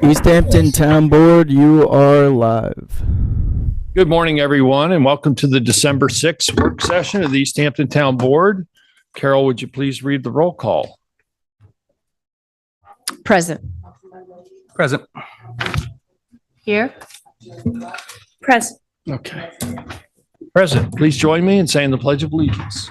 East Hampton Town Board, you are live. Good morning, everyone, and welcome to the December 6th work session of the East Hampton Town Board. Carol, would you please read the roll call? Present. Present. Here. Present. Okay. Present, please join me in saying the Pledge of Allegiance.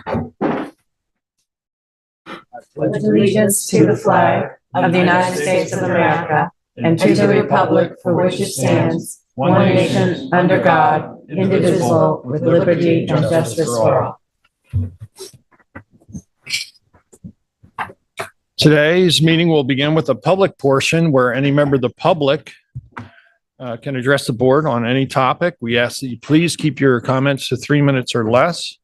Pledge allegiance to the flag of the United States of America and to the republic for which it stands, one nation, under God, indivisible, with liberty and justice for all. Today's meeting will begin with a public portion where any member of the public can address the board on any topic. We ask that you please keep your comments to 3 minutes or less.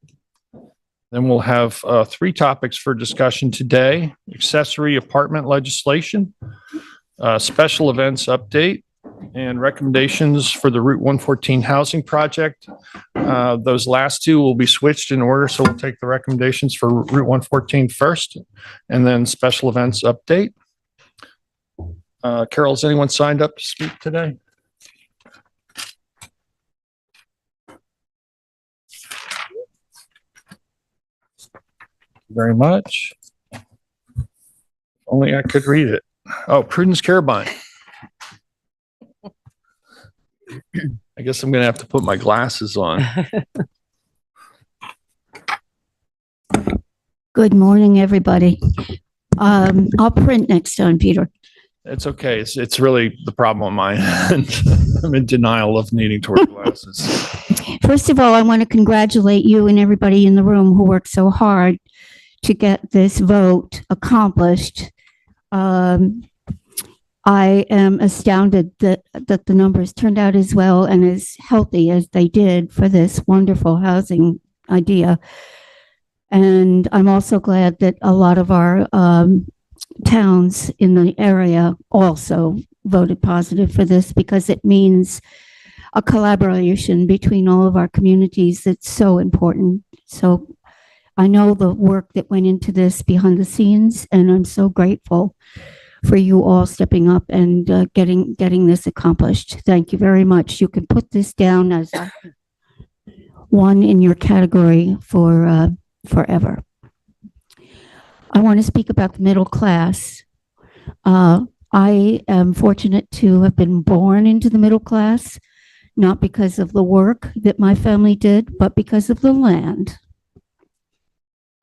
Then we'll have three topics for discussion today: accessory apartment legislation, special events update, and recommendations for the Route 114 housing project. Those last two will be switched in order, so we'll take the recommendations for Route 114 first, and then special events update. Carol, has anyone signed up to speak today? Very much. Only I could read it. Oh, Prudence Carabine. I guess I'm going to have to put my glasses on. Good morning, everybody. I'll print next time, Peter. It's okay. It's really the problem on my end. I'm in denial of needing to wear glasses. First of all, I want to congratulate you and everybody in the room who worked so hard to get this vote accomplished. I am astounded that the numbers turned out as well and as healthy as they did for this wonderful housing idea. And I'm also glad that a lot of our towns in the area also voted positive for this, because it means a collaboration between all of our communities that's so important. So I know the work that went into this behind the scenes, and I'm so grateful for you all stepping up and getting this accomplished. Thank you very much. You can put this down as one in your category for forever. I want to speak about the middle class. I am fortunate to have been born into the middle class, not because of the work that my family did, but because of the land.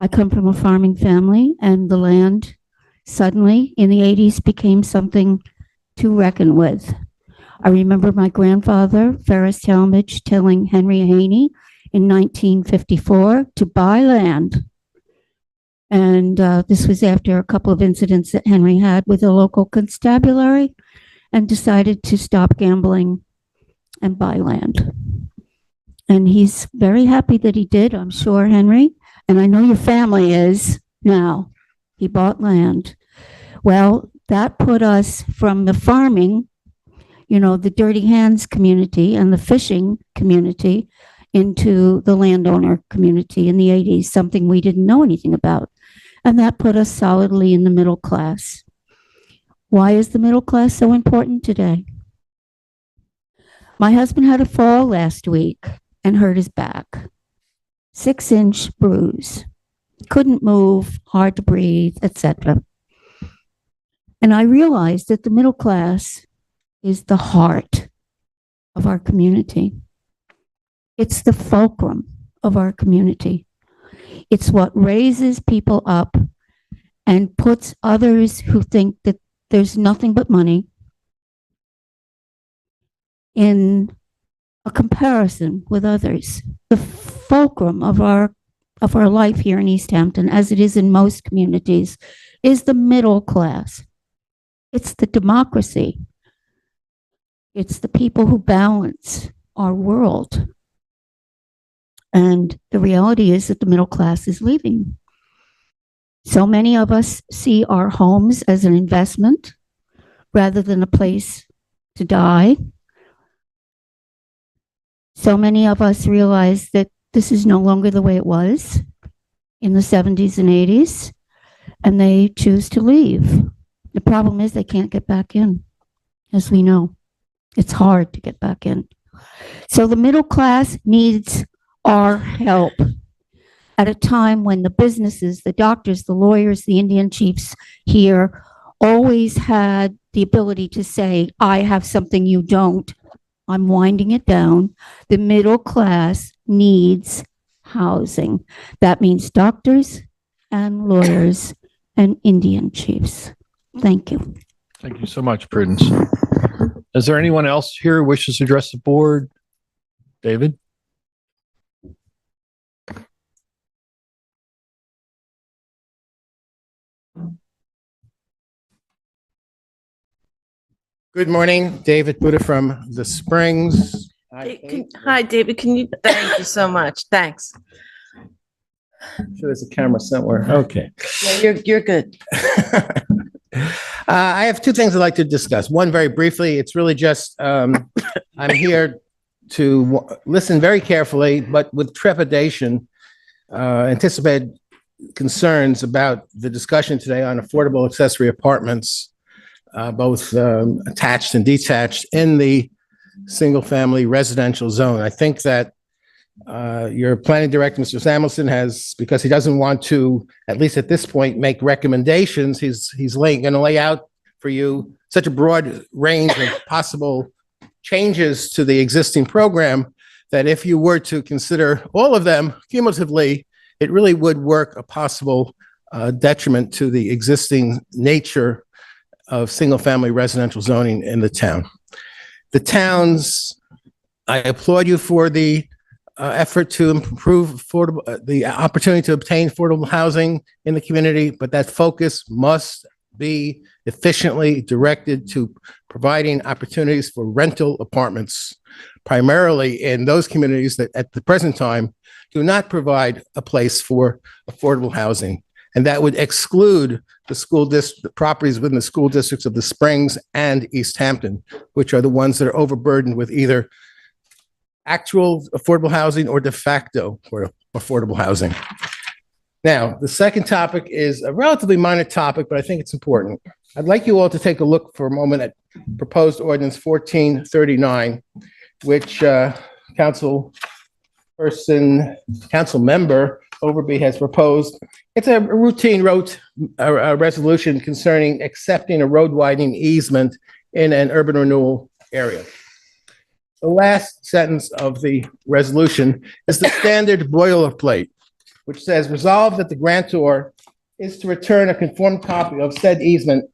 I come from a farming family, and the land suddenly in the 80s became something to reckon with. I remember my grandfather, Ferris Talmadge, telling Henry Haney in 1954 to buy land. And this was after a couple of incidents that Henry had with a local constabulary, and decided to stop gambling and buy land. And he's very happy that he did, I'm sure, Henry. And I know your family is now. He bought land. Well, that put us from the farming, the dirty hands community and the fishing community, into the landowner community in the 80s, something we didn't know anything about. And that put us solidly in the middle class. Why is the middle class so important today? My husband had a fall last week and hurt his back. 6-inch bruise. Couldn't move, hard to breathe, etc. And I realized that the middle class is the heart of our community. It's the fulcrum of our community. It's what raises people up and puts others who think that there's nothing but money in a comparison with others. The fulcrum of our life here in East Hampton, as it is in most communities, is the middle class. It's the democracy. It's the people who balance our world. And the reality is that the middle class is leaving. So many of us see our homes as an investment rather than a place to die. So many of us realize that this is no longer the way it was in the 70s and 80s, and they choose to leave. The problem is they can't get back in, as we know. It's hard to get back in. So the middle class needs our help at a time when the businesses, the doctors, the lawyers, the Indian chiefs here always had the ability to say, I have something you don't. I'm winding it down. The middle class needs housing. That means doctors and lawyers and Indian chiefs. Thank you. Thank you so much, Prudence. Is there anyone else here who wishes to address the board? David? Good morning, David Buddha from the Springs. Hi, David, thank you so much. Thanks. I'm sure there's a camera somewhere. Okay. Yeah, you're good. I have two things I'd like to discuss. One, very briefly, it's really just, I'm here to listen very carefully, but with trepidation, anticipate concerns about the discussion today on affordable accessory apartments, both attached and detached in the single-family residential zone. I think that your planning director, Mr. Samuelson, has, because he doesn't want to, at least at this point, make recommendations, he's going to lay out for you such a broad range of possible changes to the existing program that if you were to consider all of them cumulatively, it really would work a possible detriment to the existing nature of single-family residential zoning in the town. The towns, I applaud you for the effort to improve affordable, the opportunity to obtain affordable housing in the community, but that focus must be efficiently directed to providing opportunities for rental apartments, primarily in those communities that at the present time do not provide a place for affordable housing. And that would exclude the properties within the school districts of the Springs and East Hampton, which are the ones that are overburdened with either actual affordable housing or de facto for affordable housing. Now, the second topic is a relatively minor topic, but I think it's important. I'd like you all to take a look for a moment at proposed ordinance 1439, which council member Overby has proposed. It's a routine resolution concerning accepting a road widening easement in an urban renewal area. The last sentence of the resolution is the standard boilerplate, which says, resolve that the grantor is to return a conformed copy of said easement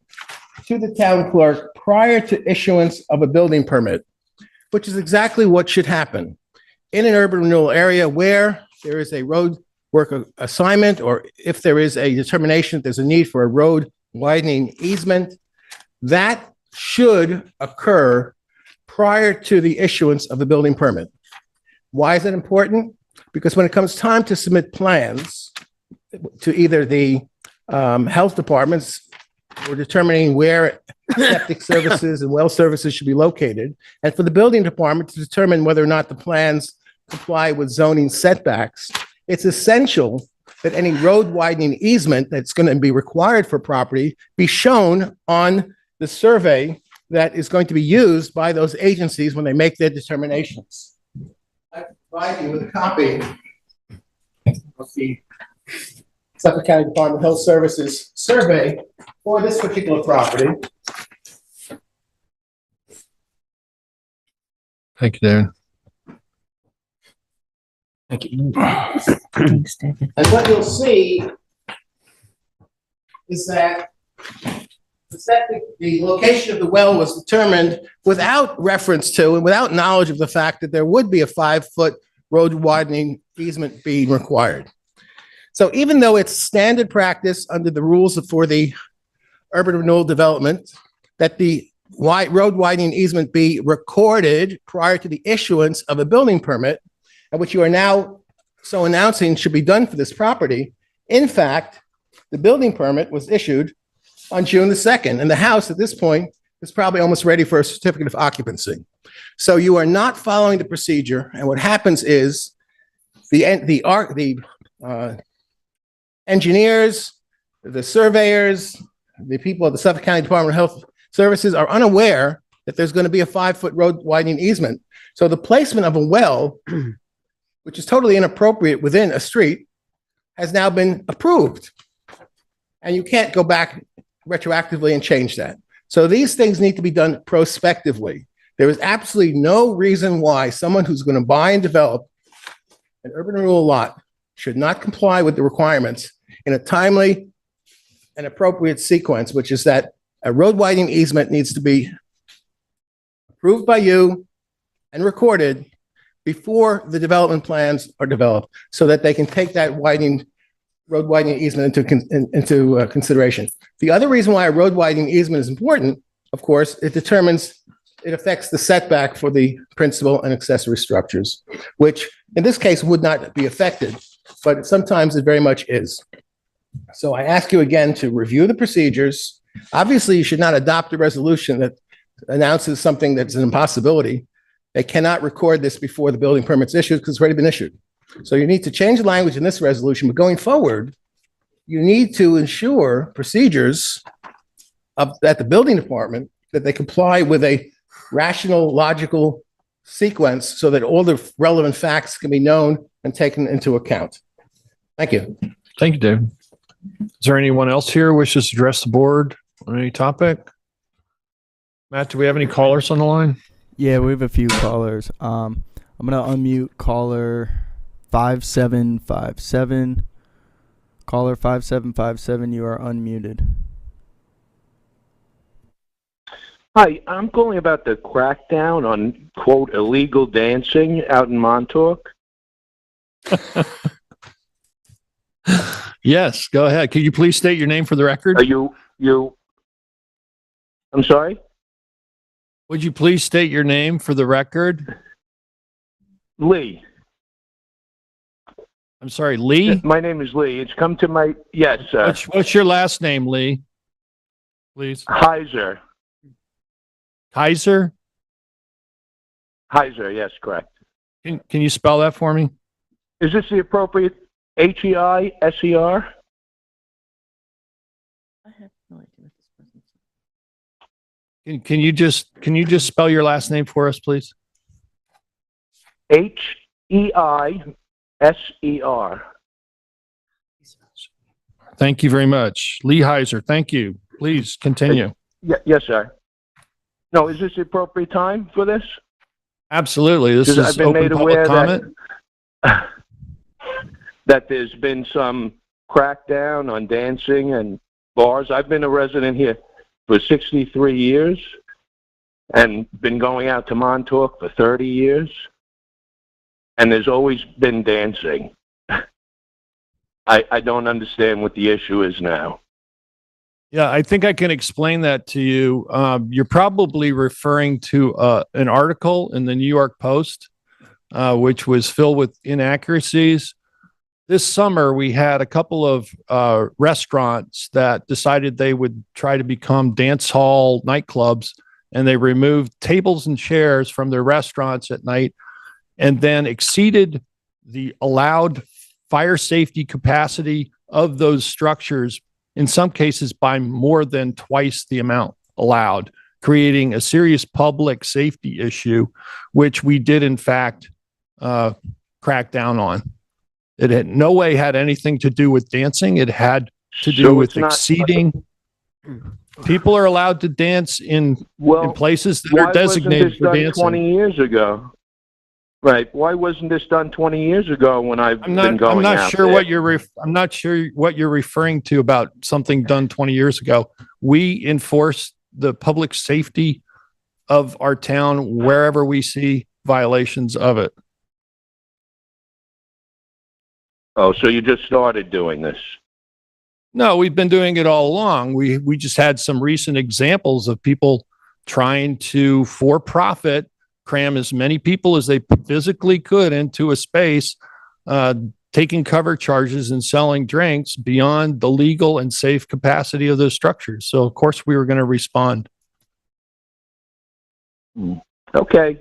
to the town clerk prior to issuance of a building permit, which is exactly what should happen. In an urban renewal area where there is a road work assignment, or if there is a determination that there's a need for a road widening easement, that should occur prior to the issuance of the building permit. Why is that important? Because when it comes time to submit plans to either the health departments for determining where septic services and well services should be located, and for the building department to determine whether or not the plans comply with zoning setbacks, it's essential that any road widening easement that's going to be required for property be shown on the survey that is going to be used by those agencies when they make their determinations. I provide you with a copy of the Suffolk County Department of Health Services survey for this particular property. Thank you, Darren. Thank you. Thanks, David. And what you'll see is that the location of the well was determined without reference to and without knowledge of the fact that there would be a 5-foot road widening easement being required. So even though it's standard practice under the rules for the urban renewal development that the road widening easement be recorded prior to the issuance of a building permit, and which you are now so announcing should be done for this property, in fact, the building permit was issued on June the 2nd, and the house at this point is probably almost ready for a certificate of occupancy. So you are not following the procedure, and what happens is the engineers, the surveyors, the people at the Suffolk County Department of Health Services are unaware that there's going to be a 5-foot road widening easement. So the placement of a well, which is totally inappropriate within a street, has now been approved. And you can't go back retroactively and change that. So these things need to be done prospectively. There is absolutely no reason why someone who's going to buy and develop an urban renewal lot should not comply with the requirements in a timely and appropriate sequence, which is that a road widening easement needs to be approved by you and recorded before the development plans are developed, so that they can take that road widening easement into consideration. The other reason why a road widening easement is important, of course, it affects the setback for the principal and accessory structures, which in this case would not be affected, but sometimes it very much is. So I ask you again to review the procedures. Obviously, you should not adopt a resolution that announces something that's an impossibility. They cannot record this before the building permit's issued because it's already been issued. So you need to change the language in this resolution, but going forward, you need to ensure procedures at the building department that they comply with a rational, logical sequence so that all the relevant facts can be known and taken into account. Thank you. Thank you, David. Is there anyone else here who wishes to address the board on any topic? Matt, do we have any callers on the line? Yeah, we have a few callers. I'm gonna unmute caller 5757. Caller 5757, you are unmuted. Hi, I'm calling about the crackdown on, quote, illegal dancing out in Montauk. Yes, go ahead. Could you please state your name for the record? Are I'm sorry? Would you please state your name for the record? Lee. I'm sorry, Lee? My name is Lee. It's come to my, yes, sir. What's your last name, Lee? Please. Heiser. Kaiser? Heiser, yes, correct. Can you spell that for me? Is this the appropriate Heiser? I have no idea what this person said. Can you just spell your last name for us, please? Heiser. Thank you very much. Lee Heiser, thank you. Please continue. Yes, sir. No, is this the appropriate time for this? Absolutely. This Because is I've been open made public aware comment. that there's been some crackdown on dancing and bars. I've been a resident here for 63 years and been going out to Montauk for 30 years. And there's always been dancing. I don't understand what the issue is now. Yeah, I think I can explain that to you. You're probably referring to an article in the New York Post, which was filled with inaccuracies. This summer, we had a couple of restaurants that decided they would try to become dance hall nightclubs, and they removed tables and chairs from their restaurants at night and then exceeded the allowed fire safety capacity of those structures, in some cases by more than twice the amount allowed, creating a serious public safety issue, which we did in fact crack down on. It had no way had anything to do with dancing. It had to do with exceeding. People are allowed to dance in places that are designated for dancing. 20 years ago? Right. Why wasn't this done 20 years ago when I've been going out I'm not sure there? I'm not sure what you're referring to about something done 20 years ago. We enforce the public safety of our town wherever we see violations of it. Oh, so you just started doing this? No, we've been doing it all along. We just had some recent examples of people trying to, for profit, cram as many people as they physically could into a space, taking cover charges and selling drinks beyond the legal and safe capacity of those structures. So, of course, we were going to respond. Okay.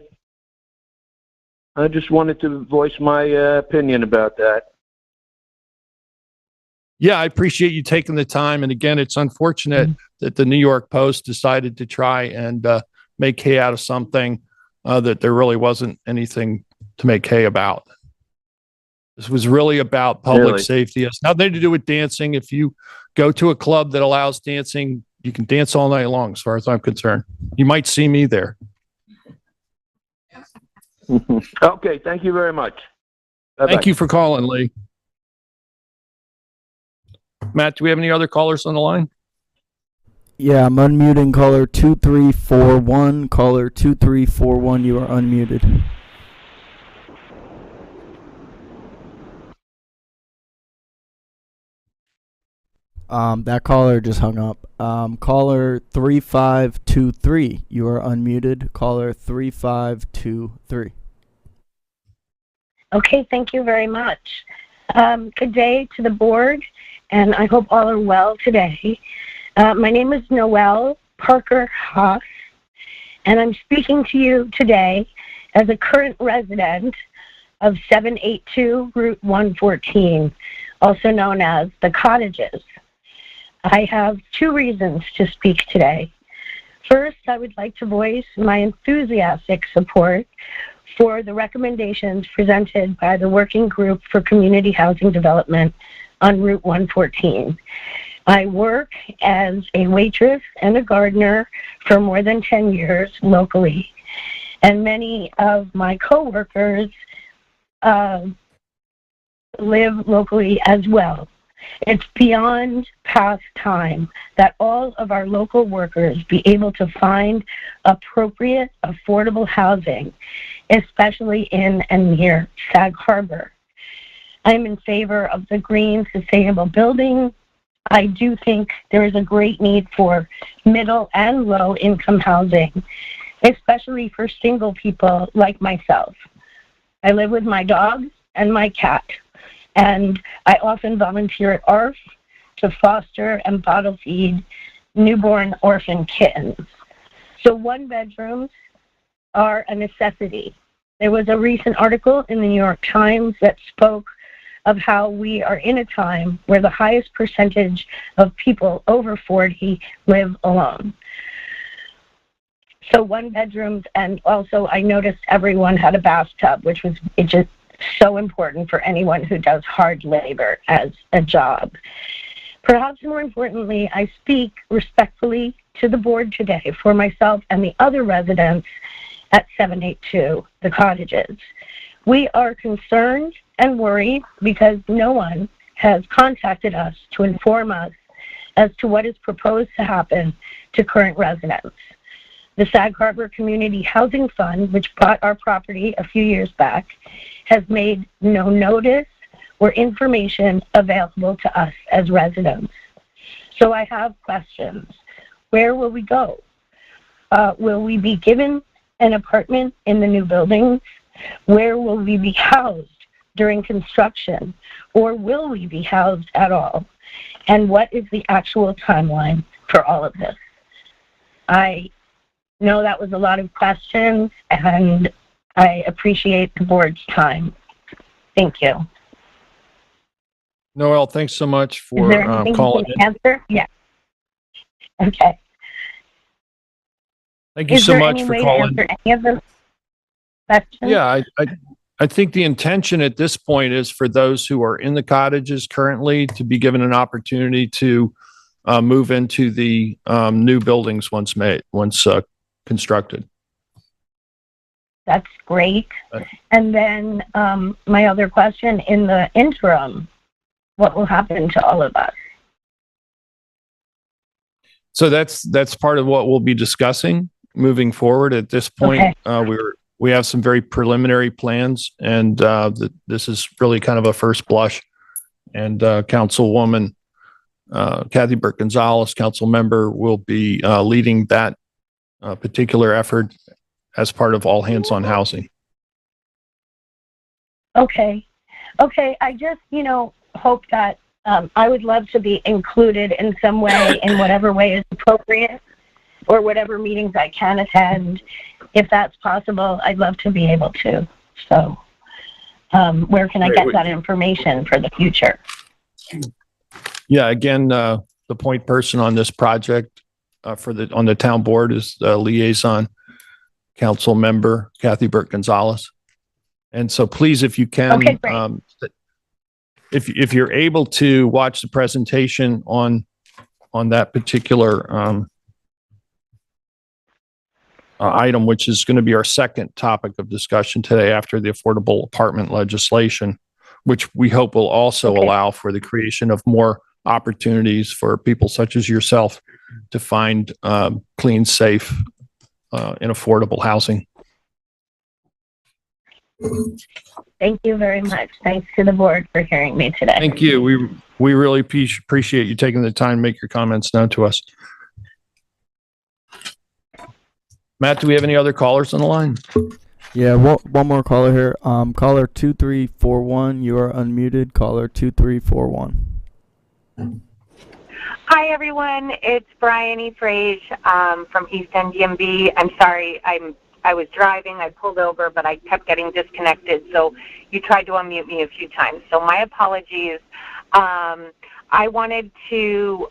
I just wanted to voice my opinion about that. Yeah, I appreciate you taking the time. And again, it's unfortunate that the New York Post decided to try and make hay out of something that there really wasn't anything to make hay about. This was really about public Really? safety. It's nothing to do with dancing. If you go to a club that allows dancing, you can dance all night long, as far as I'm concerned. You might see me there. Okay, thank you very much. Bye-bye. Thank you for calling, Lee. Matt, do we have any other callers on the line? Yeah, I'm unmuting caller 2341. Caller 2341, you are unmuted. That caller just hung up. Caller 3523, you are unmuted. Caller 3523. Okay, thank you very much. Good day to the board, and I hope all are well today. My name is Noelle Parker Haas, and I'm speaking to you today as a current resident of 782 Route 114, also known as the Cottages. I have two reasons to speak today. First, I would like to voice my enthusiastic support for the recommendations presented by the Working Group for Community Housing Development on Route 114. I work as a waitress and a gardener for more than 10 years locally, and many of my coworkers live locally as well. It's beyond past time that all of our local workers be able to find appropriate, affordable housing, especially in and near Sag Harbor. I'm in favor of the green, sustainable building. I do think there is a great need for middle and low income housing, especially for single people like myself. I live with my dog and my cat, and I often volunteer at ARF to foster and bottle feed newborn orphan kittens. So one bedrooms are a necessity. There was a recent article in the New York Times that spoke of how we are in a time where the highest percentage of people over 40 live alone. So one bedrooms, and also I noticed everyone had a bathtub, which was just so important for anyone who does hard labor as a job. Perhaps more importantly, I speak respectfully to the board today for myself and the other residents at 782, the Cottages. We are concerned and worried because no one has contacted us to inform us as to what is proposed to happen to current residents. The Sag Harbor Community Housing Fund, which bought our property a few years back, has made no notice or information available to us as residents. So I have questions. Where will we go? Will we be given an apartment in the new buildings? Where will we be housed during construction? Or will we be housed at all? And what is the actual timeline for all of this? I know that was a lot of questions, and I appreciate the board's time. Thank you. Noelle, thanks so much Is for there anything calling you in. can answer? Yeah. Okay. Thank you Is so there much any for way to calling. answer any of the questions? Yeah, I think the intention at this point is for those who are in the cottages currently to be given an opportunity to move into the new buildings once constructed. That's great. And then my other question, in the interim, what will happen to all of us? So that's part of what we'll be discussing moving forward. At this point, we have some very preliminary plans, and this is really kind of a first blush. And Councilwoman Kathy Burke-Gonzalez, council member, will be leading that particular effort as part of All Hands on Housing. Okay. I just, hope that I would love to be included in some way, in whatever way is appropriate, or whatever meetings I can attend. If that's possible, I'd love to be able to. So where can I get that information for the future? Yeah, again, the point person on this project on the town board is the liaison council member, Kathy Burt Gonzalez. And so please, if you can, Okay, great. If you're able to watch the presentation on that particular item, which is going to be our second topic of discussion today after the affordable apartment legislation, which we hope will also allow for the creation of more opportunities for people such as yourself to find clean, safe, and affordable housing. Thank you very much. Thanks to the board for hearing me today. Thank you. We really appreciate you taking the time to make your comments known to us. Matt, do we have any other callers on the line? Yeah, one more caller here. Caller 2341, you are unmuted. Caller 2341. Hi, everyone. It's Bryony Frage from East End DMV. I'm sorry, I was driving. I pulled over, but I kept getting disconnected. So you tried to unmute me a few times. So my apologies. I wanted to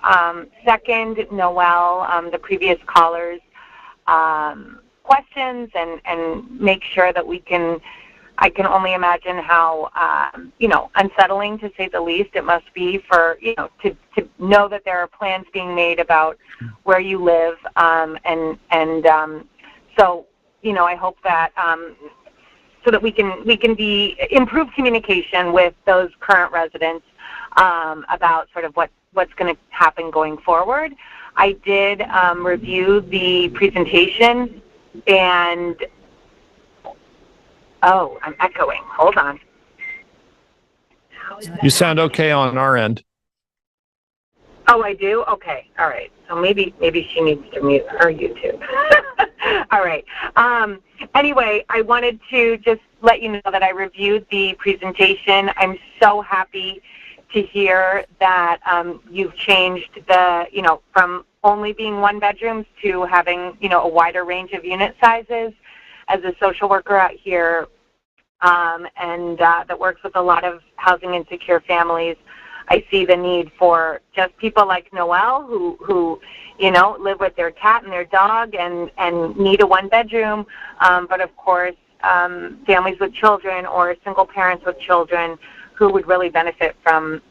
second Noel, the previous caller's questions, and make sure that I can only imagine how, unsettling, to say the least, it must be for, to know that there are plans being made about where you live. So, I hope that, so that we can improve communication with those current residents about sort of what's going to happen going forward. I did review the presentation, and oh, I'm echoing. Hold on. You sound okay on our end. Oh, I do? Okay. All right. So maybe she needs to mute her YouTube. All right. Anyway, I wanted to just let you know that I reviewed the presentation. I'm so happy to hear that you've changed from only being one bedrooms to having, a wider range of unit sizes. As a social worker out here that works with a lot of housing insecure families, I see the need for just people like Noelle who live with their cat and their dog and need a one bedroom, but of course families with children or single parents with children who would really benefit from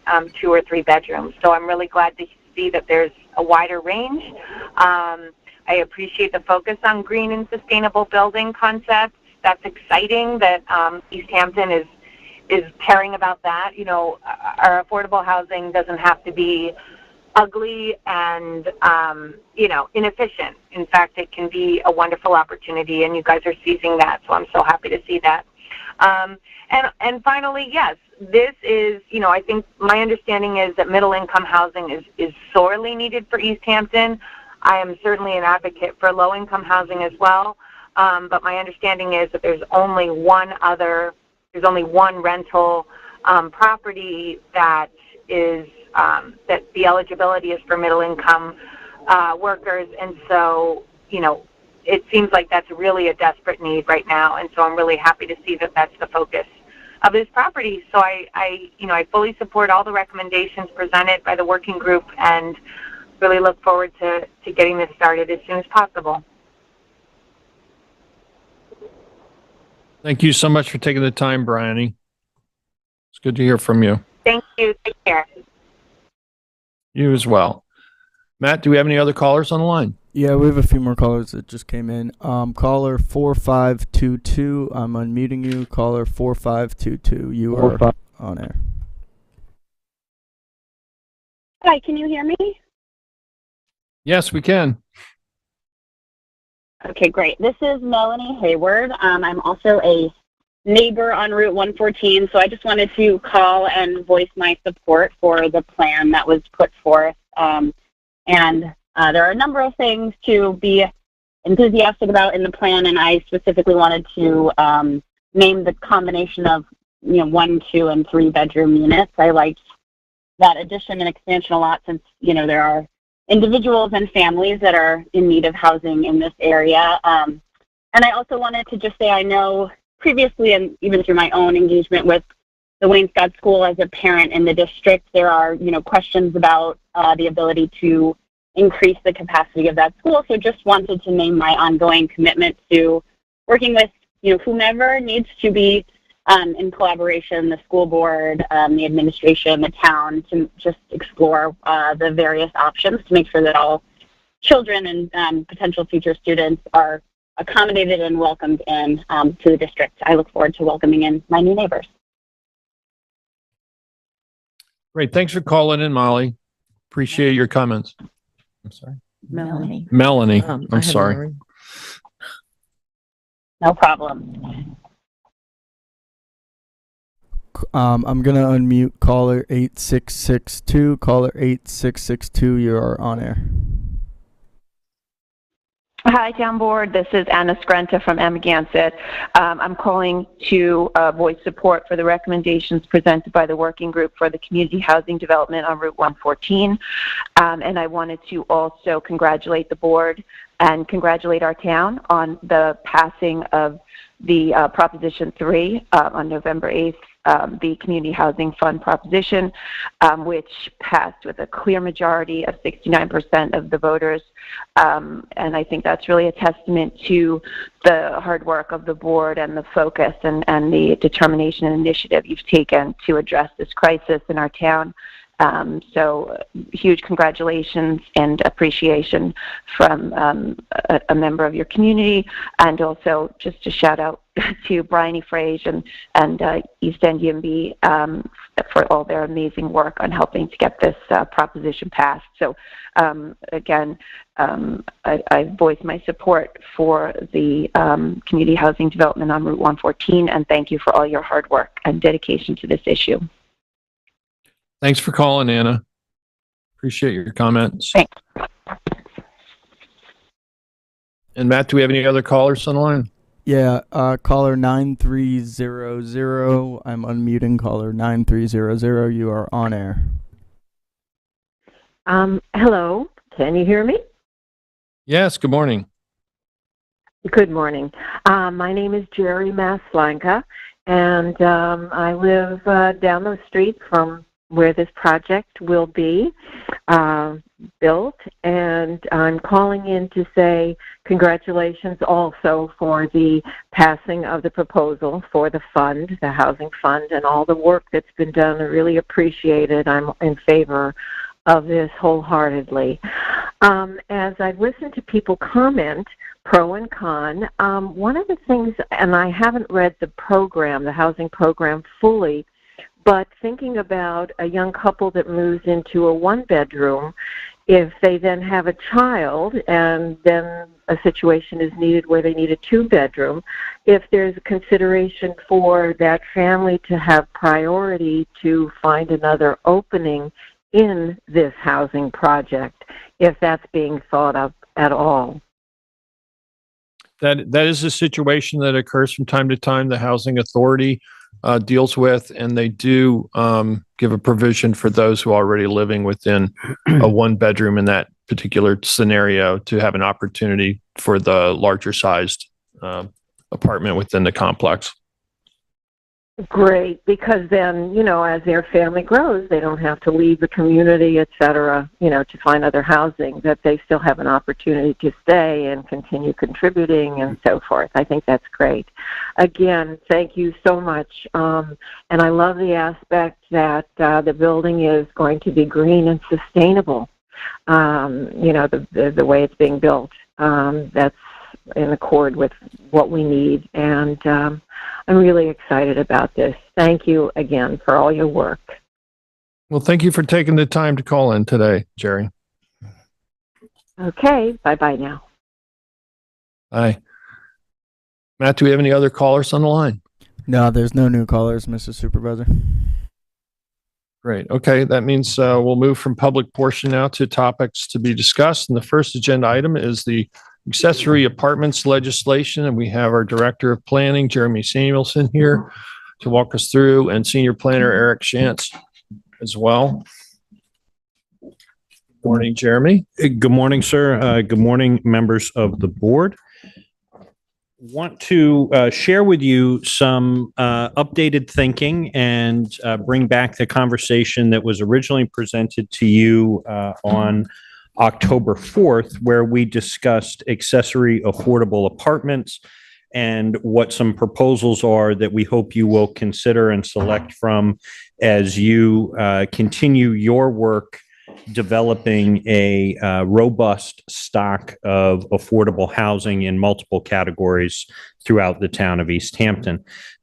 2 or 3 bedrooms. So I'm really glad to see that there's a wider range. I appreciate the focus on green and sustainable building concepts. That's exciting that East Hampton is caring about that. Our affordable housing doesn't have to be ugly and, inefficient. In fact, it can be a wonderful opportunity, and you guys are seizing that, so I'm so happy to see that. And finally, yes, this is, I think my understanding is that middle-income housing is sorely needed for East Hampton. I am certainly an advocate for low-income housing as well, but my understanding is that there's only one rental property that is that the eligibility is for middle-income workers, and so it seems like that's really a desperate need right now, and so I'm really happy to see that that's the focus of this property. So I fully support all the recommendations presented by the working group, and really look forward to getting this started as soon as possible. Thank you so much for taking the time, Bryony. It's good to hear from you. Thank you. Take care. You as well. Matt, do we have any other callers on the line? Yeah, we have a few more callers that just came in. Caller 4522, I'm unmuting you. Caller 4522, you are on air. Hi, can you hear me? Yes, we can. Okay, great. This is Melanie Hayward. I'm also a neighbor on Route 114, so I just wanted to call and voice my support for the plan that was put forth. There are a number of things to be enthusiastic about in the plan, and I specifically wanted to name the combination of 1, 2, and 3 bedroom units. I liked that addition and expansion a lot, since there are individuals and families that are in need of housing in this area. And I also wanted to just say, I know previously, and even through my own engagement with the Wayne Scott School as a parent in the district. There are, questions about the ability to increase the capacity of that school. So just wanted to name my ongoing commitment to working with, whomever needs to be in collaboration, the school board, the administration, the town, to just explore the various options to make sure that all children and potential future students are accommodated and welcomed in to the district. I look forward to welcoming in my new neighbors. Great. Thanks for calling in, Molly. Appreciate your comments. I'm sorry. Melanie. Melanie. I I'm had sorry. Mary. No problem. I'm gonna unmute caller 8662. Caller 8662, you are on air. Hi, town board. This is Anna Skrenta from Amagansett. I'm calling to voice support for the recommendations presented by the working group for the community housing development on Route 114. And I wanted to also congratulate the board and congratulate our town on the passing of the Proposition 3 on November 8th. The Community Housing Fund proposition, which passed with a clear majority of 69% of the voters. And I think that's really a testament to the hard work of the board and the focus and the determination and initiative you've taken to address this crisis in our town. So huge congratulations and appreciation from a member of your community, and also just a shout out to Bryony Frage and East End Yimby for all their amazing work on helping to get this proposition passed. So again, I voice my support for the community housing development on Route 114, and thank you for all your hard work and dedication to this issue. Thanks for calling, Anna. Appreciate your comments. Thanks. And Matt, do we have any other callers on the line? Yeah, caller 9300. I'm unmuting caller 9300. You are on air. Hello. Can you hear me? Yes, good morning. Good morning. My name is Jerry Maslanka, and I live down the street from where this project will be built, and I'm calling in to say congratulations also for the passing of the proposal for the fund, the housing fund, and all the work that's been done. I really appreciate it. I'm in favor of this wholeheartedly. As I've listened to people comment, pro and con, one of the things, and I haven't read the program, the housing program fully, but thinking about a young couple that moves into a one-bedroom, if they then have a child and then a situation is needed where they need a two-bedroom, if there's a consideration for that family to have priority to find another opening in this housing project, if that's being thought of at all. That is a situation that occurs from time to time. The Housing Authority deals with, and they do give a provision for those who are already living within a one bedroom in that particular scenario to have an opportunity for the larger sized apartment within the complex. Great, because then, you know, as their family grows, they don't have to leave the community, et cetera, you know, to find other housing, that they still have an opportunity to stay and continue contributing and so forth. I think that's great. Again, thank you so much. And I love the aspect that the building is going to be green and sustainable. You know, the way it's being built, that's in accord with what we need. And I'm really excited about this. Thank you again for all your work. Well, thank you for taking the time to call in today, Jerry. Okay, bye-bye now. Bye. Matt, do we have any other callers on the line? No, there's no new callers, Mr. Supervisor. Great. Okay, that means we'll move from public portion now to topics to be discussed. And the first agenda item is the accessory apartments legislation, and we have our Director of Planning, Jeremy Samuelson, here to walk us through, and Senior Planner Eric Shantz as well. Morning, Jeremy. Good morning, sir. Good morning, members of the board. want to share with you some updated thinking and bring back the conversation that was originally presented to you on October 4th, where we discussed accessory affordable apartments and what some proposals are that we hope you will consider and select from as you continue your work developing a robust stock of affordable housing in multiple categories throughout the town of East Hampton.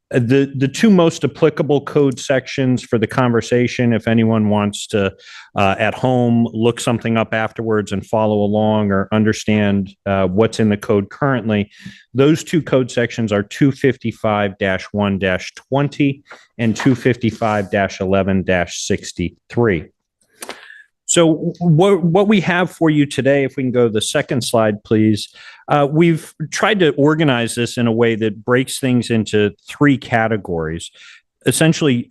The two most applicable code sections for the conversation, if anyone wants to at home look something up afterwards and follow along or understand what's in the code currently, those two code sections are 255-1-20 and 255-11-63. So what we have for you today, if we can go to the second slide, please, we've tried to organize this in a way that breaks things into three categories. Essentially,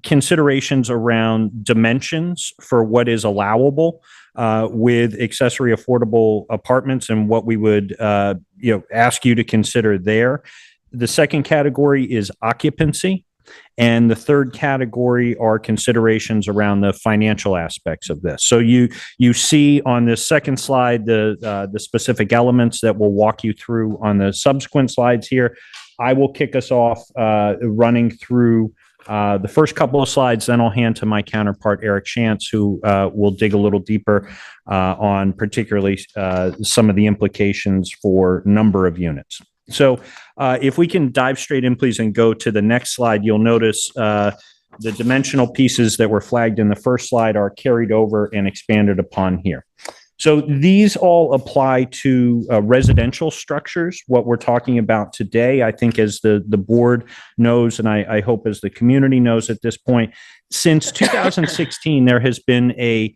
considerations around dimensions for what is allowable with accessory affordable apartments and what we would ask you to consider there. The second category is occupancy. And the third category are considerations around the financial aspects of this. So you see on this second slide the specific elements that we'll walk you through on the subsequent slides here. I will kick us off running through the first couple of slides, then I'll hand to my counterpart, Eric Shantz, who will dig a little deeper on particularly some of the implications for number of units. So if we can dive straight in, please, and go to the next slide, you'll notice the dimensional pieces that were flagged in the first slide are carried over and expanded upon here. So these all apply to residential structures. What we're talking about today, I think as the board knows, and I hope as the community knows at this point, since 2016, there has been a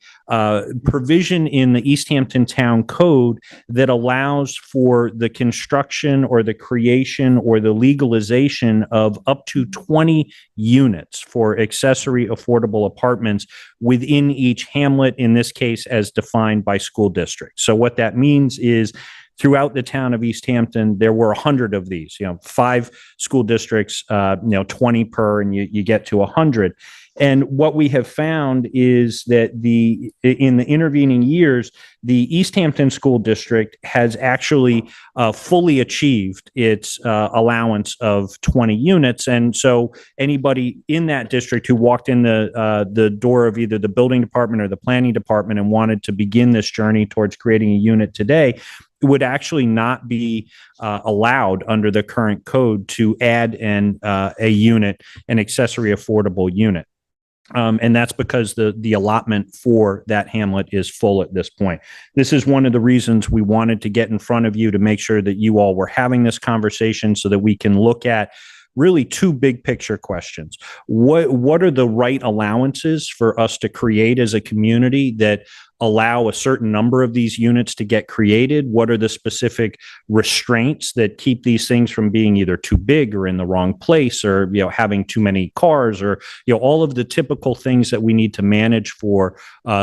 provision in the East Hampton Town Code that allows for the construction or the creation or the legalization of up to 20 units for accessory affordable apartments within each hamlet, in this case, as defined by school district. So what that means is throughout the town of East Hampton, there were 100 of these, 5 school districts, 20 per, and you get to 100. And what we have found is that in the intervening years, the East Hampton School District has actually fully achieved its allowance of 20 units. And so anybody in that district who walked in the door of either the building department or the planning department and wanted to begin this journey towards creating a unit today would actually not be allowed under the current code to add a unit, an accessory affordable unit. And that's because the allotment for that hamlet is full at this point. This is one of the reasons we wanted to get in front of you to make sure that you all were having this conversation so that we can look at really two big picture questions. What are the right allowances for us to create as a community that allow a certain number of these units to get created? What are the specific restraints that keep these things from being either too big or in the wrong place, or having too many cars, or all of the typical things that we need to manage for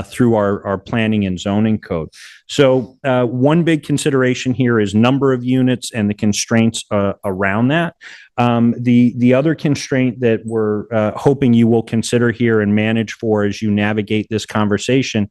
through our planning and zoning code. So one big consideration here is number of units and the constraints around that. The other constraint that we're hoping you will consider here and manage for as you navigate this conversation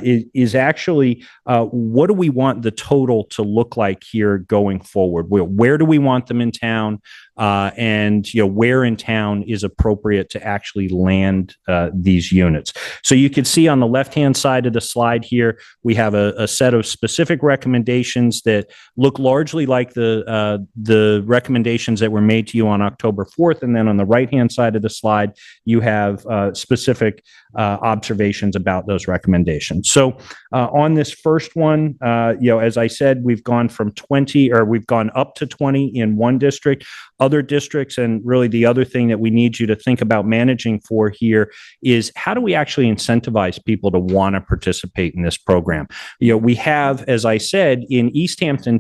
is actually what do we want the total to look like here going forward? Where do we want them in town? And where in town is appropriate to actually land these units. So you can see on the left-hand side of the slide here, we have a set of specific recommendations that look largely like the recommendations that were made to you on October 4th. And then on the right-hand side of the slide, you have specific observations about those recommendations. So on this first one, as I said, we've gone from 20, or we've gone up to 20 in one district. Other districts, and really the other thing that we need you to think about managing for here is how do we actually incentivize people to want to participate in this program? We have, as I said, in East Hampton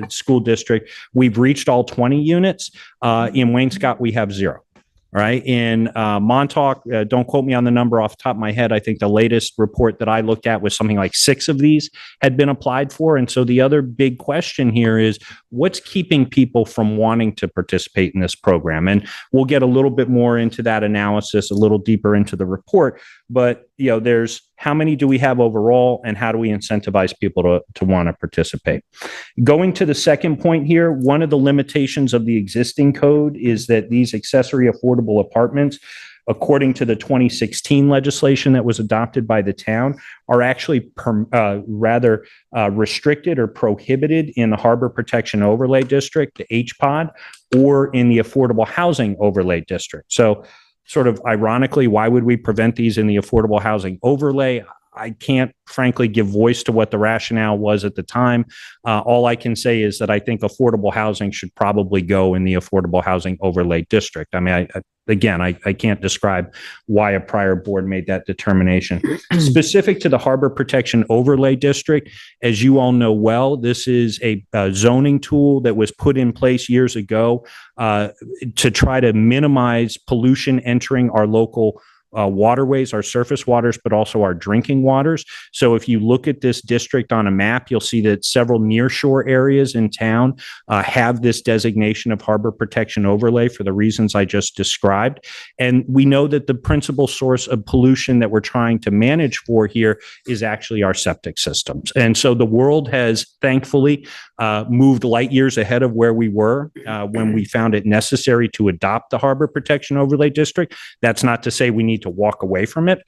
School District, we've reached all 20 units. In Wainscott, we have 0. All right. In Montauk, don't quote me on the number off the top of my head. I think the latest report that I looked at was something like 6 of these had been applied for. And so the other big question here is what's keeping people from wanting to participate in this program? And we'll get a little bit more into that analysis, a little deeper into the report. But, there's how many do we have overall and how do we incentivize people to want to participate? Going to the second point here, one of the limitations of the existing code is that these accessory affordable apartments, according to the 2016 legislation that was adopted by the town, are actually rather restricted or prohibited in the Harbor Protection Overlay District, the HPOD, or in the Affordable Housing Overlay District. So sort of ironically, why would we prevent these in the affordable housing overlay? I can't frankly give voice to what the rationale was at the time. All I can say is that I think affordable housing should probably go in the affordable housing overlay district. I mean, I can't describe why a prior board made that determination. Specific to the Harbor Protection Overlay District, as you all know well, this is a zoning tool that was put in place years ago to try to minimize pollution entering our local waterways, our surface waters, but also our drinking waters. So if you look at this district on a map, you'll see that several nearshore areas in town have this designation of harbor protection overlay for the reasons I just described. And we know that the principal source of pollution that we're trying to manage for here is actually our septic systems. And so the world has thankfully moved light years ahead of where we were when we found it necessary to adopt the Harbor Protection Overlay District. That's not to say we need to walk away from it.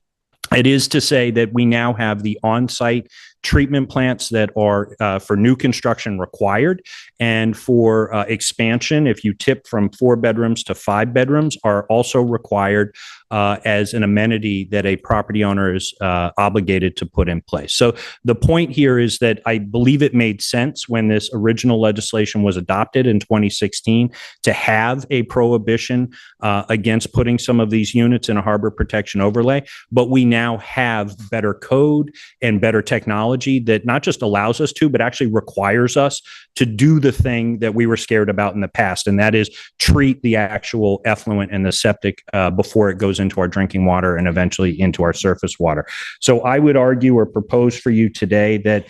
It is to say that we now have the on-site treatment plants that are for new construction required, and for expansion, if you tip from 4 bedrooms to 5 bedrooms, are also required as an amenity that a property owner is obligated to put in place. So the point here is that I believe it made sense when this original legislation was adopted in 2016 to have a prohibition against putting some of these units in a harbor protection overlay, but we now have better code and better technology that not just allows us to, but actually requires us to do the thing that we were scared about in the past. And that is treat the actual effluent and the septic before it goes into our drinking water and eventually into our surface water. So I would argue or propose for you today that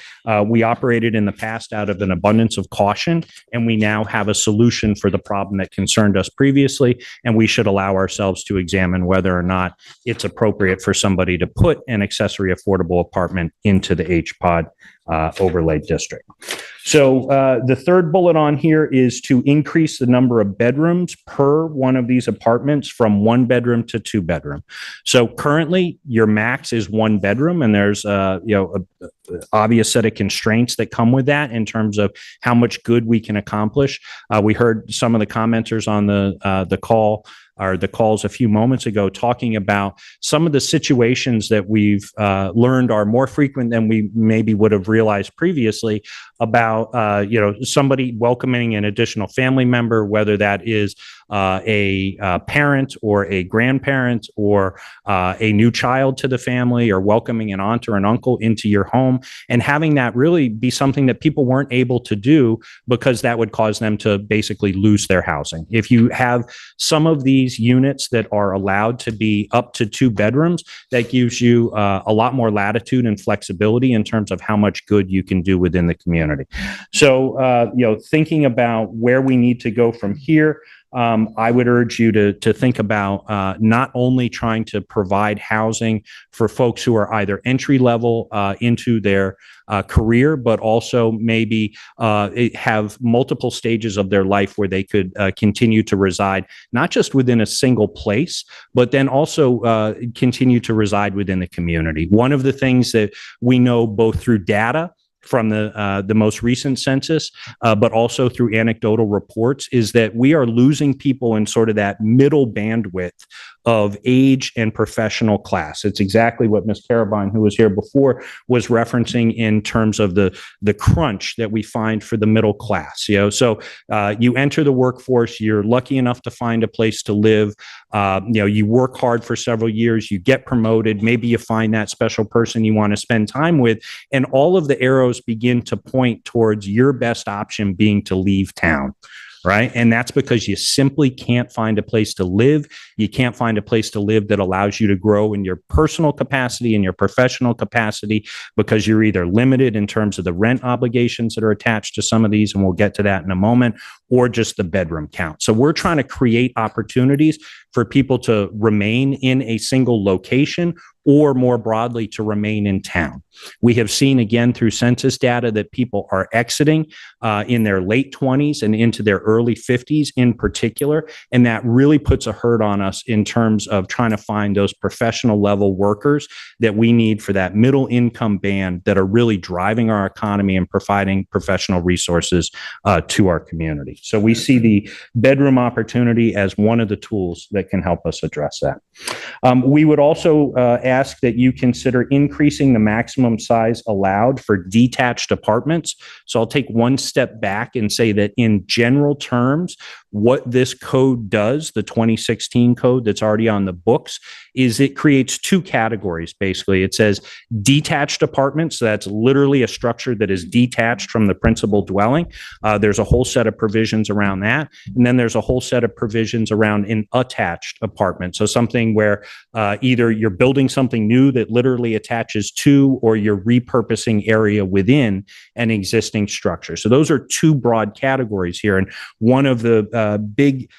we operated in the past out of an abundance of caution, and we now have a solution for the problem that concerned us previously. And we should allow ourselves to examine whether or not it's appropriate for somebody to put an accessory affordable apartment into the HPOD overlay district. So the third bullet on here is to increase the number of bedrooms per one of these apartments from 1 bedroom to 2 bedroom. So currently your max is 1 bedroom, and there's a obvious set of constraints that come with that in terms of how much good we can accomplish. We heard some of the commenters on the call or the calls a few moments ago talking about some of the situations that we've learned are more frequent than we maybe would have realized previously about somebody welcoming an additional family member, whether that is a parent or a grandparent or a new child to the family, or welcoming an aunt or an uncle into your home, and having that really be something that people weren't able to do because that would cause them to basically lose their housing. If you have some of these units that are allowed to be up to 2 bedrooms, that gives you a lot more latitude and flexibility in terms of how much good you can do within the community. So, thinking about where we need to go from here, I would urge you to think about not only trying to provide housing for folks who are either entry level into their career, but also maybe have multiple stages of their life where they could continue to reside, not just within a single place, but then also continue to reside within the community. One of the things that we know both through data from the most recent census, but also through anecdotal reports, is that we are losing people in sort of that middle bandwidth of age and professional class. It's exactly what Ms. Carabine, who was here before, was referencing in terms of the crunch that we find for the middle class. So you enter the workforce, you're lucky enough to find a place to live. You work hard for several years, you get promoted, maybe you find that special person you want to spend time with, and all of the arrows begin to point towards your best option being to leave town. right? And that's because you simply can't find a place to live. You can't find a place to live that allows you to grow in your personal capacity and your professional capacity, because you're either limited in terms of the rent obligations that are attached to some of these, and we'll get to that in a moment, or just the bedroom count. So we're trying to create opportunities for people to remain in a single location, or more broadly, to remain in town. We have seen, again, through census data, that people are exiting in their late 20s and into their early 50s in particular. And that really puts a hurt on us in terms of trying to find those professional level workers that we need for that middle income band that are really driving our economy and providing professional resources to our community. So we see the bedroom opportunity as one of the tools that can help us address that. We would also ask that you consider increasing the maximum size allowed for detached apartments. So I'll take one step back and say that in general terms, what this code does, the 2016 code that's already on the books, is it creates two categories, basically. It says detached apartments. So that's literally a structure that is detached from the principal dwelling. There's a whole set of provisions around that. And then there's a whole set of provisions around an attached apartment. So something where either you're building something new that literally attaches to, or you're repurposing area within an existing structure. So those are two broad categories here. And one of the big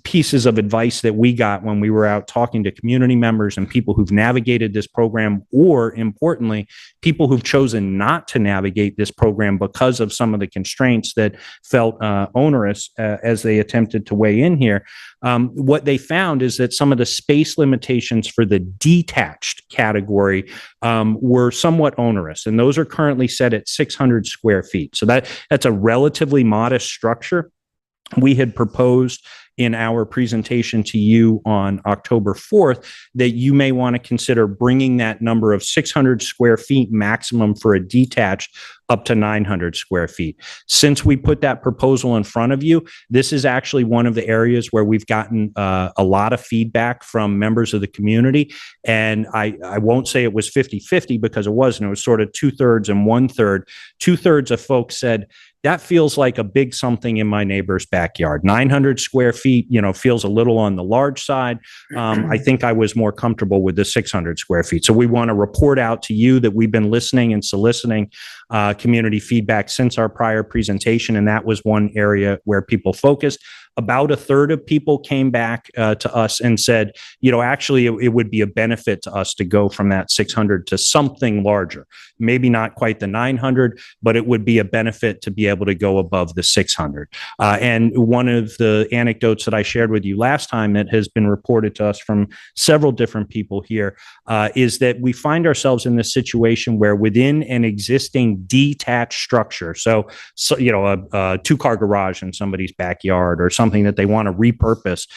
pieces of advice that we got when we were out talking to community members and people who've navigated this program, or importantly, people who've chosen not to navigate this program because of some of the constraints that felt onerous as they attempted to weigh in here. What they found is that some of the space limitations for the detached category were somewhat onerous, and those are currently set at 600 square feet. So that's a relatively modest structure. We had proposed in our presentation to you on October 4th that you may want to consider bringing that number of 600 square feet maximum for a detached up to 900 square feet. Since we put that proposal in front of you, this is actually one of the areas where we've gotten a lot of feedback from members of the community. And I won't say it was 50-50, because it wasn't. It was sort of 2/3 and 1/3. 2/3 of folks said, that feels like a big something in my neighbor's backyard. 900 square feet, feels a little on the large side. I think I was more comfortable with the 600 square feet. So we want to report out to you that we've been listening and soliciting community feedback since our prior presentation. And that was one area where people focused. About 1/3 of people came back to us and said, actually, it would be a benefit to us to go from that 600 to something larger. Maybe not quite the 900, but it would be a benefit to be able to go above the 600. And one of the anecdotes that I shared with you last time that has been reported to us from several different people here is that we find ourselves in this situation where within an existing detached structure, so a two-car garage in somebody's backyard or something that they want to repurpose,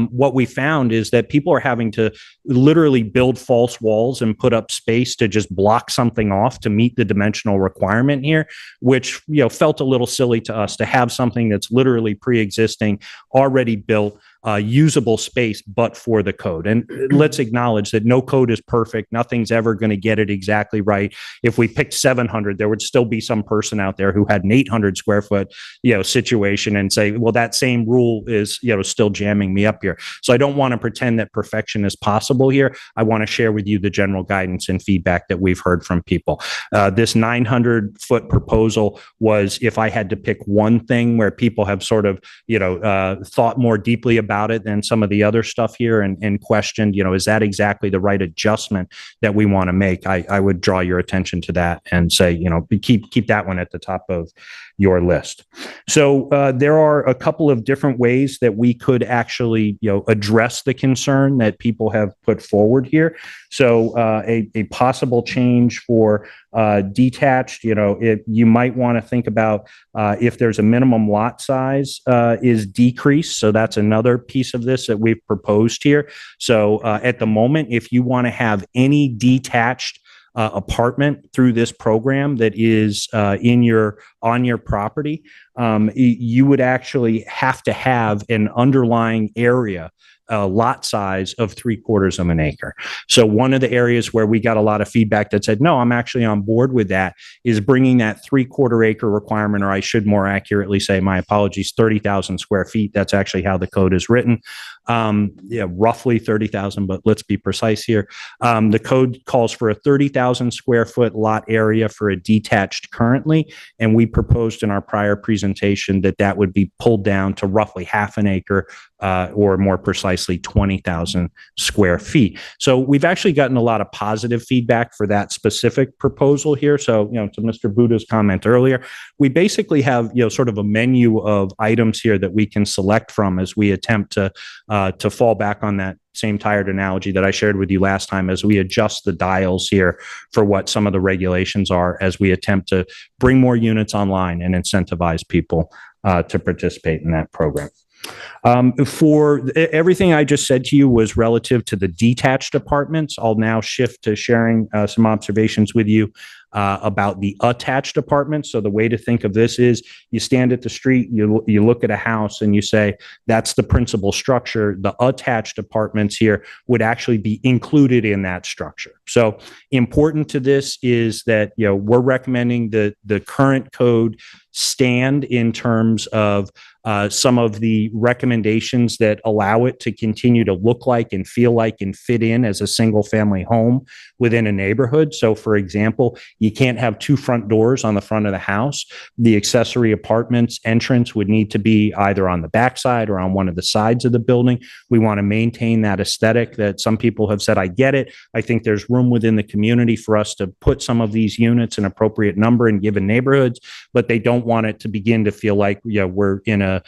what we found is that people are having to literally build false walls and put up space to just block something off to meet the dimensional requirement here, which felt a little silly to us to have something that's literally pre-existing, already built, usable space, but for the code. And let's acknowledge that no code is perfect. Nothing's ever going to get it exactly right. If we picked 700, there would still be some person out there who had an 800 square foot, situation and say, well, that same rule is, still jamming me up here. So I don't want to pretend that perfection is possible here. I want to share with you the general guidance and feedback that we've heard from people. This 900 foot proposal was, if I had to pick one thing where people have sort of, thought more deeply about it than some of the other stuff here and questioned, is that exactly the right adjustment that we want to make? I would draw your attention to that and say, keep that one at the top of your list. So there are a couple of different ways that we could actually, address the concern that people have put forward here. So a possible change for detached, you might want to think about if there's a minimum lot size is decreased. So that's another piece of this that we've proposed here. So at the moment, if you want to have any detached apartment through this program that is on your property, you would actually have to have an underlying area, lot size of 3/4 of an acre. So one of the areas where we got a lot of feedback that said, no, I'm actually on board with that, is bringing that 3/4 acre requirement, or I should more accurately say, my apologies, 30,000 square feet. That's actually how the code is written. Roughly 30,000, but let's be precise here. The code calls for a 30,000 square foot lot area for a detached currently. And we proposed in our prior presentation that that would be pulled down to roughly half an acre, or more precisely 20,000 square feet. So we've actually gotten a lot of positive feedback for that specific proposal here. So, to Mr. Buda's comment earlier, we basically have, sort of a menu of items here that we can select from as we attempt to fall back on that same tired analogy that I shared with you last time, as we adjust the dials here for what some of the regulations are, as we attempt to bring more units online and incentivize people to participate in that program. For everything I just said to you was relative to the detached apartments. I'll now shift to sharing some observations with you about the attached apartments. So the way to think of this is, you stand at the street, you look at a house and you say, that's the principal structure. The attached apartments here would actually be included in that structure. So important to this is that, we're recommending the current code stand in terms of some of the recommendations that allow it to continue to look like and feel like and fit in as a single family home within a neighborhood. So for example, you can't have two front doors on the front of the house. The accessory apartments entrance would need to be either on the backside or on one of the sides of the building. We want to maintain that aesthetic that some people have said, I get it. I think there's room within the community for us to put some of these units an appropriate number in given neighborhoods, but they don't want it to begin to feel like, we're in a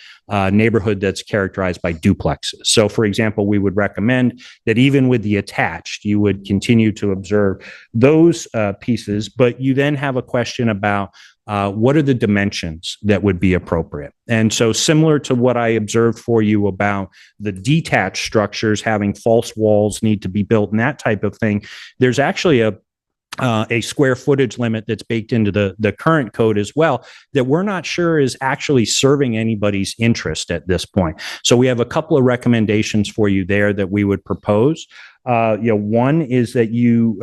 neighborhood that's characterized by duplexes. So for example, we would recommend that even with the attached, you would continue to observe those pieces, but you then have a question about what are the dimensions that would be appropriate? And so similar to what I observed for you about the detached structures having false walls need to be built and that type of thing, there's actually a square footage limit that's baked into the current code as well, that we're not sure is actually serving anybody's interest at this point. So we have a couple of recommendations for you there that we would propose. One is that you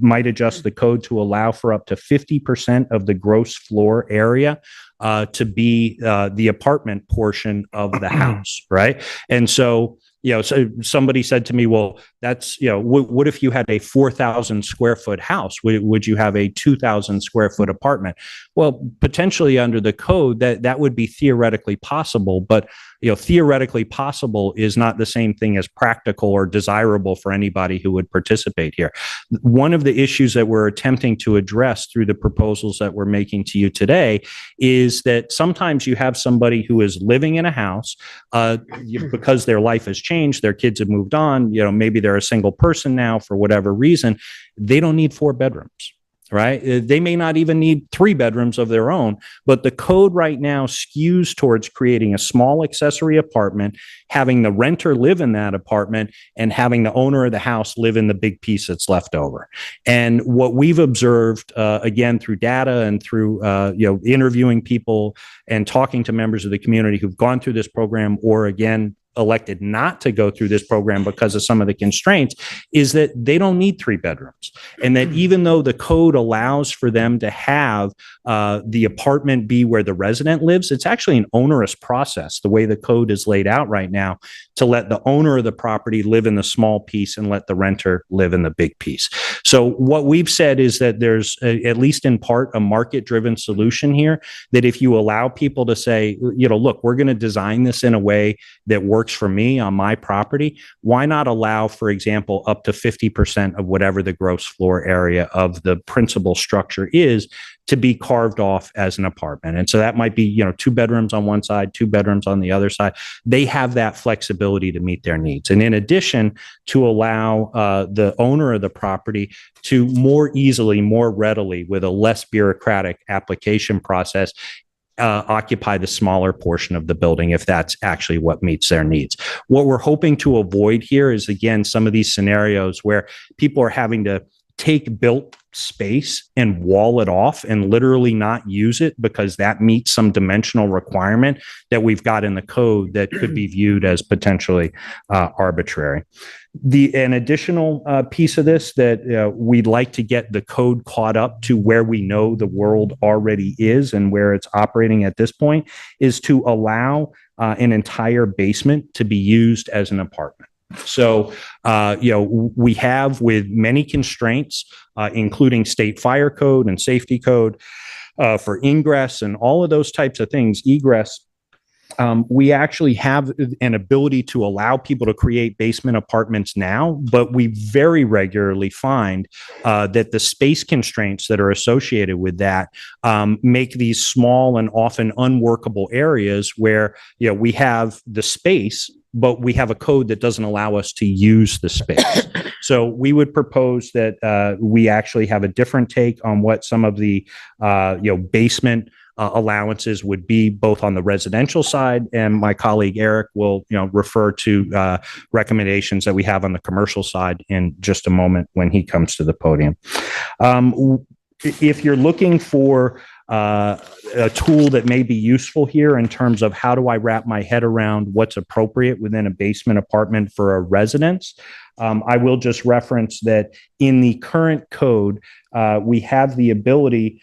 might adjust the code to allow for up to 50% of the gross floor area to be the apartment portion of the house, right? And so, so somebody said to me, well, that's, what if you had a 4,000 square foot house? Would you have a 2,000 square foot apartment? Well, potentially under the code, that would be theoretically possible, but theoretically possible is not the same thing as practical or desirable for anybody who would participate here. One of the issues that we're attempting to address through the proposals that we're making to you today is that sometimes you have somebody who is living in a house because their life has changed, their kids have moved on, maybe they're a single person now for whatever reason, they don't need 4 bedrooms. Right? They may not even need 3 bedrooms of their own, but the code right now skews towards creating a small accessory apartment, having the renter live in that apartment, and having the owner of the house live in the big piece that's left over. And what we've observed, again, through data and through, interviewing people and talking to members of the community who've gone through this program, or again, elected not to go through this program because of some of the constraints, is that they don't need 3 bedrooms. And that even though the code allows for them to have the apartment be where the resident lives, it's actually an onerous process, the way the code is laid out right now, to let the owner of the property live in the small piece and let the renter live in the big piece. So what we've said is that there's at least in part a market-driven solution here, that if you allow people to say, look, we're going to design this in a way that works for me on my property, why not allow, for example, up to 50% of whatever the gross floor area of the principal structure is to be carved off as an apartment? And so that might be, 2 bedrooms on one side, 2 bedrooms on the other side. They have that flexibility to meet their needs. And in addition, to allow the owner of the property to more easily, more readily, with a less bureaucratic application process, occupy the smaller portion of the building if that's actually what meets their needs. What we're hoping to avoid here is, again, some of these scenarios where people are having to take built space and wall it off and literally not use it because that meets some dimensional requirement that we've got in the code that could be viewed as potentially arbitrary. An additional piece of this that we'd like to get the code caught up to where we know the world already is and where it's operating at this point is to allow an entire basement to be used as an apartment. So, we have with many constraints, including state fire code and safety code for ingress and all of those types of things, egress. We actually have an ability to allow people to create basement apartments now, but we very regularly find that the space constraints that are associated with that make these small and often unworkable areas where we have the space, but we have a code that doesn't allow us to use the space. So we would propose that we actually have a different take on what some of the basement allowances would be both on the residential side, and my colleague Eric will refer to recommendations that we have on the commercial side in just a moment when he comes to the podium. If you're looking for a tool that may be useful here in terms of how do I wrap my head around what's appropriate within a basement apartment for a residence, I will just reference that in the current code, we have the ability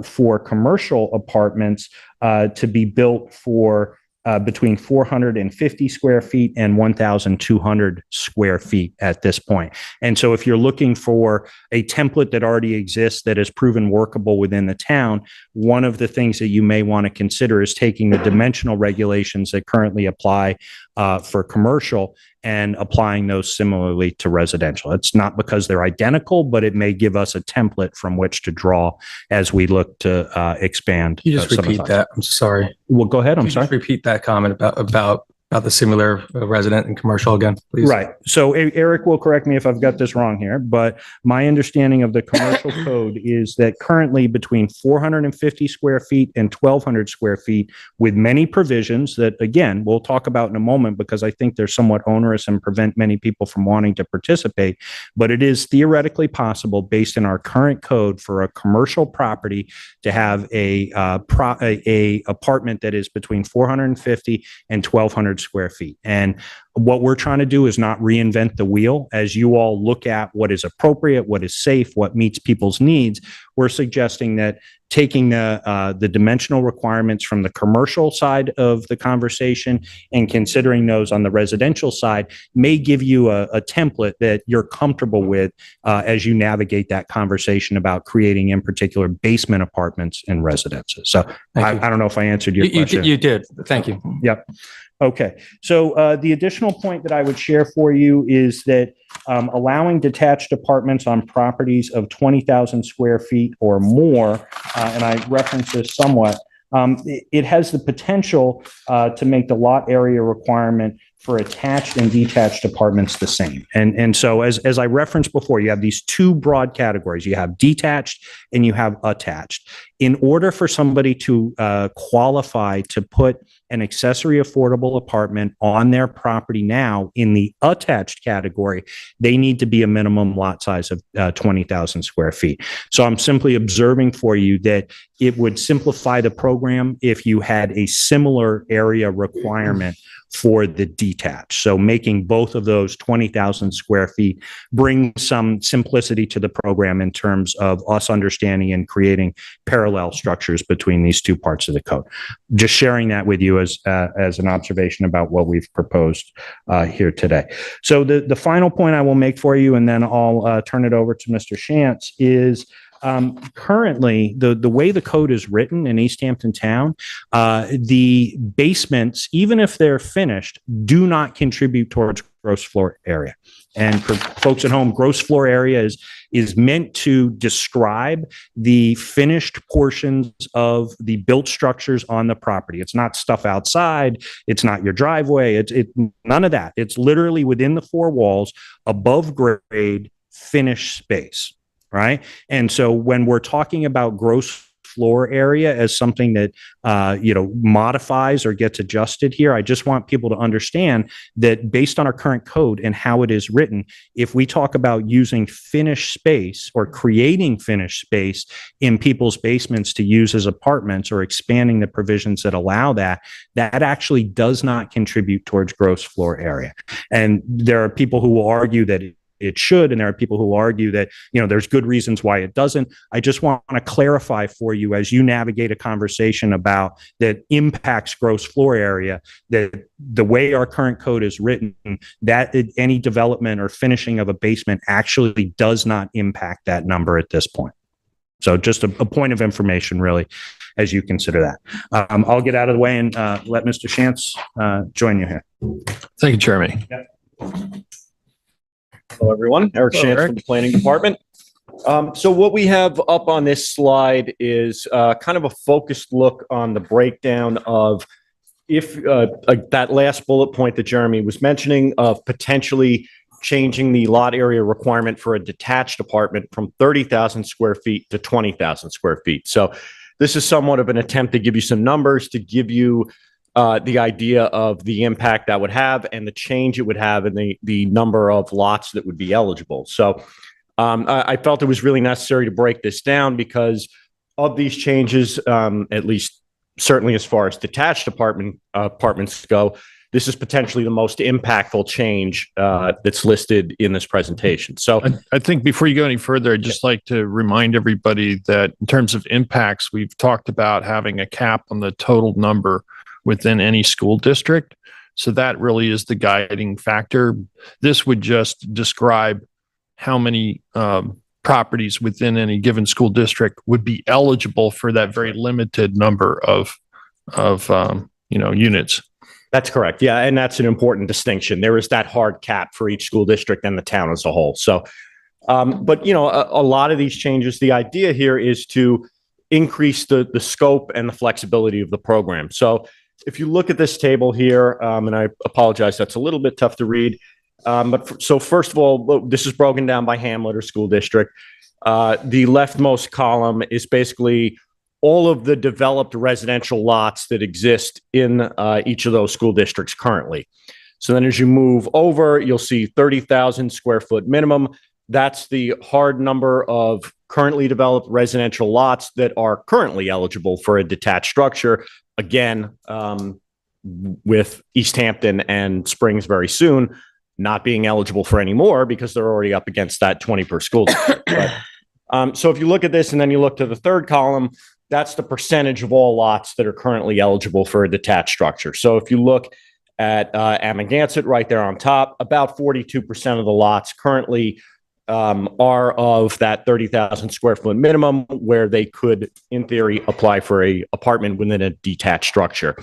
for commercial apartments to be built for between 450 square feet and 1,200 square feet at this point. And so if you're looking for a template that already exists that is proven workable within the town, one of the things that you may want to consider is taking the dimensional regulations that currently apply for commercial and applying those similarly to residential. It's not because they're identical, but it may give us a template from which to draw as we look to expand. Can you just repeat that? I'm sorry. Well, go ahead. I'm sorry. Just repeat that comment about the similar resident and commercial again, please. Right. So Eric will correct me if I've got this wrong here, but my understanding of the commercial code is that currently between 450 square feet and 1,200 square feet, with many provisions that, again, we'll talk about in a moment because I think they're somewhat onerous and prevent many people from wanting to participate. But it is theoretically possible, based in our current code, for a commercial property to have a apartment that is between 450 and 1,200 square feet. And what we're trying to do is not reinvent the wheel. As you all look at what is appropriate, what is safe, what meets people's needs, we're suggesting that taking the dimensional requirements from the commercial side of the conversation and considering those on the residential side may give you a template that you're comfortable with as you navigate that conversation about creating, in particular, basement apartments and residences. So I don't know if I answered your question. You did. Thank you. Yep. Okay. So the additional point that I would share for you is that allowing detached apartments on properties of 20,000 square feet or more, and I reference this somewhat, it has the potential to make the lot area requirement for attached and detached apartments the same. And so as I referenced before, you have these two broad categories. You have detached and you have attached. In order for somebody to qualify to put an accessory affordable apartment on their property now in the attached category, they need to be a minimum lot size of 20,000 square feet. So I'm simply observing for you that it would simplify the program if you had a similar area requirement for the detached. So making both of those 20,000 square feet bring some simplicity to the program in terms of us understanding and creating parallel structures between these two parts of the code. Just sharing that with you as an observation about what we've proposed here today. So the final point I will make for you, and then I'll turn it over to Mr. Shantz, is currently, the way the code is written in East Hampton Town, the basements, even if they're finished, do not contribute towards gross floor area. And for folks at home, gross floor area is meant to describe the finished portions of the built structures on the property. It's not stuff outside. It's not your driveway. It's none of that. It's literally within the four walls, above grade, finished space. Right. And so when we're talking about gross floor area as something that, modifies or gets adjusted here. I just want people to understand that based on our current code and how it is written, if we talk about using finished space or creating finished space in people's basements to use as apartments or expanding the provisions that allow that, that actually does not contribute towards gross floor area. And there are people who will argue that it should, and there are people who argue that, there's good reasons why it doesn't. I just want to clarify for you as you navigate a conversation about that impacts gross floor area, that the way our current code is written, that any development or finishing of a basement actually does not impact that number at this point. So just a point of information, really, as you consider that. I'll get out of the way and let Mr. Shantz join you here. Thank you, Jeremy. Yeah. Hello, everyone. Eric Shantz from the Planning Department. So what we have up on this slide is kind of a focused look on the breakdown of if that last bullet point that Jeremy was mentioning of potentially changing the lot area requirement for a detached apartment from 30,000 square feet to 20,000 square feet. So this is somewhat of an attempt to give you some numbers, to give you the idea of the impact that would have and the change it would have in the number of lots that would be eligible. So I felt it was really necessary to break this down because of these changes, at least certainly as far as detached apartments go, this is potentially the most impactful change that's listed in this presentation. So I think before you go any further, I'd just like to remind everybody that in terms of impacts, we've talked about having a cap on the total number within any school district. So that really is the guiding factor. This would just describe how many properties within any given school district would be eligible for that very limited number of units. that's correct. Yeah. And that's an important distinction. There is that hard cap for each school district and the town as a whole. So, but a lot of these changes, the idea here is to increase the scope and the flexibility of the program. So if you look at this table here, and I apologize, that's a little bit tough to read. So first of all, this is broken down by hamlet or school district. The leftmost column is basically all of the developed residential lots that exist in each of those school districts currently. So then as you move over, you'll see 30,000 square foot minimum. That's the hard number of currently developed residential lots that are currently eligible for a detached structure. Again, with East Hampton and Springs very soon not being eligible for any more because they're already up against that 20 per school district. So if you look at this and then you look to the third column, that's the percentage of all lots that are currently eligible for a detached structure. So if you look at Amagansett right there on top, about 42% of the lots currently are of that 30,000 square foot minimum where they could, in theory, apply for a apartment within a detached structure.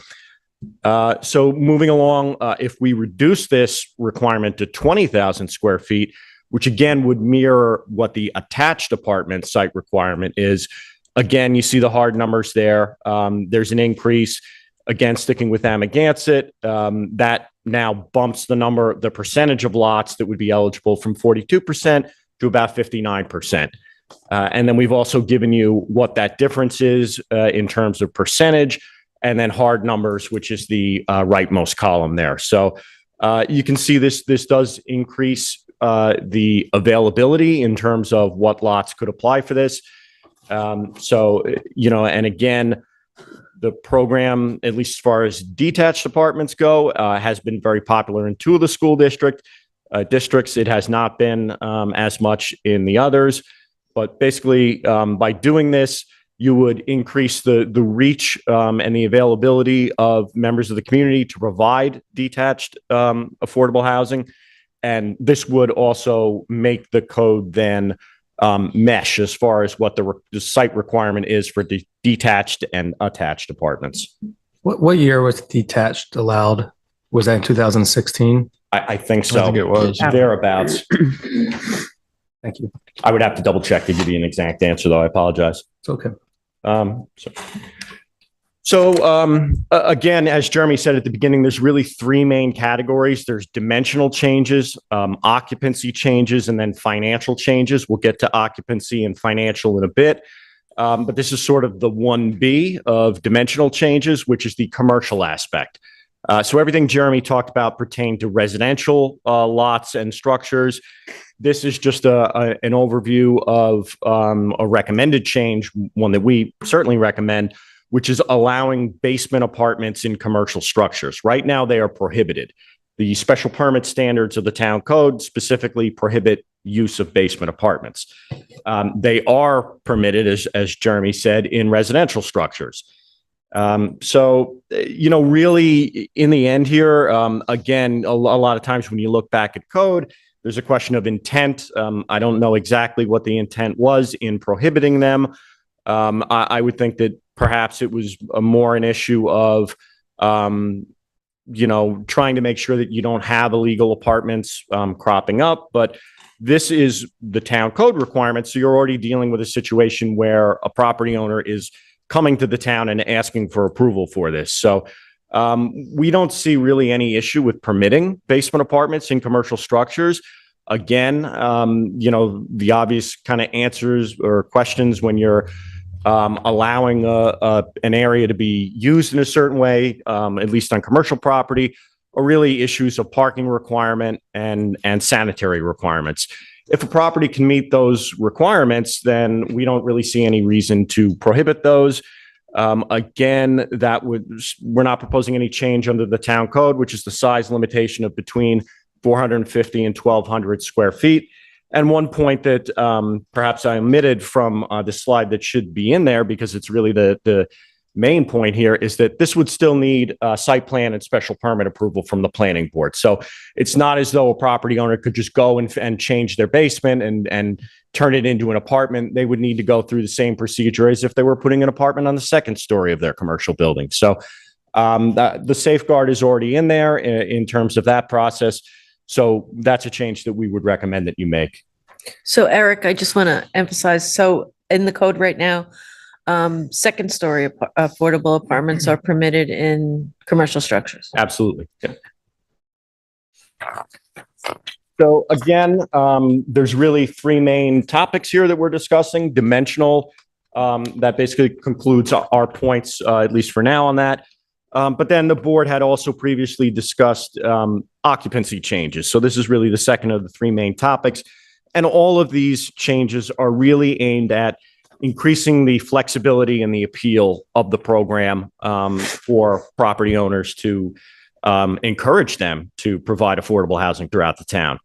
So moving along, if we reduce this requirement to 20,000 square feet, which again would mirror what the attached apartment site requirement is, again, you see the hard numbers there. There's an increase. Again, sticking with Amagansett, that now bumps the percentage of lots that would be eligible from 42% to about 59%. And then we've also given you what that difference is in terms of percentage, and then hard numbers, which is the rightmost column there. So you can see this does increase the availability in terms of what lots could apply for this. And again, the program, at least as far as detached apartments go, has been very popular in two of the school districts. It has not been as much in the others. But basically, by doing this, you would increase the reach and the availability of members of the community to provide detached affordable housing. And this would also make the code then mesh as far as what the site requirement is for the detached and attached apartments. What year was detached allowed? Was that in 2016? I think so. I think it was. Thereabouts. Thank you. I would have to double check to give you an exact answer, though. I apologize. It's okay. Again, as Jeremy said at the beginning, there's really three main categories. There's dimensional changes, occupancy changes, and then financial changes. We'll get to occupancy and financial in a bit. But this is sort of the 1B of dimensional changes, which is the commercial aspect. So everything Jeremy talked about pertained to residential lots and structures. This is just an overview of a recommended change, one that we certainly recommend, which is allowing basement apartments in commercial structures. Right now, they are prohibited. The special permit standards of the town code specifically prohibit use of basement apartments. They are permitted, as Jeremy said, in residential structures. So, really in the end here, again, a lot of times when you look back at code, there's a question of intent. I don't know exactly what the intent was in prohibiting them. I would think that perhaps it was more an issue of, trying to make sure that you don't have illegal apartments cropping up. But this is the town code requirement. So you're already dealing with a situation where a property owner is coming to the town and asking for approval for this. So we don't see really any issue with permitting basement apartments in commercial structures. Again, the obvious kind of answers or questions when you're allowing an area to be used in a certain way, at least on commercial property, are really issues of parking requirement and sanitary requirements. If a property can meet those requirements, then we don't really see any reason to prohibit those. Again, we're not proposing any change under the town code, which is the size limitation of between 450 and 1,200 square feet. And one point that perhaps I omitted from the slide that should be in there, because it's really the main point here, is that this would still need site plan and special permit approval from the planning board. So it's not as though a property owner could just go and change their basement and turn it into an apartment. They would need to go through the same procedure as if they were putting an apartment on the second story of their commercial building. So the safeguard is already in there in terms of that process. So that's a change that we would recommend that you make. So Eric, I just want to emphasize, so in the code right now, second story affordable apartments are permitted in commercial structures. Absolutely. Yeah. So again, there's really three main topics here that we're discussing. Dimensional, that basically concludes our points, at least for now on that. But then the board had also previously discussed occupancy changes. So this is really the second of the three main topics. And all of these changes are really aimed at increasing the flexibility and the appeal of the program for property owners to encourage them to provide affordable housing throughout the town.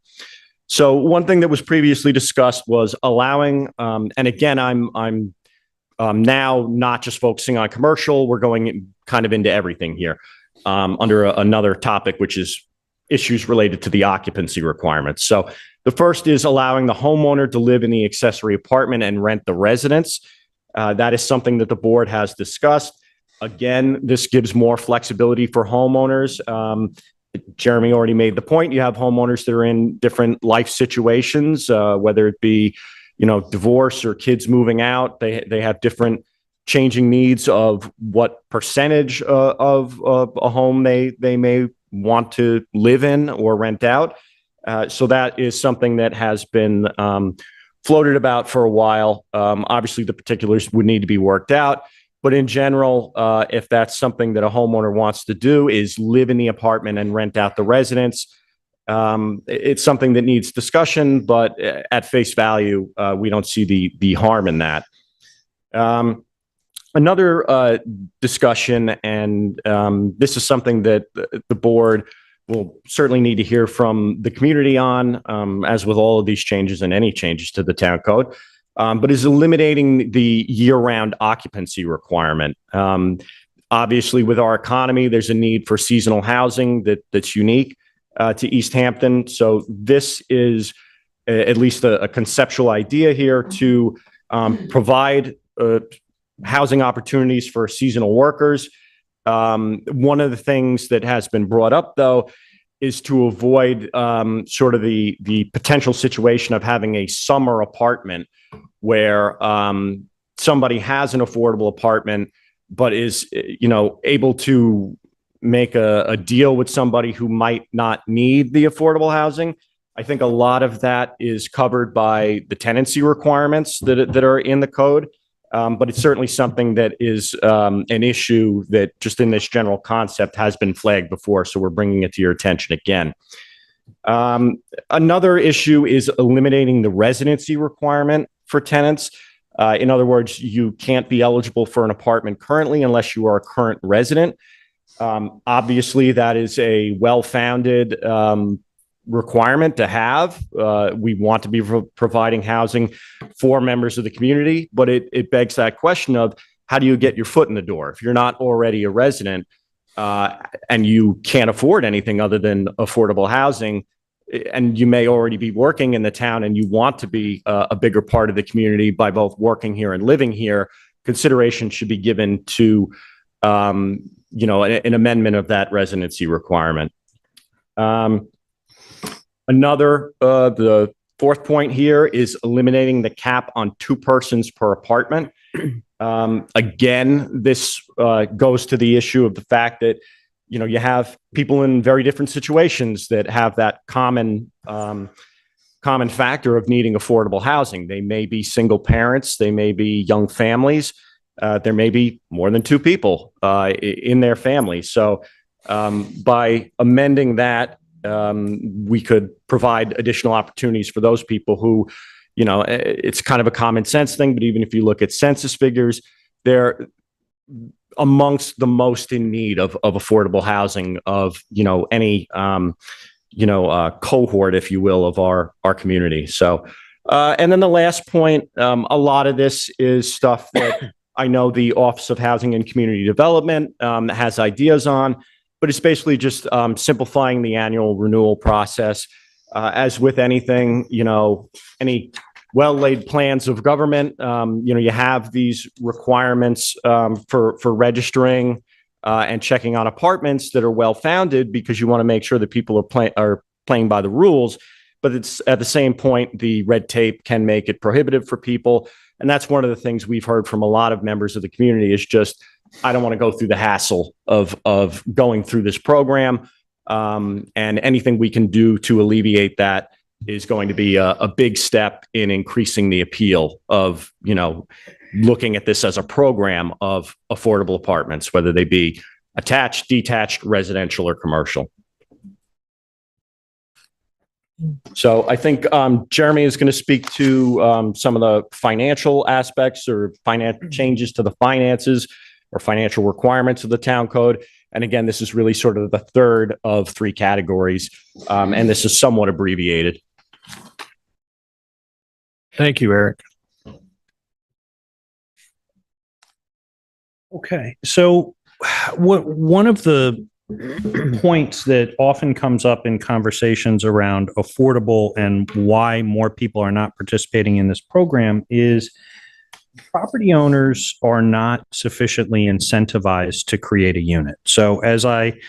So one thing that was previously discussed was allowing, and again, I'm now not just focusing on commercial, we're going kind of into everything here under another topic, which is issues related to the occupancy requirements. So the first is allowing the homeowner to live in the accessory apartment and rent the residence. That is something that the board has discussed. Again, this gives more flexibility for homeowners. Jeremy already made the point. You have homeowners that are in different life situations, whether it be, divorce or kids moving out. They have different changing needs of what percentage of a home they may want to live in or rent out. So that is something that has been floated about for a while. Obviously, the particulars would need to be worked out. But in general, if that's something that a homeowner wants to do, is live in the apartment and rent out the residence, it's something that needs discussion. But at face value, we don't see the harm in that. Another discussion, and this is something that the board will certainly need to hear from the community on, as with all of these changes and any changes to the town code, but is eliminating the year-round occupancy requirement. Obviously, with our economy, there's a need for seasonal housing that's unique to East Hampton. So this is at least a conceptual idea here to provide housing opportunities for seasonal workers. One of the things that has been brought up, though, is to avoid sort of the potential situation of having a summer apartment where somebody has an affordable apartment, but is, able to make a deal with somebody who might not need the affordable housing. I think a lot of that is covered by the tenancy requirements that are in the code. But it's certainly something that is an issue that just in this general concept has been flagged before. So we're bringing it to your attention again. Another issue is eliminating the residency requirement for tenants. In other words, you can't be eligible for an apartment currently unless you are a current resident. Obviously, that is a well-founded requirement to have. We want to be providing housing for members of the community, but it begs that question of how do you get your foot in the door? If you're not already a resident and you can't afford anything other than affordable housing, and you may already be working in the town and you want to be a bigger part of the community by both working here and living here, consideration should be given to an amendment of that residency requirement. The fourth point here is eliminating the cap on 2 persons per apartment. Again, this goes to the issue of the fact that, you have people in very different situations that have that common factor of needing affordable housing. They may be single parents, they may be young families, there may be more than 2 people in their family. So by amending that, we could provide additional opportunities for those people who, it's kind of a common sense thing, but even if you look at census figures, they're amongst the most in need of affordable housing of, any, cohort, if you will, of our community. So, and then the last point, a lot of this is stuff that I know the Office of Housing and Community Development has ideas on, but it's basically just simplifying the annual renewal process. As with anything, any well-laid plans of government, you have these requirements for registering and checking on apartments that are well-founded because you want to make sure that people are playing by the rules. But it's at the same point, the red tape can make it prohibitive for people. And that's one of the things we've heard from a lot of members of the community is just, I don't want to go through the hassle of going through this program. And anything we can do to alleviate that is going to be a big step in increasing the appeal of, looking at this as a program of affordable apartments, whether they be attached, detached, residential, or commercial. So I think Jeremy is going to speak to some of the financial aspects or changes to the finances or financial requirements of the town code. And again, this is really sort of the third of 3 categories, and this is somewhat abbreviated. Thank you, Eric. Okay, so one of the points that often comes up in conversations around affordable and why more people are not participating in this program is property owners are not sufficiently incentivized to create a unit. So as I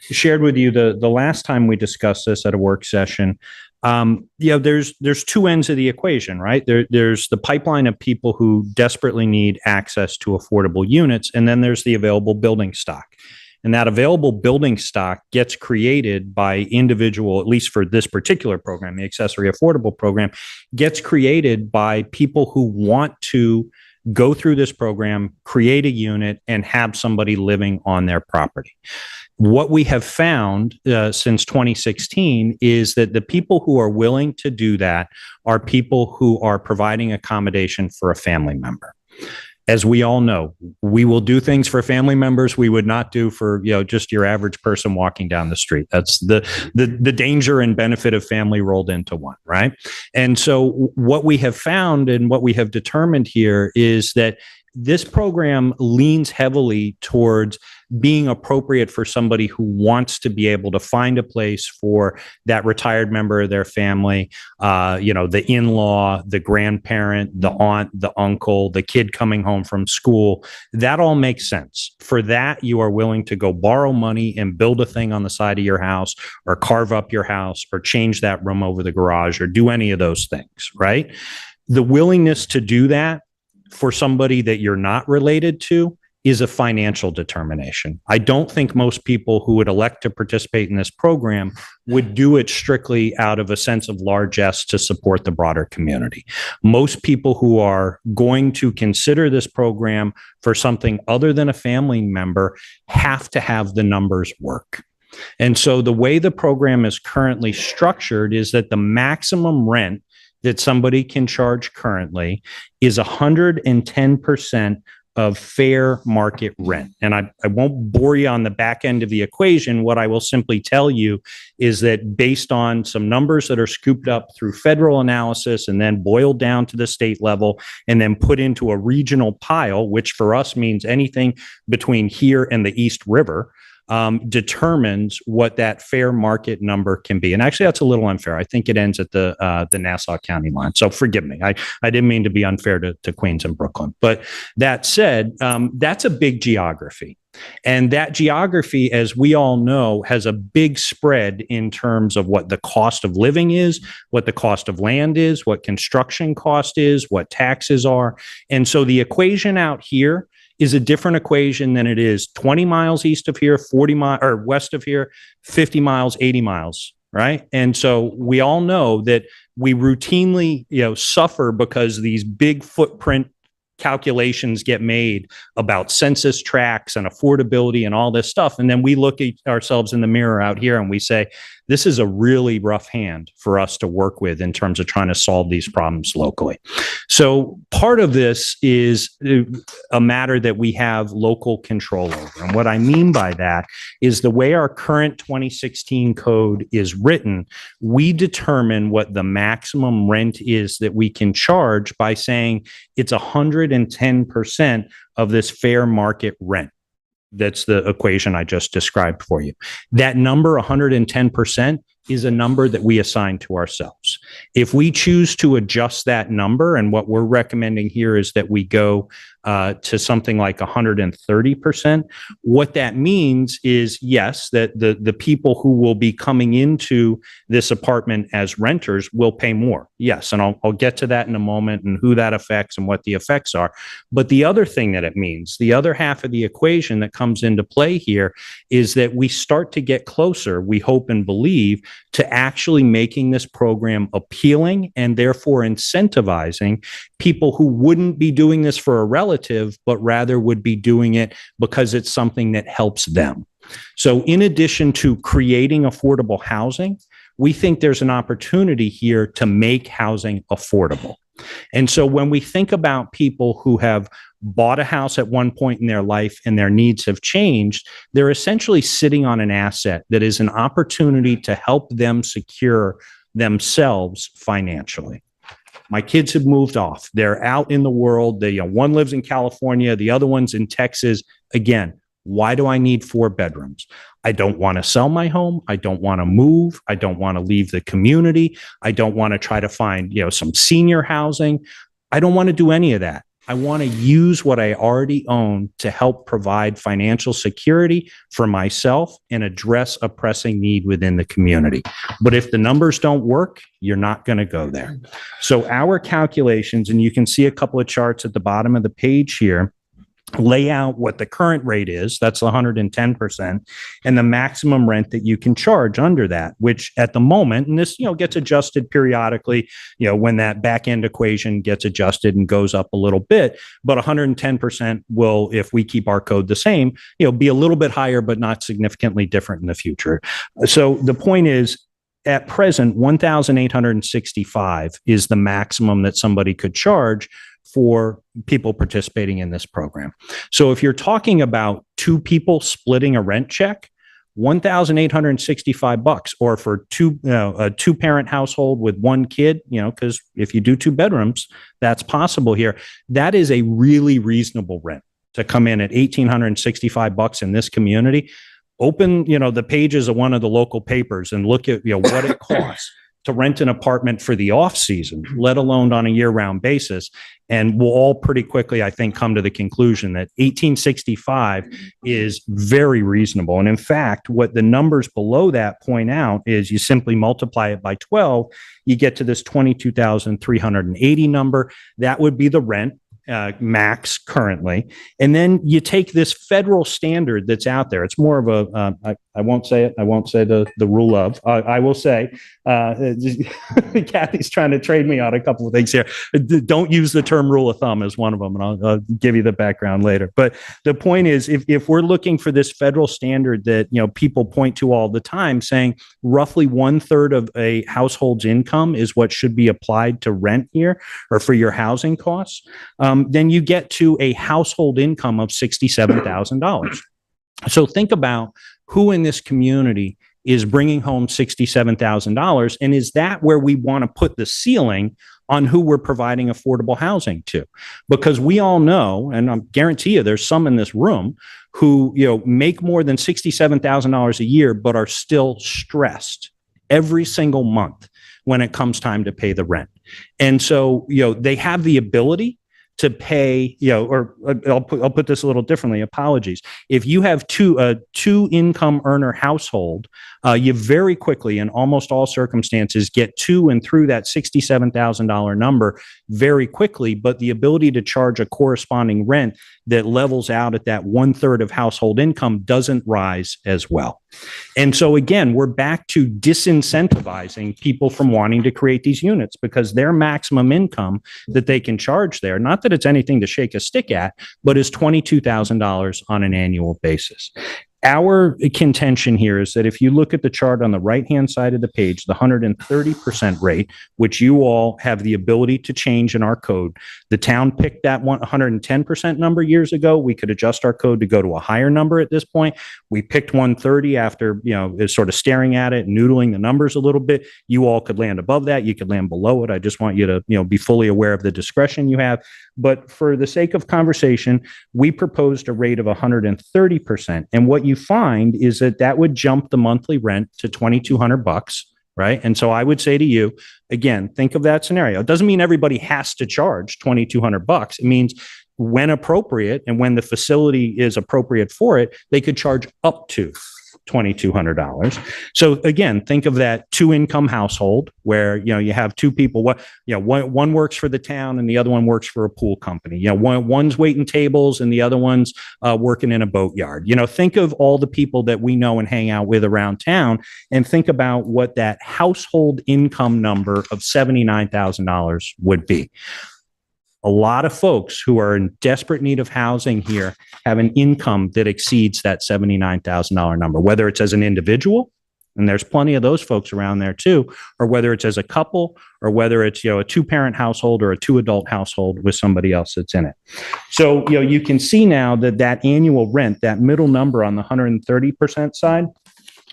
shared with you the last time we discussed this at a work session, there's 2 ends of the equation, right? There's the pipeline of people who desperately need access to affordable units, and then there's the available building stock. And that available building stock gets created by individual, at least for this particular program, the accessory affordable program, gets created by people who want to go through this program, create a unit, and have somebody living on their property. What we have found since 2016 is that the people who are willing to do that are people who are providing accommodation for a family member. As we all know, we will do things for family members we would not do for, just your average person walking down the street. That's the danger and benefit of family rolled into one, right? And so what we have found and what we have determined here is that this program leans heavily towards being appropriate for somebody who wants to be able to find a place for that retired member of their family, the in-law, the grandparent, the aunt, the uncle, the kid coming home from school. That all makes sense. For that, you are willing to go borrow money and build a thing on the side of your house or carve up your house or change that room over the garage or do any of those things, right? The willingness to do that for somebody that you're not related to is a financial determination. I don't think most people who would elect to participate in this program would do it strictly out of a sense of largesse to support the broader community. Most people who are going to consider this program for something other than a family member have to have the numbers work. And so the way the program is currently structured is that the maximum rent that somebody can charge currently is 110% of fair market rent. And I won't bore you on the back end of the equation. What I will simply tell you is that based on some numbers that are scooped up through federal analysis and then boiled down to the state level and then put into a regional pile, which for us means anything between here and the East River, determines what that fair market number can be. And actually, that's a little unfair. I think it ends at the Nassau County line. So forgive me. I didn't mean to be unfair to Queens and Brooklyn. But that said, that's a big geography. And that geography, as we all know, has a big spread in terms of what the cost of living is, what the cost of land is, what construction cost is, what taxes are. And so the equation out here is a different equation than it is 20 miles east of here, 40 miles or west of here, 50 miles, 80 miles, right? And so we all know that we routinely, suffer because these big footprint calculations get made about census tracts and affordability and all this stuff. And then we look at ourselves in the mirror out here and we say, this is a really rough hand for us to work with in terms of trying to solve these problems locally. So part of this is a matter that we have local control over. And what I mean by that is the way our current 2016 code is written, we determine what the maximum rent is that we can charge by saying it's 110% of this fair market rent. That's the equation I just described for you. That number, 110%, is a number that we assign to ourselves. If we choose to adjust that number, and what we're recommending here is that we go to something like 130%, what that means is, yes, that the people who will be coming into this apartment as renters will pay more. Yes, and I'll get to that in a moment and who that affects and what the effects are. But the other thing that it means, the other half of the equation that comes into play here is that we start to get closer, we hope and believe, to actually making this program appealing and therefore incentivizing people who wouldn't be doing this for a relative, but rather would be doing it because it's something that helps them. So in addition to creating affordable housing, we think there's an opportunity here to make housing affordable. And so when we think about people who have bought a house at one point in their life and their needs have changed, they're essentially sitting on an asset that is an opportunity to help them secure themselves financially. My kids have moved off. They're out in the world. One lives in California, the other one's in Texas. Again, why do I need 4 bedrooms? I don't want to sell my home. I don't want to move. I don't want to leave the community. I don't want to try to find, some senior housing. I don't want to do any of that. I want to use what I already own to help provide financial security for myself and address a pressing need within the community. But if the numbers don't work, you're not going to go there. So our calculations, and you can see a couple of charts at the bottom of the page here, lay out what the current rate is, that's 110%, and the maximum rent that you can charge under that, which at the moment, and this, gets adjusted periodically, when that back end equation gets adjusted and goes up a little bit, but 110% will, if we keep our code the same, be a little bit higher, but not significantly different in the future. So the point is, at present, $1,865 is the maximum that somebody could charge for people participating in this program. So if you're talking about 2 people splitting a rent check, $1,865, or for a 2-parent household with 1 kid, because if you do 2 bedrooms, that's possible here. That is a really reasonable rent to come in at $1,865 in this community. Open, the pages of one of the local papers and look at, what it costs to rent an apartment for the off season, let alone on a year-round basis. And we'll all pretty quickly, I think, come to the conclusion that $1,865 is very reasonable. And in fact, what the numbers below that point out is you simply multiply it by 12, you get to this $22,380 number. That would be the rent max currently, and then you take this federal standard that's out there. It's more of a I won't say it. I won't say the rule of. I will say, Kathy's trying to trade me on a couple of things here. Don't use the term rule of thumb as one of them, and I'll give you the background later. But the point is, if we're looking for this federal standard that people point to all the time, saying roughly 1/3 of a household's income is what should be applied to rent here or for your housing costs, then you get to a household income of $67,000. So think about who in this community is bringing home $67,000, and is that where we want to put the ceiling on who we're providing affordable housing to? Because we all know, and I guarantee you there's some in this room who make more than $67,000 a year but are still stressed every single month when it comes time to pay the rent. And so they have the ability to pay, or I'll put this a little differently. Apologies. If you have two income earner household, you very quickly, in almost all circumstances, get to and through that $67,000 number very quickly. But the ability to charge a corresponding rent that levels out at that 1/3 of household income doesn't rise as well. And so again, we're back to disincentivizing people from wanting to create these units, because their maximum income that they can charge there, not that it's anything to shake a stick at, but is $22,000 on an annual basis. Our contention here is that if you look at the chart on the right-hand side of the page, the 130% rate, which you all have the ability to change in our code, the town picked that 110% number years ago. We could adjust our code to go to a higher number at this point. We picked 130 after, sort of staring at it, noodling the numbers a little bit. You all could land above that. You could land below it. I just want you to, be fully aware of the discretion you have. But for the sake of conversation, we proposed a rate of 130%. And what you find is that would jump the monthly rent to $2,200, right? And so I would say to you, again, think of that scenario. It doesn't mean everybody has to charge $2,200. It means when appropriate and when the facility is appropriate for it, they could charge up to $2,200. So again, think of that two-income household where you have two people. One works for the town and the other one works for a pool company. One's waiting tables and the other one's working in a boatyard. Think of all the people that we know and hang out with around town, and think about what that household income number of $79,000 would be. A lot of folks who are in desperate need of housing here have an income that exceeds that $79,000 number, whether it's as an individual, and there's plenty of those folks around there too, or whether it's as a couple, or whether it's, a two-parent household or a two-adult household with somebody else that's in it. So, you can see now that annual rent, that middle number on the 130% side,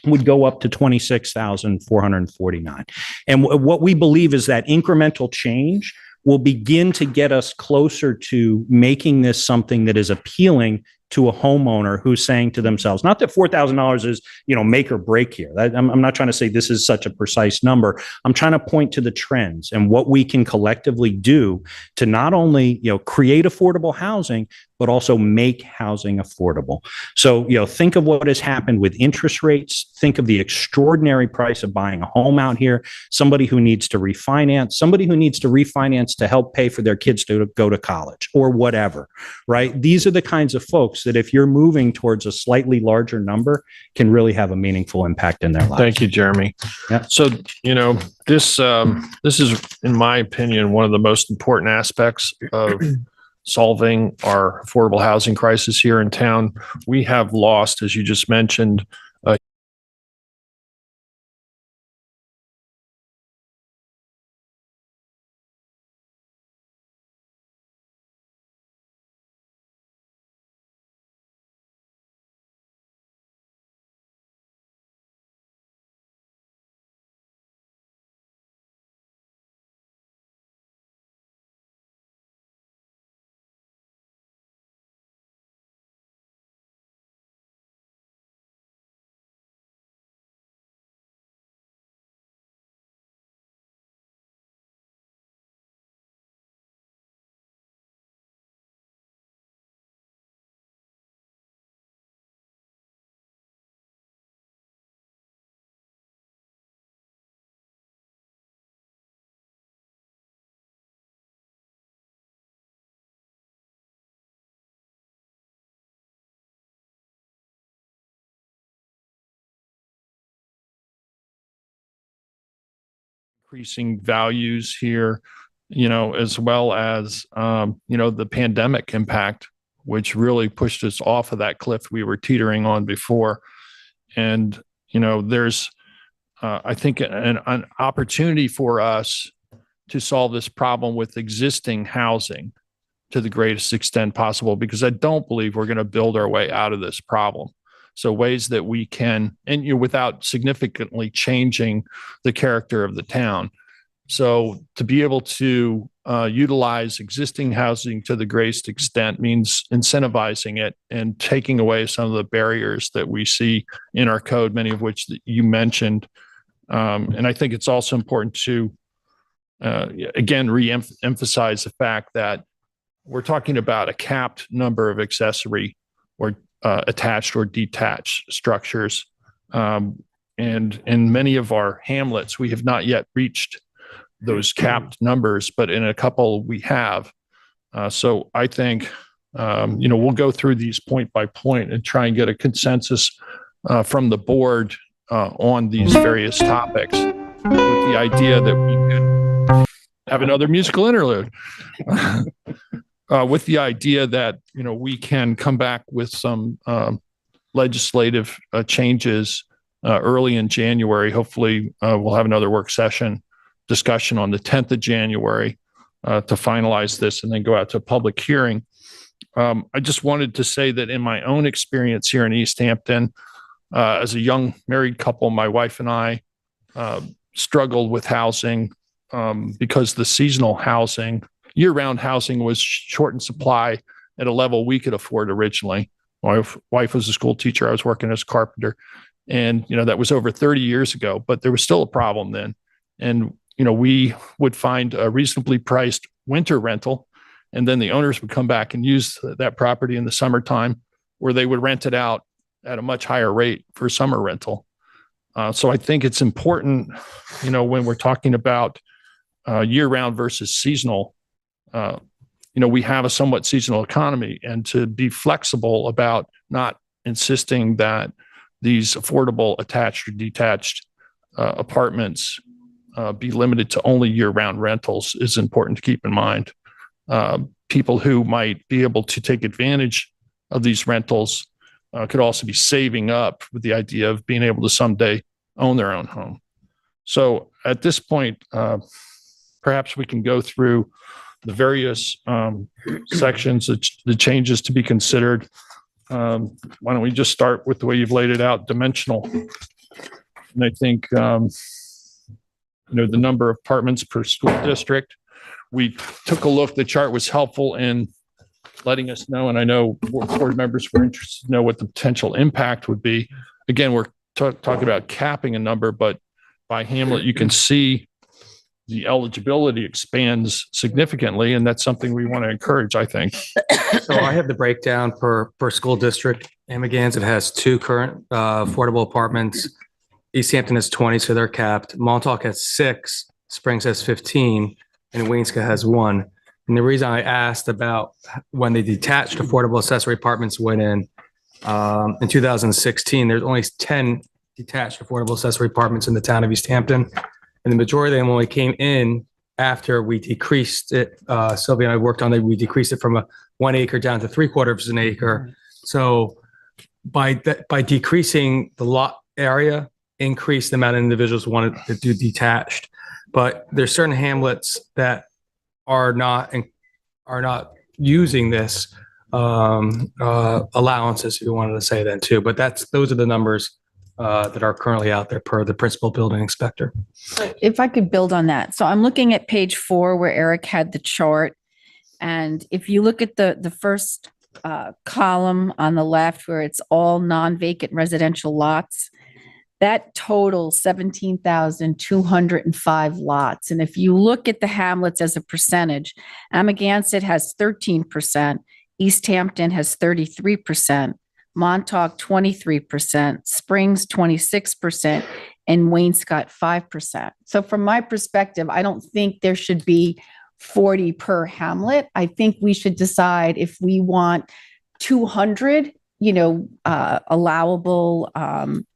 would go up to $26,449. And what we believe is that incremental change will begin to get us closer to making this something that is appealing to a homeowner who's saying to themselves, not that $4,000 is, make or break here. I'm not trying to say this is such a precise number. I'm trying to point to the trends and what we can collectively do to not only, create affordable housing, but also make housing affordable. So, think of what has happened with interest rates. Think of the extraordinary price of buying a home out here. Somebody who needs to refinance to help pay for their kids to go to college or whatever, right? These are the kinds of folks that if you're moving towards a slightly larger number can really have a meaningful impact in their lives. Thank you, Jeremy. Yeah. So, this is, in my opinion, one of the most important aspects of solving our affordable housing crisis here in town. We have lost, as you just mentioned, increasing values here, as well as, the pandemic impact, which really pushed us off of that cliff we were teetering on before. And, there's, I think, an opportunity for us to solve this problem with existing housing to the greatest extent possible, because I don't believe we're going to build our way out of this problem. So ways that we can, and without significantly changing the character of the town. So to be able to utilize existing housing to the greatest extent means incentivizing it and taking away some of the barriers that we see in our code, many of which that you mentioned. And I think it's also important to, again, re-emphasize the fact that we're talking about a capped number of accessory or attached or detached structures. And in many of our hamlets, we have not yet reached those capped numbers, but in a couple we have. So I think, we'll go through these point by point and try and get a consensus from the board on these various topics, with the idea that we could have another musical interlude. With the idea that, we can come back with some legislative changes early in January. Hopefully, we'll have another work session discussion on the 10th of January to finalize this and then go out to a public hearing. I just wanted to say that in my own experience here in East Hampton, as a young married couple, my wife and I struggled with housing because the seasonal housing, year-round housing, was short in supply at a level we could afford originally. My wife was a school teacher. I was working as a carpenter. And, that was over 30 years ago, but there was still a problem then. And, we would find a reasonably priced winter rental, and then the owners would come back and use that property in the summertime, where they would rent it out at a much higher rate for summer rental. So I think it's important, when we're talking about year-round versus seasonal, we have a somewhat seasonal economy, and to be flexible about not insisting that these affordable attached or detached apartments be limited to only year-round rentals is important to keep in mind. People who might be able to take advantage of these rentals could also be saving up with the idea of being able to someday own their own home. So at this point, perhaps we can go through the various sections, the changes to be considered. Why don't we just start with the way you've laid it out, dimensional. And I think, the number of apartments per school district. We took a look, the chart was helpful in letting us know, and I know board members were interested to know what the potential impact would be. Again, we're talking about capping a number, but by hamlet, you can see the eligibility expands significantly, and that's something we want to encourage, I think. So I have the breakdown per school district. Amagansett has 2 current affordable apartments. East Hampton has 20, so they're capped. Montauk has 6, Springs has 15, and Waynescott has 1. And the reason I asked about when the detached affordable accessory apartments went in 2016, there's only 10 detached affordable accessory apartments in the town of East Hampton. And the majority of them only came in after we decreased it. Sylvia and I worked on it. We decreased it from a 1 acre down to 3/4 an acre. So by decreasing the lot area, increase the amount of individuals who wanted to do detached. But there's certain hamlets that are not using this allowances, if you wanted to say that too. But those are the numbers that are currently out there per the principal building inspector. If I could build on that. So I'm looking at page 4 where Eric had the chart. And if you look at the first column on the left where it's all non-vacant residential lots, that totals 17,205 lots. And if you look at the hamlets as a percentage, Amagansett has 13%, East Hampton has 33%, Montauk 23%, Springs 26%, and Waynescott 5%. So from my perspective, I don't think there should be 40 per hamlet. I think we should decide if we want 200 allowable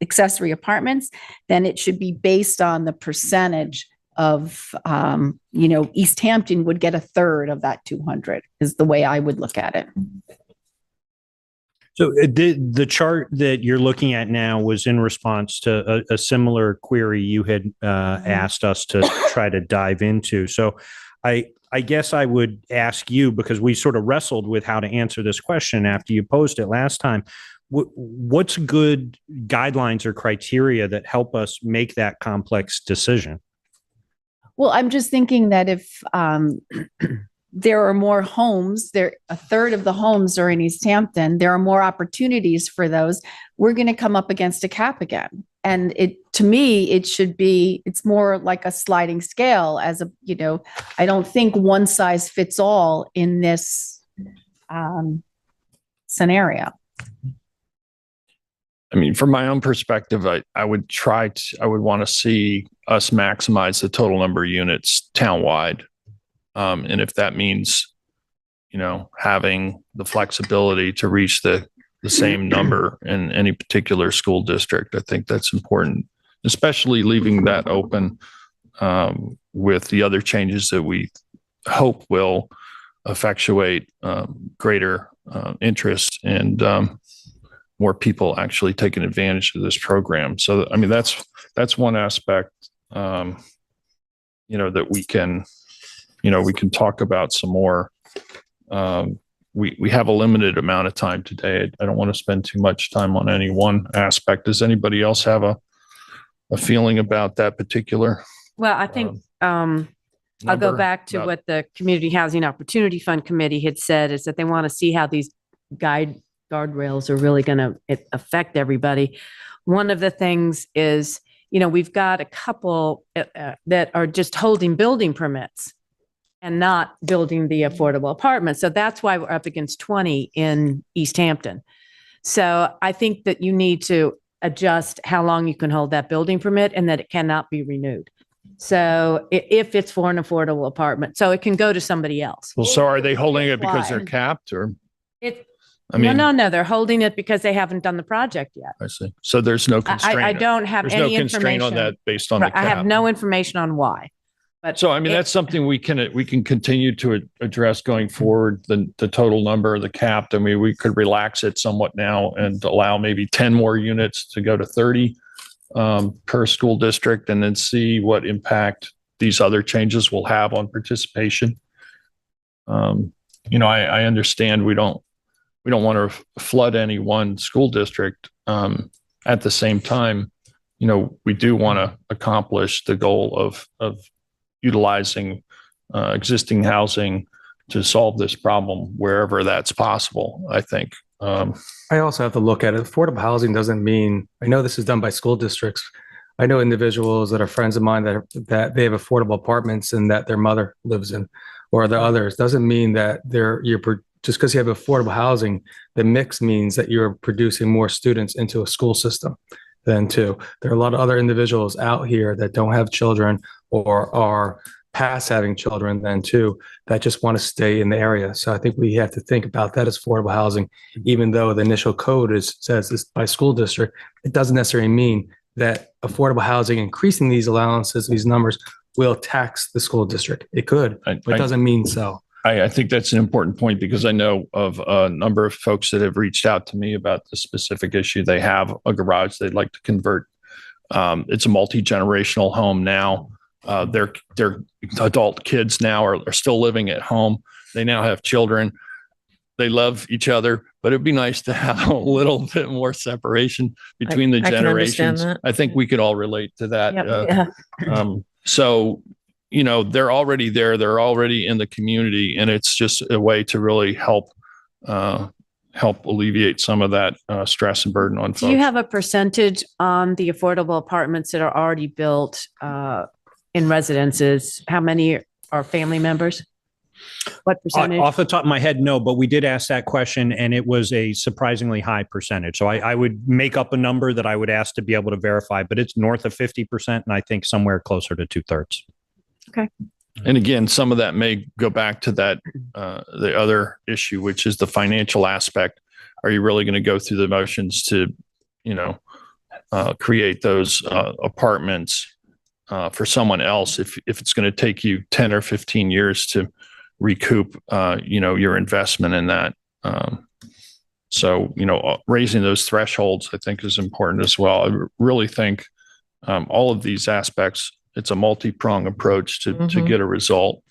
accessory apartments, then it should be based on the percentage of, East Hampton would get a third of that 200 is the way I would look at it. So the chart that you're looking at now was in response to a similar query you had asked us to try to dive into. So I guess I would ask you, because we sort of wrestled with how to answer this question after you posed it last time. What's good guidelines or criteria that help us make that complex decision? Well, I'm just thinking that if there are more homes, a third of the homes are in East Hampton, there are more opportunities for those, we're going to come up against a cap again. And to me, it's more like a sliding scale I don't think one size fits all in this scenario. I mean, from my own perspective, I would want to see us maximize the total number of units townwide. And if that means, having the flexibility to reach the same number in any particular school district, I think that's important, especially leaving that open with the other changes that we hope will effectuate greater interest and more people actually taking advantage of this program. So, I mean, that's one aspect, that we can talk about some more. We have a limited amount of time today. I don't want to spend too much time on any one aspect. Does anybody else have a feeling about that particular? Well, I think I'll go back to what the Community Housing Opportunity Fund Committee had said, is that they want to see how these guardrails are really going to affect everybody. One of the things is, we've got a couple that are just holding building permits and not building the affordable apartments. So that's why we're up against 20 in East Hampton. So I think that you need to adjust how long you can hold that building permit and that it cannot be renewed. So if it's for an affordable apartment, so it can go to somebody else. Well, so are they holding it because they're capped or? No, they're holding it because they haven't done the project yet. I see. So there's no constraint. I don't have There's any no constraint information on that based on the cap. I have no information on why. But so, I mean, that's something we can continue to address going forward, the total number of the capped. I mean, we could relax it somewhat now and allow maybe 10 more units to go to 30 per school district, and then see what impact these other changes will have on participation. I understand we don't want to flood any one school district. At the same time, we do want to accomplish the goal of utilizing existing housing to solve this problem wherever that's possible, I think. I also have to look at it. Affordable housing doesn't mean, I know this is done by school districts. I know individuals that are friends of mine that they have affordable apartments and that their mother lives in, or the others. Doesn't mean that just because you have affordable housing, the mix means that you're producing more students into a school system than two. There are a lot of other individuals out here that don't have children or are past having children than two that just want to stay in the area. So I think we have to think about that as affordable housing, even though the initial code says this by school district, it doesn't necessarily mean that affordable housing, increasing these allowances, these numbers will tax the school district. It could, but it doesn't mean so. I think that's an important point because I know of a number of folks that have reached out to me about the specific issue. They have a garage they'd like to convert. It's a multi-generational home now. Their adult kids now are still living at home. They now have children. They love each other, but it'd be nice to have a little bit more separation between the generations. I think we could all relate to that. Yep. So, they're already there. They're already in the community, and it's just a way to really help alleviate some of that stress and burden on folks. Do you have a percentage on the affordable apartments that are already built in residences? How many are family members? What percentage? Off the top of my head, no, but we did ask that question and it was a surprisingly high percentage. So I would make up a number that I would ask to be able to verify, but it's north of 50% and I think somewhere closer to 2/3. Okay. And again, some of that may go back to that, the other issue, which is the financial aspect. Are you really going to go through the motions to, create those apartments for someone else if it's going to take you 10 or 15 years to recoup, your investment in that. So, raising those thresholds, I think, is important as well. I really think all of these aspects, it's a multi-pronged approach to get a result.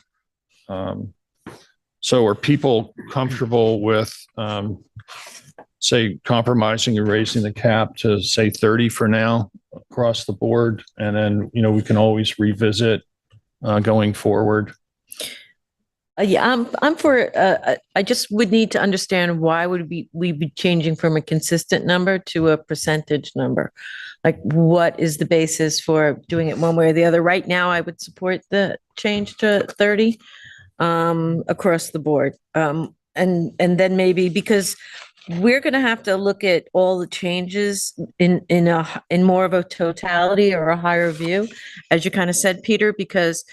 So are people comfortable with, say, compromising and raising the cap to, say, 30 for now across the board? And then, we can always revisit going forward. Yeah, I'm for, I just would need to understand why would we be changing from a consistent number to a percentage number? Like, what is the basis for doing it one way or the other? Right now, I would support the change to 30 across the board. And then maybe, because we're going to have to look at all the changes in more of a totality or a higher view, as you kind of said, Peter, because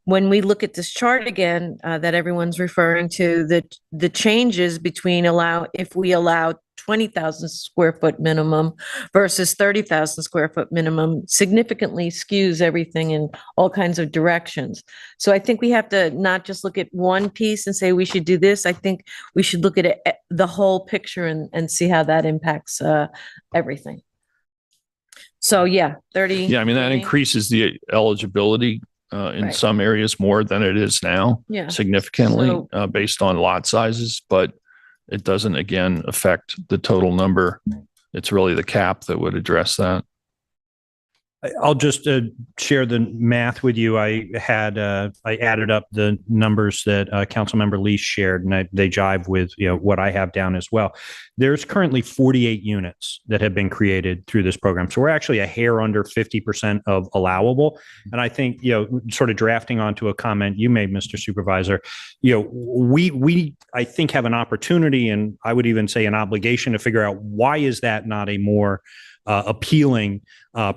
when we look at this chart again, that everyone's referring to, the changes between if we allow 20,000 square foot minimum versus 30,000 square foot minimum significantly skews everything in all kinds of directions. So I think we have to not just look at one piece and say we should do this. I think we should look at the whole picture and see how that impacts everything. So yeah, 30. Yeah, I mean, that increases the eligibility in some areas more than it is now, significantly based on lot sizes, but it doesn't, again, affect the total number. It's really the cap that would address that. I'll just share the math with you. I added up the numbers that Councilmember Lee shared, and they jive with what I have down as well. There's currently 48 units that have been created through this program, so we're actually a hair under 50% of allowable. And I think sort of drafting onto a comment you made, Mr. Supervisor, we I think have an opportunity, and I would even say an obligation, to figure out why is that not a more appealing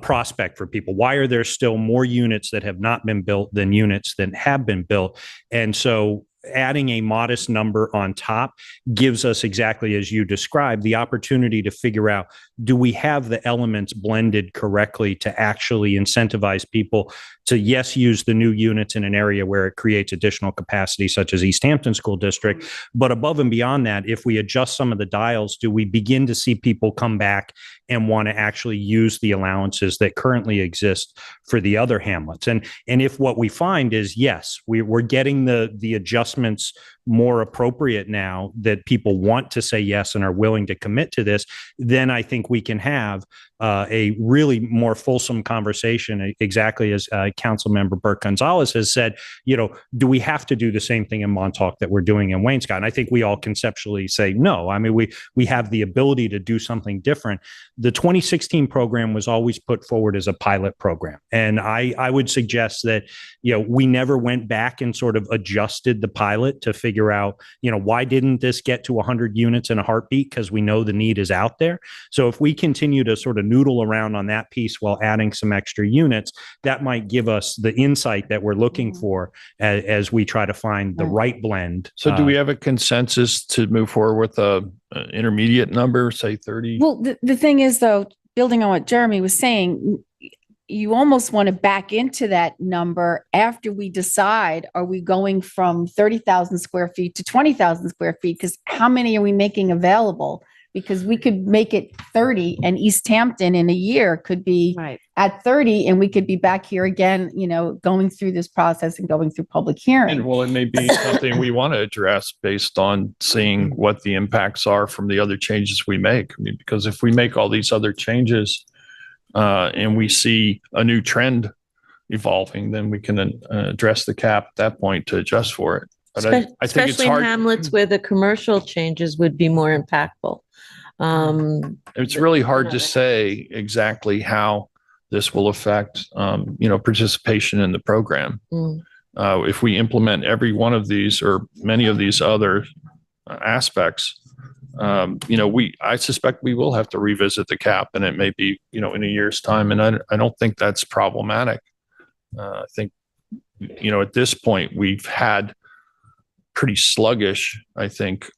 prospect for people? Why are there still more units that have not been built than units that have been built? And so adding a modest number on top gives us, exactly as you described, the opportunity to figure out, do we have the elements blended correctly to actually incentivize people to, yes, use the new units in an area where it creates additional capacity, such as East Hampton School District. But above and beyond that, if we adjust some of the dials, do we begin to see people come back and want to actually use the allowances that currently exist for the other hamlets? And if what we find is, yes, we're getting the adjustments more appropriate now, that people want to say yes and are willing to commit to this, then I think we can have a really more fulsome conversation, exactly as Councilmember Burke Gonzalez has said. Do we have to do the same thing in Montauk that we're doing in Waynescott? And I think we all conceptually say no. I mean, we have the ability to do something different. The 2016 program was always put forward as a pilot program, and I would suggest that we never went back and sort of adjusted the pilot to figure out why didn't this get to 100 units in a heartbeat, because we know the need is out there. So if we continue to sort of noodle around on that piece while adding some extra units, that might give us the insight that we're looking for as we try to find the right blend. So do we have a consensus to move forward with a intermediate number, say 30? Well, the thing is, though, building on what Jeremy was saying, you almost want to back into that number after we decide, are we going from 30,000 square feet to 20,000 square feet? Because how many are we making available? Because we could make it 30, and East Hampton in a year could be at 30, and we could be back here again, going through this process and going through public hearing. And well, it may be something we want to address based on seeing what the impacts are from the other changes we make. I mean, because if we make all these other changes and we see a new trend evolving, then we can address the cap at that point to adjust for it. But I think it's Especially hard. in hamlets where the commercial changes would be more impactful. It's really hard to say exactly how this will affect, participation in the program. If we implement every one of these or many of these other aspects, I suspect we will have to revisit the cap, and it may be, in a year's time. And I don't think that's problematic. I think, at this point, we've had pretty sluggish, I think,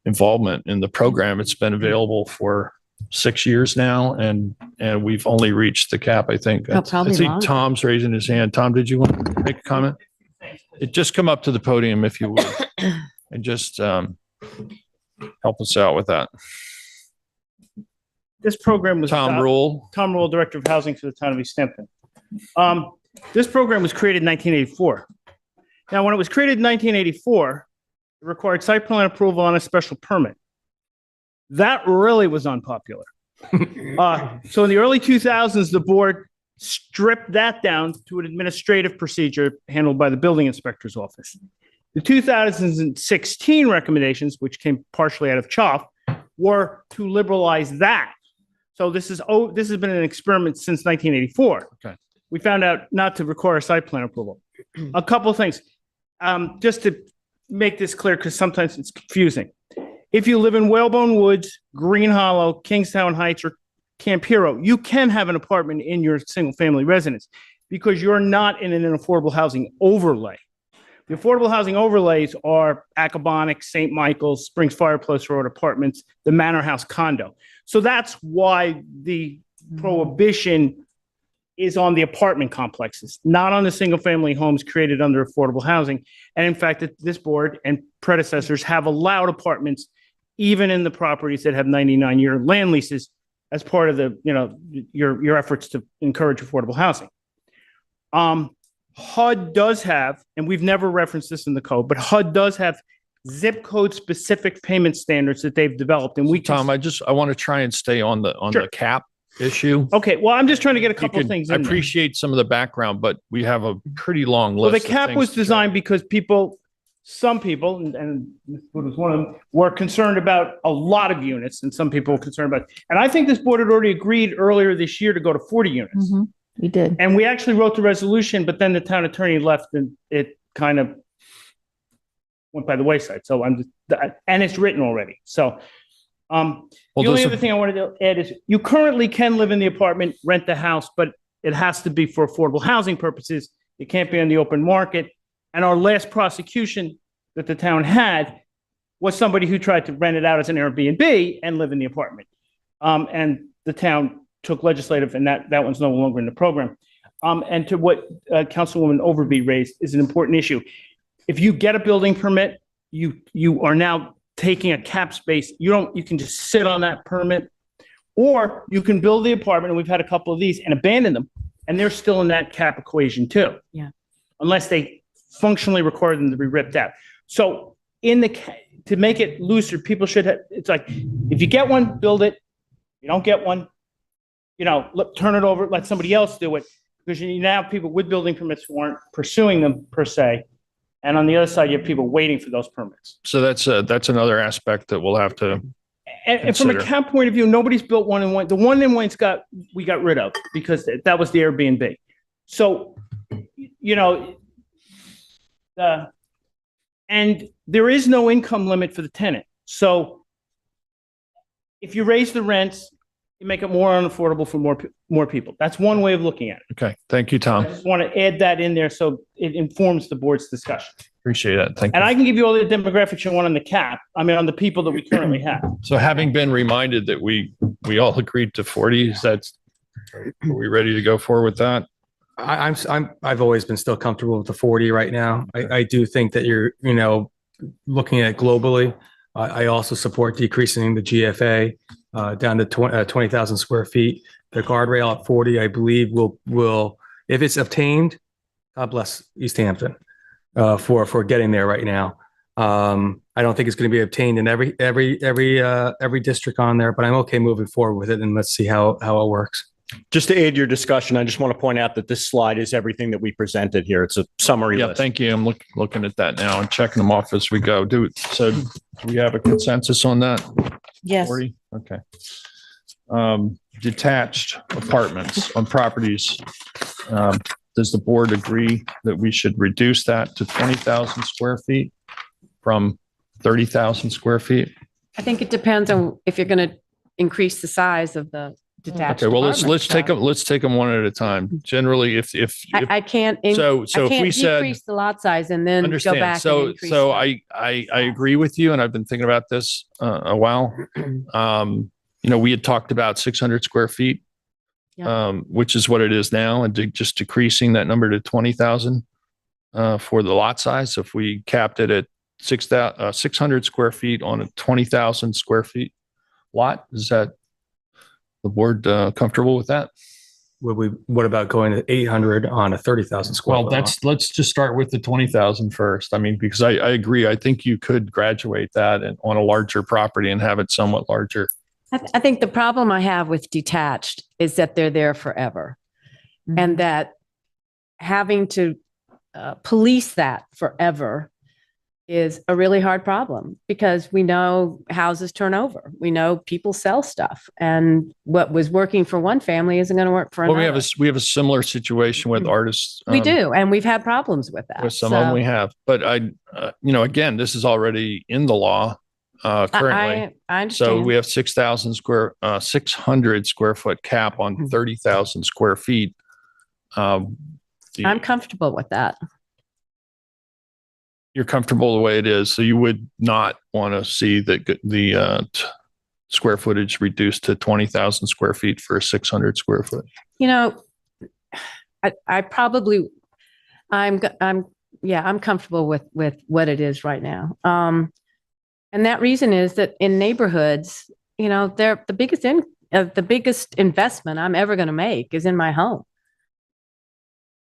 involvement in the program. It's been available for 6 years now, and we've only reached the cap, I think. Oh, probably I see longer. Tom's raising his hand. Tom, did you want to make a comment? Just come up to the podium if you would, and just help us out with that. This program was Tom Rule. Tom Rule, Director of Housing for the town of East Hampton. This program was created in 1984. Now, when it was created in 1984, it required site plan approval on a special permit. That really was unpopular. So in the early 2000s, the board stripped that down to an administrative procedure handled by the building inspector's office. The 2016 recommendations, which came partially out of CHOP, were to liberalize that. So this has been an experiment since 1984. Okay. We found out not to require site plan approval. A couple of things, just to make this clear, because sometimes it's confusing. If you live in Whalebone Woods, Green Hollow, Kingstown Heights, or Camp Hero, you can have an apartment in your single-family residence because you're not in an affordable housing overlay. The affordable housing overlays are Acabonic, St. Michael's, Springs Fireplace Road Apartments, the Manor House condo. So that's why the prohibition is on the apartment complexes, not on the single-family homes created under affordable housing. And in fact, this board and predecessors have allowed apartments even in the properties that have 99-year land leases as part of the, your efforts to encourage affordable housing. HUD does have, and we've never referenced this in the code, but HUD does have zip code specific payment standards that they've developed. And Tom, I want to try and stay on the cap issue. Okay, well, I'm just trying to get a couple of things I in there. appreciate some of the background, but we have a pretty long list. Well, the of cap things was to designed because some people, and this was one of them, were concerned about a lot of units, and some people were concerned about, and I think this board had already agreed earlier this year to go to 40 units. We did. And we actually wrote the resolution, but then the town attorney left and it kind of went by the wayside. So and it's written already. So the only other thing I wanted to add is you currently can live in the apartment, rent the house, but it has to be for affordable housing purposes. It can't be on the open market. And our last prosecution that the town had was somebody who tried to rent it out as an Airbnb and live in the apartment. And the town took legislative, and that one's no longer in the program. And to what Councilwoman Overby raised is an important issue. If you get a building permit, you are now taking a cap space. You can just sit on that permit, or you can build the apartment, and we've had a couple of these, and abandon them, and they're still in that cap equation too. Yeah. Unless they functionally require them to be ripped out. So to make it looser, people should have, it's like, if you get one, build it. You don't get one, turn it over, let somebody else do it. Because you now have people with building permits who aren't pursuing them per se. And on the other side, you have people waiting for those permits. So that's another aspect that we'll have to And from a consider. cap point of view, nobody's built one in Wayne. The one in Wayne's we got rid of because that was the Airbnb. So, and there is no income limit for the tenant. So if you raise the rents, you make it more unaffordable for more people. That's one way of looking at it. Okay. Thank you, Tom. I just want to add that in there so it informs the board's discussion. Appreciate that. Thank you. And I can give you all the demographics you want on the cap. I mean, on the people that we currently have. So having been reminded that we all agreed to 40, are we ready to go forward with that? I've always been still comfortable with the 40 right now. I do think that you're, looking at it globally. I also support decreasing the GFA down to 20,000 square feet. The guardrail at 40, I believe, will if it's obtained, God bless East Hampton for getting there right now. I don't think it's going to be obtained in every district on there, but I'm okay moving forward with it, and let's see how it works. Just to aid your discussion, I just want to point out that this slide is everything that we presented here. It's a summary list. Thank you. I'm looking at that now and checking them off as we go. Do we have a consensus on that? Yes. 40? Okay. Detached apartments on properties. Does the board agree that we should reduce that to 20,000 square feet from 30,000 square feet? I think it depends on if you're going to increase the size of the detached. Okay, well, apartment, let's take them one at a time. Generally, if I can't. So I if can't we said, decrease the lot size and then go understand. back. So and increase I agree with you, and I've been thinking about this a while. we had talked about 600 square feet, which is what it is now, and just decreasing that number to 20,000 for the lot size. If we capped it at 600 square feet on a 20,000 square feet lot, is that the board comfortable with that? What about going to 800 on a 30,000 square? Well, let's just start with the 20,000 first. I mean, because I agree. I think you could graduate that on a larger property and have it somewhat larger. I think the problem I have with detached is that they're there forever, and that having to police that forever is a really hard problem, because we know houses turn over. We know people sell stuff, and what was working for one family isn't going to work for another. Well, we have a similar situation with artists. We do, and we've had problems with that. With some of them we have, but again, this is already in the law currently. I understand. So we have 600 square foot cap on 30,000 square feet. I'm comfortable with that. You're comfortable the way it is, so you would not want to see the square footage reduced to 20,000 square feet for a 600 square foot. I'm comfortable with what it is right now. And that reason is that in neighborhoods, they're the biggest investment I'm ever going to make is in my home.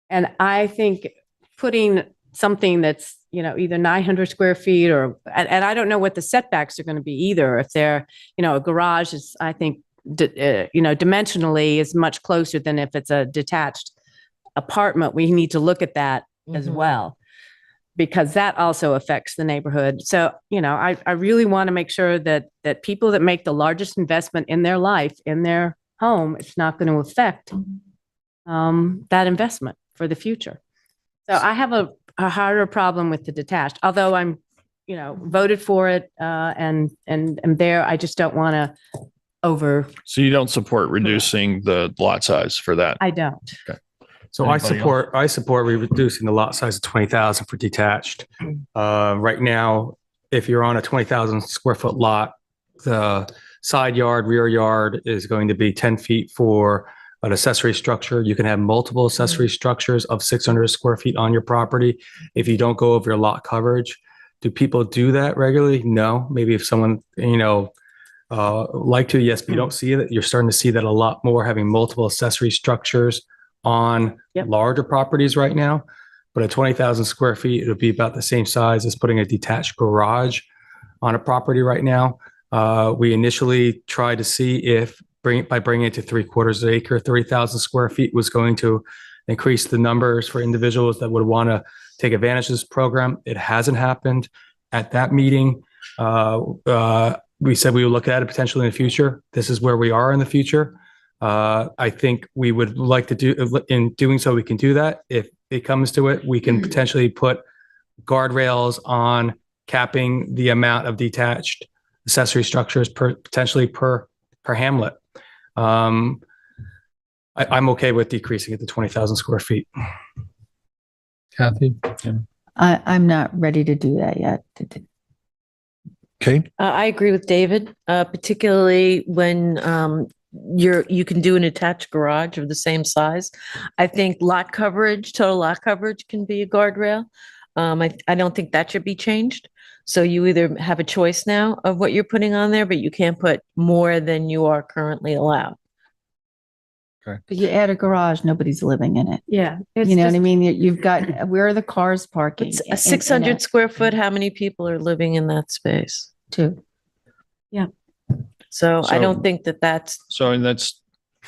And I think putting something that's, either 900 square feet and I don't know what the setbacks are going to be either. If they're, a garage is, I think, dimensionally is much closer than if it's a detached apartment. We need to look at that as well, because that also affects the neighborhood. So, I really want to make sure that people that make the largest investment in their life, in their home, it's not going to affect that investment for the future. So I have a harder problem with the detached, although I'm, voted for it and there, I just don't want to So you don't support reducing the lot size for that? I don't. Okay. So I support reducing the lot size to 20,000 for detached. Right now, if you're on a 20,000 square foot lot, the side yard, rear yard is going to be 10 feet for an accessory structure. You can have multiple accessory structures of 600 square feet on your property if you don't go over your lot coverage. Do people do that regularly? No. Maybe if someone, like to, yes, but you don't see it. You're starting to see that a lot more, having multiple accessory structures on larger properties right now. But at 20,000 square feet, it'll be about the same size as putting a detached garage on a property right now. We initially tried to see if by bringing it to 3/4 acre, 30,000 square feet was going to increase the numbers for individuals that would want to take advantage of this program. It hasn't happened. At that meeting, we said we would look at it potentially in the future. This is where we are in the future. I think we would like to in doing so, we can do that. If it comes to it, we can potentially put guardrails on capping the amount of detached accessory structures potentially per hamlet. I'm okay with decreasing it to 20,000 square feet. Kathy? I'm not ready to do that yet. Okay. I agree with David, particularly when you can do an attached garage of the same size. I think total lot coverage can be a guardrail. I don't think that should be changed. So you either have a choice now of what you're putting on there, but you can't put more than you are currently allowed. Okay. But you add a garage, nobody's living in it. Yeah. You know what I mean? You've got, where are the cars parking? It's a 600 square foot. How many people are living in that space? 2. Yeah. So I don't think that's. So, and that's.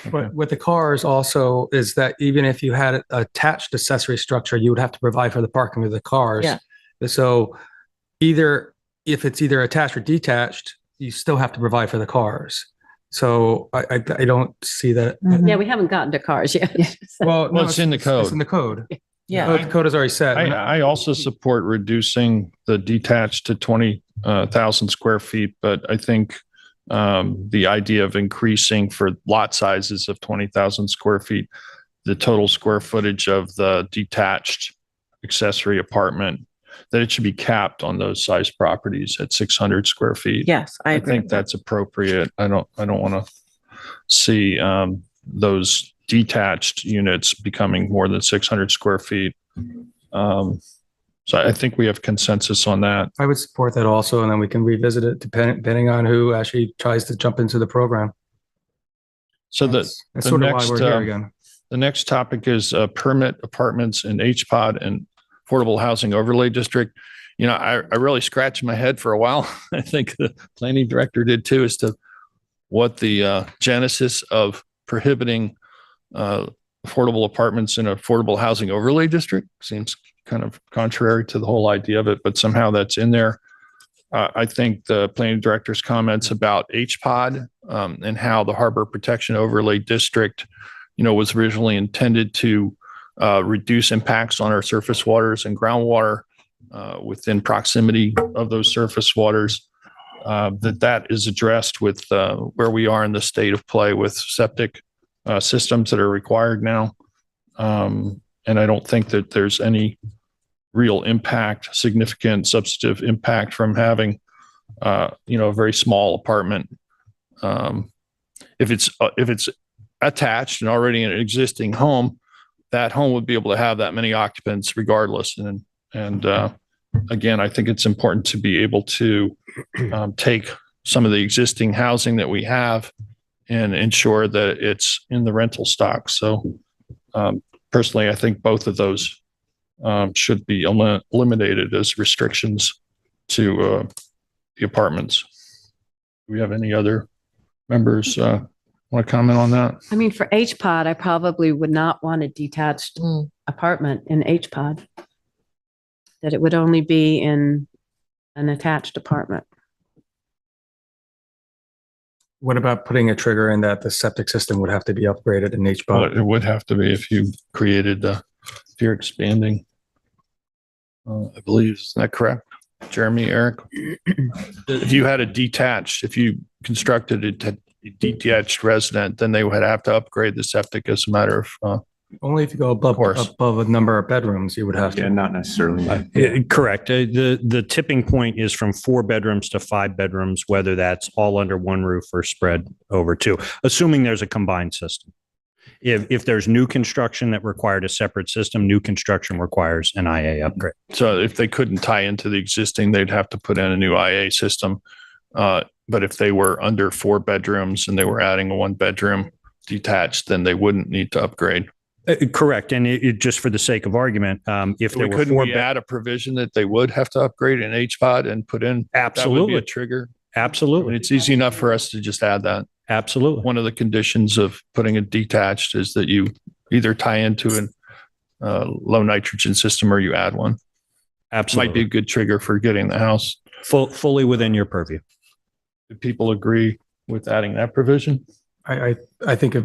But with the cars also is that even if you had an attached accessory structure, you would have to provide for the parking of the cars. Yeah. So if it's either attached or detached, you still have to provide for the cars. So I don't see that. Yeah, we haven't gotten to cars yet. Well, no, it's in the code. It's in the code. Yeah. The code is already set. I also support reducing the detached to 20,000 square feet, but I think the idea of increasing for lot sizes of 20,000 square feet, the total square footage of the detached accessory apartment that it should be capped on those size properties at 600 square feet. Yes, I I agree. think that's appropriate. I don't want to see those detached units becoming more than 600 square feet. So I think we have consensus on that. I would support that also, and then we can revisit it depending on who actually tries to jump into the program. So That's sort of why we're here again. The next topic is permit apartments in HPOD and Affordable Housing Overlay District. You know, I really scratched my head for a while. I think the planning director did too, as to what the genesis of prohibiting affordable apartments in Affordable Housing Overlay District seems kind of contrary to the whole idea of it, but somehow that's in there. I think the planning director's comments about HPOD and how the Harbor Protection Overlay District, you know, was originally intended to reduce impacts on our surface waters and groundwater within proximity of those surface waters, that is addressed with where we are in the state of play with septic systems that are required now. And I don't think that there's any real impact, significant substantive impact from having, you know, a very small apartment. If it's attached and already in an existing home, that home would be able to have that many occupants regardless. And again, I think it's important to be able to take some of the existing housing that we have and ensure that it's in the rental stock. So personally, I think both of those should be eliminated as restrictions to the apartments. Do we have any other members want to comment on that? I mean, for HPOD, I probably would not want a detached apartment in HPOD. That it would only be in an attached apartment. What about putting a trigger in that the septic system would have to be upgraded in HPOD? Well, it would have to be if you created, if you're expanding. I believe, is that correct? Jeremy, Eric? If you had a detached, if you constructed a detached resident, then they would have to upgrade the septic as a matter of only if you go above a number of bedrooms, you would have to. Yeah, not necessarily. Correct. The tipping point is from 4 bedrooms to 5 bedrooms, whether that's all under one roof or spread over 2, assuming there's a combined system. If there's new construction that required a separate system, new construction requires an IA upgrade. So if they couldn't tie into the existing, they'd have to put in a new IA system. But if they were under 4 bedrooms and they were adding a 1 bedroom detached, then they wouldn't need to upgrade. Correct. And it just for the sake of argument, if there were 4 add a provision that they would have to upgrade in HPOD and put in, absolutely, that would be a trigger. Absolutely. I mean, it's easy enough for us to just add that. Absolutely. One of the conditions of putting it detached is that you either tie into a low nitrogen system or you add one. Absolutely. Might be a good trigger for getting the house fully within your purview. Do people agree with adding that provision? I think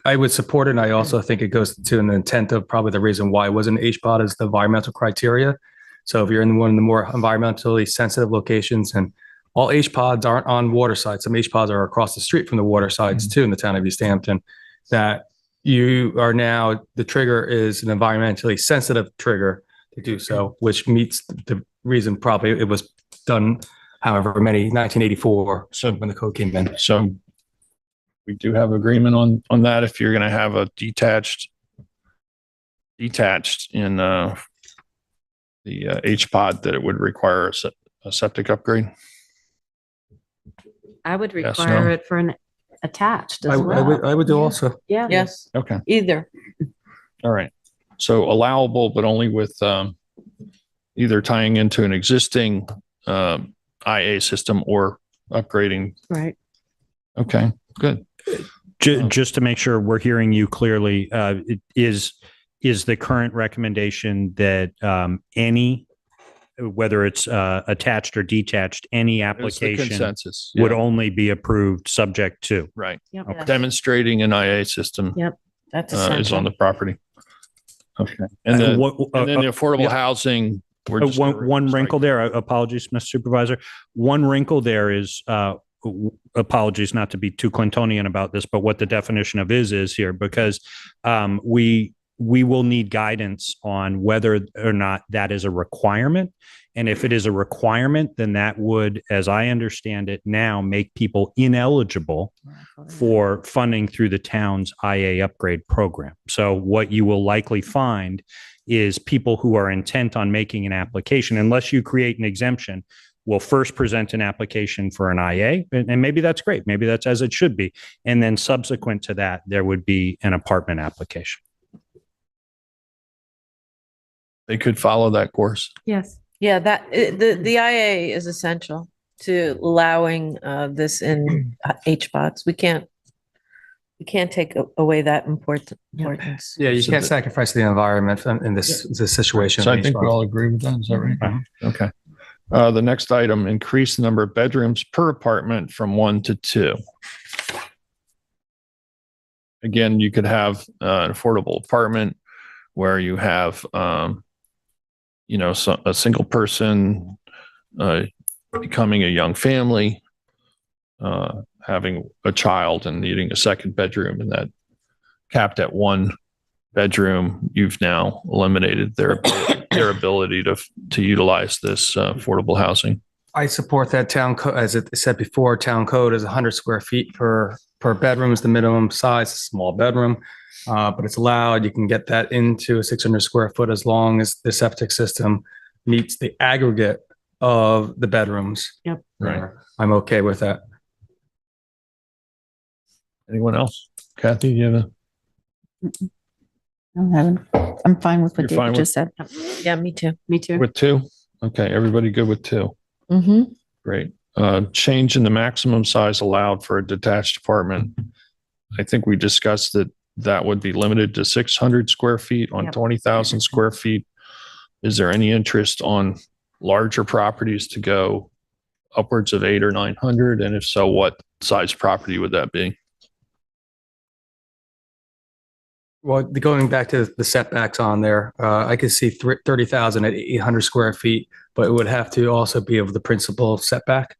I would support it. And I also think it goes to an intent of probably the reason why it wasn't HPOD is the environmental criteria. So if you're in one of the more environmentally sensitive locations, and all HPODs aren't on water sites, some HPODs are across the street from the water sites too in the town of East Hampton, that you are now, the trigger is an environmentally sensitive trigger to do so, which meets the reason probably it was done however many, 1984, so when the code came in. So we do have agreement on that. If you're going to have a detached in the HPOD, that it would require a septic upgrade. I would Yes, require no? it for an attached as well. I would do also. Yeah. Yes, Okay. either. All right. So allowable, but only with either tying into an existing IA system or upgrading. Right. Okay, good. Just to make sure we're hearing you clearly, is the current recommendation that any, whether it's attached or detached, any application consensus, would yeah. only be approved subject to? Right. Yep. Okay. Demonstrating an IA system Yep. That's is essential. on the property. Okay. And then, and then the affordable housing. We're just one wrinkle there. Apologies, Mr. Supervisor. One wrinkle there is, apologies not to be too Clintonian about this, but what the definition of is here, because we we will need guidance on whether or not that is a requirement. And if it is a requirement, then that would, as I understand it now, make people ineligible for funding through the town's IA upgrade program. So what you will likely find is people who are intent on making an application, unless you create an exemption, will first present an application for an IA, and maybe that's great. Maybe that's as it should be. And then subsequent to that, there would be an apartment application. They could follow that course. Yes. Yeah, the IA is essential to allowing this in HBOTs. We can't take away that importance. Yeah, you So can't the- sacrifice the environment in this situation. So I think we all agree with that. Is that right? Okay. The next item, increase the number of bedrooms per apartment from 1 to 2. Again, you could have an affordable apartment where you have, a single person becoming a young family, having a child and needing a second bedroom, and that capped at 1 bedroom, you've now eliminated their ability to utilize this affordable housing. I support that town code, as it said before, town code is 100 square feet per bedroom is the minimum size, small bedroom. But it's allowed, you can get that into a 600 square foot as long as the septic system meets the aggregate of the bedrooms. Yep. Right. I'm okay with that. Anyone else? Kathy, you have I'm fine with what You're fine David just said. Yeah, me too. Me too. with 2? Okay, everybody good with 2? Mm-hmm. Great. Change in the maximum size allowed for a detached apartment. I think we discussed that would be limited to 600 square feet on Yep. 20,000 square feet. Is there any interest on larger properties to go upwards of 800 or 900? And if so, what size property would that be? Well, going back to the setbacks on there, I could see 30,000 at 800 square feet, but it would have to also be of the principal setback,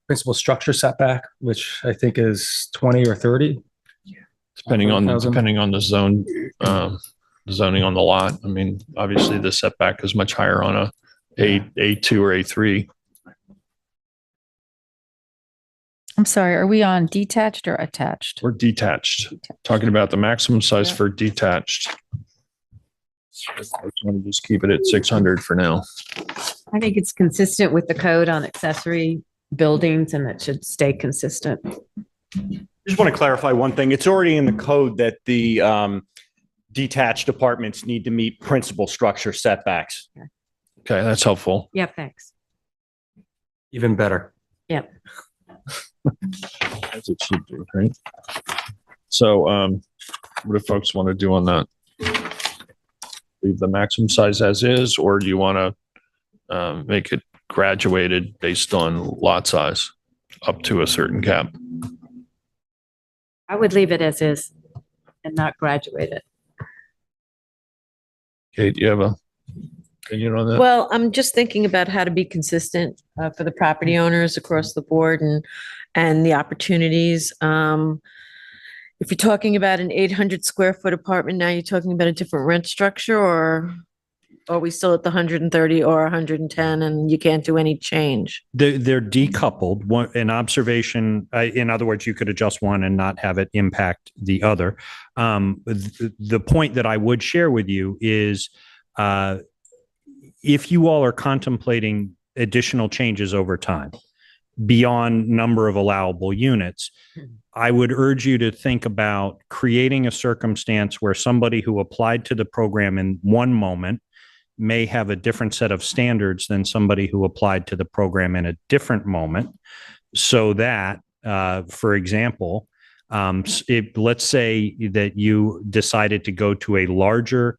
principal structure setback, which I think is 20 or 30. Depending on 30,000. the zone, zoning on the lot. I mean, obviously the setback is much higher on a A2 or A3. I'm sorry, are we on detached or attached? We're detached. Talking about the maximum size for detached. I just want to just keep it at 600 for now. I think it's consistent with the code on accessory buildings and it should stay consistent. Just want to clarify one thing. It's already in the code that the detached apartments need to meet principal structure setbacks. Okay, that's helpful. Yeah, thanks. Even better. Yep. As it should be, right? So, what do folks want to do on that? Leave the maximum size as is, or do you want to make it graduated based on lot size up to a certain cap? I would leave it as is and not graduate it. Kate, do you have a opinion on that? Well, I'm just thinking about how to be consistent for the property owners across the board and the opportunities. If you're talking about an 800 square foot apartment, now you're talking about a different rent structure, or are we still at the 130 or 110 and you can't do any change? They're decoupled. An observation, in other words, you could adjust one and not have it impact the other. The point that I would share with you is if you all are contemplating additional changes over time beyond number of allowable units, I would urge you to think about creating a circumstance where somebody who applied to the program in one moment may have a different set of standards than somebody who applied to the program in a different moment. So that, for example, let's say that you decided to go to a larger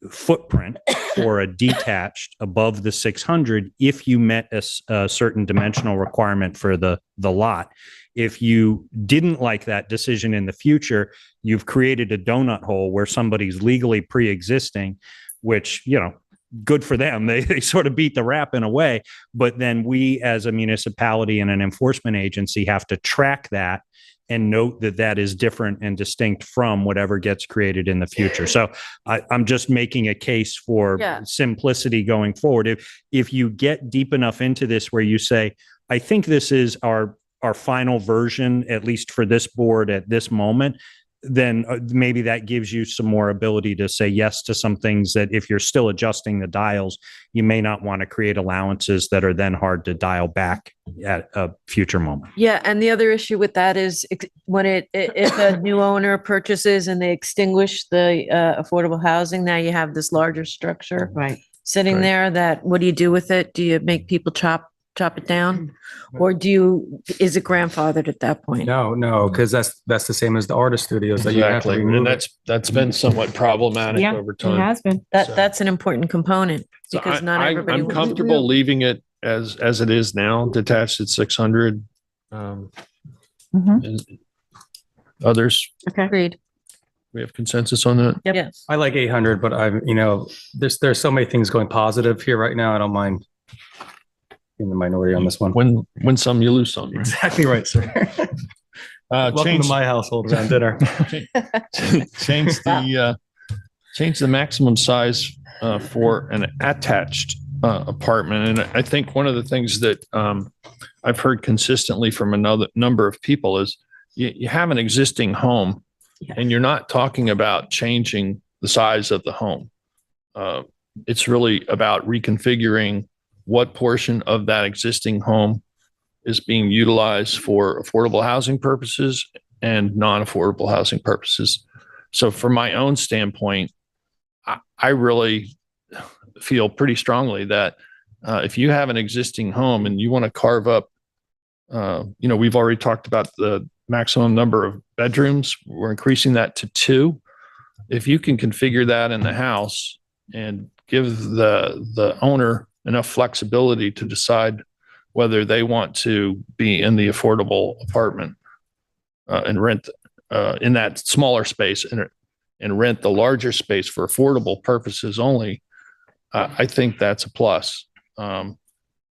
footprint or a detached above the 600 if you met a certain dimensional requirement for the lot. If you didn't like that decision in the future, you've created a donut hole where somebody's legally pre-existing, which, good for them. They sort of beat the rap in a way, but then we as a municipality and an enforcement agency have to track that and note that that is different and distinct from whatever gets created in the future. So I'm just making a case for simplicity going forward. If you get deep enough into this where you say, I think this is our final version, at least for this board at this moment, then maybe that gives you some more ability to say yes to some things that if you're still adjusting the dials, you may not want to create allowances that are then hard to dial back at a future moment. Yeah, and the other issue with that is when if a new owner purchases and they extinguish the affordable housing, now you have this larger structure sitting there that, what do you do with it? Do you make people chop it down? Or is it grandfathered at that point? No, because that's the same as the artist studios that you have to Exactly. remove. And that's been somewhat problematic over time. It has been. That's an important component So because not everybody. I'm wants- comfortable leaving it as it is now, detached at 600. And others, Agreed. we have consensus on that. Yes. I like 800, but there's so many things going positive here right now. I don't mind in the minority on this one. Win some, you lose some. Right? Exactly right, sir. Welcome to my household around dinner. Change the maximum size for an attached apartment. And I think one of the things that I've heard consistently from another number of people is you have an existing home and you're not talking about changing the size of the home. It's really about reconfiguring what portion of that existing home is being utilized for affordable housing purposes and non-affordable housing purposes. So from my own standpoint, I really feel pretty strongly that if you have an existing home and you want to carve up, we've already talked about the maximum number of bedrooms. We're increasing that to 2. If you can configure that in the house and give the owner enough flexibility to decide whether they want to be in the affordable apartment and rent in that smaller space and rent the larger space for affordable purposes only, I think that's a plus.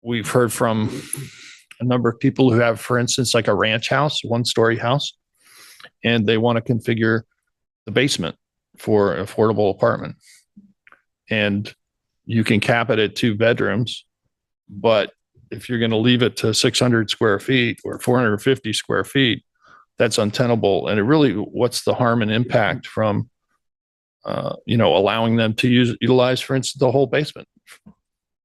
We've heard from a number of people who have, for instance, like a ranch house, 1-story house, and they want to configure the basement for an affordable apartment. And you can cap it at 2 bedrooms, but if you're going to leave it to 600 square feet or 450 square feet, that's untenable. And it really, what's the harm and impact from, allowing them to utilize, for instance, the whole basement?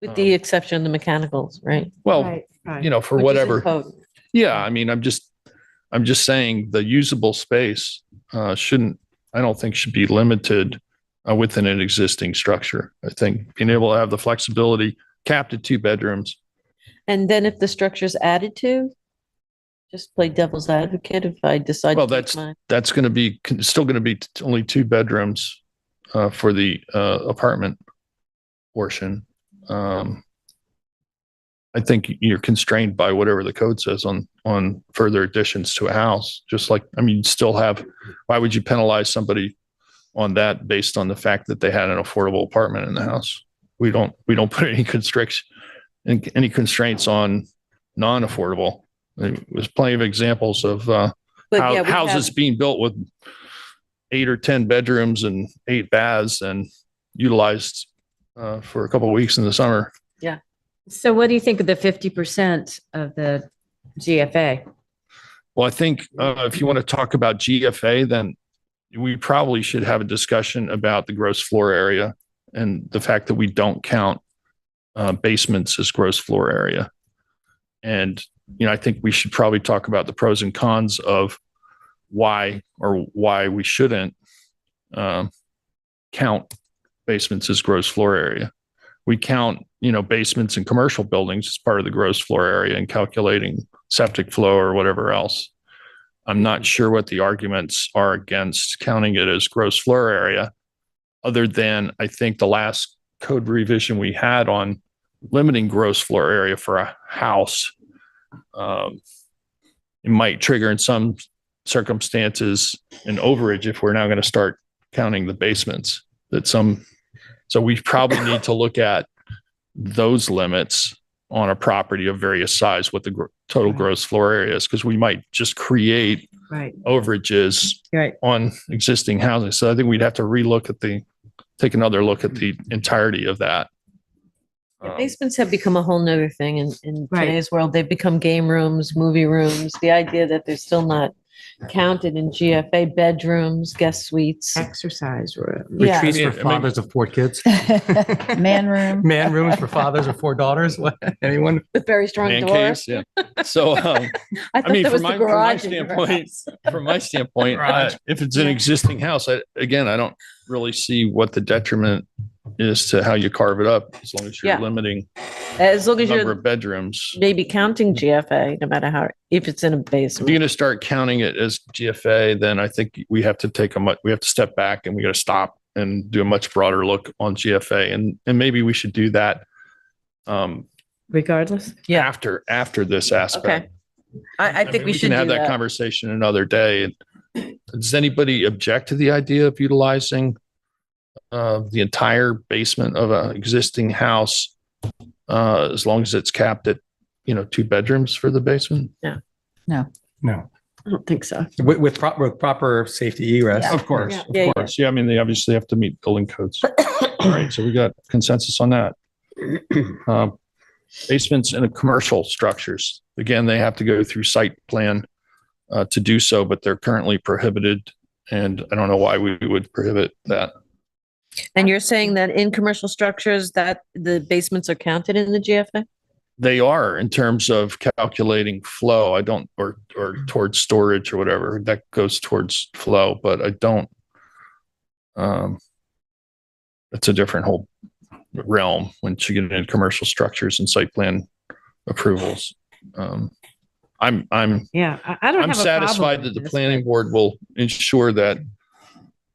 With the exception of the mechanicals, right? Well, Right. for Which is in whatever. code. Yeah. I mean, I'm just saying the usable space I don't think should be limited within an existing structure. I think being able to have the flexibility capped at 2 bedrooms. And then if the structure's added to, just play devil's advocate if I decide. Well, to take mine. that's going to be still going to be only 2 bedrooms for the apartment portion. I think you're constrained by whatever the code says on further additions to a house. Just like, still have, why would you penalize somebody on that based on the fact that they had an affordable apartment in the house? We don't put any constraints on non-affordable. There's plenty of examples of houses being built with 8 or 10 bedrooms and 8 baths and utilized for a couple of weeks in the summer. Yeah. So what do you think of the 50% of the GFA? Well, I think if you want to talk about GFA, then we probably should have a discussion about the gross floor area and the fact that we don't count basements as gross floor area. And, I think we should probably talk about the pros and cons of why we shouldn't count basements as gross floor area. We count, basements in commercial buildings as part of the gross floor area and calculating septic flow or whatever else. I'm not sure what the arguments are against counting it as gross floor area, other than I think the last code revision we had on limiting gross floor area for a house. It might trigger in some circumstances an overage if we're now going to start counting the basements. So we probably need to look at those limits on a property of various size, what the total gross floor area is, because we might just create Right. overages Right. on existing housing. So I think we'd have to take another look at the entirety of that. Basements have become a whole nother thing in Right. today's world. They've become game rooms, movie rooms. The idea that they're still not counted in GFA, bedrooms, guest suites. Exercise room. Yeah. Retreats I mean, for fathers of 4 kids. Man room. Man rooms for fathers of 4 daughters. What? Anyone? With very strong Man doors. caves, yeah. So, I I thought mean, that was from the my garage in your standpoint, house. from my standpoint, Garage. if it's an existing house, I don't really see what the detriment is to how you carve it up, as long as you're Yeah. limiting As long the as number you're of bedrooms. maybe counting GFA, no matter how, if it's in a If basement. you're going to start counting it as GFA, then I think we have to we have to step back and we got to stop and do a much broader look on GFA, and maybe we should do that Regardless. Yeah. after this aspect. Okay. I think we should can have do that conversation another day. Does anybody object to the idea of utilizing the entire basement of an existing house, as long as it's capped at 2 bedrooms for the basement? No. I don't think so. With proper safety egress. Yeah. Of course, Yeah. of Yeah, course. Yeah, I mean, they obviously have to meet building codes. All right, so we got consensus on that. Basements in commercial structures. Again, they have to go through site plan to do so, but they're currently prohibited, and I don't know why we would prohibit that. And you're saying that in commercial structures that the basements are counted in the GFA? They are, in terms of calculating flow. I don't, or towards storage or whatever, that goes towards flow, but I don't. It's a different whole realm when you get into commercial structures and site plan approvals. I'm Yeah. I don't have a problem satisfied that with the this, planning board will ensure that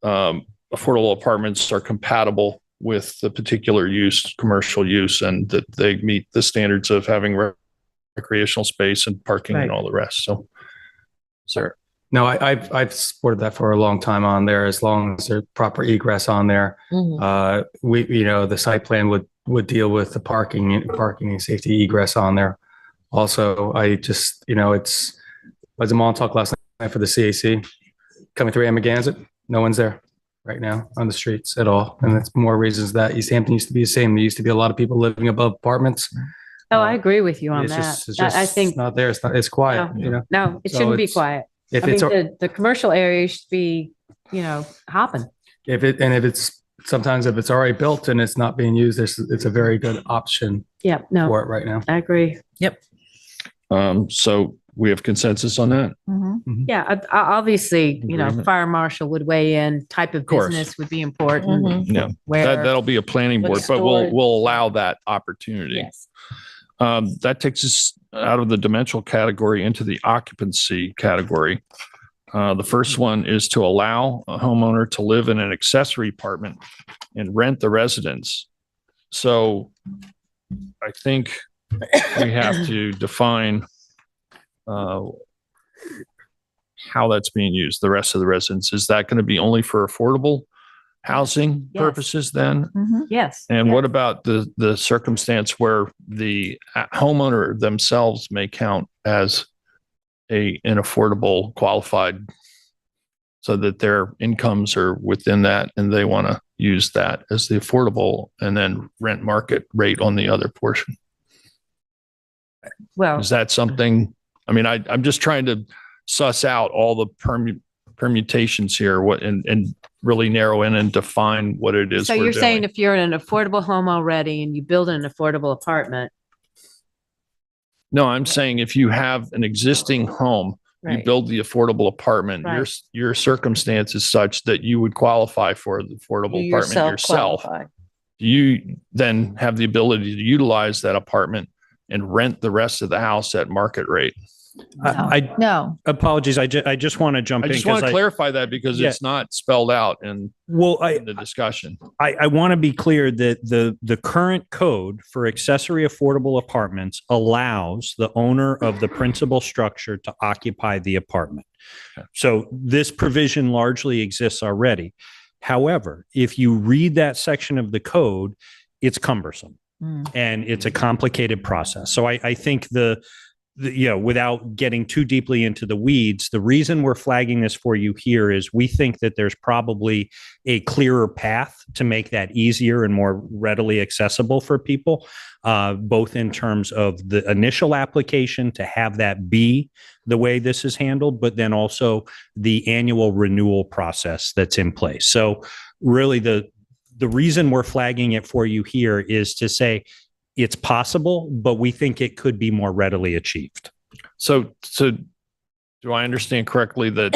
affordable apartments are compatible with the particular use, commercial use, and that they meet the standards of having recreational space and parking and Right. all the rest. So, sir. No, I've supported that for a long time on there, as long as there's proper egress on there. Mhm. The site plan would deal with the parking and safety egress on there. Also, I just, I was in Montauk last night for the CAC, coming through Amagansett. No one's there right now on the streets at all. And that's more reasons that East Hampton used to be the same. There used to be a lot of people living above apartments. Oh, I agree with you on It's that. just, it's I just think, not there. It's quiet, no, it So shouldn't be it's- quiet. If I mean, it's, the commercial area should be, hopping. if it's already built and it's not being used, it's a very good option Yeah, no, for it right now. I agree. So we have consensus on that. Yeah, obviously, Agreement. fire marshal would weigh in, type of course. business would be important. Mhm. Yeah, Where, that'll be a planning board, What's but stored. we'll allow that opportunity. yes. That takes us out of the dimensional category into the occupancy category. The first one is to allow a homeowner to live in an accessory apartment and rent the residence. So I think we have to define how that's being used, the rest of the residence. Is that going to be only for affordable housing Yes. purposes then? Yes. And yes. what about the circumstance where the homeowner themselves may count as an affordable qualified, so that their incomes are within that and they want to use that as the affordable and then rent market rate on the other portion? Well, Is that something? I mean, I'm just trying to suss out all the permutations here, and really narrow in and define what it is. so we're you're saying doing. if you're in an affordable home already and you build an affordable apartment, No, I'm saying if you have an existing home, you right? build the affordable apartment, Right. your circumstance is such that you would qualify for the affordable You apartment yourself. qualify. You then have the ability to utilize that apartment and rent the rest of the house at market rate. I No. apologies. I just want to jump I in just want because to clarify that because Yeah. it's not spelled out in I the discussion. I want to be clear that the current code for accessory affordable apartments allows the owner of the principal structure to occupy the apartment. So this provision largely exists already. However, if you read that section of the code, it's cumbersome and it's a complicated process. So I think without getting too deeply into the weeds, the reason we're flagging this for you here is we think that there's probably a clearer path to make that easier and more readily accessible for people, both in terms of the initial application to have that be the way this is handled, but then also the annual renewal process that's in place. So really the reason we're flagging it for you here is to say, it's possible, but we think it could be more readily achieved. So do I understand correctly that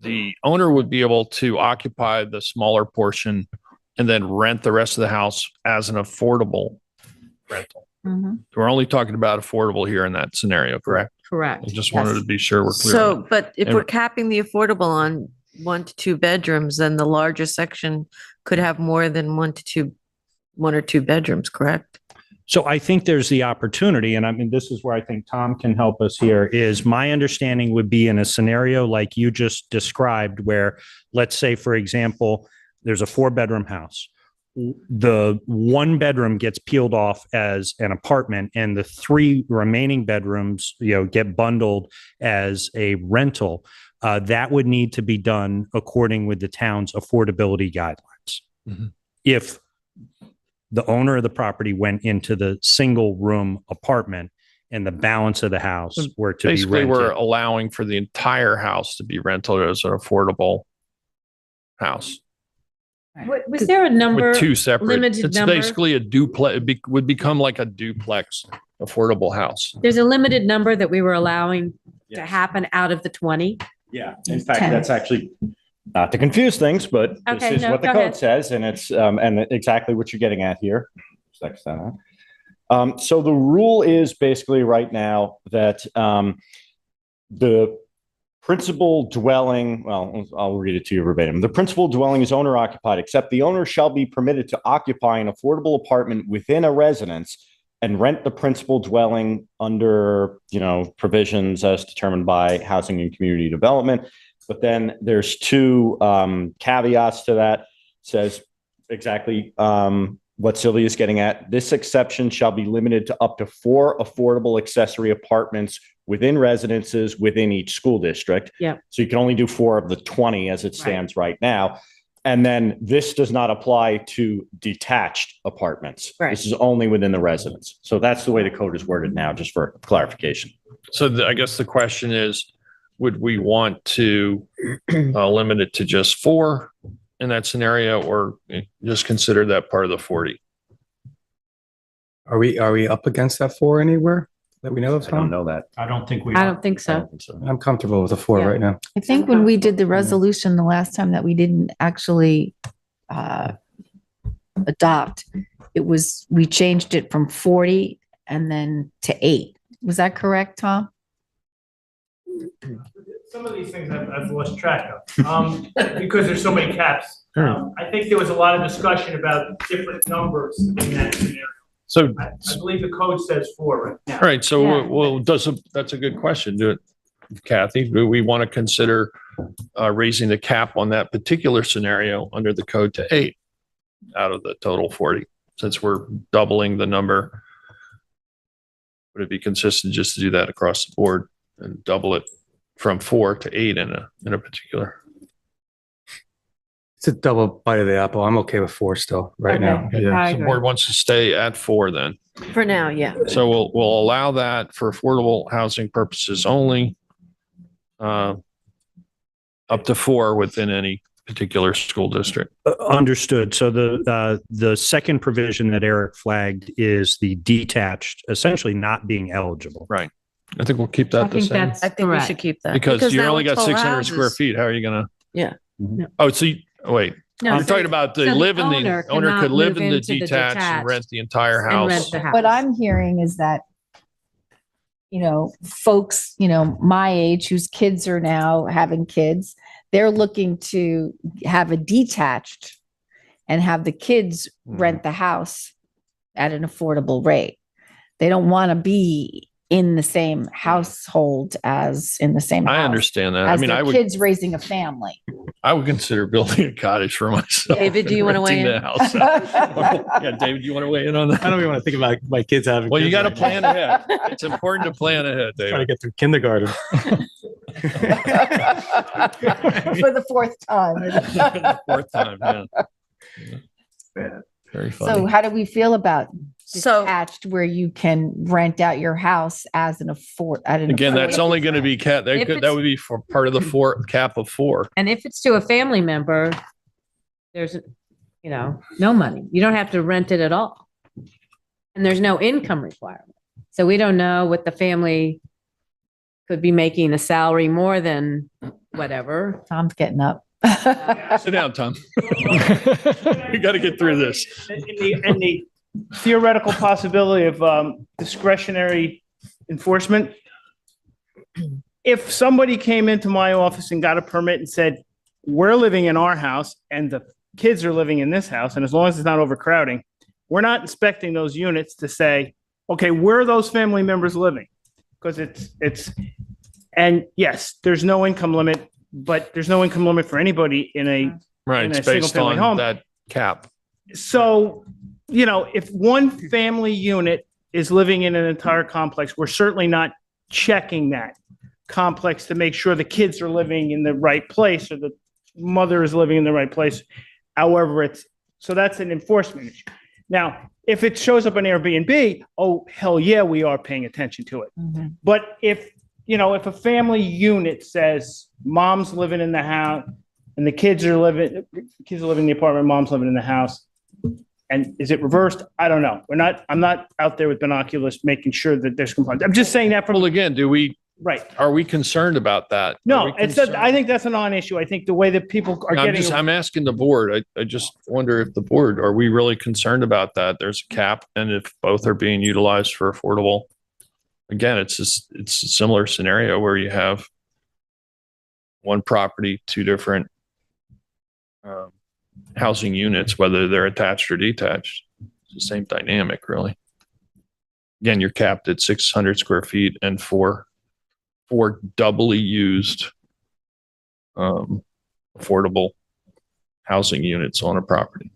the owner would be able to occupy the smaller portion and then rent the rest of the house as an affordable rental? Mm-hmm. We're only talking about affordable here in that scenario, correct? Correct. I just wanted to be sure we're clear. So, but if And- we're capping the affordable on 1 to 2 bedrooms, then the larger section could have more than 1 or 2 bedrooms, correct? So I think there's the opportunity, and I mean, this is where I think Tom can help us here, is my understanding would be in a scenario like you just described, where let's say, for example, there's a 4-bedroom house. The 1 bedroom gets peeled off as an apartment and the 3 remaining bedrooms, get bundled as a rental. That would need to be done according with the town's affordability guidelines. Mm-hmm. If the owner of the property went into the single room apartment and the balance of the house were to be Basically, rented. we're allowing for the entire house to be rented as an affordable house Was there a number? with 2 separate. limited It's number? basically a duplex. Would become like a duplex affordable house. There's a limited number that we were allowing to happen out of the 20. Yeah, in fact, 10. that's actually not to confuse things, but this Okay, is no, what the go code ahead. says, and it's and exactly what you're getting at here. Next time. So the rule is basically right now that the principal dwelling, well, I'll read it to you verbatim. The principal dwelling is owner occupied, except the owner shall be permitted to occupy an affordable apartment within a residence and rent the principal dwelling under, provisions as determined by Housing and Community Development. But then there's 2 caveats to that. It says exactly what Sylvia is getting at. This exception shall be limited to up to 4 affordable accessory apartments within residences within each school district. Yeah. So you can only do 4 of the 20 as it stands right now. And then this does not apply to detached apartments. Right. This is only within the residence. So that's the way the code is worded now, just for clarification. So I guess the question is, would we want to limit it to just 4 in that scenario, or just consider that part of the 40? Are we up against that 4 anywhere that we know of, I don't Tom? know that. I don't think we I don't think so. I'm comfortable with a 4 Yeah. right now. I think when we did the resolution the last time that we didn't actually adopt, we changed it from 40 and then to 8. Was that correct, Tom? Some of these things I've lost track of, because there's so many caps. I think there was a lot of discussion about different numbers in that scenario. So, I believe the code says 4 right now. all right. So, that's a good question. Do it, Kathy. Do we want to consider raising the cap on that particular scenario under the code to 8 out of the total 40? Since we're doubling the number, would it be consistent just to do that across the board and double it from 4 to 8 in a particular? It's a double bite of the apple. I'm okay with 4 still right now. Okay, Yeah. I The agree. board wants to stay at 4 then. For now, yeah. So we'll allow that for affordable housing purposes only, up to 4 within any particular school district. Understood. So the second provision that Eric flagged is the detached, essentially not being eligible. Right. I think we'll keep that the same. I think we should keep that. Because you now only it's got whole 600 square houses. feet. How are you gonna? Yeah. Oh, so wait, No, you're so- talking about so the the live in the owner owner cannot could live move in the into the detached and detached rent the entire and rent house. the house. What I'm hearing is that, folks, my age whose kids are now having kids, they're looking to have a detached and have the kids rent the house at an affordable rate. They don't want to be in the same household as in the same I house. understand that. I As mean, their I would, kids raising a family. I would consider building a cottage for myself. David, do you and wanna weigh renting in? the house out. Yeah, David, do you want to weigh in on that? I don't even want to think about my kids having. Well, you kids got to right plan now. ahead. It's important to plan ahead, Trying to David. get through kindergarten. For the fourth time. Fourth time, yeah. Very So funny. how do we feel about So- detached where you can rent out your house as an Again, that's only going to be that If could, that it's- would be for part of the cap of 4. And if it's to a family member, there's, no money. You don't have to rent it at all. And there's no income requirement. So we don't know what the family could be making a salary more than whatever. Tom's getting up. Sit down, Tom. We got to get through this. In the theoretical possibility of discretionary enforcement, if somebody came into my office and got a permit and said, we're living in our house and the kids are living in this house, and as long as it's not overcrowding, we're not inspecting those units to say, okay, where are those family members living? Because and yes, there's no income limit, but there's no income limit for anybody in a Right. in It's a based single-family on home. that cap. So, if one family unit is living in an entire complex, we're certainly not checking that complex to make sure the kids are living in the right place or the mother is living in the right place. However, so that's an enforcement issue. Now, if it shows up on Airbnb, oh, hell yeah, we are paying attention to it. But if a family unit says mom's living in the house and the kids are living in the apartment, mom's living in the house, and is it reversed? I don't know. I'm not out there with binoculars making sure that there's compliance. I'm just saying that from. Well, again, Right. Are we concerned about that? Are No, we I think that's a non-issue. I think the way that people are getting. I'm asking the board. I just wonder if the board, are we really concerned about that? There's a cap, and if both are being utilized for affordable, again, it's a similar scenario where you have one property, 2 different housing units, whether they're attached or detached. It's the same dynamic, really. Again, you're capped at 600 square feet and four doubly used affordable housing units on a property.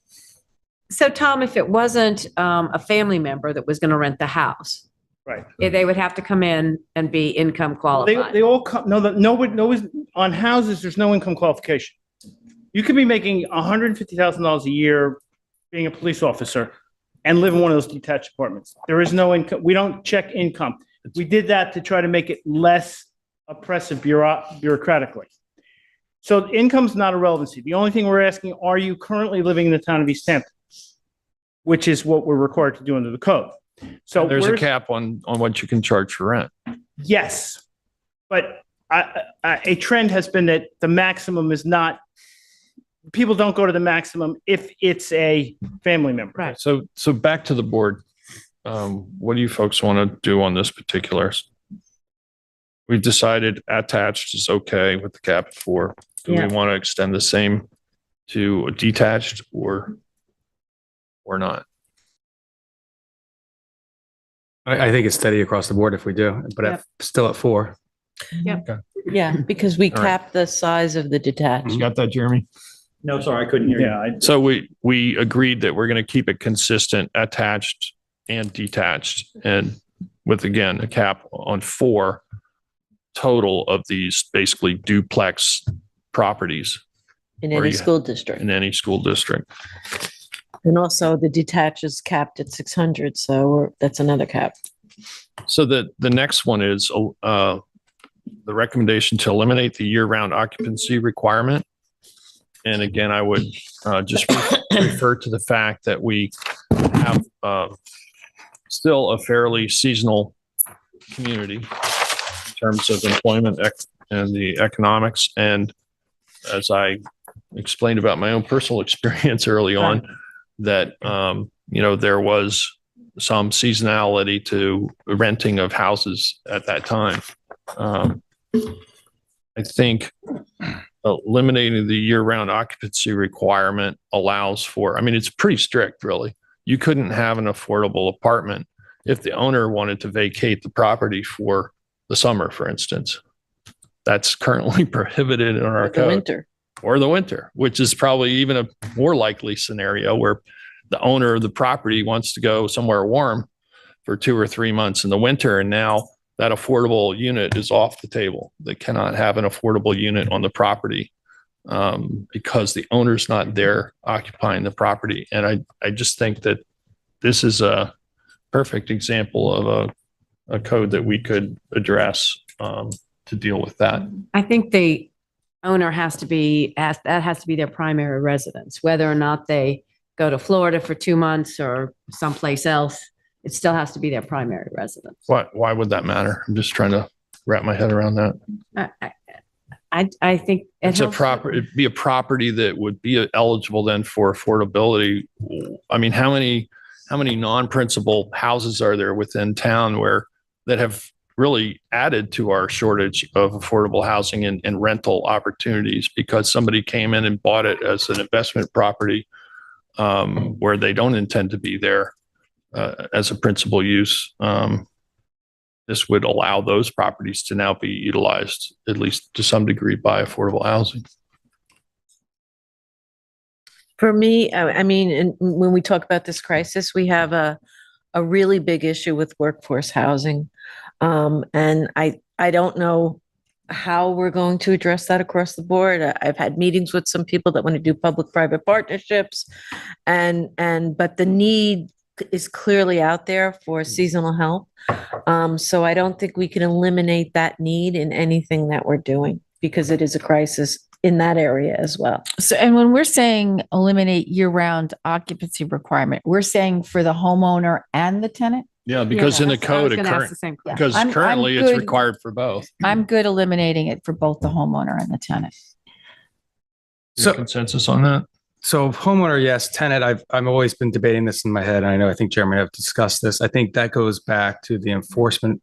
So Tom, if it wasn't a family member that was going to rent the house, Right. they would have to come in and be income qualified. They all come, no, on houses, there's no income qualification. You could be making $150,000 a year being a police officer and live in one of those detached apartments. There is no income. We don't check income. We did that to try to make it less oppressive bureaucratically. So income's not a relevancy. The only thing we're asking, are you currently living in the town of East Hampton? Which is what we're required to do under the code. So And there's a cap on what you can charge for rent. Yes, but a trend has been that the maximum is not, people don't go to the maximum if it's a family member. Right. So back to the board. What do you folks want to do on this particular? We've decided attached is okay with the cap of 4. Do Yeah. we want to extend the same to a detached or not? I think it's steady across the board if we do, but Yep. still at 4. Yeah, because we All right. capped the size of the detached. You got that, Jeremy? No, sorry, I couldn't hear you. Yeah, So we agreed that we're going to keep it consistent, attached and detached, and with, again, a cap on 4 total of these basically duplex properties In Or any you- school district. in any school district. And also the detached is capped at 600, so that's another cap. So the next one is the recommendation to eliminate the year-round occupancy requirement. And again, I would just refer to the fact that we have still a fairly seasonal community in terms of employment and the economics. And as I explained about my own personal experience early on, that, there was some seasonality to renting of houses at that time. I think eliminating the year-round occupancy requirement allows for, it's pretty strict, really. You couldn't have an affordable apartment if the owner wanted to vacate the property for the summer, for instance. That's currently prohibited in our The code. winter. Or the winter, which is probably even a more likely scenario where the owner of the property wants to go somewhere warm for 2 or 3 months in the winter. And now that affordable unit is off the table. They cannot have an affordable unit on the property because the owner's not there occupying the property. And I just think that this is a perfect example of a code that we could address to deal with that. I think the owner has to be asked, that has to be their primary residence, whether or not they go to Florida for 2 months or someplace else. It still has to be their primary residence. Why would that matter? I'm just trying to wrap my head around that. I think It's a property, it'd be a property that would be eligible then for affordability. I mean, how many non-principal houses are there within town that have really added to our shortage of affordable housing and rental opportunities because somebody came in and bought it as an investment property where they don't intend to be there as a principal use. This would allow those properties to now be utilized, at least to some degree, by affordable housing. For me, I mean, and when we talk about this crisis, we have a really big issue with workforce housing. And I don't know how we're going to address that across the board. I've had meetings with some people that want to do public-private partnerships but the need is clearly out there for seasonal help. So I don't think we can eliminate that need in anything that we're doing because it is a crisis in that area as well. So, and when we're saying eliminate year-round occupancy requirement, we're saying for the homeowner and the tenant? Yeah, because in the code, currently it's required for both. I'm good eliminating it for both the homeowner and the tenant. So consensus on that? So homeowner, yes. Tenant, I've always been debating this in my head. And I think Jeremy and I have discussed this. I think that goes back to the enforcement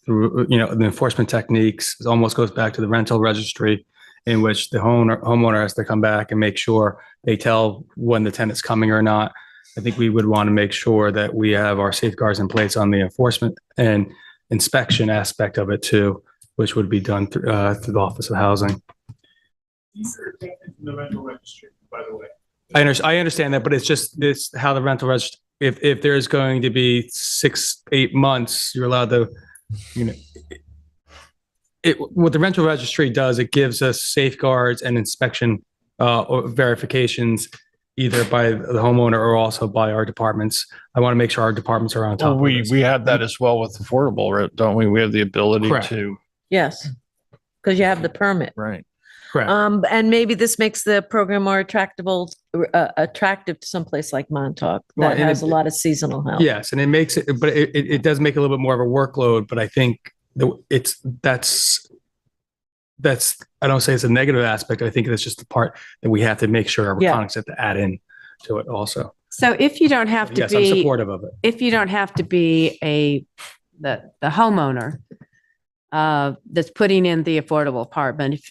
through, the enforcement techniques. It almost goes back to the rental registry in which the homeowner has to come back and make sure they tell when the tenant's coming or not. I think we would want to make sure that we have our safeguards in place on the enforcement and inspection aspect of it too, which would be done through the Office of Housing. The rental registry, by the way. I understand that, but it's how the rental registry, if there's going to be 6-8 months, you're allowed to, what the rental registry does, it gives us safeguards and inspection or verifications either by the homeowner or also by our departments. I want to make sure our departments are on top of this. We have that as well with affordable, don't we? We have the ability Correct. to. Yes, because you have the permit. Right. Correct. And maybe this makes the program more attractive to someplace like Montauk Well, that and has a lot of seasonal help. Yes, and it makes it, but it does make it a little bit more of a workload. But I think that's I don't say it's a negative aspect. I think that's just the part that we have to make sure our requirements have to add in to it also. So if you don't have to Yes, be, I'm supportive of it. if you don't have to be the homeowner that's putting in the affordable apartment,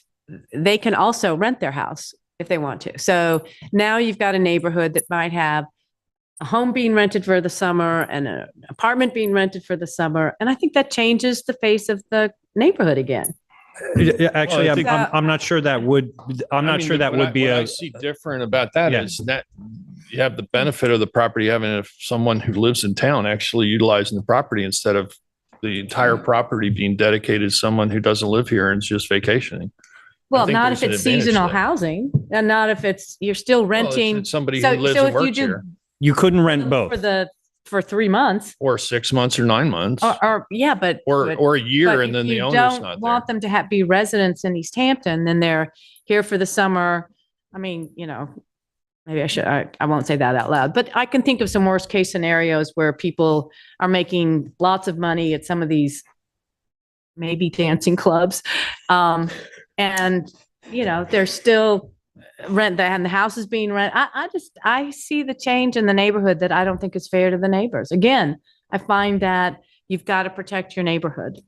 they can also rent their house if they want to. So now you've got a neighborhood that might have a home being rented for the summer and an apartment being rented for the summer. And I think that changes the face of the neighborhood again. Yeah, actually, Well, I think- I'm not sure that would, would be what I a, see different about that is that you have the benefit of the property having someone who lives in town actually utilizing the property instead of the entire property being dedicated to someone who doesn't live here and is just vacationing. Well, think not if there's an it's advantage seasonal there. housing and not if you're still renting. It's somebody So- who lives so and if you works do- here. you couldn't rent both. For 3 months. Or 6 months or 9 months. Or yeah, but Or a year but and then if the you owner's don't not there. want them to be residents in East Hampton, then they're here for the summer. I mean, maybe I won't say that out loud, but I can think of some worst case scenarios where people are making lots of money at some of these maybe dancing clubs. And they're still and the house is being rent. I see the change in the neighborhood that I don't think is fair to the neighbors. Again, I find that you've got to protect your neighborhood.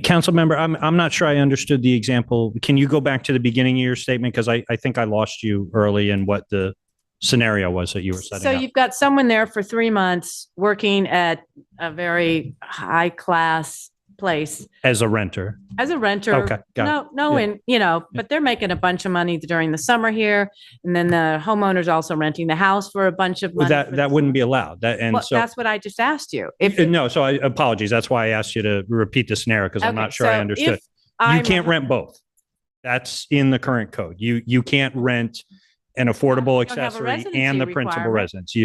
Council member, I'm not sure I understood the example. Can you go back to the beginning of your statement? Because I think I lost you early in what the scenario was that you were So setting up. you've got someone there for 3 months working at a very high class place As a renter. as a renter. Okay, got it. Yeah. But they're making a bunch of money during the summer here. And then the homeowner's also renting the house for a bunch of money. That wouldn't be allowed. Well, that's what I just asked you. If No, so I apologies. That's why I asked you to repeat the scenario because I'm Okay, not sure I so understood. if I'm You a- can't rent both. That's in the current code. You can't rent an affordable don't have a accessory and the residency principal requirement. residence.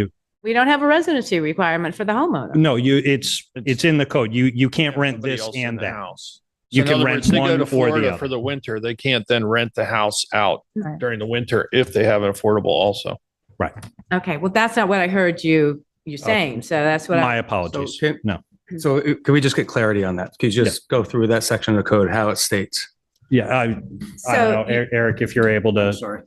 we don't have a residency requirement for the homeowner. No, it's in the code. You can't rent somebody this else in and the that. house. You So in can other rent words, they go one to or the Florida other. for the winter. They can't then rent the house out Right. during the winter if they have an affordable also. Right. Okay, well, that's not what I heard you saying. So that's what My I, apologies. So No. So can we just get clarity on that? Could you just go through that section of the code, how it states? Yeah, I don't know, Eric, if you're able to. Sorry.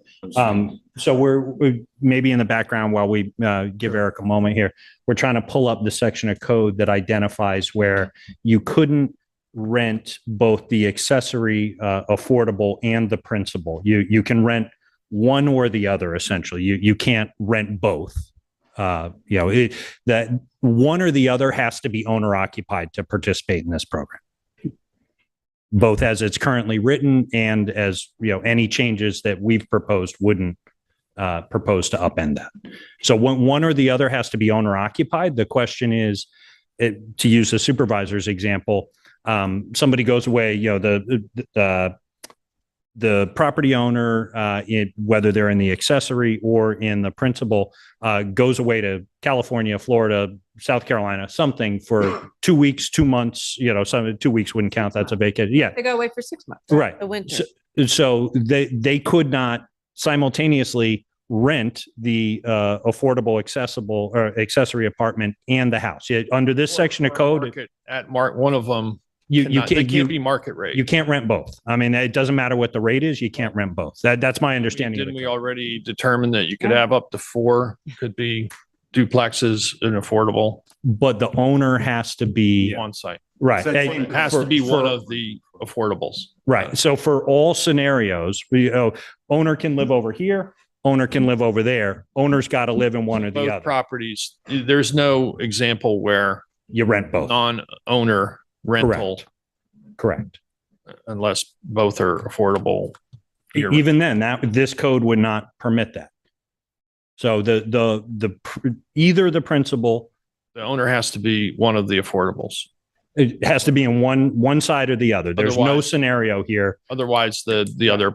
So we're maybe in the background while we give Eric a moment here. We're trying to pull up the section of code that identifies where you couldn't rent both the accessory affordable and the principal. You can rent one or the other, essentially. You can't rent both. That one or the other has to be owner occupied to participate in this program, both as it's currently written and as any changes that we've proposed wouldn't propose to upend that. So one or the other has to be owner occupied. The question is, to use the supervisor's example, somebody goes away, the property owner, whether they're in the accessory or in the principal, goes away to California, Florida, South Carolina, something for 2 weeks, 2 months, 2 weeks wouldn't count. That's a vacation. Yeah. they go away for 6 months. Right. The winter. So they could not simultaneously rent the affordable accessible or accessory apartment and the house. Under this section of code, At one of them, they can't be market rate. You can't rent both. I mean, it doesn't matter what the rate is. You can't rent both. That's my understanding. Didn't we already determine that you could have up to 4 could be duplexes and affordable? But the owner has to be on site. Right. It has to be one of the affordables. Right. So for all scenarios, owner can live over here. Owner can live over there. Owner's got to live in one or the Both other. properties, there's no example where you rent both. Non-owner rental. Correct. Unless both are affordable. Even then, this code would not permit that. So either the principal, the owner has to be one of the affordables. It has to be in one side or the other. There's no scenario here. Otherwise, the other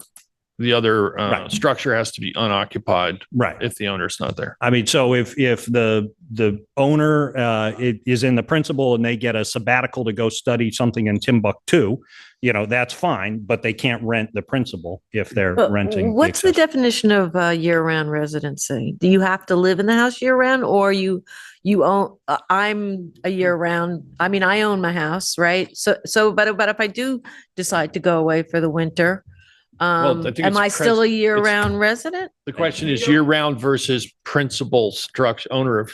structure has to be unoccupied. Right. If the owner's not there. I mean, so if the owner is in the principal and they get a sabbatical to go study something in Timbuktu, that's fine, but they can't rent the principal if they're renting. What's the definition of year-round residency? Do you have to live in the house year-round, or you own? I'm a year-round. I mean, I own my house, right? But if I do decide to go away for the winter, I think am it's I still a year-round resident? The question is year-round versus principal structure, owner of,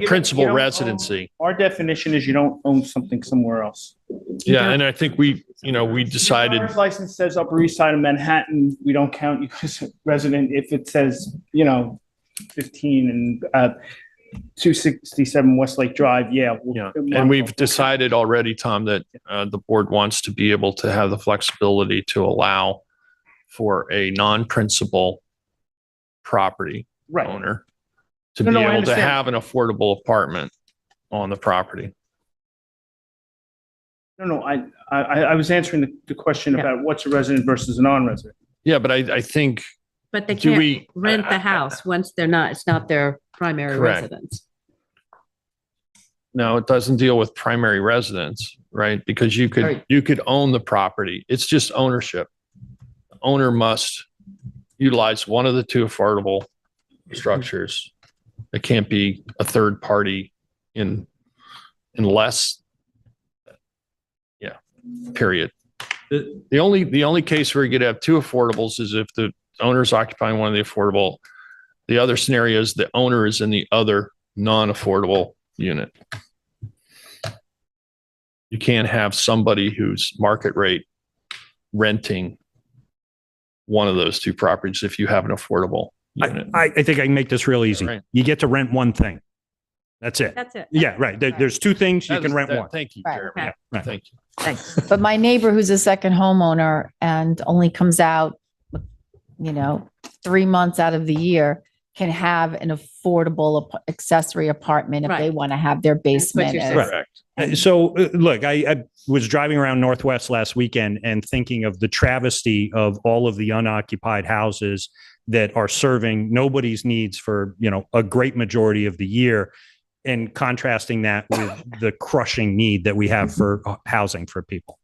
principal residency. Our definition is you don't own something somewhere else. Yeah, and I think we decided. Driver's license says Upper East Side of Manhattan, we don't count you as a resident if it says, 15 and 267 Westlake Drive. Yeah. And we've decided already, Tom, that the board wants to be able to have the flexibility to allow for a non-principal property owner to be able to have an affordable apartment on the property. No, I was answering the question about what's a resident versus a non-resident. Yeah, but I think. But they can't rent the house once it's not their primary Correct. residence. No, it doesn't deal with primary residence, right? Because you could own the property. It's just ownership. The owner must utilize one of the two affordable structures. It can't be a third party unless. Yeah, period. The only case where you could have two affordables is if the owner's occupying one of the affordable. The other scenario is the owner is in the other non-affordable unit. You can't have somebody who's market rate renting one of those two properties if you have an affordable unit. I think I can make this real easy. Right. You get to rent one thing. That's it. That's it. Yeah, right. There's two things you That can is- rent that- one. Thank you, Right. Jeremy. Yeah, right. Thank you. Thanks. But my neighbor who's a second homeowner and only comes out, 3 months out of the year can have an affordable accessory apartment if they Right. want to have their basement. you're as- saying. Correct. So look, I was driving around Northwest last weekend and thinking of the travesty of all of the unoccupied houses that are serving nobody's needs for, a great majority of the year, and contrasting that with the crushing need that we have for housing for people.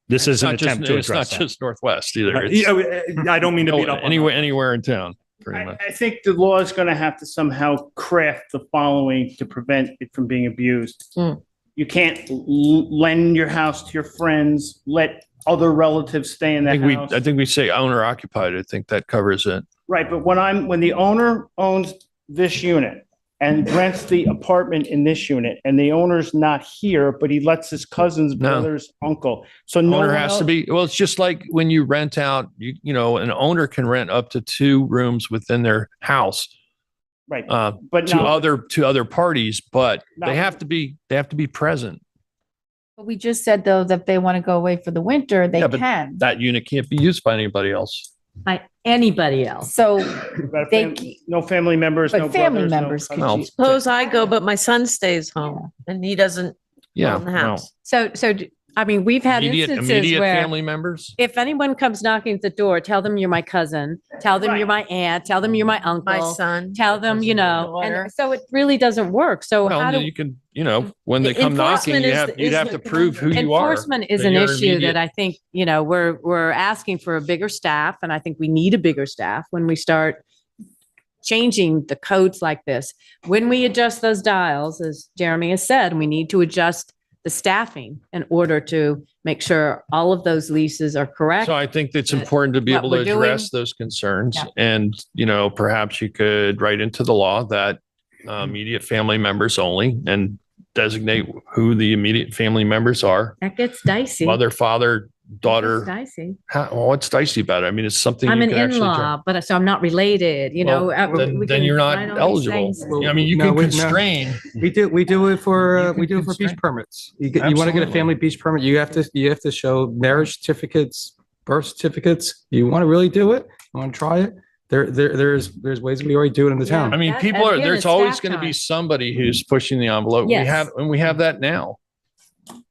This is an attempt to It's address not that. just Northwest either. It's I don't mean to beat up on anywhere in town, pretty much. I think the law is going to have to somehow craft the following to prevent it from being abused. Mm. You can't lend your house to your friends, let other relatives stay in the house. I think we say owner occupied. I think that covers it. Right, but when the owner owns this unit and rents the apartment in this unit, and the owner's not here, but he lets his cousin's brother's uncle. So no Owner one has to else- be, well, it's just like when you rent out, an owner can rent up to 2 rooms within their house. Right, But to other parties, but No. they have to be present. But we just said though, that if they want to go away for the winter, they Yeah, but can. that unit can't be used by anybody else. By anybody else. So But they, no family members, but no family brothers, no members could cousins. use. Suppose I go, but my son stays home and he doesn't Yeah. own the no. house. We've had Immediate instances where family members. if anyone comes knocking at the door, tell them you're my cousin, tell them you're my aunt, tell them you're my uncle, My son. tell them, daughter. and so it really doesn't work. So how Well, do you can, when they come knocking, Enforcement you'd have to prove who you are. enforcement is that an you're issue immediate- that I think, we're asking for a bigger staff, and I think we need a bigger staff when we start changing the codes like this. When we adjust those dials, as Jeremy has said, we need to adjust the staffing in order to make sure all of those leases are correct. So I think it's important to be what able to we're doing- address those concerns. Yeah. And, perhaps you could write into the law that immediate family members only, and designate who the immediate family members are. That gets dicey. Mother, father, It's daughter. dicey. What's dicey about it? I mean, it's something I'm you an can actually. in-law, but so I'm not related, Well, we then can you're not write all these eligible. things. I mean, you No, can we- no. constrain. We do it for beach constrain. permits. You want to get a Absolutely. family beach permit, you have to show marriage certificates, birth certificates. You want to really do it? You want to try it? There's ways we already do it in the town. I mean, That- people are, again, there's it's always staff going to be time. somebody who's pushing the envelope. Yes. We have that now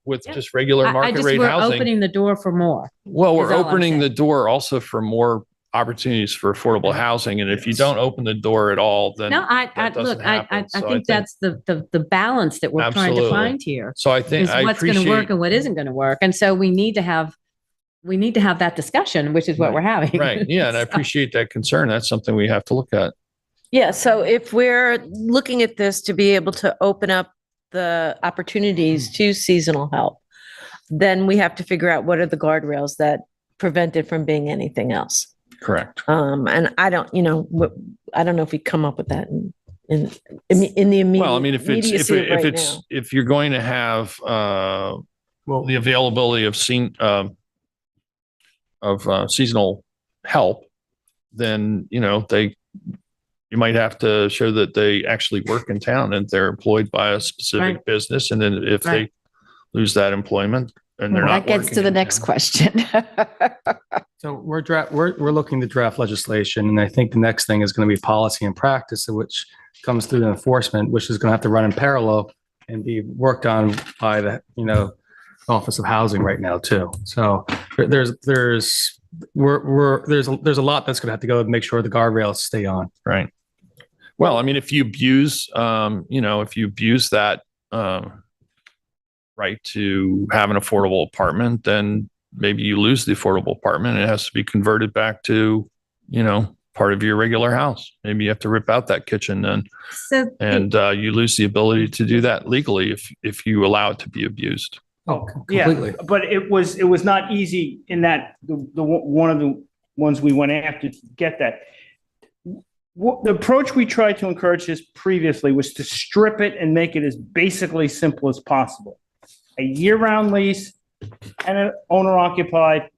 with Yeah. just regular I market just, rate we're housing. opening the door for more. Well, is we're all I'm opening saying. the door also for more opportunities for affordable housing. And if you don't open the door at all, then No, I that doesn't look, I happen. So I think think- that's the balance that we're trying to Absolutely. find here. So I think Is I what's going to work appreciate, and what isn't going to work. And so we need to have that discussion, which is what we're having. right. Yeah. And I appreciate that concern. That's something we have to look at. Yeah, so if we're looking at this to be able to open up the opportunities to seasonal help, then we have to figure out what are the guardrails that prevent it from being anything else. Correct. And I don't know if we come up with that in the immediate. Well, I mean, immediacy of right now. if you're going to have, the availability of seasonal help, then, you might have to show that they actually work in town and they're employed by a specific Right. business. And then if Right. they lose that employment and they're not That gets working to the in next town. question. So we're looking to draft legislation, and I think the next thing is going to be policy and practice, which comes through the enforcement, which is going to have to run in parallel and be worked on by the, Office of Housing right now too. So there's a lot that's going to have to go to make sure the guardrails stay on. Right. Well, I mean, if you abuse, that, right to have an affordable apartment, then maybe you lose the affordable apartment. It has to be converted back to, part of your regular house. Maybe you have to rip out that kitchen then. So And you lose the ability to do that legally if you allow it to be abused. Oh, completely. Yeah, but it was not easy in that one of the ones we went after to get that. The approach we tried to encourage this previously was to strip it and make it as basically simple as possible. A year-round lease and an owner occupied.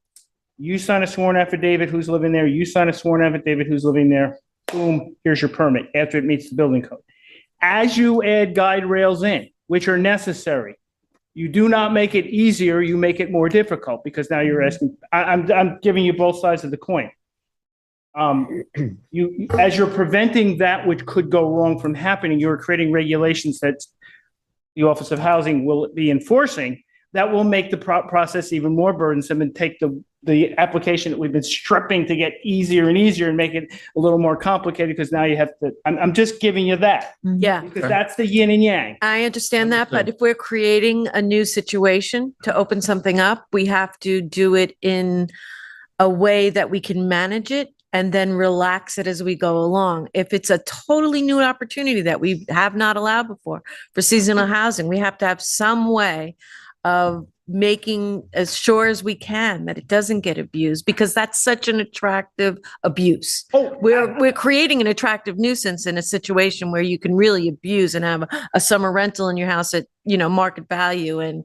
You sign a sworn affidavit who's living there. You sign a sworn affidavit who's living there. boom, here's your permit after it meets the building code. As you add guide rails in, which are necessary, you do not make it easier, you make it more difficult, because now you're asking, I'm giving you both sides of the coin. As you're preventing that which could go wrong from happening, you're creating regulations that the Office of Housing will be enforcing that will make the process even more burdensome and take the application that we've been stripping to get easier and easier and make it a little more complicated, because now you have to, I'm just giving you that. Yeah. Because that's the yin and yang. I understand that, but if we're creating a new situation to open something up, we have to do it in a way that we can manage it and then relax it as we go along. If it's a totally new opportunity that we have not allowed before for seasonal housing, we have to have some way of making as sure as we can that it doesn't get abused, because that's such an attractive abuse. We're creating an attractive nuisance in a situation where you can really abuse and have a summer rental in your house at, market value and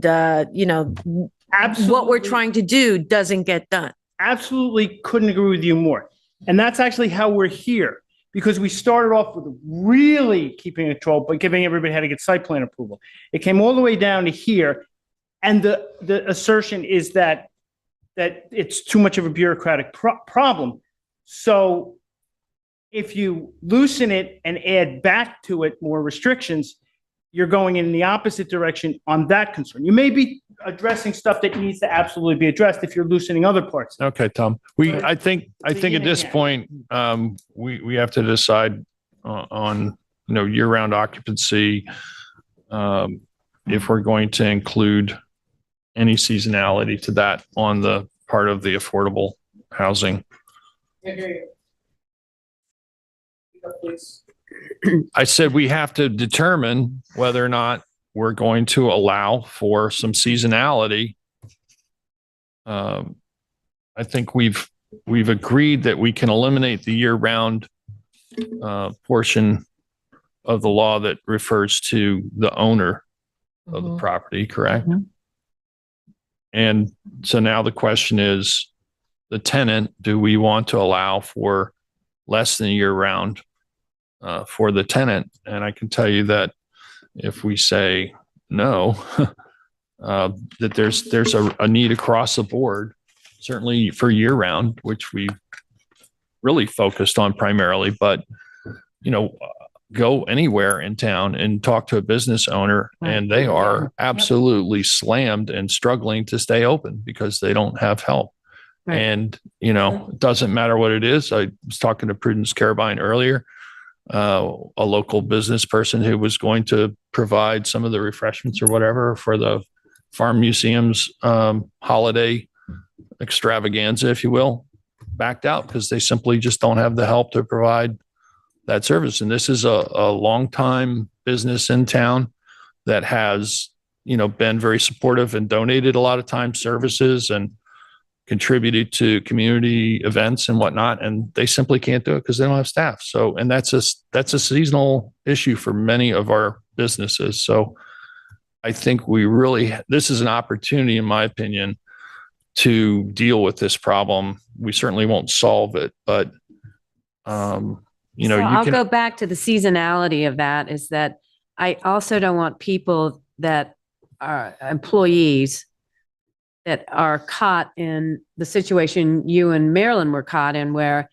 Absolutely. what we're trying to do doesn't get done. Absolutely couldn't agree with you more. And that's actually how we're here, because we started off with really keeping control, but giving everybody how to get site plan approval. It came all the way down to here. And the assertion is that it's too much of a bureaucratic problem. So if you loosen it and add back to it more restrictions, you're going in the opposite direction on that concern. You may be addressing stuff that needs to absolutely be addressed if you're loosening other parts. Okay, Tom. I think at this point, we have to decide on, year-round occupancy, if we're going to include any seasonality to that on the part of the affordable housing. I said we have to determine whether or not we're going to allow for some seasonality. I think we've agreed that we can eliminate the year-round portion of the law that refers to the owner of the property, correct? Mm-hmm. And so now the question is, the tenant, do we want to allow for less than year-round for the tenant? And I can tell you that if we say no, that there's a need across the board, certainly for year-round, which we really focused on primarily, but go anywhere in town and talk to a business owner, and they are absolutely slammed and struggling to stay open because they don't have help. Right. And, it doesn't matter what it is. I was talking to Prudence Carabine earlier, a local business person who was going to provide some of the refreshments or whatever for the Farm Museum's holiday extravaganza, if you will, backed out because they simply just don't have the help to provide that service. And this is a long-time business in town that has, been very supportive and donated a lot of time services and contributed to community events and whatnot. And they simply can't do it because they don't have staff. So, and that's a seasonal issue for many of our businesses. So I think this is an opportunity, in my opinion, to deal with this problem. We certainly won't solve it, but, I'll go back to the seasonality of that, is that I also don't want people that are employees that are caught in the situation you and Marilyn were caught in, where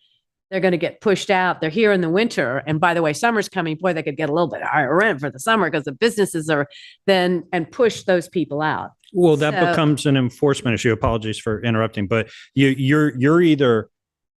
they're going to get pushed out. They're here in the winter. And by the way, summer's coming. Boy, they could get a little bit higher rent for the summer because the businesses are then, and push those people out. Well, that becomes an enforcement issue. Apologies for interrupting, but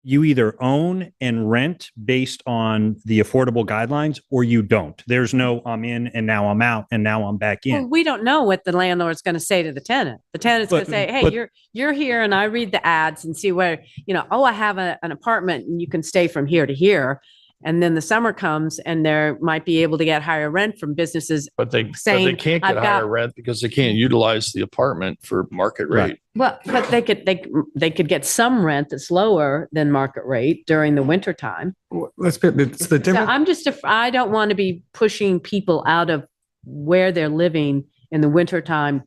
you either own and rent based on the affordable guidelines, or you don't. There's no, I'm in and now I'm out and now I'm back in. Well, we don't know what the landlord's going to say to the tenant. The tenant's going to say, hey, you're here, and I read the ads and see where, I have an apartment and you can stay from here to here. And then the summer comes and they might be able to get higher rent from businesses. But they can't get higher rent because they can't utilize the apartment for market rate. Right. Well, but they could get some rent that's lower than market rate during the winter time. It's the difference. So I don't want to be pushing people out of where they're living in the winter time.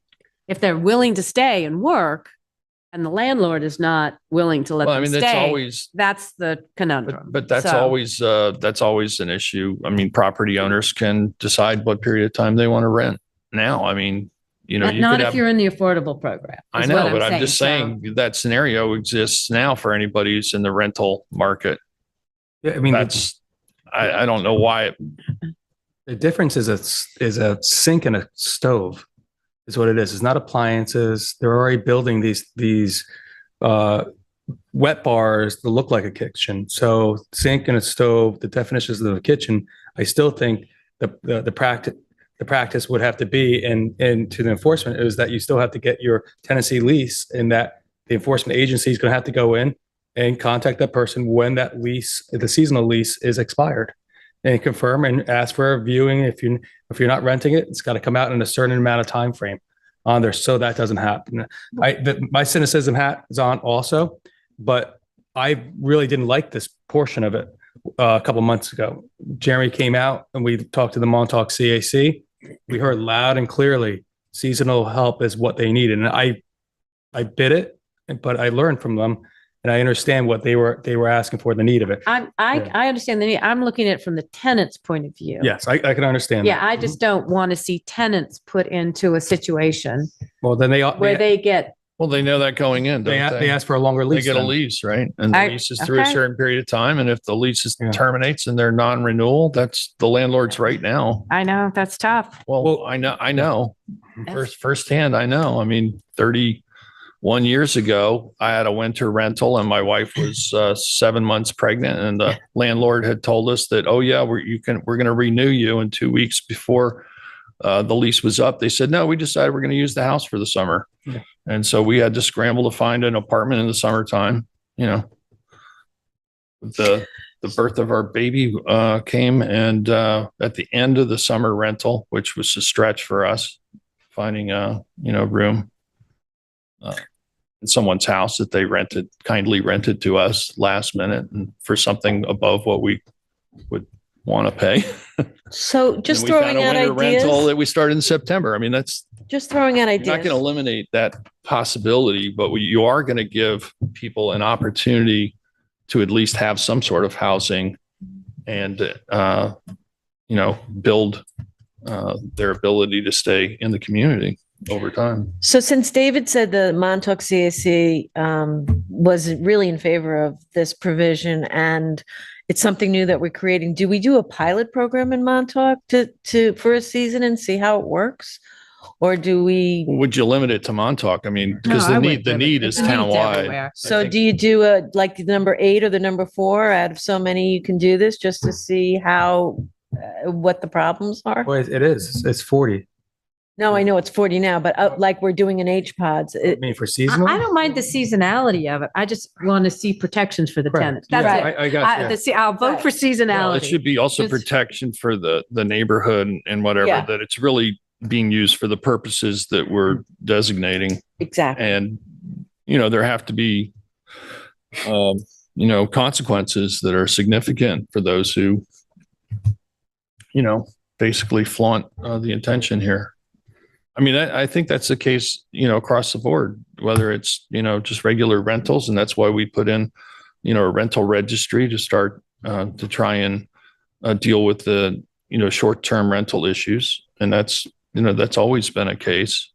If they're willing to stay and work, and the landlord is not willing to let Well, I them mean, that's stay. always, That's the conundrum. but that's So- always an issue. I mean, property owners can decide what period of time they want to rent now. I mean, you know, you Not could if have, you're in the affordable program. I is know, what but I'm just So- saying that scenario exists now for anybody who's in the rental market. Yeah, I mean, I don't know why. the difference is a sink and a stove is what it is. It's not appliances. They're already building these wet bars that look like a kitchen. So sink and a stove, the definitions of a kitchen, I still think the practice would have to be, and to the enforcement, is that you still have to get your tenancy lease, and that the enforcement agency is going to have to go in and contact that person when that lease, the seasonal lease, is expired, and confirm and ask for a viewing. If you're not renting it, it's got to come out in a certain amount of time frame on there, so that doesn't happen. My cynicism hat is on also, but I really didn't like this portion of it a couple months ago. Jeremy came out and we talked to the Montauk CAC. We heard loud and clearly seasonal help is what they needed, and I bid it, but I learned from them. And I understand what they were asking for, the need of it. I understand the need. I'm looking at it from the tenant's point of view. Yes, I can understand. Yeah, that. I just don't want to see tenants put into a situation Well, then where they get. Well, they know that going in, don't they? They ask for a longer lease. They get a then. lease, right? And the lease is through a certain period of time. And if the lease terminates and they're non-renewal, that's the landlord's right now. I know that's tough. Well, I know. Firsthand, I know. I mean, 31 years ago, I had a winter rental and my wife was 7 months pregnant, and the landlord had told us that, oh yeah, we're going to renew you. And 2 weeks before the lease was up, they said, no, we decided we're going to use the house for the summer. Yeah. And so we had to scramble to find an apartment in the summertime. You know, the birth of our baby came, and at the end of the summer rental, which was a stretch for us, finding a room in someone's house that they kindly rented to us last minute, and for something above what we would want to pay. So just And we found throwing a out winter rental ideas, that we started in September. I mean, that's just throwing out you're not going to ideas. eliminate that possibility, but you are going to give people an opportunity to at least have some sort of housing and, build their ability to stay in the community over time. So since David said the Montauk CAC was really in favor of this provision and it's something new that we're creating, do we do a pilot program in Montauk for a season and see how it works? Or do we? Would you limit it to Montauk? I mean, because the need is townwide. So do you do like the number 8 or the number 4 out of so many you can do this just to see how, what the problems are? Well, it is. It's 40. No, I know it's 40 now, but like we're doing in HPODs. I mean, for seasonal? I don't mind the seasonality of it. I just want to see protections for the Right. tenants. That's Yeah, it. I got you. I'll vote for Well, seasonality. it should be also Just- protection for the neighborhood and whatever, Yeah. that it's really being used for the purposes that we're designating. Exactly. And, there have to be, consequences that are significant for those who, basically flaunt the intention here. I mean, I think that's the case, across the board, whether it's, just regular rentals. And that's why we put in, a rental registry to start to try and deal with the, short-term rental issues. And that's always been a case.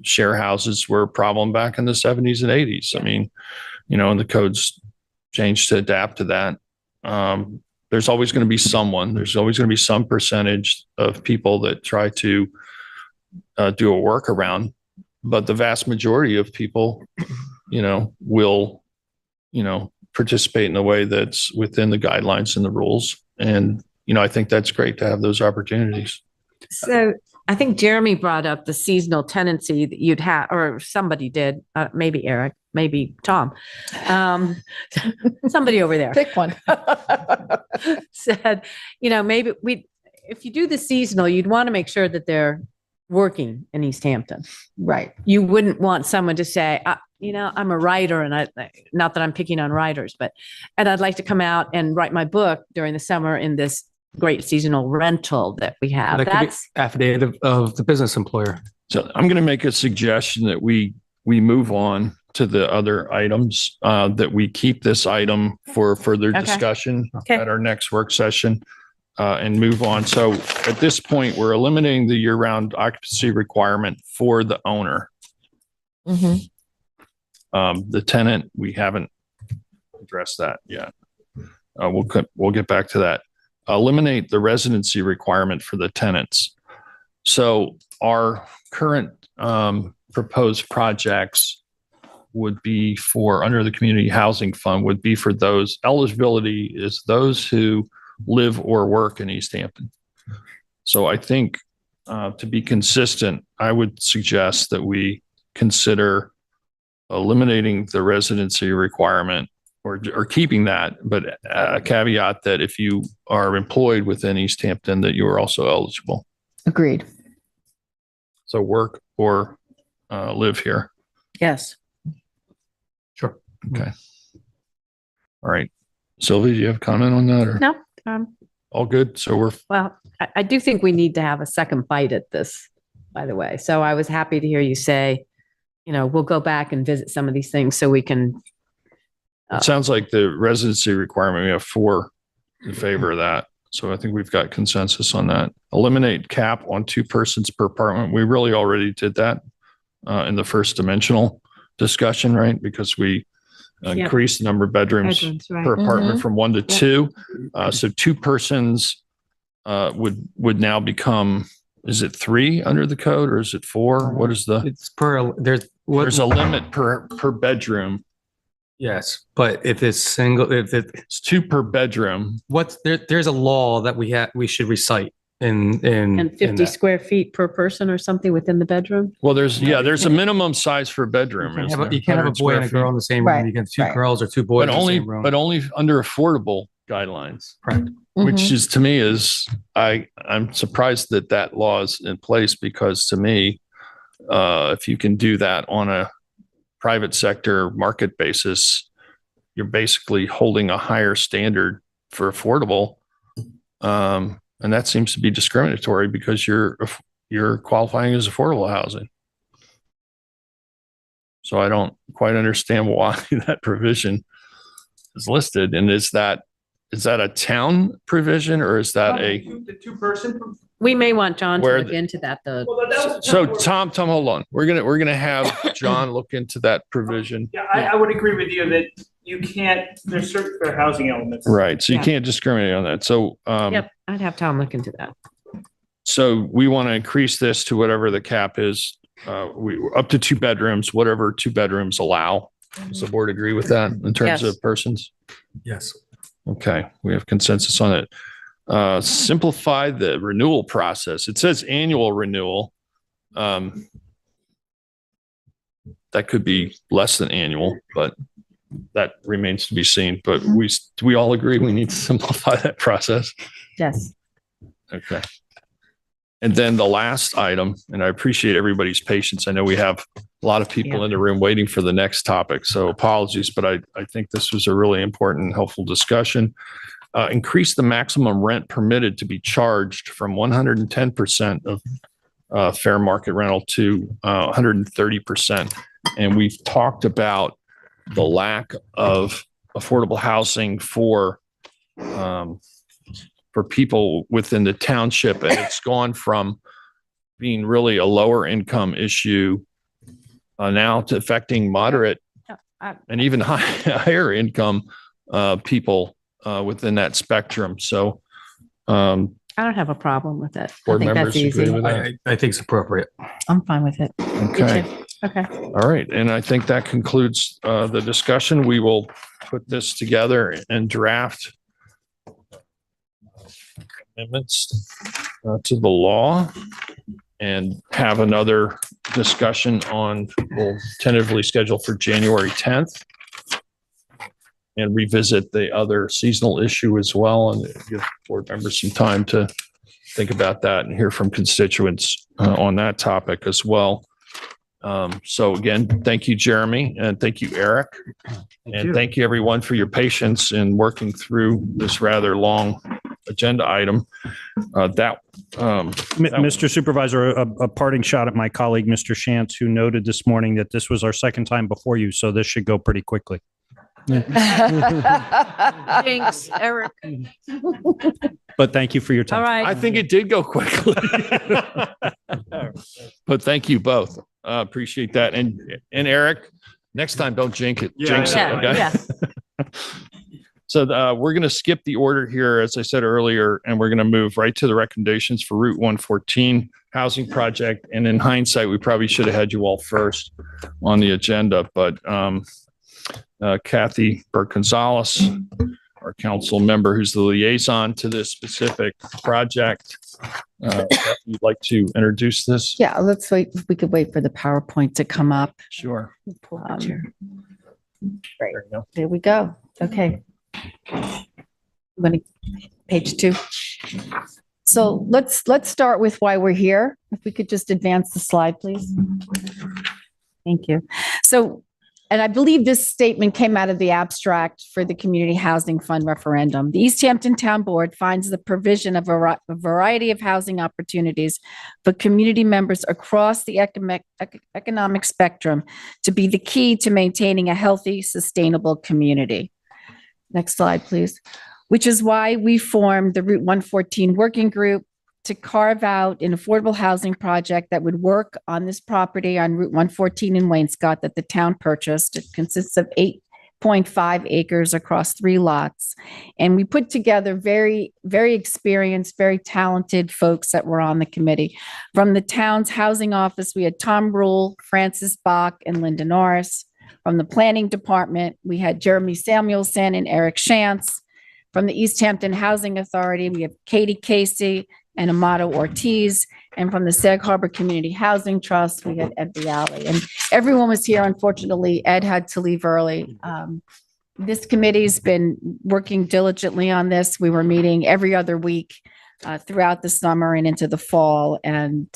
Share houses were a problem back in the 70s and 80s. I mean, and the codes changed to adapt to that. There's always going to be some percentage of people that try to do a workaround, but the vast majority of people, will, participate in a way that's within the guidelines and the rules. And, I think that's great to have those opportunities. So I think Jeremy brought up the seasonal tenancy that you'd have, or somebody did, maybe Eric, maybe Tom. Somebody over there. Pick one. Said, maybe if you do the seasonal, you'd want to make sure that they're working in East Hampton. Right. You wouldn't want someone to say, I'm a writer, and not that I'm picking on writers, and I'd like to come out and write my book during the summer in this great seasonal rental that we have. That could be affidavit of the business employer. So I'm going to make a suggestion that we move on to the other items, that we keep this item for further Okay. discussion Okay. at our next work session, and move on. So at this point, we're eliminating the year-round occupancy requirement for the owner. Mhm. The tenant, we haven't addressed that yet. We'll get back to that. Eliminate the residency requirement for the tenants. So our current proposed projects would be for, under the community housing fund, would be for those, eligibility is those who live or work in East Hampton. So I think to be consistent, I would suggest that we consider eliminating the residency requirement or keeping that, but a caveat that if you are employed within East Hampton, that you are also eligible. Agreed. So work or live here. Yes. Sure. Okay. All right. Sylvia, do you have a comment on that or No, all good? So we're, well, I do think we need to have a second bite at this, by the way. So I was happy to hear you say, we'll go back and visit some of these things so we can. it sounds like the residency requirement, we have 4 in favor of that. So I think we've got consensus on that. Eliminate cap on 2 persons per apartment. We really already did that in the first dimensional discussion, right? Because we increased the number of bedrooms right. per apartment Mhm. from 1 to 2. So 2 persons would now become, is it 3 under the code or is it 4? What is the, It's there's there's a limit per bedroom. yes, but if it's single, if It's 2 per bedroom. there's a law that we should recite in And 50 that. square feet per person or something within the bedroom? Well, there's a minimum size for a bedroom. You isn't there? can't have a 100 boy and a square girl in the same room. Right, You can have 2 right. girls or 2 boys But in the only, same room. but only under affordable guidelines. Correct. Which is, to me, I'm surprised that that law is in place, because to me, if you can do that on a private sector market basis, you're basically holding a higher standard for affordable. And that seems to be discriminatory because you're qualifying as affordable housing. So I don't quite understand why that provision is listed. And is that a town provision or is that a, The 2-person. We may want John to Where look into that, though. so Tom, hold on. We're gonna have John look into that provision. Yeah, I would agree with you that you can't, there's certain fair housing elements. Right. So you Yeah. can't discriminate on that. So, Yep, I'd have Tom look into that. so we want to increase this to whatever the cap is. Up to 2 bedrooms, whatever 2 bedrooms allow. Does the board agree with that in terms Yes. of persons? Yes. Okay, we have consensus on it. Simplify the renewal process. It says annual renewal. That could be less than annual, but that remains to be seen. But we all agree we need to simplify that process. Yes. Okay. And then the last item, and I appreciate everybody's patience. I know we have a lot of people in the room waiting for the next topic, so apologies, but I think this was a really important and helpful discussion. Increase the maximum rent permitted to be charged from 110% of fair market rental to 130%. And we've talked about the lack of affordable housing for people within the township, and it's gone from being really a lower income issue now to affecting moderate and even higher income people within that spectrum. So I don't have a problem with it. I board think members that's agree easy. with that? I think it's appropriate. I'm fine with it. Okay. Okay. All right. And I think that concludes the discussion. We will put this together and draft amendments to the law and have another discussion we'll tentatively schedule for January 10th and revisit the other seasonal issue as well, and give board members some time to think about that and hear from constituents on that topic as well. So again, thank you, Jeremy, and thank you, Eric. And thank you everyone for your patience in working through this rather long agenda item. Mr. Supervisor, a parting shot at my colleague, Mr. Shantz, who noted this morning that this was our second time before you, so this should go pretty quickly. Thanks, Eric. But thank you for your time. All right. I think it did go quickly. But thank you both. Appreciate that. And Eric, next time, don't jinx it. Jinx it, okay? Yeah. So we're going to skip the order here, as I said earlier, and we're going to move right to the recommendations for Route 114 housing project. And in hindsight, we probably should have had you all first on the agenda, but Kathy Burke-Gonzalez, our council member who's the liaison to this specific project. You'd like to introduce this? Yeah, let's wait. We could wait for the PowerPoint to come up. Sure. Right. There we go. Okay. Page 2. So let's start with why we're here. If we could just advance the slide, please. Thank you. So, and I believe this statement came out of the abstract for the Community Housing Fund referendum. The East Hampton Town Board finds the provision of a variety of housing opportunities for community members across the economic spectrum to be the key to maintaining a healthy, sustainable community. Next slide, please. Which is why we formed the Route 114 Working Group to carve out an affordable housing project that would work on this property on Route 114 in Wainscott that the town purchased. It consists of 8.5 acres across 3 lots. And we put together very, very experienced, very talented folks that were on the committee. From the town's housing office, we had Tom Rule, Francis Bach, and Linda Norris. From the planning department, we had Jeremy Samuelson and Eric Shantz. From the East Hampton Housing Authority, we have Katie Casey and Amato Ortiz. And from the Sag Harbor Community Housing Trust, we had Ed Bialy. And everyone was here. Unfortunately, Ed had to leave early. This committee's been working diligently on this. We were meeting every other week throughout the summer and into the fall. And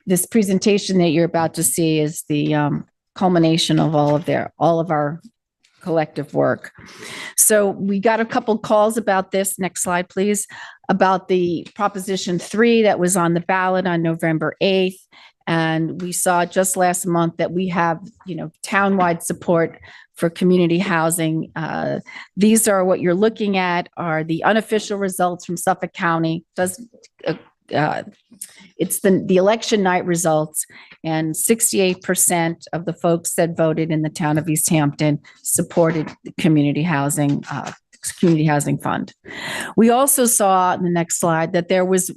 this presentation that you're about to see is the culmination of all of our collective work. So we got a couple calls about this. Next slide, please. About the Proposition 3 that was on the ballot on November 8th. And we saw just last month that we have, townwide support for community housing. These are what you're looking at are the unofficial results from Suffolk County. It's the election night results, and 68% of the folks that voted in the town of East Hampton supported the community housing fund. We also saw in the next slide that there was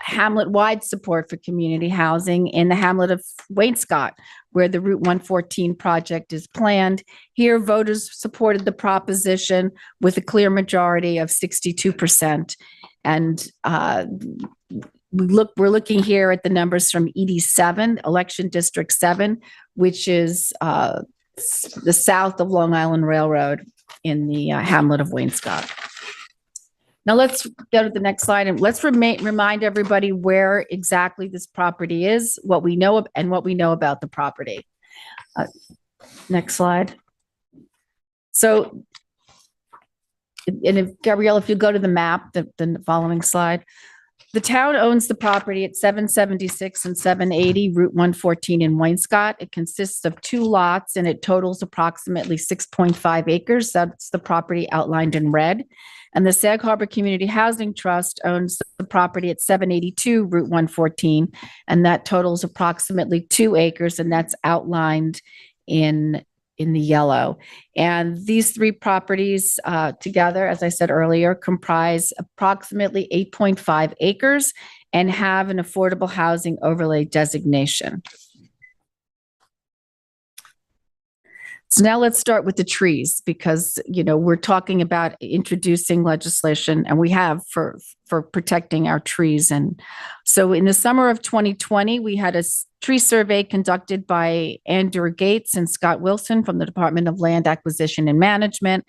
Hamlet-wide support for community housing in the hamlet of Wainscott, where the Route 114 project is planned. Here, voters supported the proposition with a clear majority of 62%. And we're looking here at the numbers from ED7, Election District 7, which is the south of Long Island Railroad in the hamlet of Wainscott. Now let's go to the next slide and let's remind everybody where exactly this property is, what we know about the property. Next slide. So, and if Gabrielle, if you go to the map, the following slide, the town owns the property at 776 and 780 Route 114 in Wainscott. It consists of 2 lots and it totals approximately 6.5 acres. That's the property outlined in red. And the Sag Harbor Community Housing Trust owns the property at 782 Route 114, and that totals approximately 2 acres, and that's outlined in the yellow. And these 3 properties together, as I said earlier, comprise approximately 8.5 acres and have an affordable housing overlay designation. So now let's start with the trees because, we're talking about introducing legislation and we have for protecting our trees. And so in the summer of 2020, we had a tree survey conducted by Andrew Gates and Scott Wilson from the Department of Land Acquisition and Management.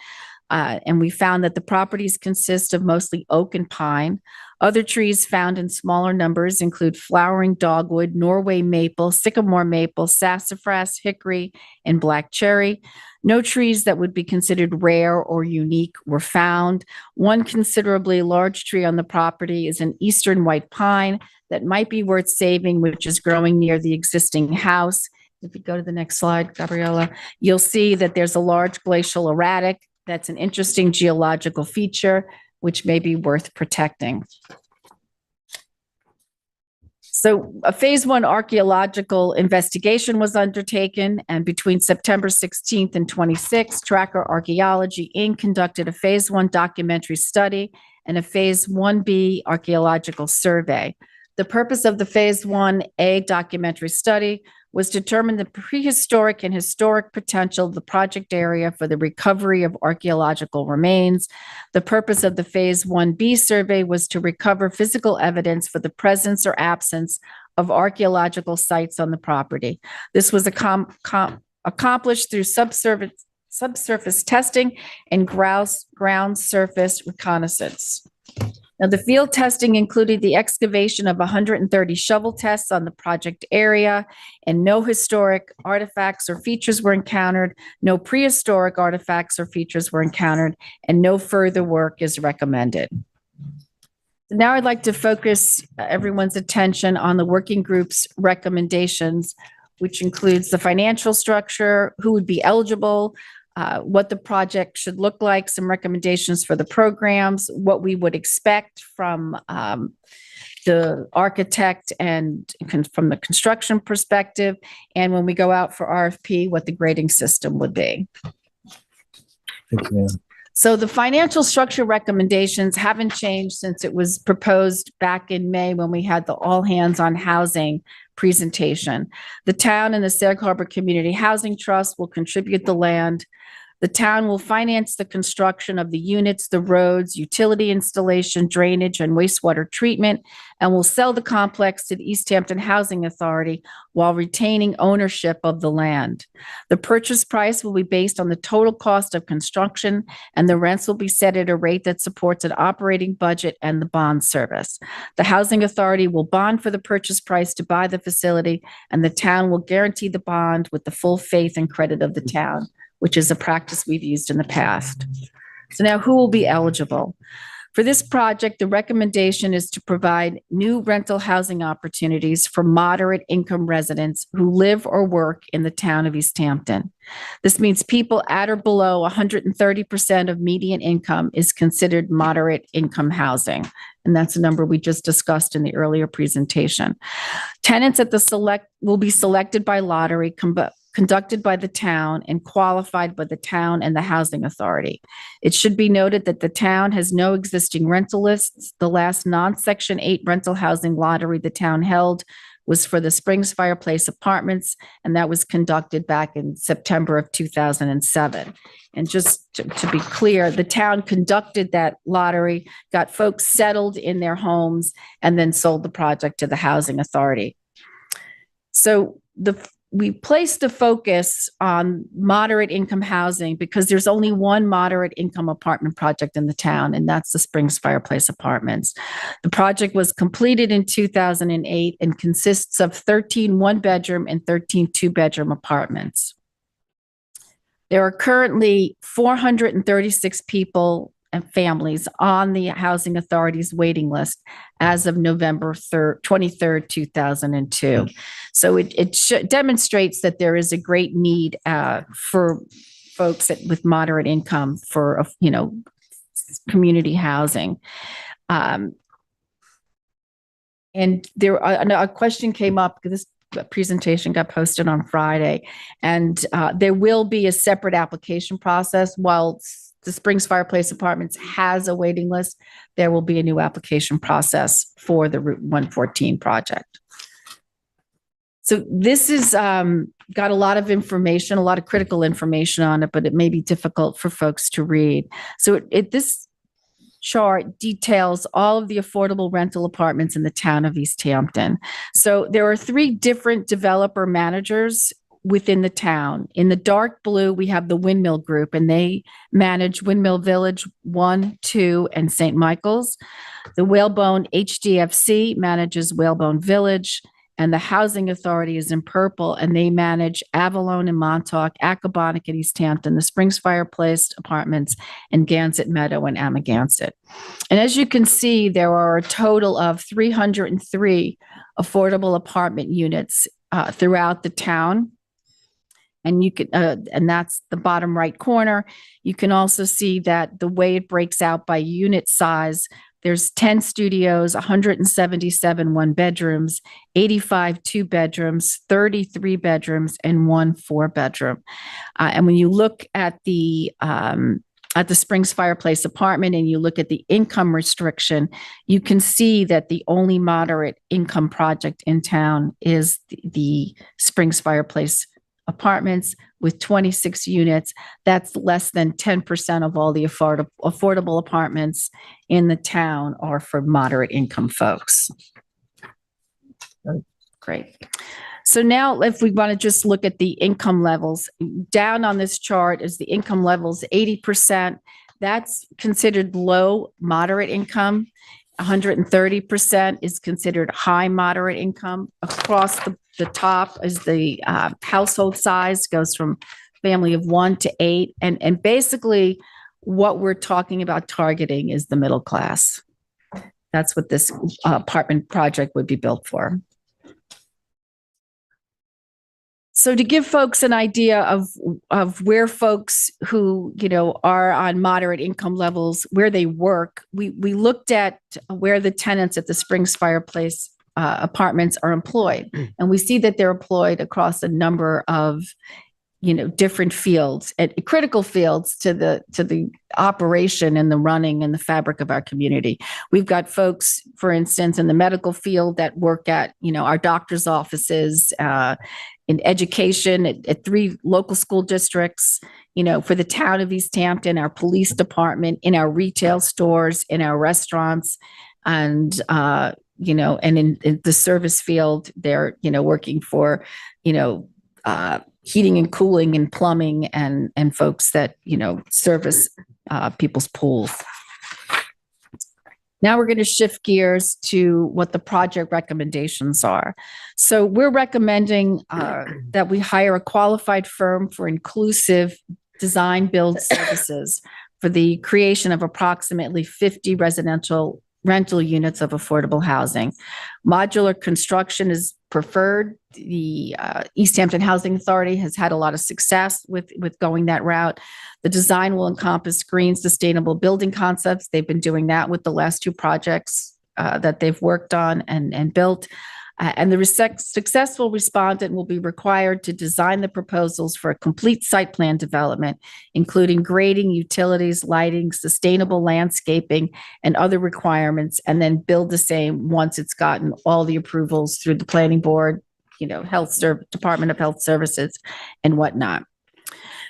And we found that the properties consist of mostly oak and pine. Other trees found in smaller numbers include flowering dogwood, Norway maple, sycamore maple, sassafras, hickory, and black cherry. No trees that would be considered rare or unique were found. One considerably large tree on the property is an eastern white pine that might be worth saving, which is growing near the existing house. If you go to the next slide, Gabriella, you'll see that there's a large glacial erratic. That's an interesting geological feature, which may be worth protecting. So a phase 1 archaeological investigation was undertaken, and between September 16th and 26th, Tracker Archaeology Inc. conducted a phase 1 documentary study and a phase 1B archaeological survey. The purpose of the phase 1A documentary study was to determine the prehistoric and historic potential of the project area for the recovery of archaeological remains. The purpose of the phase 1B survey was to recover physical evidence for the presence or absence of archaeological sites on the property. This was accomplished through subsurface testing and ground surface reconnaissance. Now, the field testing included the excavation of 130 shovel tests on the project area, and no historic artifacts or features were encountered, no prehistoric artifacts or features were encountered, and no further work is recommended. Now I'd like to focus everyone's attention on the working group's recommendations, which includes the financial structure, who would be eligible, what the project should look like, some recommendations for the programs, what we would expect from the architect and from the construction perspective, and when we go out for RFP, what the grading system would be. So the financial structure recommendations haven't changed since it was proposed back in May when we had the all hands on housing presentation. The town and the Sag Harbor Community Housing Trust will contribute the land. The town will finance the construction of the units, the roads, utility installation, drainage, and wastewater treatment, and will sell the complex to the East Hampton Housing Authority while retaining ownership of the land. The purchase price will be based on the total cost of construction, and the rents will be set at a rate that supports an operating budget and the bond service. The Housing Authority will bond for the purchase price to buy the facility, and the town will guarantee the bond with the full faith and credit of the town, which is a practice we've used in the past. So now who will be eligible? For this project, the recommendation is to provide new rental housing opportunities for moderate income residents who live or work in the town of East Hampton. This means people at or below 130% of median income is considered moderate income housing. And that's a number we just discussed in the earlier presentation. Tenants at the will be selected by lottery, conducted by the town and qualified by the town and the housing authority. It should be noted that the town has no existing rental lists. The last non-Section 8 rental housing lottery the town held was for the Springs Fireplace Apartments, and that was conducted back in September of 2007. And just to be clear, the town conducted that lottery, got folks settled in their homes, and then sold the project to the housing authority. So we placed the focus on moderate income housing because there's only one moderate income apartment project in the town, and that's the Springs Fireplace Apartments. The project was completed in 2008 and consists of 13 one-bedroom and 13 two-bedroom apartments. There are currently 436 people and families on the Housing Authority's waiting list as of November 23rd, 2002. So it demonstrates that there is a great need for folks with moderate income for, community housing. And there a question came up because this presentation got posted on Friday, and there will be a separate application process. While the Springs Fireplace Apartments has a waiting list, there will be a new application process for the Route 114 project. So this is got a lot of information, a lot of critical information on it, but it may be difficult for folks to read. So this chart details all of the affordable rental apartments in the town of East Hampton. So there are 3 different developer managers within the town. In the dark blue, we have the Windmill Group, and they manage Windmill Village 1, 2, and St. Michael's. The Whalebone HDFC manages Whalebone Village, and the Housing Authority is in purple, and they manage Avalon and Montauk, Accabonac and East Hampton, the Springs Fireplace Apartments, and Gansett Meadow and Amagansett. And as you can see, there are a total of 303 affordable apartment units throughout the town. And you can, and that's the bottom right corner. You can also see that the way it breaks out by unit size, there's 10 studios, 177 one bedrooms, 85 two bedrooms, 33 bedrooms, and 1 4 bedroom. And when you look at the Springs Fireplace apartment and you look at the income restriction, you can see that the only moderate income project in town is the Springs Fireplace apartments with 26 units. That's less than 10% of all the affordable apartments in the town are for moderate income folks. Great. So now if we want to just look at the income levels, down on this chart is the income levels, 80%. That's considered low moderate income. 130% is considered high moderate income. Across the top is the household size, goes from family of 1 to 8. And basically what we're talking about targeting is the middle class. That's what this apartment project would be built for. So to give folks an idea of where folks who, are on moderate income levels, where they work, we looked at where the tenants at the Springs Fireplace apartments are employed. And we see that they're employed across a number of, different fields, and critical fields to the operation and the running and the fabric of our community. We've got folks, for instance, in the medical field that work at, our doctor's offices, in education at 3 local school districts, for the town of East Hampton, our police department, in our retail stores, in our restaurants, and, and in the service field, they're, working for, heating and cooling and plumbing and folks that, service people's pools. Now we're going to shift gears to what the project recommendations are. So we're recommending that we hire a qualified firm for inclusive design build services for the creation of approximately 50 residential rental units of affordable housing. Modular construction is preferred. The East Hampton Housing Authority has had a lot of success with going that route. The design will encompass green, sustainable building concepts. They've been doing that with the last 2 projects that they've worked on and built. And the successful respondent will be required to design the proposals for a complete site plan development, including grading, utilities, lighting, sustainable landscaping, and other requirements, and then build the same once it's gotten all the approvals through the planning board, Department of Health Services, and whatnot.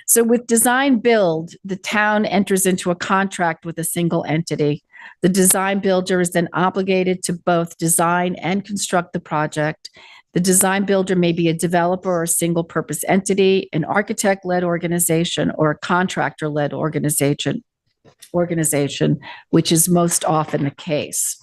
So with design build, the town enters into a contract with a single entity. The design builder is then obligated to both design and construct the project. The design builder may be a developer or a single purpose entity, an architect-led organization, or a contractor-led organization, which is most often the case.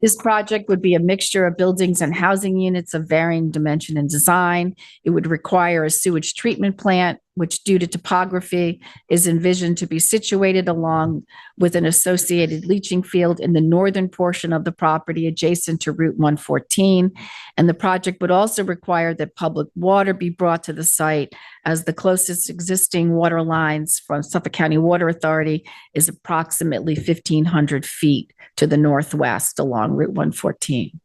This project would be a mixture of buildings and housing units of varying dimension and design. It would require a sewage treatment plant, which due to topography is envisioned to be situated along with an associated leaching field in the northern portion of the property adjacent to Route 114. And the project would also require that public water be brought to the site, as the closest existing water lines from Suffolk County Water Authority is approximately 1,500 feet to the northwest along Route 114.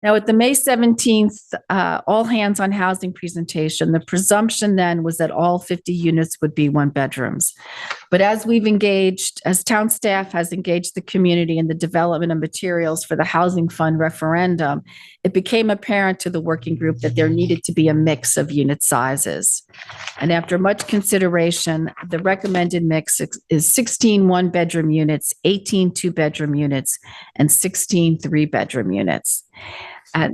Now, at the May 17th all hands on housing presentation, the presumption then was that all 50 units would be 1 bedrooms. But as town staff has engaged the community in the development of materials for the Housing Fund referendum, it became apparent to the working group that there needed to be a mix of unit sizes. And after much consideration, the recommended mix is 16 1-bedroom units, 18 2-bedroom units, and 16 3-bedroom units.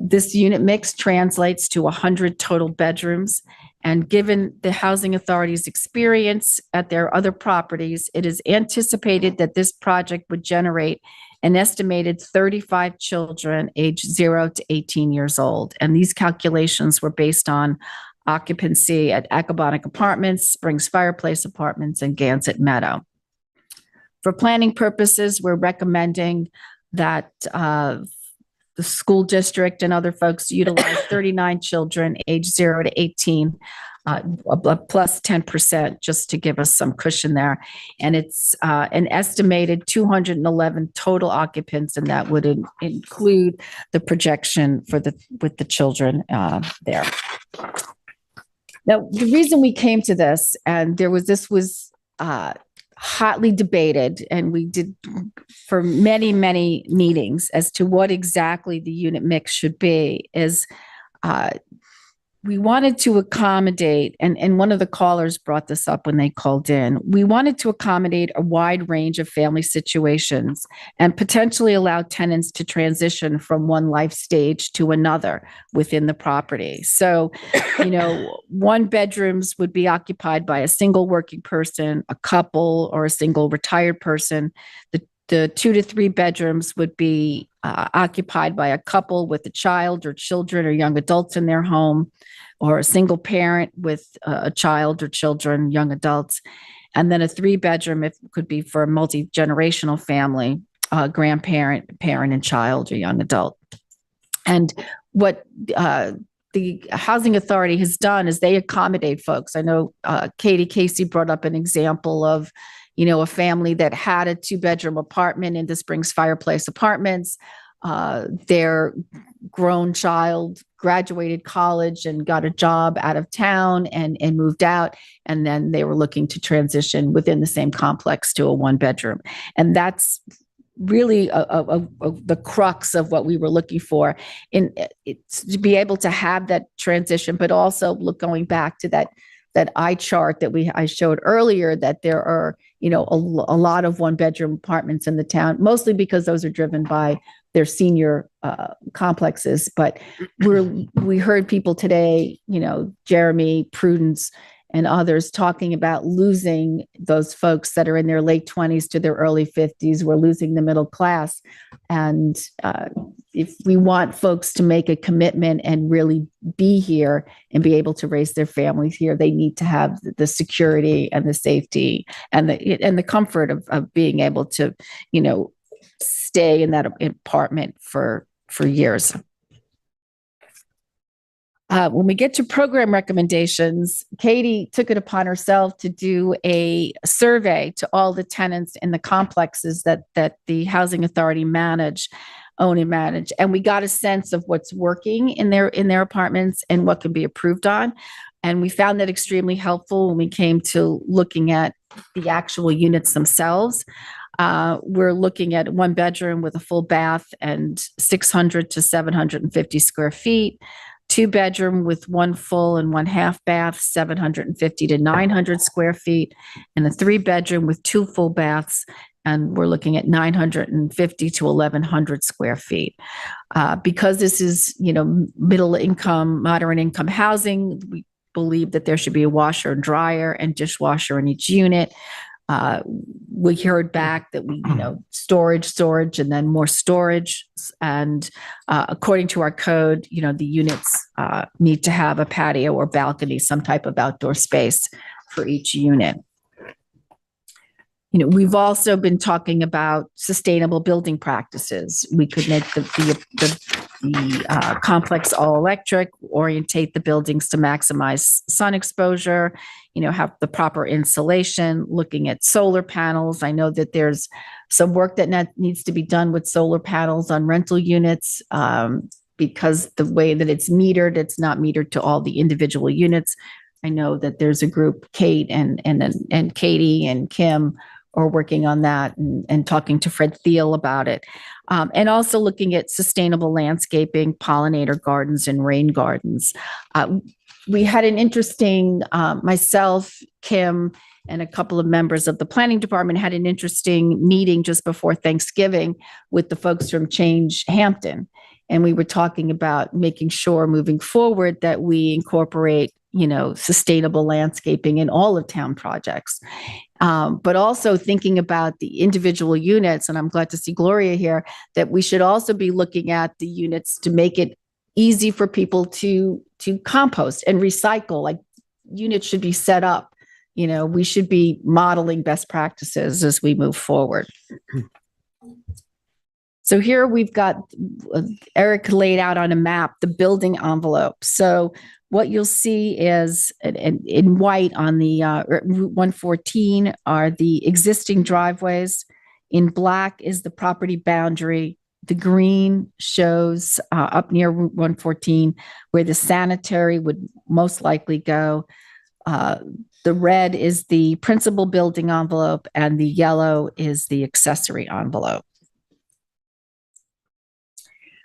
This unit mix translates to 100 total bedrooms. And given the Housing Authority's experience at their other properties, it is anticipated that this project would generate an estimated 35 children aged 0 to 18 years old. And these calculations were based on occupancy at Accabonac Apartments, Springs Fireplace Apartments, and Gansett Meadow. For planning purposes, we're recommending that the school district and other folks utilize 39 children aged 0 to 18, plus 10%, just to give us some cushion there. And it's an estimated 211 total occupants, and that would include the projection for with the children there. Now, the reason we came to this, and this was hotly debated, and we did for many, many meetings as to what exactly the unit mix should be, is we wanted to accommodate, and one of the callers brought this up when they called in, we wanted to accommodate a wide range of family situations and potentially allow tenants to transition from one life stage to another within the property. So, one bedrooms would be occupied by a single working person, a couple, or a single retired person. The 2 to 3 bedrooms would be occupied by a couple with a child or children or young adults in their home, or a single parent with a child or children, young adults. And then a 3-bedroom, it could be for a multi-generational family, grandparent, parent, and child or young adult. And what the Housing Authority has done is they accommodate folks. I know Katie Casey brought up an example of a family that had a 2-bedroom apartment in the Springs Fireplace Apartments. Their grown child graduated college and got a job out of town and moved out. And then they were looking to transition within the same complex to a 1-bedroom. And that's really the crux of what we were looking for, it's to be able to have that transition, but also going back to that eye chart that I showed earlier, that there are, a lot of 1-bedroom apartments in the town, mostly because those are driven by their senior complexes. But we heard people today, Jeremy, Prudence, and others talking about losing those folks that are in their late 20s to their early 50s. We're losing the middle class. And if we want folks to make a commitment and really be here and be able to raise their families here, they need to have the security and the safety and the comfort of being able to, stay in that apartment for years. When we get to program recommendations, Katie took it upon herself to do a survey to all the tenants in the complexes that the Housing Authority own and manage. And we got a sense of what's working in their apartments and what can be improved on. And we found that extremely helpful when we came to looking at the actual units themselves. We're looking at 1-bedroom with a full bath and 600 to 750 square feet. 2-bedroom with 1 full and 1 half bath, 750 to 900 square feet, and a 3-bedroom with 2 full baths, and we're looking at 950 to 1,100 square feet. Because this is, middle income, moderate income housing, we believe that there should be a washer and dryer and dishwasher in each unit. We heard back that storage, and then more storage. And according to our code, the units need to have a patio or balcony, some type of outdoor space for each unit. We've also been talking about sustainable building practices. We could make the complex all electric, orientate the buildings to maximize sun exposure, have the proper insulation, looking at solar panels. I know that there's some work that needs to be done with solar panels on rental units because the way that it's not metered to all the individual units. I know that there's a group, Kate and Katie and Kim, are working on that and talking to Fred Thiel about it. And also looking at sustainable landscaping, pollinator gardens, and rain gardens. We had an interesting, myself, Kim, and a couple of members of the planning department had an interesting meeting just before Thanksgiving with the folks from Change Hampton. And we were talking about making sure moving forward that we incorporate, sustainable landscaping in all of town projects. But also thinking about the individual units, and I'm glad to see Gloria here, that we should also be looking at the units to make it easy for people to compost and recycle. Like, units should be set up. We should be modeling best practices as we move forward. So here we've got Eric laid out on a map the building envelope. So what you'll see is in white on the Route 114 are the existing driveways. In black is the property boundary. The green shows up near Route 114 where the sanitary would most likely go. The red is the principal building envelope, and the yellow is the accessory envelope.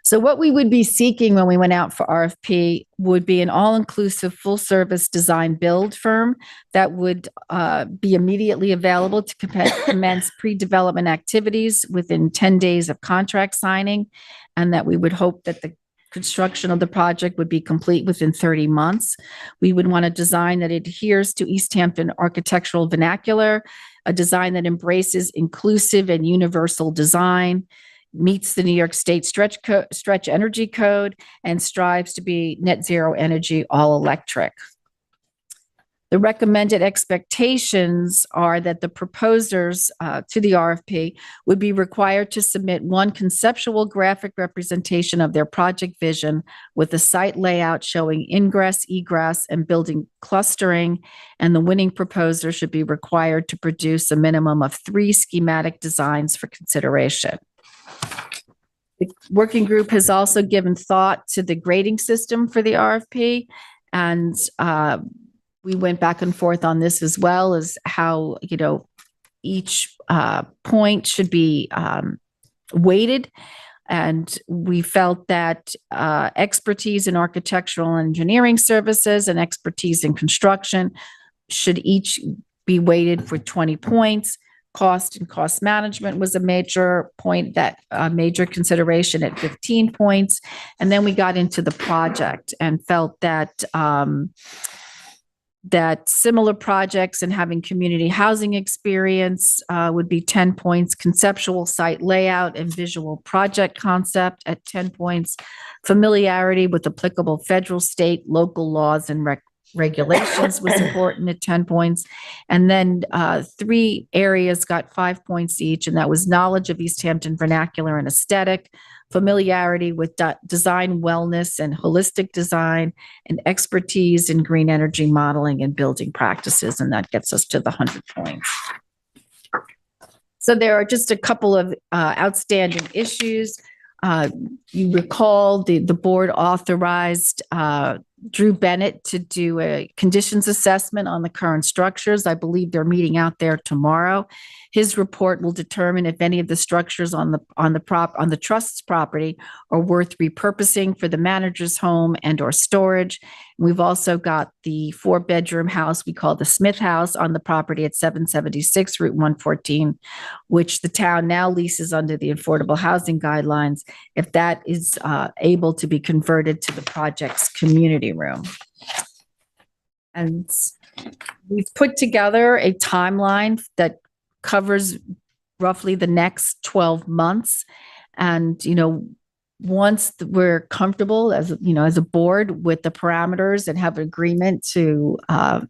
So what we would be seeking when we went out for RFP would be an all-inclusive, full-service design build firm that would be immediately available to commence pre-development activities within 10 days of contract signing, and that we would hope that the construction of the project would be complete within 30 months. We would want a design that adheres to East Hampton architectural vernacular, a design that embraces inclusive and universal design, meets the New York State stretch energy code, and strives to be net zero energy, all electric. The recommended expectations are that the proposers to the RFP would be required to submit one conceptual graphic representation of their project vision with a site layout showing ingress, egress, and building clustering, and the winning proposer should be required to produce a minimum of 3 schematic designs for consideration. The working group has also given thought to the grading system for the RFP, and we went back and forth on this as well as how, each point should be weighted. And we felt that expertise in architectural and engineering services and expertise in construction should each be weighted for 20 points. Cost and cost management was a major point, that major consideration at 15 points. And then we got into the project and felt that that similar projects and having community housing experience would be 10 points, conceptual site layout and visual project concept at 10 points, familiarity with applicable federal, state, local laws and regulations was important at 10 points. And then 3 areas got 5 points each, and that was knowledge of East Hampton vernacular and aesthetic, familiarity with design wellness and holistic design, and expertise in green energy modeling and building practices. And that gets us to the 100 points. So there are just a couple of outstanding issues. You recall the board authorized Drew Bennett to do a conditions assessment on the current structures. I believe they're meeting out there tomorrow. His report will determine if any of the structures on the trust's property are worth repurposing for the manager's home and or storage. We've also got the 4-bedroom house we call the Smith House on the property at 776 Route 114, which the town now leases under the affordable housing guidelines, if that is able to be converted to the project's community room. And we've put together a timeline that covers roughly the next 12 months. And, once we're comfortable as a board with the parameters and have an agreement to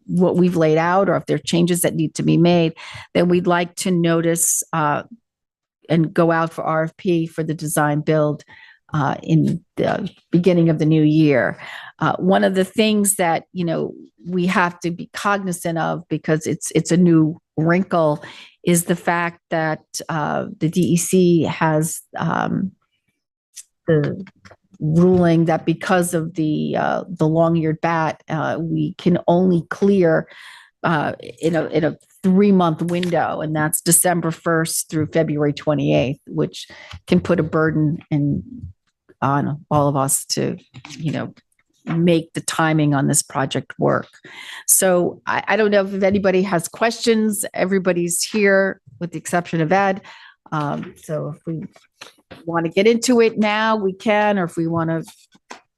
what we've laid out, or if there are changes that need to be made, then we'd like to notice and go out for RFP for the design build in the beginning of the new year. One of the things that, we have to be cognizant of, because it's a new wrinkle, is the fact that the DEC has the ruling that because of the long-eared bat, we can only clear in a 3-month window, and that's December 1st through February 28th, which can put a burden on all of us to, make the timing on this project work. So I don't know if anybody has questions. Everybody's here with the exception of Ed. So if we want to get into it now, we can, or if we want to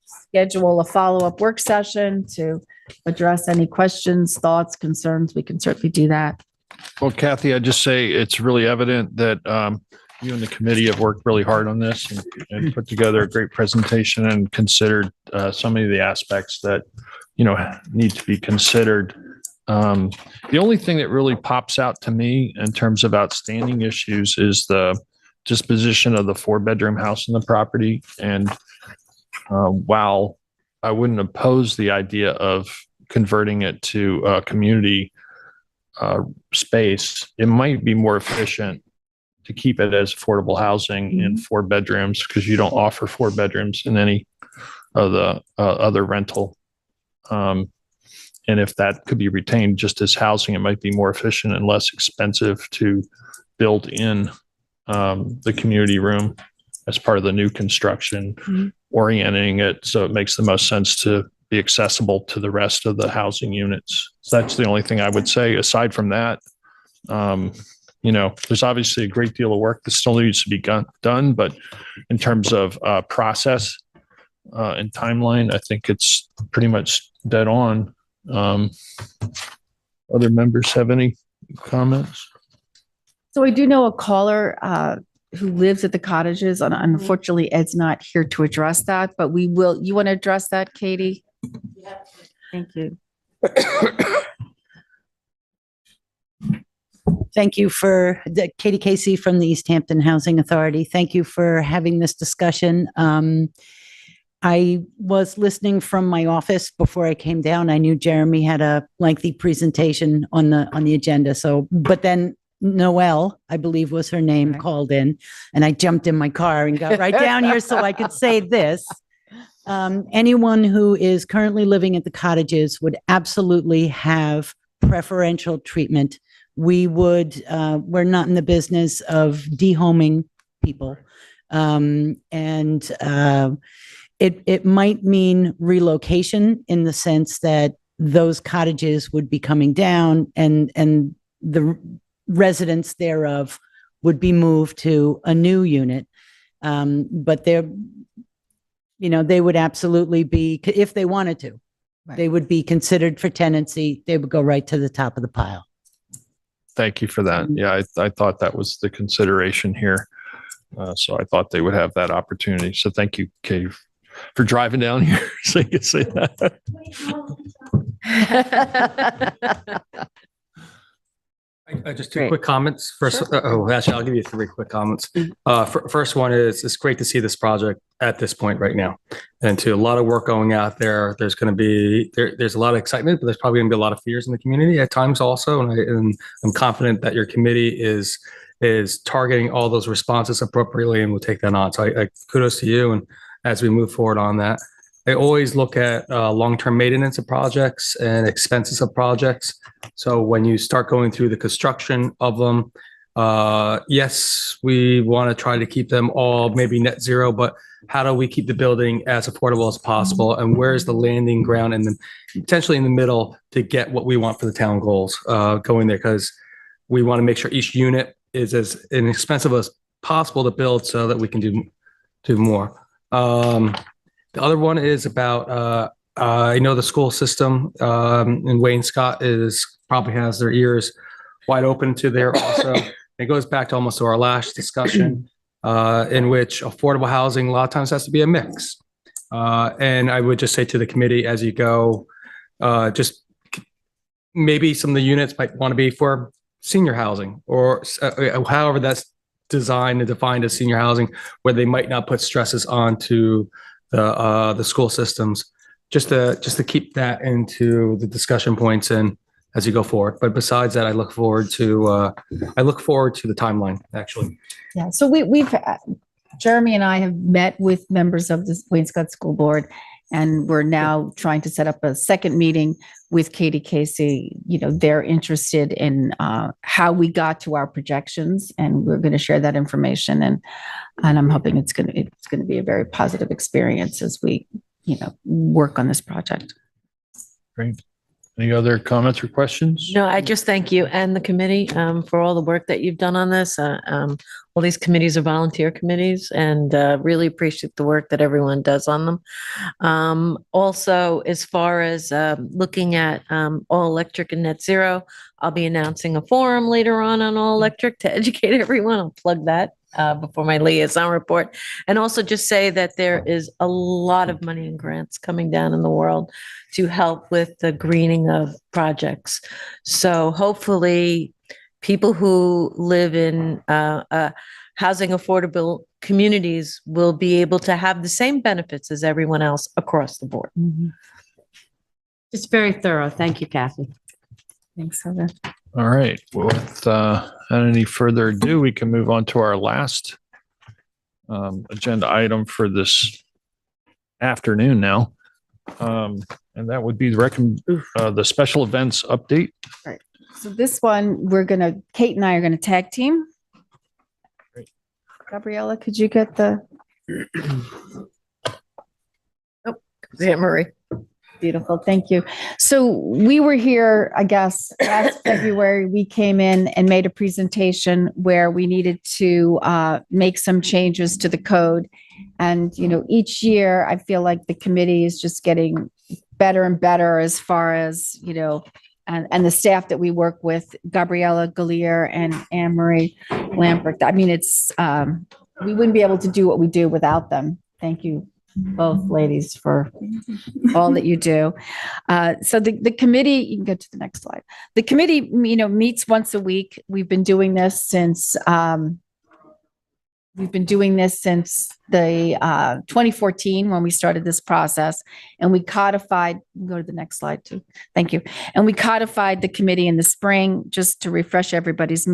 schedule a follow-up work session to address any questions, thoughts, concerns, we can certainly do that. Well, Kathy, I'd just say it's really evident that you and the committee have worked really hard on this and put together a great presentation and considered so many of the aspects that, need to be considered. The only thing that really pops out to me in terms of outstanding issues is the disposition of the 4-bedroom house on the property. And while I wouldn't oppose the idea of converting it to a community space, it might be more efficient to keep it as affordable housing in 4 bedrooms, because you don't offer 4 bedrooms in any of the other rental. And if that could be retained just as housing, it might be more efficient and less expensive to build in the community room as part of the new construction, orienting it so it makes the most sense to be accessible to the rest of the housing units. So that's the only thing I would say. Aside from that, there's obviously a great deal of work that still needs to be done, but in terms of process and timeline, I think it's pretty much dead on. Other members have any comments? So I do know a caller who lives at the cottages, and unfortunately Ed's not here to address that, but we will. You want to address that, Katie? Yeah. Thank you. Thank you for Katie Casey from the East Hampton Housing Authority. Thank you for having this discussion. I was listening from my office before I came down. I knew Jeremy had a lengthy presentation on the agenda. So, but then Noelle, I believe was her name, called in, and I jumped in my car and got right down here so I could say this. Anyone who is currently living at the cottages would absolutely have preferential treatment. We're not in the business of dehoming people. It might mean relocation in the sense that those cottages would be coming down and the residents thereof would be moved to a new unit. But they would absolutely be, if they wanted to, they would be considered for tenancy. They would go right to the top of the pile. Thank you for that. Yeah, I thought that was the consideration here. So I thought they would have that opportunity. So thank you, Katie, for driving down here so you can say that. Just two quick comments. First, actually, I'll give you 3 quick comments. First one is, it's great to see this project at this point right now, and to a lot of work going out there. There's going to be there's a lot of excitement, but there's probably going to be a lot of fears in the community at times also. And I'm confident that your committee is targeting all those responses appropriately, and will take that on. So I kudos to you. And as we move forward on that, I always look at long-term maintenance of projects and expenses of projects. So when you start going through the construction of them, yes, we want to try to keep them all maybe net zero, but how do we keep the building as affordable as possible? And where's the landing ground and then potentially in the middle to get what we want for the town goals going there? Because we want to make sure each unit is as inexpensive as possible to build so that we can do more. The other one is about, I know the school system in Wayne Scott probably has their ears wide open to there also. It goes back to almost to our last discussion in which affordable housing a lot of times has to be a mix. And I would just say to the committee as you go, just maybe some of the units might want to be for senior housing or however that's designed and defined as senior housing, where they might not put stresses onto the school systems, just to keep that into the discussion points and as you go forward. But besides that, I look forward to the timeline actually. Yeah. So we've Jeremy and I have met with members of the Wayne Scott School Board, and we're now trying to set up a second meeting with Katie Casey. They're interested in how we got to our projections, and we're going to share that information. And I'm hoping it's going to be a very positive experience as we, work on this project. Great. Any other comments or questions? No, I just thank you and the committee for all the work that you've done on this. All these committees are volunteer committees and really appreciate the work that everyone does on them. Also, as far as looking at all electric and net zero, I'll be announcing a forum later on all electric to educate everyone. I'll plug that before my liaison report. And also just say that there is a lot of money and grants coming down in the world to help with the greening of projects. So hopefully people who live in housing affordable communities will be able to have the same benefits as everyone else across the board. Just very thorough. Thank you, Kathy. Thanks, Heather. All right. Well, without any further ado, we can move on to our last agenda item for this afternoon now. And that would be the special events update. Right. So this one, Kate and I are gonna tag team. Great. Gabriella, could you get the? Oh, Anne Marie. Beautiful, thank you. So we were here, I guess, last February, we came in and made a presentation where we needed to make some changes to the code. And, each year I feel like the committee is just getting better and better as far as, and the staff that we work with, Gabriella Gallier and Anne Marie Lambert. I mean, we wouldn't be able to do what we do without them. Thank you both ladies for all that you do. So the committee, you can go to the next slide. The committee, meets once a week. We've been doing this since the 2014 when we started this process, and we codified. Go to the next slide too. Thank you. And we codified the committee in the spring, just to refresh everybody's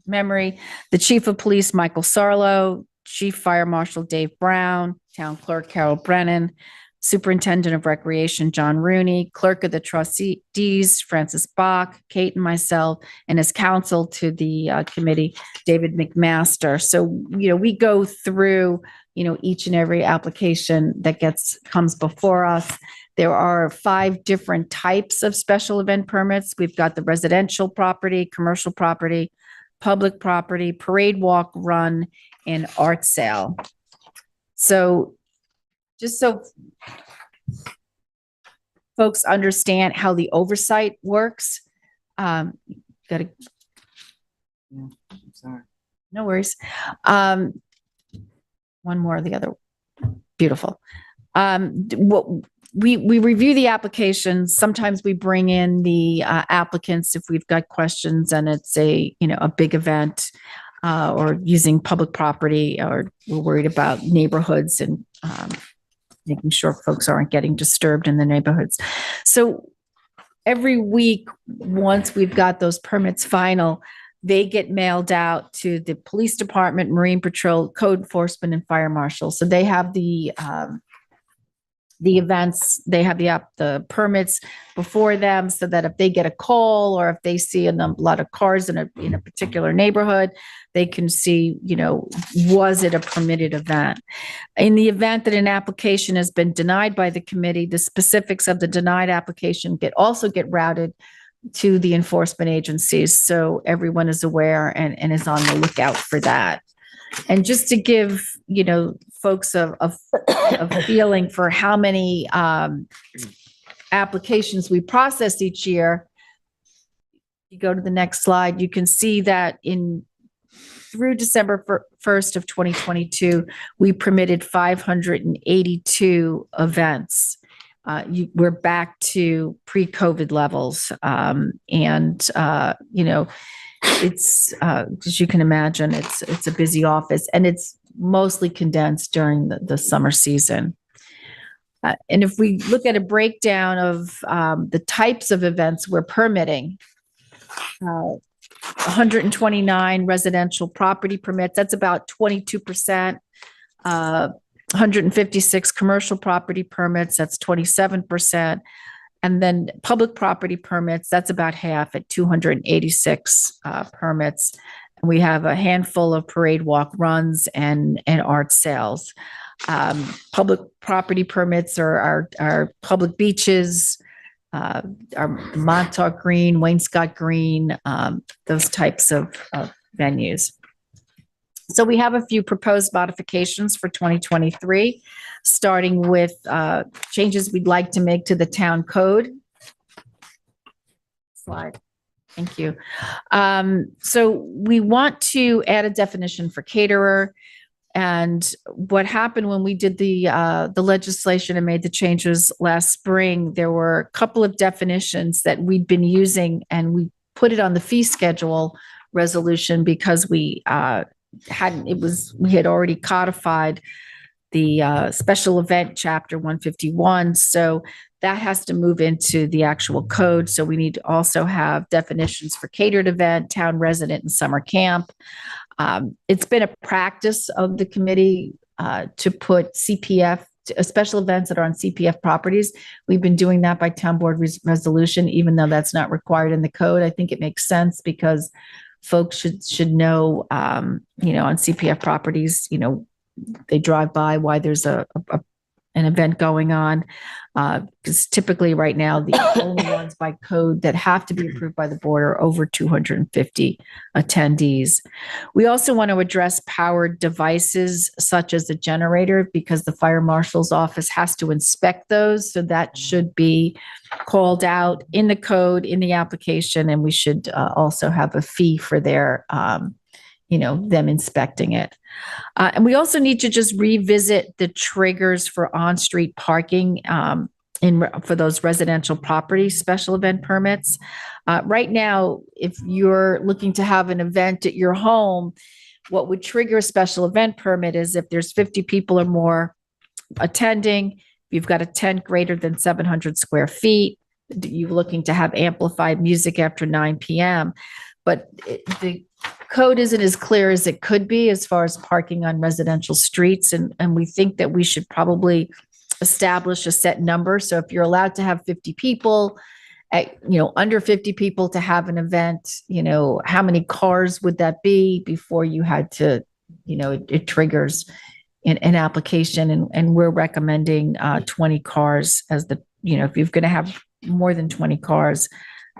memory. The chief of police, Michael Sarlo, Chief Fire Marshal Dave Brown, Town Clerk Carol Brennan, Superintendent of Recreation John Rooney, Clerk of the Trustees Francis Bach, Kate and myself, and as counsel to the committee, David McMaster. So, we go through, each and every application that comes before us. There are 5 different types of special event permits. We've got the residential property, commercial property, public property, parade walk, run, and art sale. So just so folks understand how the oversight works, no worries. One more, the other, beautiful. What we review the applications. Sometimes we bring in the applicants if we've got questions and it's a big event. Or using public property, or we're worried about neighborhoods and making sure folks aren't getting disturbed in the neighborhoods. So every week, once we've got those permits final, they get mailed out to the police department, Marine Patrol, code enforcement, and fire marshal. So they have the events, they have the permits before them, so that if they get a call or if they see a lot of cars in a particular neighborhood, they can see, was it a permitted event? In the event that an application has been denied by the committee, the specifics of the denied application also get routed to the enforcement agencies. So everyone is aware and is on the lookout for that. And just to give, folks a feeling for how many applications we process each year, you go to the next slide, you can see that through December 1st of 2022, we permitted 582 events. We're back to pre-COVID levels. It's, as you can imagine, it's a busy office, and it's mostly condensed during the summer season. And if we look at a breakdown of the types of events we're permitting, 129 residential property permits, that's about 22%. 156 commercial property permits, that's 27%. And then public property permits, that's about half at 286 permits. And we have a handful of parade walk runs and art sales. Public property permits are public beaches, our Montauk Green, Wainscott Green, those types of venues. So we have a few proposed modifications for 2023, starting with changes we'd like to make to the town code. Slide. Thank you. So we want to add a definition for caterer. And what happened when we did the legislation and made the changes last spring, there were a couple of definitions that we'd been using, and we put it on the fee schedule resolution because we had already codified the special event chapter 151. So that has to move into the actual code. So we need to also have definitions for catered event, town resident, and summer camp. It's been a practice of the committee to put CPF, special events that are on CPF properties. We've been doing that by town board resolution, even though that's not required in the code. I think it makes sense because folks should know, on CPF properties, they drive by why there's an event going on. Because typically right now, the only ones by code that have to be approved by the board are over 250 attendees. We also want to address powered devices such as a generator because the fire marshal's office has to inspect those. So that should be called out in the code, in the application, and we should also have a fee for their them inspecting it. And we also need to just revisit the triggers for on-street parking for those residential property special event permits. Right now, if you're looking to have an event at your home, what would trigger a special event permit is if there's 50 people or more attending, you've got a tent greater than 700 square feet, you're looking to have amplified music after 9 p.m. But the code isn't as clear as it could be as far as parking on residential streets. And we think that we should probably establish a set number. So if you're allowed to have 50 people, under 50 people to have an event, how many cars would that be before you had to, it triggers an application. And we're recommending 20 cars as if you're going to have more than 20 cars,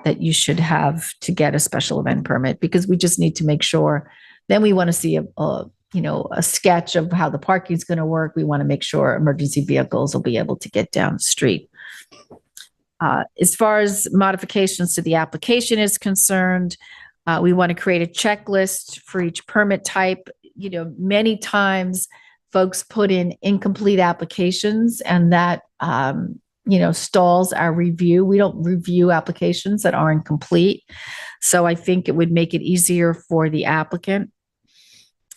that you should have to get a special event permit, because we just need to make sure. Then we want to see a sketch of how the parking is going to work. We want to make sure emergency vehicles will be able to get down the street. As far as modifications to the application is concerned, we want to create a checklist for each permit type. Many times folks put in incomplete applications, and that stalls our review. We don't review applications that aren't complete. So I think it would make it easier for the applicant.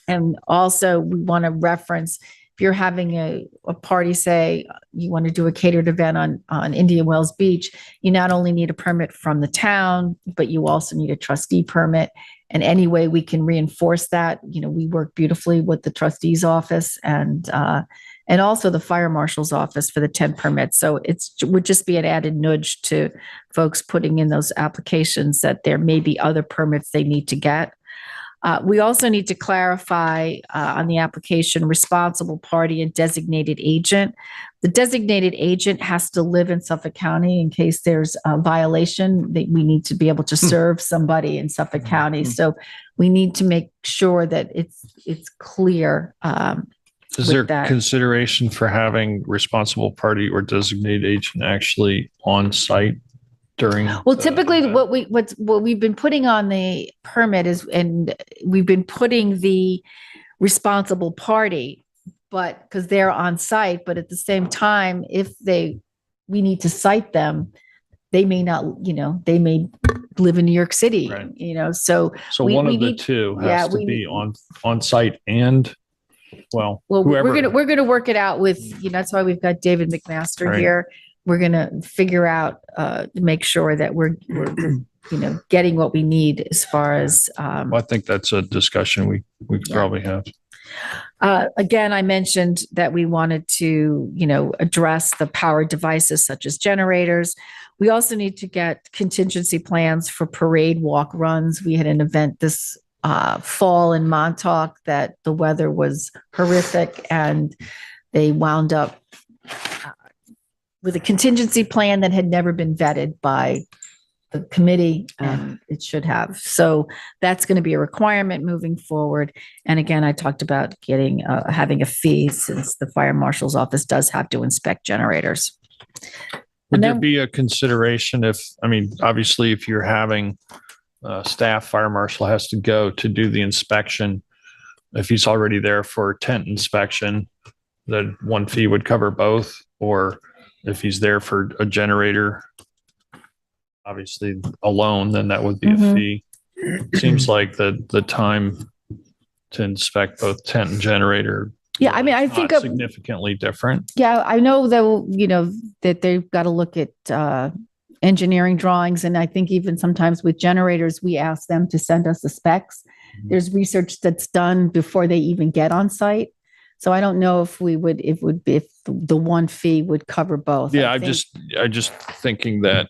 And also we want to reference, if you're having a party, say you want to do a catered event on Indian Wells Beach, you not only need a permit from the town, but you also need a trustee permit. And any way we can reinforce that, we work beautifully with the trustee's office and also the fire marshal's office for the tent permits. So would just be an added nudge to folks putting in those applications that there may be other permits they need to get. We also need to clarify on the application responsible party and designated agent. The designated agent has to live in Suffolk County in case there's a violation. That we need to be able to serve somebody in Suffolk County. So we need to make sure that it's clear. Is there consideration for having responsible party or designated agent actually on site during? Well, typically what we've been putting on the permit is, and we've been putting the responsible party, but because they're on site, but at the same time, if we need to cite them, they may not, they may live in New York City, right. So one of the two has to be on site and whoever. we're gonna work it out with, that's why we've got David McMaster Right. here. We're gonna figure out to make sure that we're getting what we need as far as. I think that's a discussion we could probably have. Again, I mentioned that we wanted to, address the power devices such as generators. We also need to get contingency plans for parade walk runs. We had an event this fall in Montauk that the weather was horrific, and they wound up with a contingency plan that had never been vetted by the committee, and it should have. So that's going to be a requirement moving forward. And again, I talked about getting, having a fee, since the fire marshal's office does have to inspect generators. Would there be a consideration if, I mean, obviously if you're having staff, fire marshal has to go to do the inspection, if he's already there for tent inspection, that one fee would cover both, or if he's there for a generator, obviously alone, then that would be a fee. Seems like the time to inspect both tent and generator. Yeah, I mean, I think significantly different. Yeah, I know that, that they've got to look at engineering drawings. And I think even sometimes with generators, we ask them to send us the specs. There's research that's done before they even get on site. So I don't know if if the one fee would cover both. Yeah, I'm just thinking that,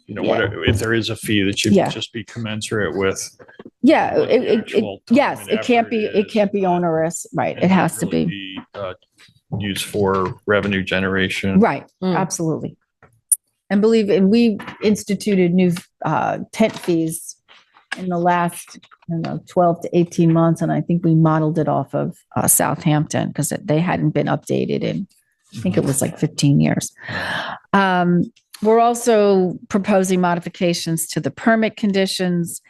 whatever, if there is a fee, that should just be commensurate with. Yeah, it can't be onerous, right? It has to be used for revenue generation. Right, absolutely. And we instituted new tent fees in the last, 12 to 18 months. And I think we modeled it off of Southampton, because they hadn't been updated in, I think it was like 15 years. We're also proposing modifications to the permit conditions.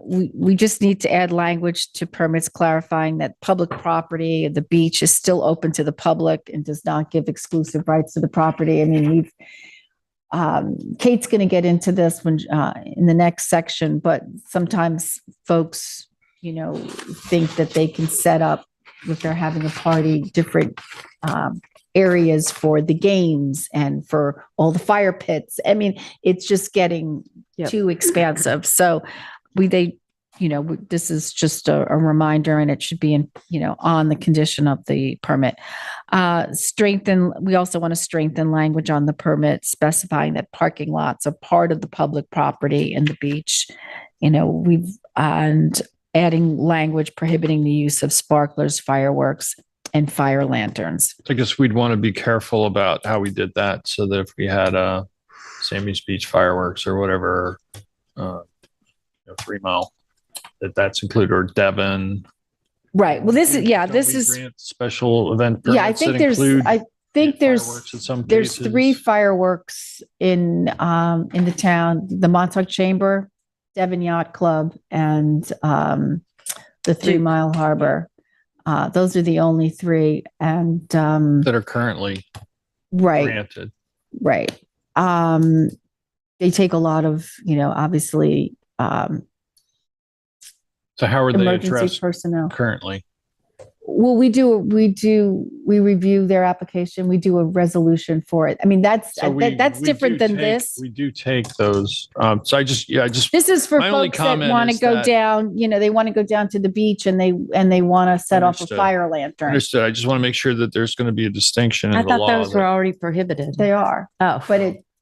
We just need to add language to permits clarifying that public property, the beach, is still open to the public and does not give exclusive rights to the property. I mean, Kate's going to get into this when in the next section, but sometimes folks, think that they can set up, if they're having a party, different areas for the games and for all the fire pits. I mean, it's just getting too expansive. So this is just a reminder, and it should be on the condition of the permit. We also want to strengthen language on the permit, specifying that parking lots are part of the public property and the beach. And adding language prohibiting the use of sparklers, fireworks, and fire lanterns. I guess we'd want to be careful about how we did that, so that if we had Sammy's Beach fireworks or whatever, 3 Mile, that's included, or Devon. Right. Well, this is special event. I think there's 3 fireworks in the town: the Montauk Chamber, Devon Yacht Club, and the 3 Mile Harbor. Those are the only 3, and that are currently granted. Right. They take a lot of, obviously. So how are they addressed personnel currently? Well, we review their application. We do a resolution for it. I mean, that's different than this. We do take those. So I just this is for folks that want to go down, they want to go down to the beach and they want to set off a fire lantern. Understood. I just want to make sure that there's going to be a distinction in the law. I thought those were already prohibited. They are. Oh,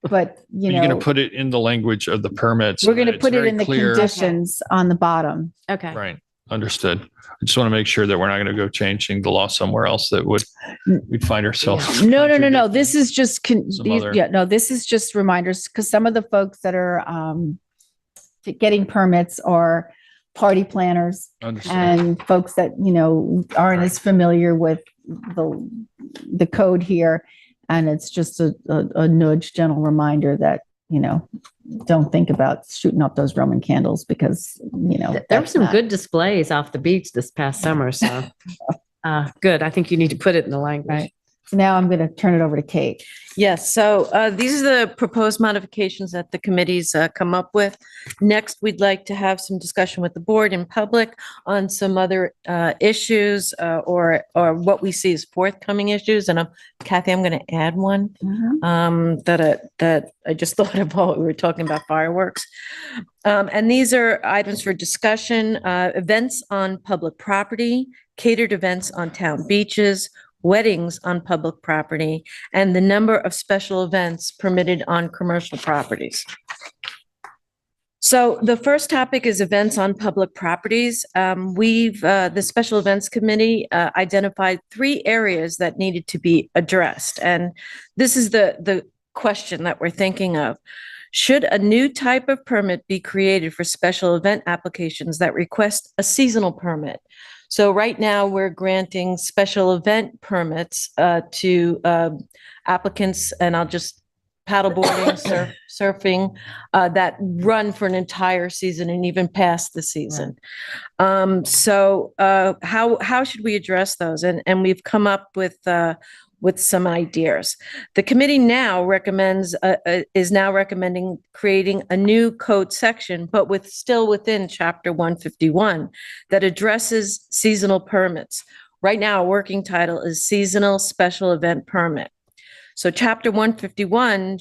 but you're going to put it in the language of the permits. We're going to put it in the conditions on the bottom. Okay. Right. Understood. I just want to make sure that we're not going to go changing the law somewhere else that we'd find ourselves. No. This is just, this is just reminders, because some of the folks that are getting permits are party planners and folks that, aren't as familiar with the code here. And it's just a nudge, gentle reminder that, don't think about shooting up those Roman candles, because, there were some good displays off the beach this past summer. So good. I think you need to put it in the language. Right. So now I'm going to turn it over to Kate. Yes, so these are the proposed modifications that the committee's come up with. Next, we'd like to have some discussion with the board in public on some other issues or what we see as forthcoming issues. And Kathy, I'm going to add one that I just thought of while we were talking about fireworks. And these are items for discussion: events on public property, catered events on town beaches, weddings on public property, and the number of special events permitted on commercial properties. So the first topic is events on public properties. The Special Events Committee identified 3 areas that needed to be addressed. And this is the question that we're thinking of. Should a new type of permit be created for special event applications that request a seasonal permit? So right now, we're granting special event permits to applicants, and I'll just paddleboarding, surfing, that run for an entire season and even past the season. So how should we address those? And we've come up with some ideas. The committee now is now recommending creating a new code section, but still within Chapter 151 that addresses seasonal permits. Right now, a working title is Seasonal Special Event Permit. So Chapter 151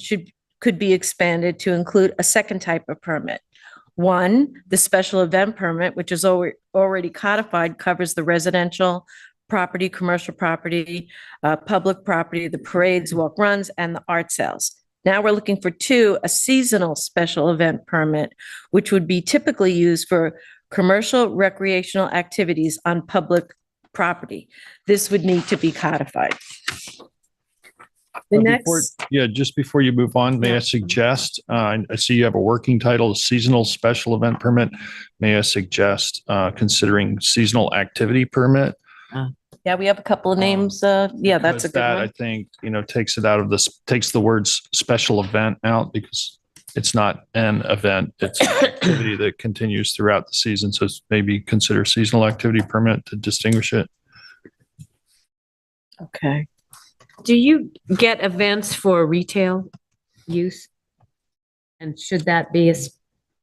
could be expanded to include a second type of permit. 1, the special event permit, which is already codified, covers the residential property, commercial property, public property, the parades, walk runs, and the art sales. Now we're looking for 2, a seasonal special event permit, which would be typically used for commercial recreational activities on public property. This would need to be codified. Just before you move on, may I suggest, I see you have a working title, Seasonal Special Event Permit. May I suggest considering Seasonal Activity Permit? Yeah, we have a couple of names. That's a good that, one. I think, takes it out of this, takes the words special event out because it's not an event. It's an activity that continues throughout the season. So maybe consider seasonal activity permit to distinguish it. Okay. Do you get events for retail use? And should that be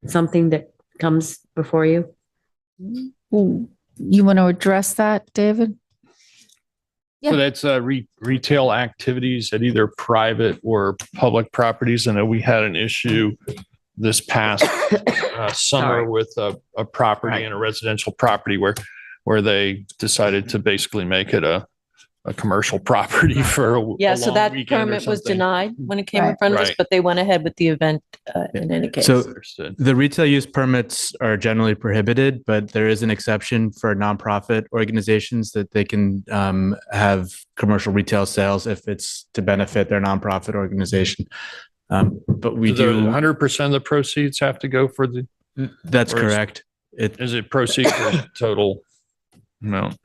something that comes before you? You want to address that, David? So that's retail activities at either private or public properties. I know we had an issue this past summer with a property and a residential property where they decided to basically make it a commercial property for a So long that weekend or permit was something. denied when it came in front of us, but they went ahead with the event in any case. So the retail use permits are generally prohibited, but there is an exception for nonprofit organizations that they can have commercial retail sales if it's to benefit their nonprofit organization. But we do 100% of the proceeds have to go for the. That's correct. Is it proceeds or total amount?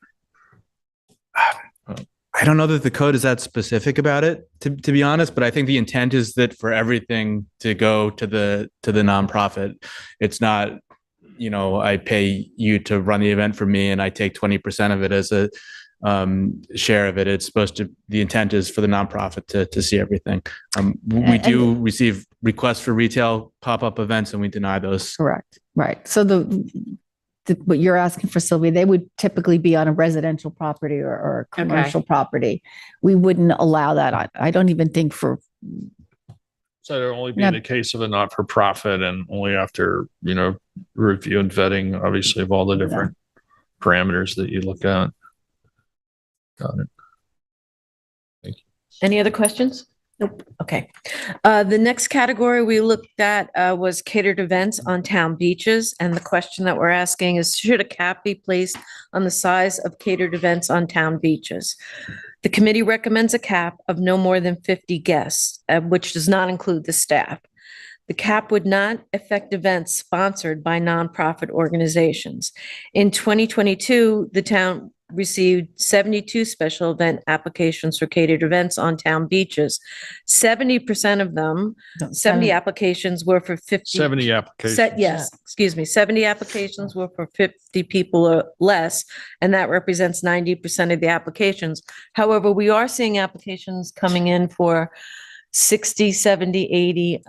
I don't know that the code is that specific about it, to be honest, but I think the intent is that for everything to go to the nonprofit. It's not, I pay you to run the event for me and I take 20% of it as a share of it. It's the intent is for the nonprofit to see everything. We do receive requests for retail pop-up events and we deny those. Correct. Right. So what you're asking for, Sylvia, they would typically be on a residential property or a commercial property. We wouldn't allow that. I don't even think for. So it'll only be in the case of a not-for-profit and only after, review and vetting, obviously, of all the different parameters that you look at. Got it. Thank you. Any other questions? Nope. Okay. The next category we looked at was catered events on town beaches. And the question that we're asking is, should a cap be placed on the size of catered events on town beaches? The committee recommends a cap of no more than 50 guests, which does not include the staff. The cap would not affect events sponsored by nonprofit organizations. In 2022, the town received 72 special event applications for catered events on town beaches. 70% of them, 70 applications were for 50. 70 applications. 70 applications were for 50 people or less, and that represents 90% of the applications. However, we are seeing applications coming in for 60, 70, 80,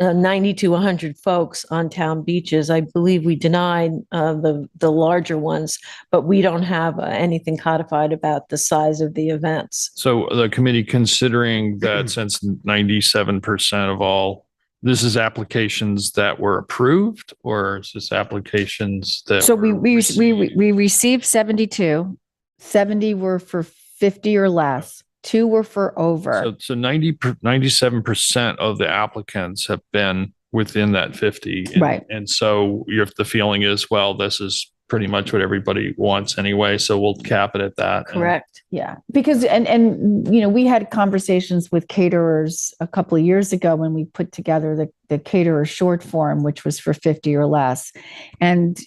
90 to 100 folks on town beaches. I believe we denied the larger ones, but we don't have anything codified about the size of the events. So the committee considering that since 97% of all, this is applications that were approved, or is this applications that? So we received 72, 70 were for 50 or less. 2 were for over. So 97% of the applicants have been within that 50. And- Right. And so if the feeling is, well, this is pretty much what everybody wants anyway, so we'll cap it at that. And- Correct. Yeah, because, we had conversations with caterers a couple of years ago when we put together the caterer short form, which was for 50 or less. And,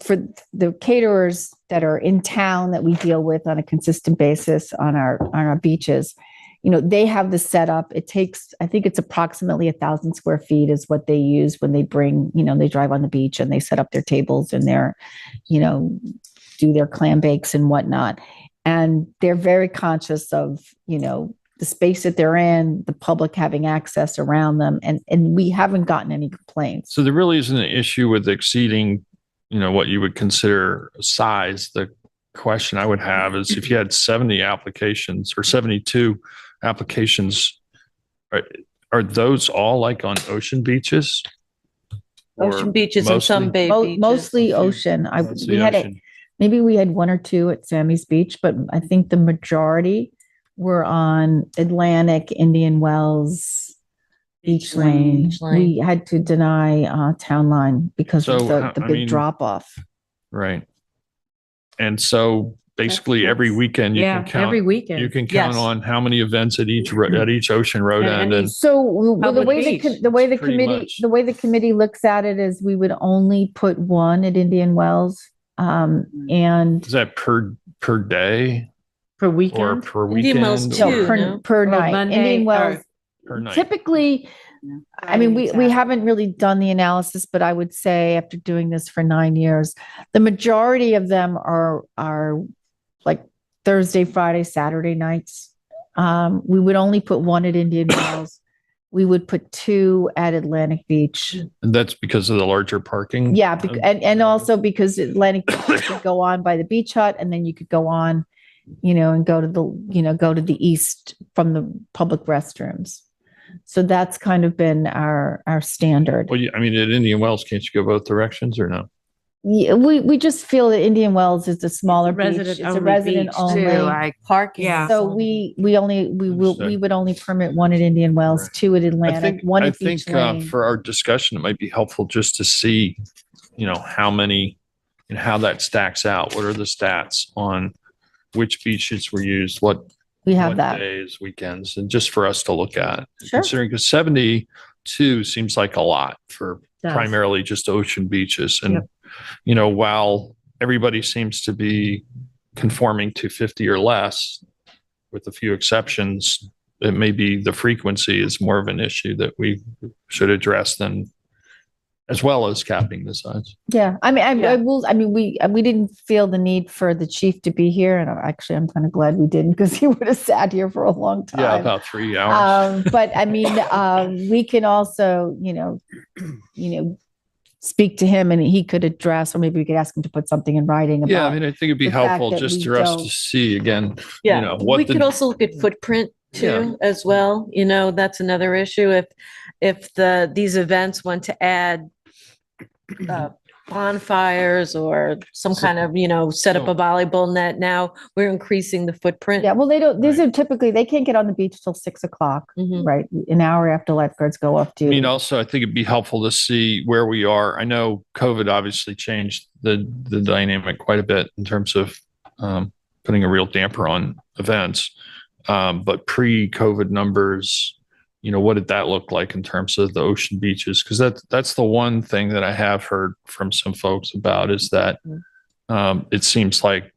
for the caterers that are in town that we deal with on a consistent basis on our beaches, they have the setup. It takes, I think it's approximately 1,000 square feet is what they use when they bring, they drive on the beach and they set up their tables and their, do their clam bakes and whatnot. And they're very conscious of, the space that they're in, the public having access around them. And we haven't gotten any complaints. So there really isn't an issue with exceeding, what you would consider size. The question I would have is if you had 70 applications or 72 applications, are those all like on ocean beaches? Ocean Or beaches and some mostly- bay beaches. Mostly ocean. Mostly We had ocean. maybe we had one or two at Sammy's Beach, but I think the majority were on Atlantic, Indian Wells, Beach Lane. Beach Lane. We had to deny Town Line because of So, the I big mean- drop off. Right. And so basically every weekend you Yeah, can count. every weekend. You can count Yes. on how many events at each ocean road And- end. And So well, the Public way beach. the way the Pretty committee much. the way the committee looks at it is we would only put one at Indian Wells. And is that per day Per or weekend? per Indian Wells weekend? too. or per Or night. Monday Indian or- Wells per night? typically, I mean, we haven't really done the analysis, but I would say after doing this for 9 years, the majority of them are like Thursday, Friday, Saturday nights. We would only put one at Indian Wells. We would put two at Atlantic Beach. And that's because of the larger parking? Yeah, and also because Atlantic Beach, you could go on by the beach hut and then you could go on, and go to the east from the public restrooms. So that's kind of been our standard. Well, I mean, at Indian Wells, can't you go both directions or no? Yeah, we just feel that Indian Wells is a smaller beach. Resident It's a only resident beach, only. too. I- Parking. Yeah. So we would only permit one at Indian Wells, two at I Atlantic, think, one I at Beach think Lane. for our discussion, it might be helpful just to see, how many and how that stacks out. What are the stats on which beaches were used? What We have what that. days, weekends, and just for us to look at. Sure. Considering because 72 seems like a lot for Does. primarily just ocean beaches. And, Yep. while everybody seems to be conforming to 50 or less, with a few exceptions, it may be the frequency is more of an issue that we should address than as well as capping the size. Yeah, I mean, we didn't feel the need for the chief to be here, and actually, I'm kind of glad we didn't because he would have sat here for a long time. Yeah, about 3 hours. But I mean, we can also, speak to him and he could address, or maybe we could ask him to put something in writing about. Yeah, I mean, I think it'd be the fact helpful that just we for us to don't- see again, Yeah, what we the could also look at footprint too, as well. That's another issue. If these events want to add bonfires or some kind of, set up a volleyball net, now we're increasing the footprint. Yeah, well, these are typically, they can't get on the beach till 6:00, Mhm. right? An hour after lifeguards go off I duty. mean, also, I think it'd be helpful to see where we are. I know COVID obviously changed the dynamic quite a bit in terms of putting a real damper on events. But pre-COVID numbers, what did that look like in terms of the ocean beaches? Because that's the one thing that I have heard from some folks about is that it seems like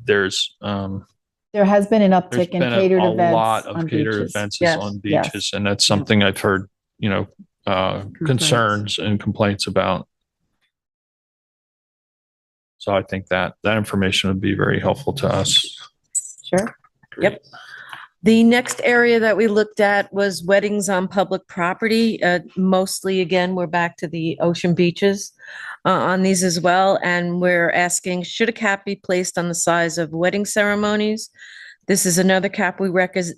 there has been an there's uptick in been catered a events lot of on catered beaches. events Yes, on yes. beaches, and that's something I've heard, concerns and complaints about. So I think that information would be very helpful to us. Sure. Yep. The next area that we looked at was weddings on public property. Mostly, again, we're back to the ocean beaches on these as well. And we're asking, should a cap be placed on the size of wedding ceremonies? This is another cap we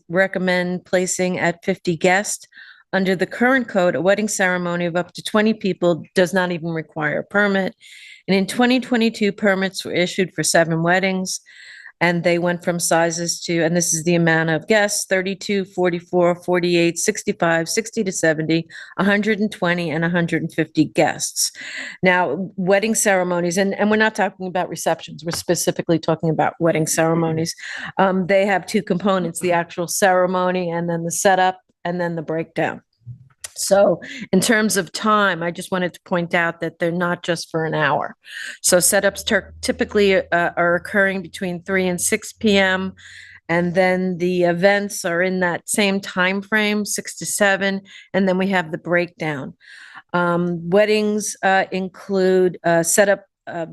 recommend placing at 50 guests. Under the current code, a wedding ceremony of up to 20 people does not even require a permit. And in 2022, permits were issued for 7 weddings. And they went from sizes to, and this is the amount of guests, 32, 44, 48, 65, 60 to 70, 120, and 150 guests. Now, wedding ceremonies, and we're not talking about receptions, we're specifically talking about wedding ceremonies. They have two components, the actual ceremony and then the setup and then the breakdown. So in terms of time, I just wanted to point out that they're not just for an hour. So setups typically are occurring between 3 and 6 p.m. And then the events are in that same time frame, 6 to 7. And then we have the breakdown. Weddings include setup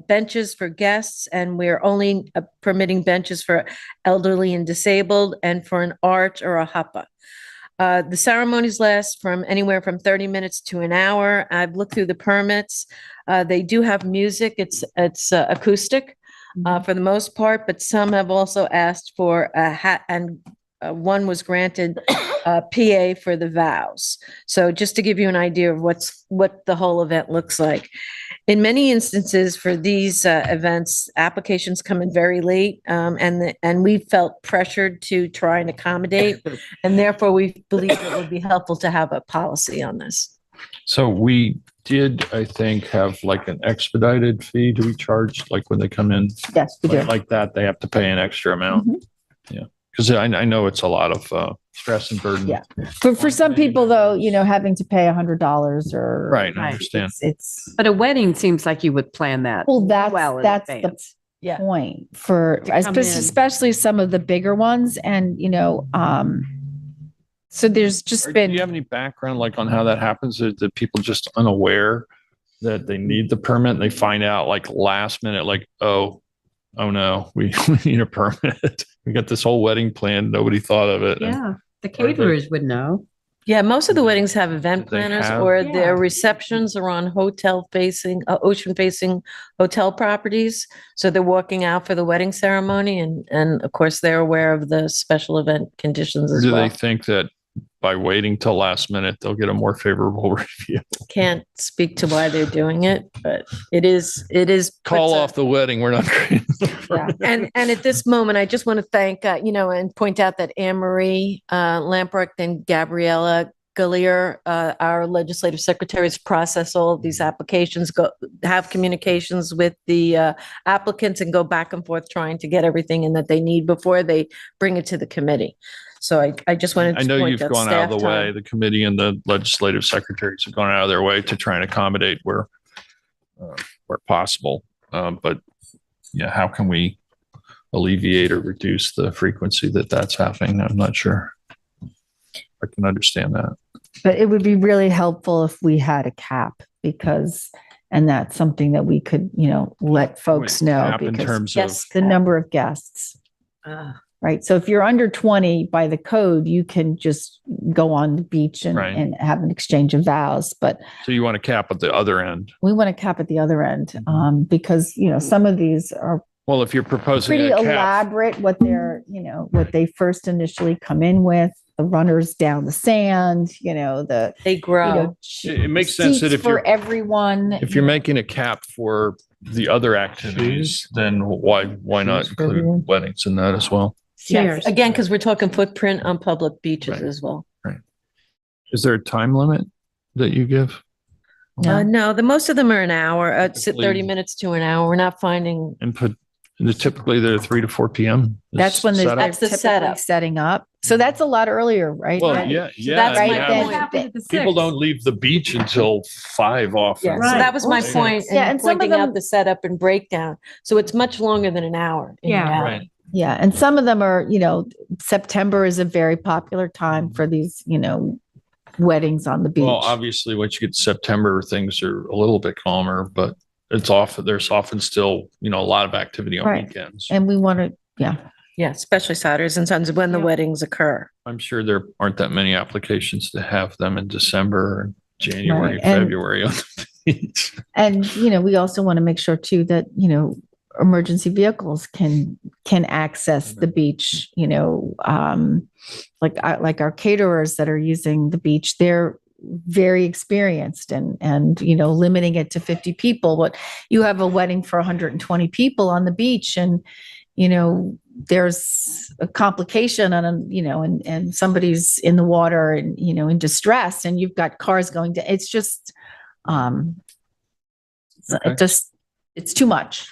benches for guests, and we're only permitting benches for elderly and disabled and for an arch or a hapa. The ceremonies last from anywhere from 30 minutes to an hour. I've looked through the permits. They do have music. It's acoustic for the most part, but some have also asked for a hat, and one was granted PA for the vows. So just to give you an idea of what the whole event looks like. In many instances for these events, applications come in very late, and we felt pressured to try and accommodate, and therefore we believe it would be helpful to have a policy on this. So we did, I think, have like an expedited fee. Do we charge like when they come in? Yes, we do. Like that, they have to pay an extra amount? Yeah, because I know it's a lot of stress and burden. Yeah. For some people though, having to pay $100 or. Right, I understand. It's, but a wedding seems like you would plan that. Well, in that's the advance. point for, To come in. especially some of the bigger ones. And, so there's just Do been, you have any background like on how that happens? Are the people just unaware that they need the permit and they find out like last minute, like, oh no, we need a permit. We got this whole wedding planned. Nobody thought of it. Yeah, the caterers would know. Yeah, most of the weddings have event They planners have? or Yeah. their receptions are on ocean facing hotel properties. So they're walking out for the wedding ceremony and of course they're aware of the special event conditions Or as do well. they think that by waiting till last minute, they'll get a more favorable review? Can't speak to why they're doing it, but it is. Call puts a- off the wedding. We're not. Yeah. And at this moment, I just want to thank, and point out that Anne Marie Lamprecht and Gabriella Gallier, our legislative secretaries, process all of these applications, have communications with the applicants and go back and forth trying to get everything in that they need before they bring it to the committee. So I just wanted to I know point you've that gone out of staff the way. time. The committee and the legislative secretaries have gone out of their way to try and accommodate where possible. But yeah, how can we alleviate or reduce the frequency that's happening? I'm not sure. I can understand that. but it would be really helpful if we had a cap and that's something that we could, let folks know. Cap in because terms Yes. the number of guests. Right. So if you're under 20 by the code, you can just go on the beach Right. and have an exchange of vows. But So you want to cap at the other end? we want to cap at the other end because, some of these are Well, if you're proposing pretty a cap, elaborate what what they first initially come in with, the runners down the sand, They grow. it makes sense that seats if you're for everyone. if you're making a cap for the other activities, then why not include weddings in that as well? Yes. Again, because we're talking footprint on public beaches as well. Is there a time limit that you give? No, most of them are an hour, it's Typically- 30 minutes to an hour. We're not finding. Typically they're 3 to 4 p.m. is That's when setup? That's the typically setup. setting up. So that's a lot earlier, right? Well, Right. yeah. that's and my you have- point. People don't leave the beach until 5 often. Yeah, so that was my Right. point, Yeah, and and some of pointing out them- the setup and breakdown. So it's much longer than an hour. in Yeah. reality. Right. Yeah. And some of them are, September is a very popular time for these, weddings on the beach. Well, obviously, once you get to September, things are a little bit calmer, but there's often still, a lot of activity on Right. weekends. And we want to, Yeah, especially Saturdays and Sundays when the weddings occur. I'm sure there aren't that many applications to have them in December and January, Right, and- February on the beach. And, we also want to make sure too that, emergency vehicles can access the beach, like our caterers that are using the beach, they're very experienced and, limiting it to 50 people. What you have a wedding for 120 people on the beach and, there's a complication and somebody's in the water and, in distress, and you've got cars going to, it's just, it's too much.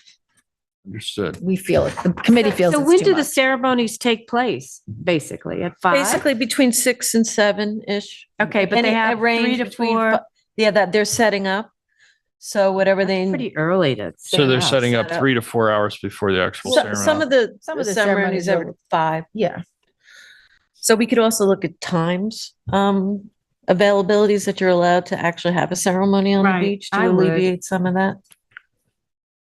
Understood. We feel it. The committee feels So it's when too do the much. ceremonies take place? Basically at 5? Basically between 6 and 7-ish. Okay, but And they it have 3 range to between 4. Yeah, that they're setting up. So whatever they. Pretty early to. So they're up. setting up Set up. 3 to 4 hours before the actual ceremony. Some of the ceremonies ceremonies are are- 5. Yeah. So we could also look at times, availabilities that you're allowed to actually have a ceremony on the Right, beach to I would. alleviate some of that.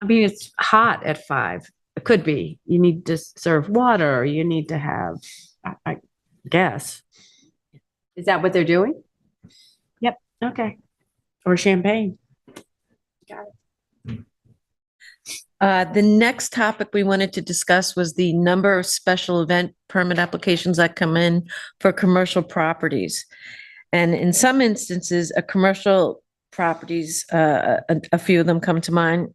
I mean, it's hot at 5. It could be. You need to serve water. You need to have, I guess. Is that what they're doing? Yep. Okay. Or champagne. Got it. The next topic we wanted to discuss was the number of special event permit applications that come in for commercial properties. And in some instances, commercial properties, a few of them come to mind,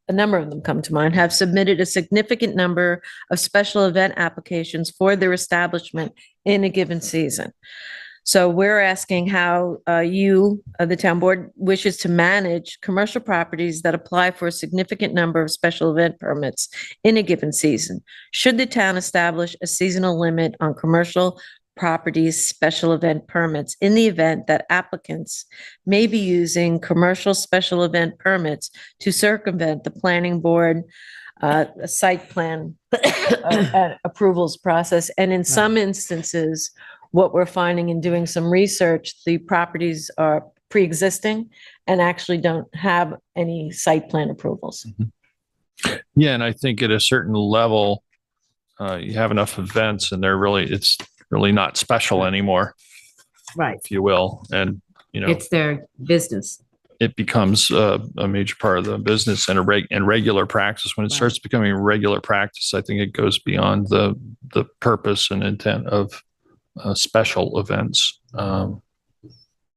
a number of them come to mind, have submitted a significant number of special event applications for their establishment in a given season. So we're asking how you, the town board, wishes to manage commercial properties that apply for a significant number of special event permits in a given season. Should the town establish a seasonal limit on commercial properties special event permits in the event that applicants may be using commercial special event permits to circumvent the planning board site plan approvals process? And in some instances, what we're finding in doing some research, the properties are pre-existing and actually don't have any site plan approvals. Yeah, and I think at a certain level, you have enough events and it's really not special anymore, Right. if you will. And, It's their business. it becomes a major part of the business and regular practice. When it starts becoming a regular practice, I think it goes beyond the purpose and intent of special events.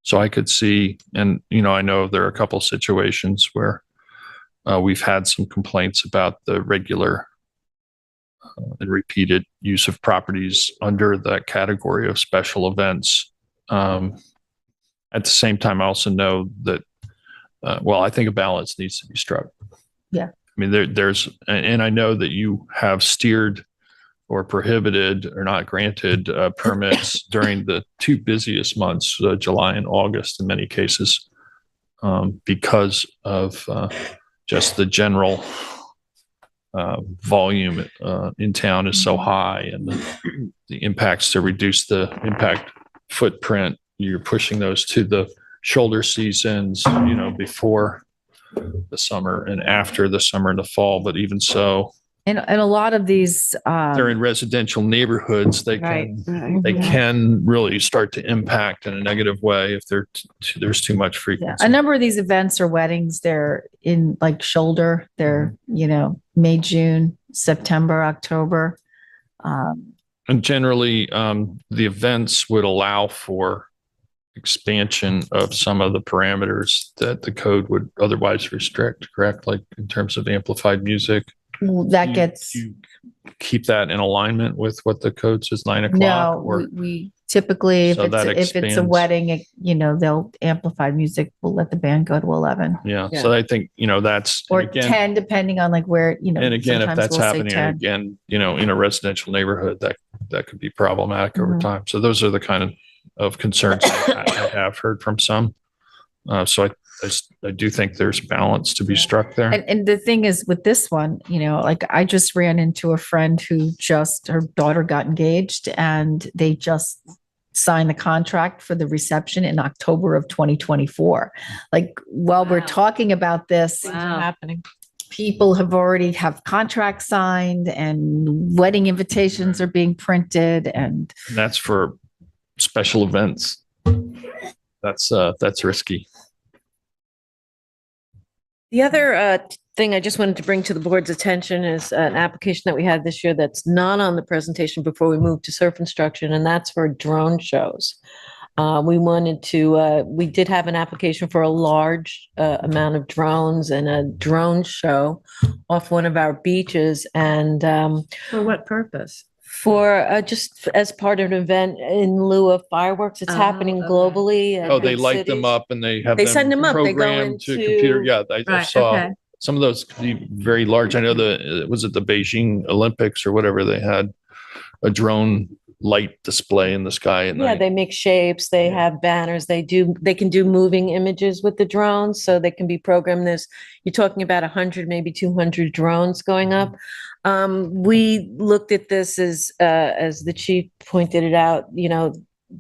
So I could see, and, I know there are a couple situations where we've had some complaints about the regular and repeated use of properties under that category of special events. At the same time, I also know that, I think a balance needs to be struck. Yeah. I mean, there's, and I know that you have steered or prohibited or not granted permits during the 2 busiest months, July and August in many cases, because of just the general volume in town is so high, and the impacts to reduce the impact footprint, you're pushing those to the shoulder seasons, before the summer and after the summer and the fall. But even so, And a lot of these, they're in residential neighborhoods. They can really start to impact in a negative way if there's too much frequency. a number of these events or weddings, they're in like shoulder, they're, May, June, September, October. And generally, the events would allow for expansion of some of the parameters that the code would otherwise restrict, correct? Like in terms of amplified music. That gets. You keep that in alignment with what the code says, 9 o'clock? No, or we typically, So that if it's a expands. wedding, they'll amplify music. We'll let the band go to 11. Yeah. So I think, that's, Or and again, 10, depending on like where, and again, if sometimes that's we'll say happening 10. again, in a residential neighborhood, that could be problematic over Mhm. time. So those are the kind of concerns I have heard from some. So I do think there's balance to be struck there. And the thing is with this one, like I just ran into a friend who her daughter got engaged and they just signed the contract for the reception in October of 2024. Like while we're talking about this, Happening. people have already have contracts signed and wedding invitations are being printed and And that's for special events. That's risky. The other thing I just wanted to bring to the board's attention is an application that we had this year that's not on the presentation before we move to surf instruction, and that's for drone shows. We wanted to, we did have an application for a large amount of drones and a drone show off one of our beaches. And For what purpose? for just as part of an event in lieu of fireworks, it's happening okay. globally. at Oh, they big light them cities. up and they have They send them up. They go programmed to into- computer. Yeah, I Right, saw okay. some of those could be very large. I know was it the Beijing Olympics or whatever, they had a drone light display in the sky at Yeah, night. they make shapes, they have banners, they can do moving images with the drones, so they can be programmed. You're talking about 100, maybe 200 drones going up. We looked at this as the chief pointed it out,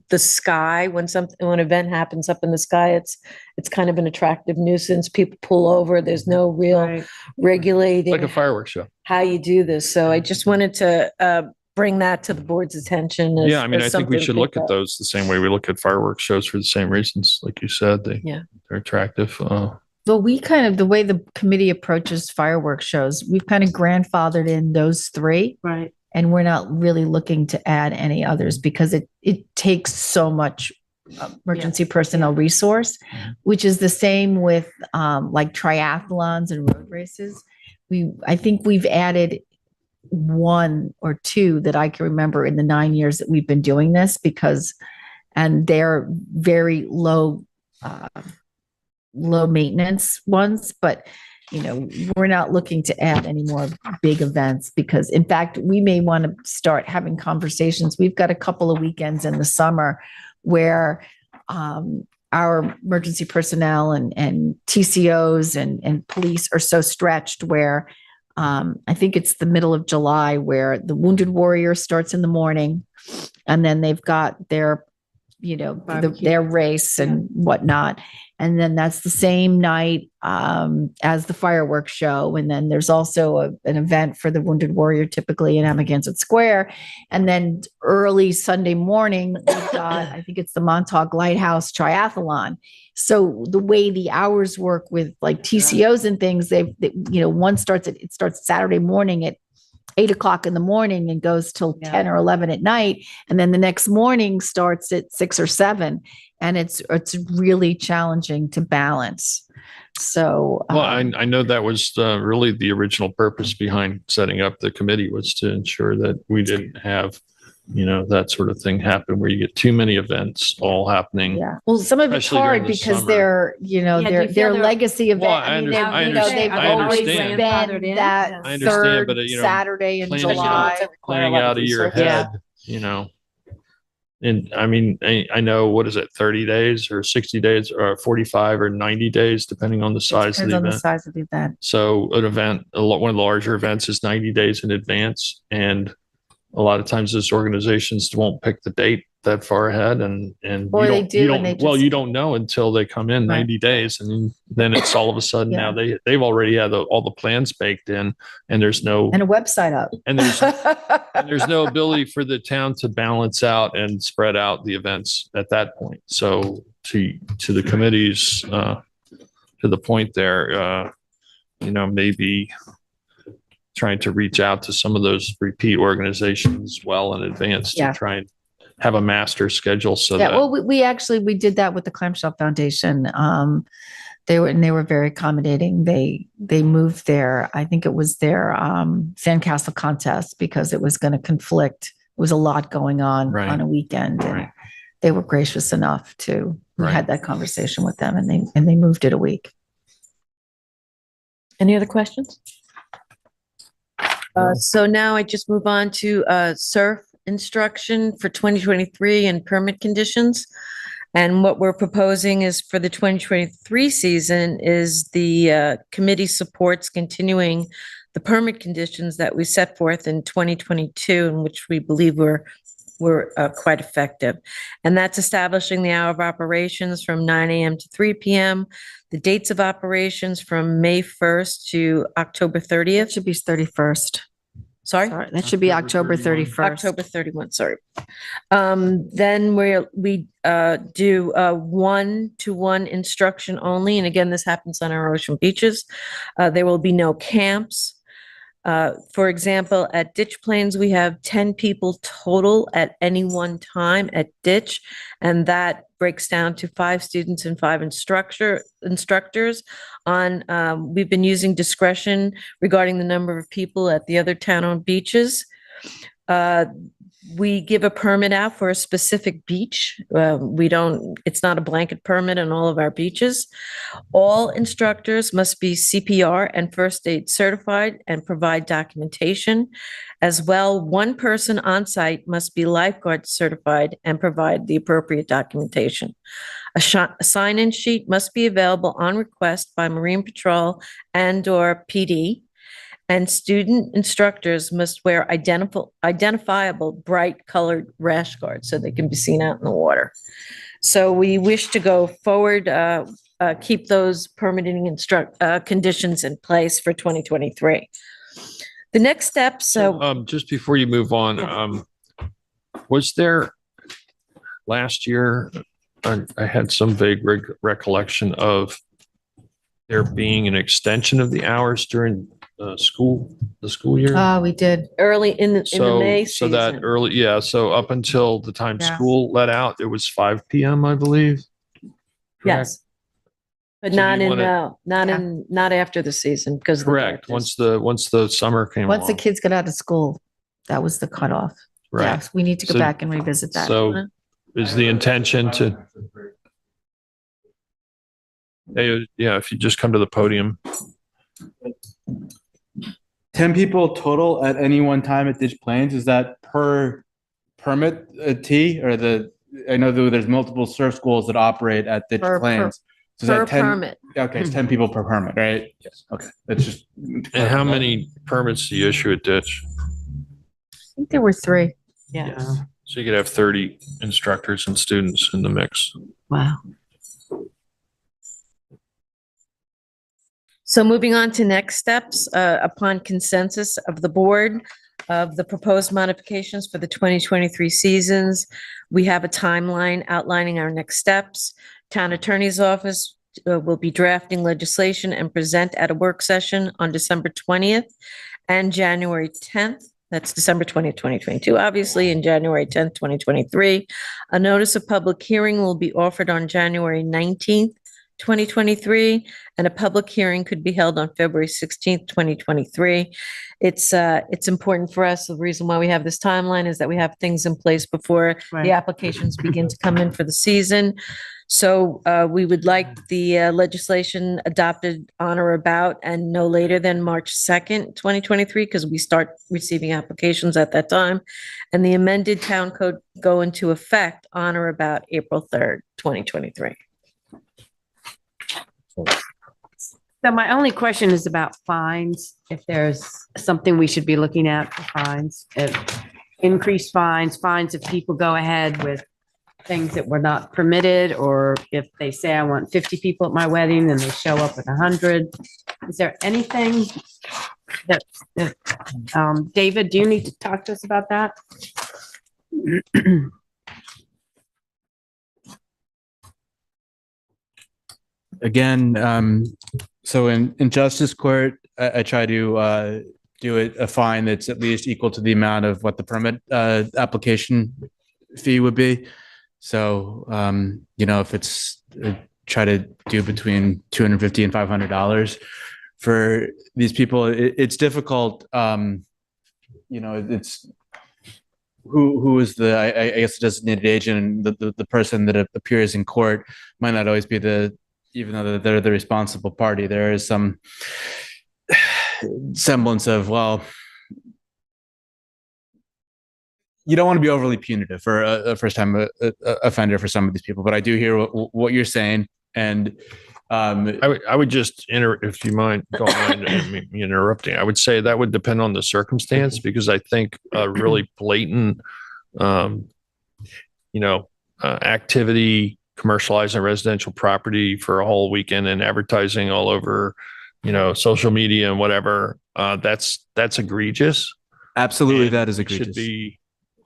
the sky, when an event happens up in the sky, it's kind of an attractive nuisance. People pull over, there's no real regulating Like a fireworks show. how you do this. So I just wanted to bring that to the board's attention. Yeah, I mean, I think we something should to look think at of. those the same way we look at fireworks shows for the same reasons. Like you said, Yeah. they're attractive. Well, the way the committee approaches fireworks shows, we've kind of grandfathered in those three. Right. And we're not really looking to add any others because it takes so much emergency personnel resource, which is the same with like triathlons and road races. I think we've added one or two that I can remember in the 9 years that we've been doing this and they're very low maintenance ones, but we're not looking to add any more big events because in fact, we may want to start having conversations. We've got a couple of weekends in the summer where our emergency personnel and TCOs and police are so stretched where I think it's the middle of July where the Wounded Warrior starts in the morning and then they've got their their race and whatnot. And then that's the same night as the fireworks show. And then there's also an event for the Wounded Warrior, typically in Amagansett Square. And then early Sunday morning, we've got, I think it's the Montauk Lighthouse Triathlon. So the way the hours work with like TCOs and things, one starts Saturday morning at 8:00 in the morning and goes till 10 or 11 at night. And then the next morning starts at 6 or 7. And it's really challenging to balance. So, Well, I know that was really the original purpose behind setting up the committee was to ensure that we didn't have, that sort of thing happen where you get too many events all happening. yeah. Well, some of it's Especially during hard the because summer. they're, do you feel their they're- legacy event. Well, I mean, I they've understand. I always understand. Grandfathered been in? that I understand, third but, Saturday in planning July. planning out a year Yeah. ahead, And I mean, I know, what is it, 30 days or 60 days or 45 or 90 days, depending on the size of Depends the on the event. size of the event. So an event, one of the larger events is 90 days in advance. And a lot of times those organizations won't pick the date that far ahead and Or you they don't, do you and they don't, well, just- you don't know until they come in 90 days and then it's all of a sudden now they've already had all the plans baked in and there's no, And a website up. and there's no ability for the town to balance out and spread out the events at that point. So to the committees, to the point there, maybe trying to reach out to some of those repeat organizations well in advance to Yeah. try and have a master schedule so Yeah, that well, we did that with the Clamshell Foundation. They were very accommodating. They moved I think it was their sandcastle contest because it was going to conflict. It was a lot going on a weekend. And they were gracious enough we had that conversation with them and they moved it a week. Any other questions? So now I just move on to surf instruction for 2023 and permit conditions. And what we're proposing is for the 2023 season is the committee supports continuing the permit conditions that we set forth in 2022, in which we believe were quite effective. And that's establishing the hour of operations from 9 a.m. to 3 p.m., the dates of operations from May 1st to October 30th. It should be 31st. Sorry? That should be October 31st. October 31, sorry. Then we do one-to-one instruction only. And again, this happens on our ocean beaches. There will be no camps. For example, at Ditch Plains, we have 10 people total at any one time at Ditch, and that breaks down to 5 students and 5 instructors. We've been using discretion regarding the number of people at the other town-owned beaches. We give a permit out for a specific beach. It's not a blanket permit on all of our beaches. All instructors must be CPR and first aid certified and provide documentation. As well, one person on site must be lifeguard certified and provide the appropriate documentation. A sign-in sheet must be available on request by Marine Patrol and/or PD. And student instructors must wear identifiable bright colored rash guards so they can be seen out in the water. So we wish to go forward, keep those permitting conditions in place for 2023. The next step, just before you move on, was there last year, I had some vague recollection of there being an extension of the hours during the school year? we did early in the May season. So that early, yeah. So up until the time school let out, it was 5 p.m., I believe. Yes. But not after the season because correct. Once the summer came Once the along. kids got out of school, that was the cutoff. Right. Yes, we need to go back and revisit that. So is the intention to, if you just come to the podium. 10 people total at any one time at Ditch Plains. Is that per permit T or I know there's multiple surf schools that operate at Ditch Plains. So is per that 10, permit. Okay, it's 10 people per permit, right? Yes. Okay. That's just. And how many permits do you issue at Ditch? I think there were 3. Yes. So you could have 30 instructors and students in the mix. Wow. So moving on to next steps, upon consensus of the board of the proposed modifications for the 2023 seasons, we have a timeline outlining our next steps. Town Attorney's Office will be drafting legislation and present at a work session on December 20th and January 10th. That's December 20th, 2022, obviously, and January 10th, 2023. A notice of public hearing will be offered on January 19th, 2023, and a public hearing could be held on February 16th, 2023. It's important for us. The reason why we have this timeline is that we have things in place before the applications begin to come in for the season. So we would like the legislation adopted on or about and no later than March 2nd, 2023, because we start receiving applications at that time. And the amended town code go into effect on or about April 3rd, 2023. So my only question is about fines. If there's something we should be looking at for fines, if increased fines if people go ahead with things that were not permitted, or if they say, I want 50 people at my wedding and they show up at 100. Is there anything that, David, do you need to talk to us about that? Again, so in justice court, I try to do a fine that's at least equal to the amount of what the permit application fee would be. So, if it's try to do between $250 and $500 for these people, it's difficult. It's who is I guess the designated agent, and the person that appears in court might not always be even though they're the responsible party. There is some semblance of, well, you don't want to be overly punitive for a first-time offender for some of these people, but I do hear what you're saying, and I would just if you mind, don't mind me interrupting. I would say that would depend on the circumstance, because I think really blatant, activity, commercializing residential property for a whole weekend and advertising all over, social media and whatever, that's egregious. Absolutely, and that is egregious. Should be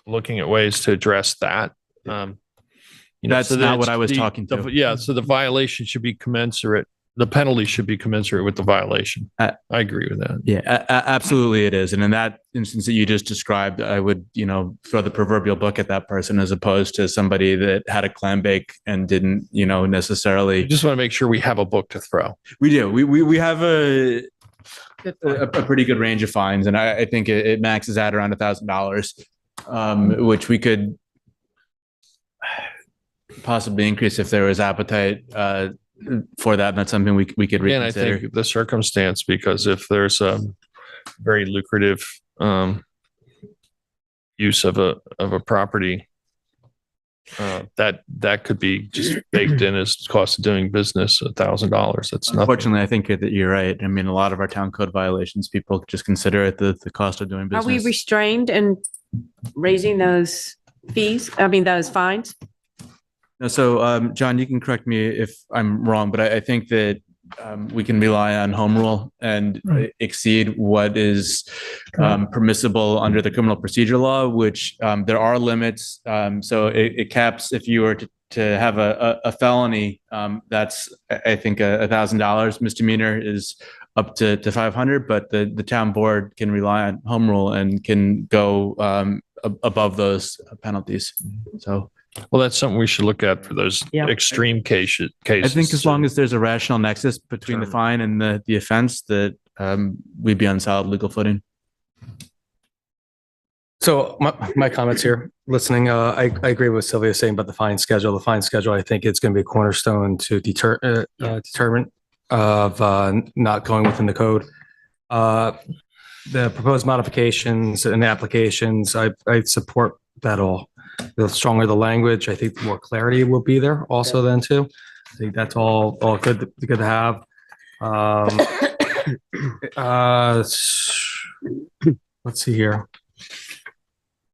looking at ways to address that. That's not what I was talking to. Yeah, so the violation should be commensurate the penalty should be commensurate with the violation. I agree with that. Yeah, absolutely it is. And in that instance that you just described, I would, throw the proverbial book at that person as opposed to somebody that had a clam bake and didn't, necessarily. I just want to make sure we have a book to throw. We do. We have a pretty good range of fines, and I think it maxes out around $1,000, which we could possibly increase if there was appetite for that. And that's something we could Again, reconsider. I think the circumstance, because if there's a very lucrative use of a property, that could be just baked in as cost of doing business, $1,000. That's nothing. Unfortunately, I think that you're right. I mean, a lot of our town code violations, people just consider it the cost of doing Are business. we restrained in raising those fees? I mean, those fines? No, so, John, you can correct me if I'm wrong, but I think that we can rely on home rule and exceed what is permissible under the criminal procedure law, which there are limits. So it caps if you were to have a felony, that's, I think, $1,000. Misdemeanor is up to 500, but the town board can rely on home rule and can go above those penalties. So. Well, that's something we should look at for those extreme cases. I think as long as there's a rational nexus between the fine and the offense, that we'd be on solid legal footing. So my comments here, listening, I agree with Sylvia saying about the fine schedule. The fine schedule, I think it's going to be a cornerstone to deterrent of not going within the code. The proposed modifications and applications, I support that all. The stronger the language, I think the more clarity will be there also then too. I think that's all good to have. Let's see here.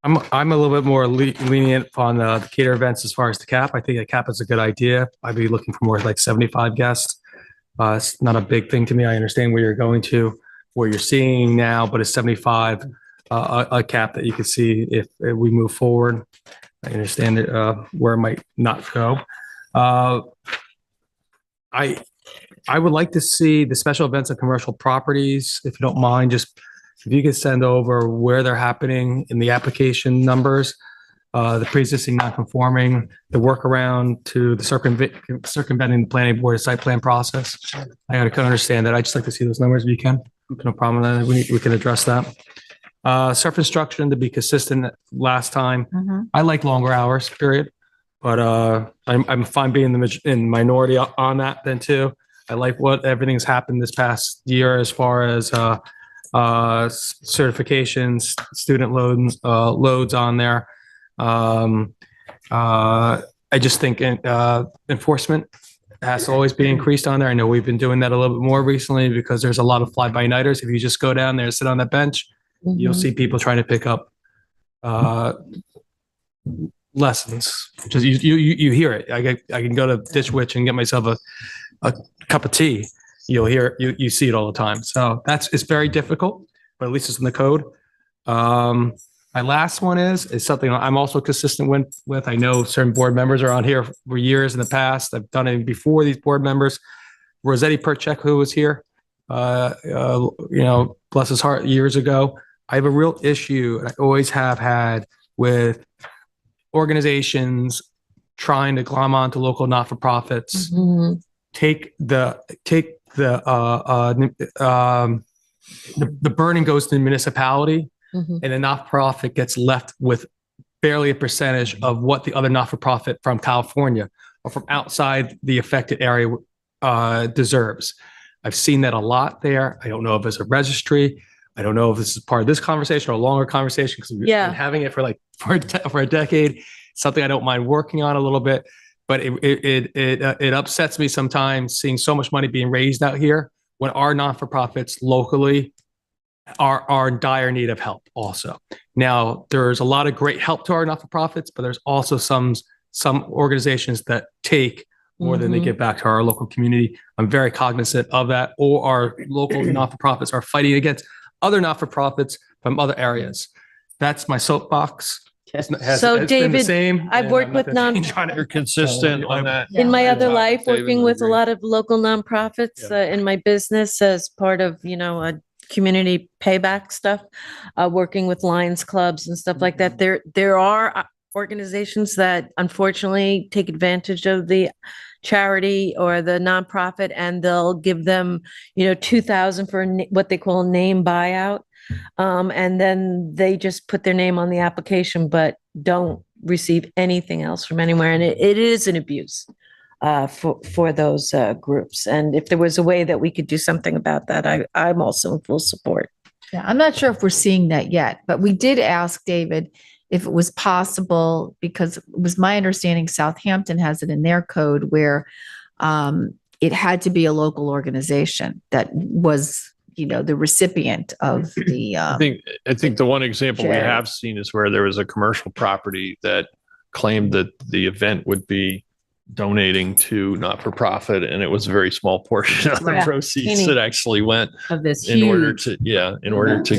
I'm a little bit more lenient on the cater events as far as the cap. I think a cap is a good idea. I'd be looking for more like 75 guests. It's not a big thing to me. I understand where you're going to, where you're seeing now, but it's 75. A cap that you can see if we move forward. I understand where it might not go. I would like to see the special events and commercial properties, if you don't mind, just if you could send over where they're happening in the application numbers, the pre-existing non-conforming, the workaround to the circumventing the planning board site plan process. I gotta kind of understand that. I just like to see those numbers if you can. No problem. We can address that. Surf instruction to be consistent last time. I like longer hours, period. But I'm fine being in minority on that then too. I like what everything's happened this past year as far as certifications, student loads on there. I just think enforcement has to always be increased on there. I know we've been doing that a little bit more recently because there's a lot of fly-by-nighters. If you just go down there and sit on that bench, you'll see people trying to pick up lessons. Just you hear it. I can go to Ditch Witch and get myself a cup of tea. You'll hear you see it all the time. So it's very difficult, but at least it's in the code. My last one is something I'm also consistent with. I know certain board members are on here for years in the past. I've done it before these board members. Rossetti Perchek, who was here, bless his heart, years ago. I have a real issue, and I always have had, with organizations trying to glom onto local not-for-profits, take the burden goes to the municipality, and the not-for-profit gets left with barely a percentage of what the other not-for-profit from California or from outside the affected area deserves. I've seen that a lot there. I don't know if it's a registry. I don't know if this is part of this conversation or a longer conversation because we've been having it for a decade. It's something I don't mind working on a little bit, but it upsets me sometimes seeing so much money being raised out here when our non-for-profits locally are in dire need of help also. Now, there's a lot of great help to our not-for-profits, but there's also some organizations that take more than they give back to our local community. I'm very cognizant of that. Or our local not-for-profits are fighting against other not-for-profits from other areas. That's my soapbox. So it's been the David, same, I've and worked I'm with not gonna non, change on it. You're consistent on that. in my other topic, life, David, working I with a agree. lot of local nonprofits in my business as part of, a community payback stuff, working with Lions clubs and stuff like that. There are organizations that unfortunately take advantage of the charity or the nonprofit, and they'll give them, 2,000 for what they call a name buyout. And then they just put their name on the application, but don't receive anything else from anywhere. And it is an abuse for those groups. And if there was a way that we could do something about that, I'm also in full support. Yeah, I'm not sure if we're seeing that yet, but we did ask David if it was possible, because it was my understanding Southampton has it in their code where it had to be a local organization that was, the recipient of the. I think the one example we charity. have seen is where there was a commercial property that claimed that the event would be donating to not-for-profit, and it was a very small portion of the Right. proceeds that actually went Of this in order huge. to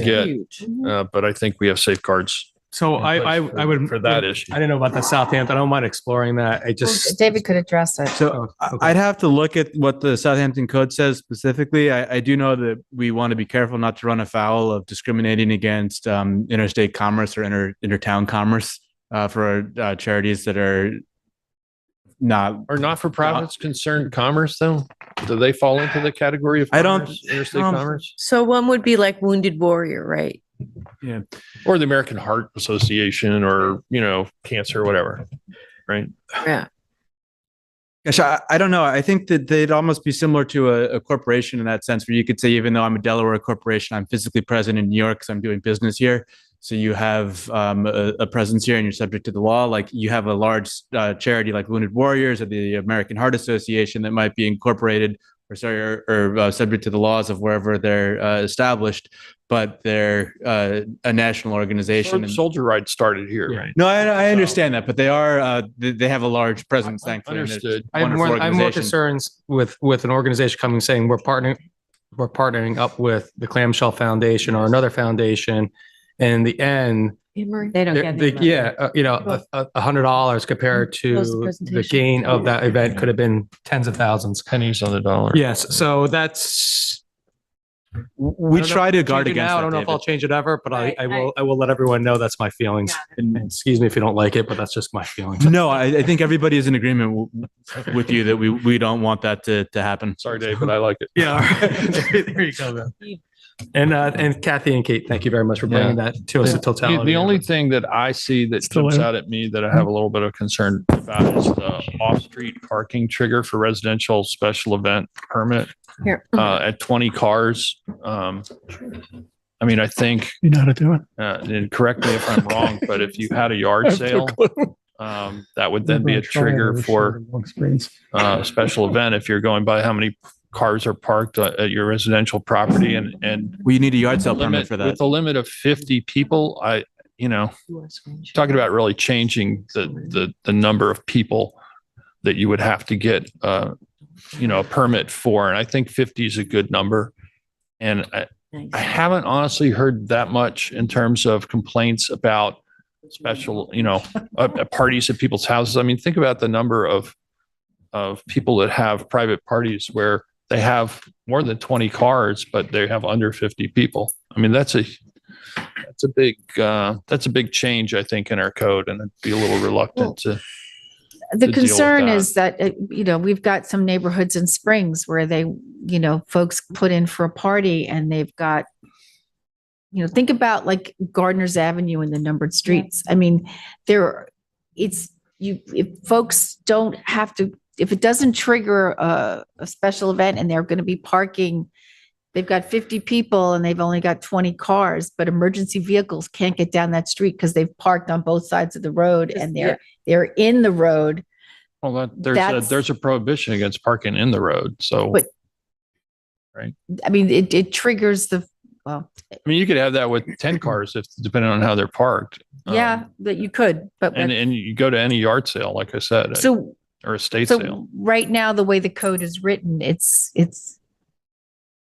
get. Huge. But I think we have safeguards. So I would for that issue. I didn't know about the Southampton. I don't mind exploring that. I just David could address it. So I'd have to look at what the Southampton code says specifically. I do know that we want to be careful not to run afoul of discriminating against interstate commerce or intertown commerce for charities that are not-for-profits concerned commerce though? Do they fall into the category of I don't- commerce, interstate commerce? So one would be like Wounded Warrior, right? Yeah. Or the American Heart Association or, cancer or whatever, right? Yeah. Gosh, I don't know. I think that they'd almost be similar to a corporation in that sense, where you could say, even though I'm a Delaware corporation, I'm physically present in New York because I'm doing business here. So you have a presence here and you're subject to the law. Like you have a large charity like Wounded Warriors or the American Heart Association that might be incorporated or subject to the laws of wherever they're established, but they're a national organization. Soldier Ride started here, right? No, I understand that, but they are they have a large presence. Thankfully, Understood. I have more concerns with an organization coming saying we're partnering up with the Clamshell Foundation or another foundation, and in the end, They don't get any money. $100 compared to Close the the presentation. gain of that event could have been tens of thousands. Pennies on the dollar. Yes, so that's. We try to guard Change it against now. I that, don't know if David. I'll change it ever, but Right, I will let everyone know that's my feelings. And excuse me if you don't like it, but that's just my feelings. No, I think everybody is in agreement with you that we don't want that to happen. Sorry, Dave, but I like it. Yeah, all right. There you go, man. And Kathy and Kate, thank you very much for bringing that to us in totality. The only thing that I see that jumps out at me that I have a little bit of concern about is the off-street parking trigger for residential special event permit Here. at 20 cars. I think, You know how to do it. and correct me if I'm wrong, but if you had a yard sale, that would then be a trigger for a special event if you're going by how many cars are parked at your residential property and We need a yard sale permit for that. with a limit of 50 people, talking about really changing the number of people that you would have to get a permit for. And I think 50 is a good number. And I haven't honestly heard that much in terms of complaints about special, parties at people's houses. I mean, think about the number of people that have private parties where they have more than 20 cars, but they have under 50 people. I mean, that's a big change, I think, in our code, and I'd be a little reluctant to. The deal with concern that. is that, we've got some neighborhoods in Springs where they, folks put in for a party and they've got, think about like Gardner's Avenue and the numbered streets. I mean, if folks don't have to, if it doesn't trigger a special event and they're going to be parking, they've got 50 people and they've only got 20 cars, but emergency vehicles can't get down that street because they've parked on both sides of the road and they're in the road. Well, That's- there's a prohibition against parking in the road. So, But- right. I mean, it triggers I mean, you could have that with 10 cars depending on how they're parked. yeah, that you could, but And you go to any yard sale, like I said, so or estate So sale. right now, the way the code is written, it's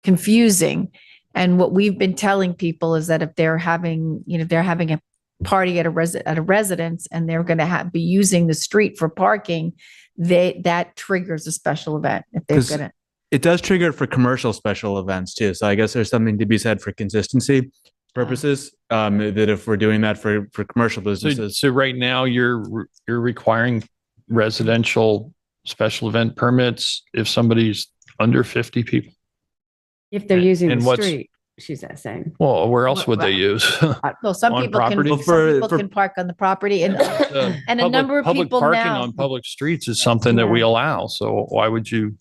confusing. And what we've been telling people is that if they're having, they're having a party at a residence and they're going to be using the street for parking, that triggers a special event if they're 'Cause going to. it does trigger it for commercial special events too. So I guess there's something to be said for consistency purposes. That if we're doing that for commercial businesses. So right now you're requiring residential special event permits if somebody's under 50 people. If they're using And the what's- street, she's saying. Well, where else would they use? Well, some On people property? can, some people can park on the property and and a Public- number of public people parking now. on public streets is something that we allow. So why would you?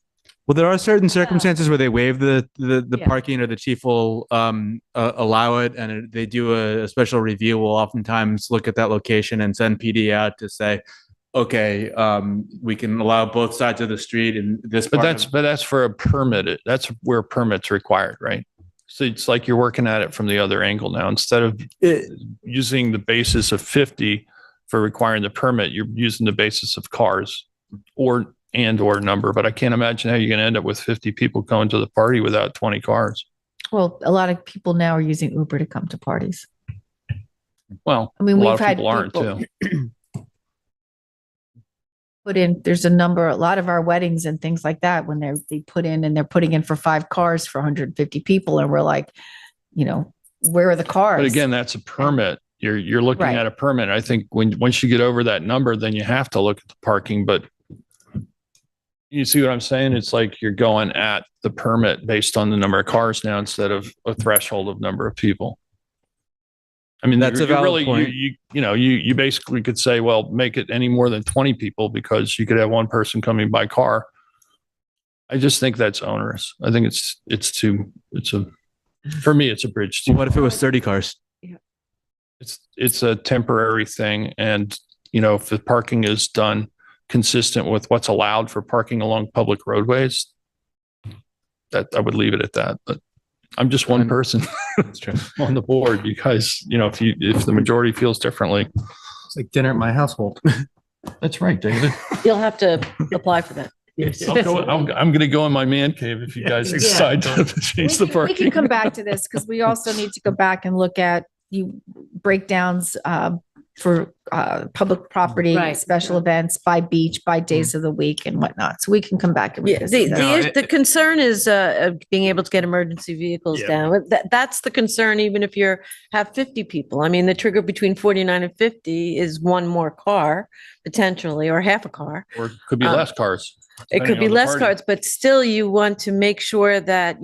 Well, there are certain circumstances where they waive the Yeah. parking, or the chief will allow it, and they do a special review. Will oftentimes look at that location and send PD out to say, okay, we can allow both sides of the street and this. But part that's for a permit. That's where permits required, right? So it's like you're working at it from the other angle now. Instead of using the basis of 50 for requiring the permit, you're using the basis of cars or number. But I can't imagine how you're going to end up with 50 people going to the party without 20 cars. Well, a lot of people now are using Uber to come to parties. Well, I mean, a lot we've of had people aren't people too. put in, there's a lot of our weddings and things like that, when they put in and they're putting in for 5 cars for 150 people. And we're like, where are the cars? But again, that's a permit. You're looking Right. at a permit. I think once you get over that number, then you have to look at the parking. But you see what I'm saying? It's like you're going at the permit based on the number of cars now instead of a threshold of number of people. I mean, That's a you're valid really, point. you basically could say, well, make it any more than 20 people because you could have one person coming by car. I just think that's onerous. I think for me, it's a bridge. Well, what if it was 30 cars? It's a temporary thing. And, if the parking is done consistent with what's allowed for parking along public roadways, that I would leave it at that. But I'm just one person That's true. on the board. You guys, if the majority feels differently. It's like dinner at my household. That's right, David. You'll have to apply for that. I'm going to go in my man cave if you guys decide to change the We parking. can come back to this because we also need to go back and look at breakdowns for public property, Right. special events by beach, by days of the week and whatnot. So we can come back and Yeah, revisit that. the concern is being able to get emergency vehicles Yeah. down. That's the concern, even if have 50 people. I mean, the trigger between 49 and 50 is one more car potentially, or half a car. Or it could be less cars. It could depending be on the less party. cars, but still you want to make sure that,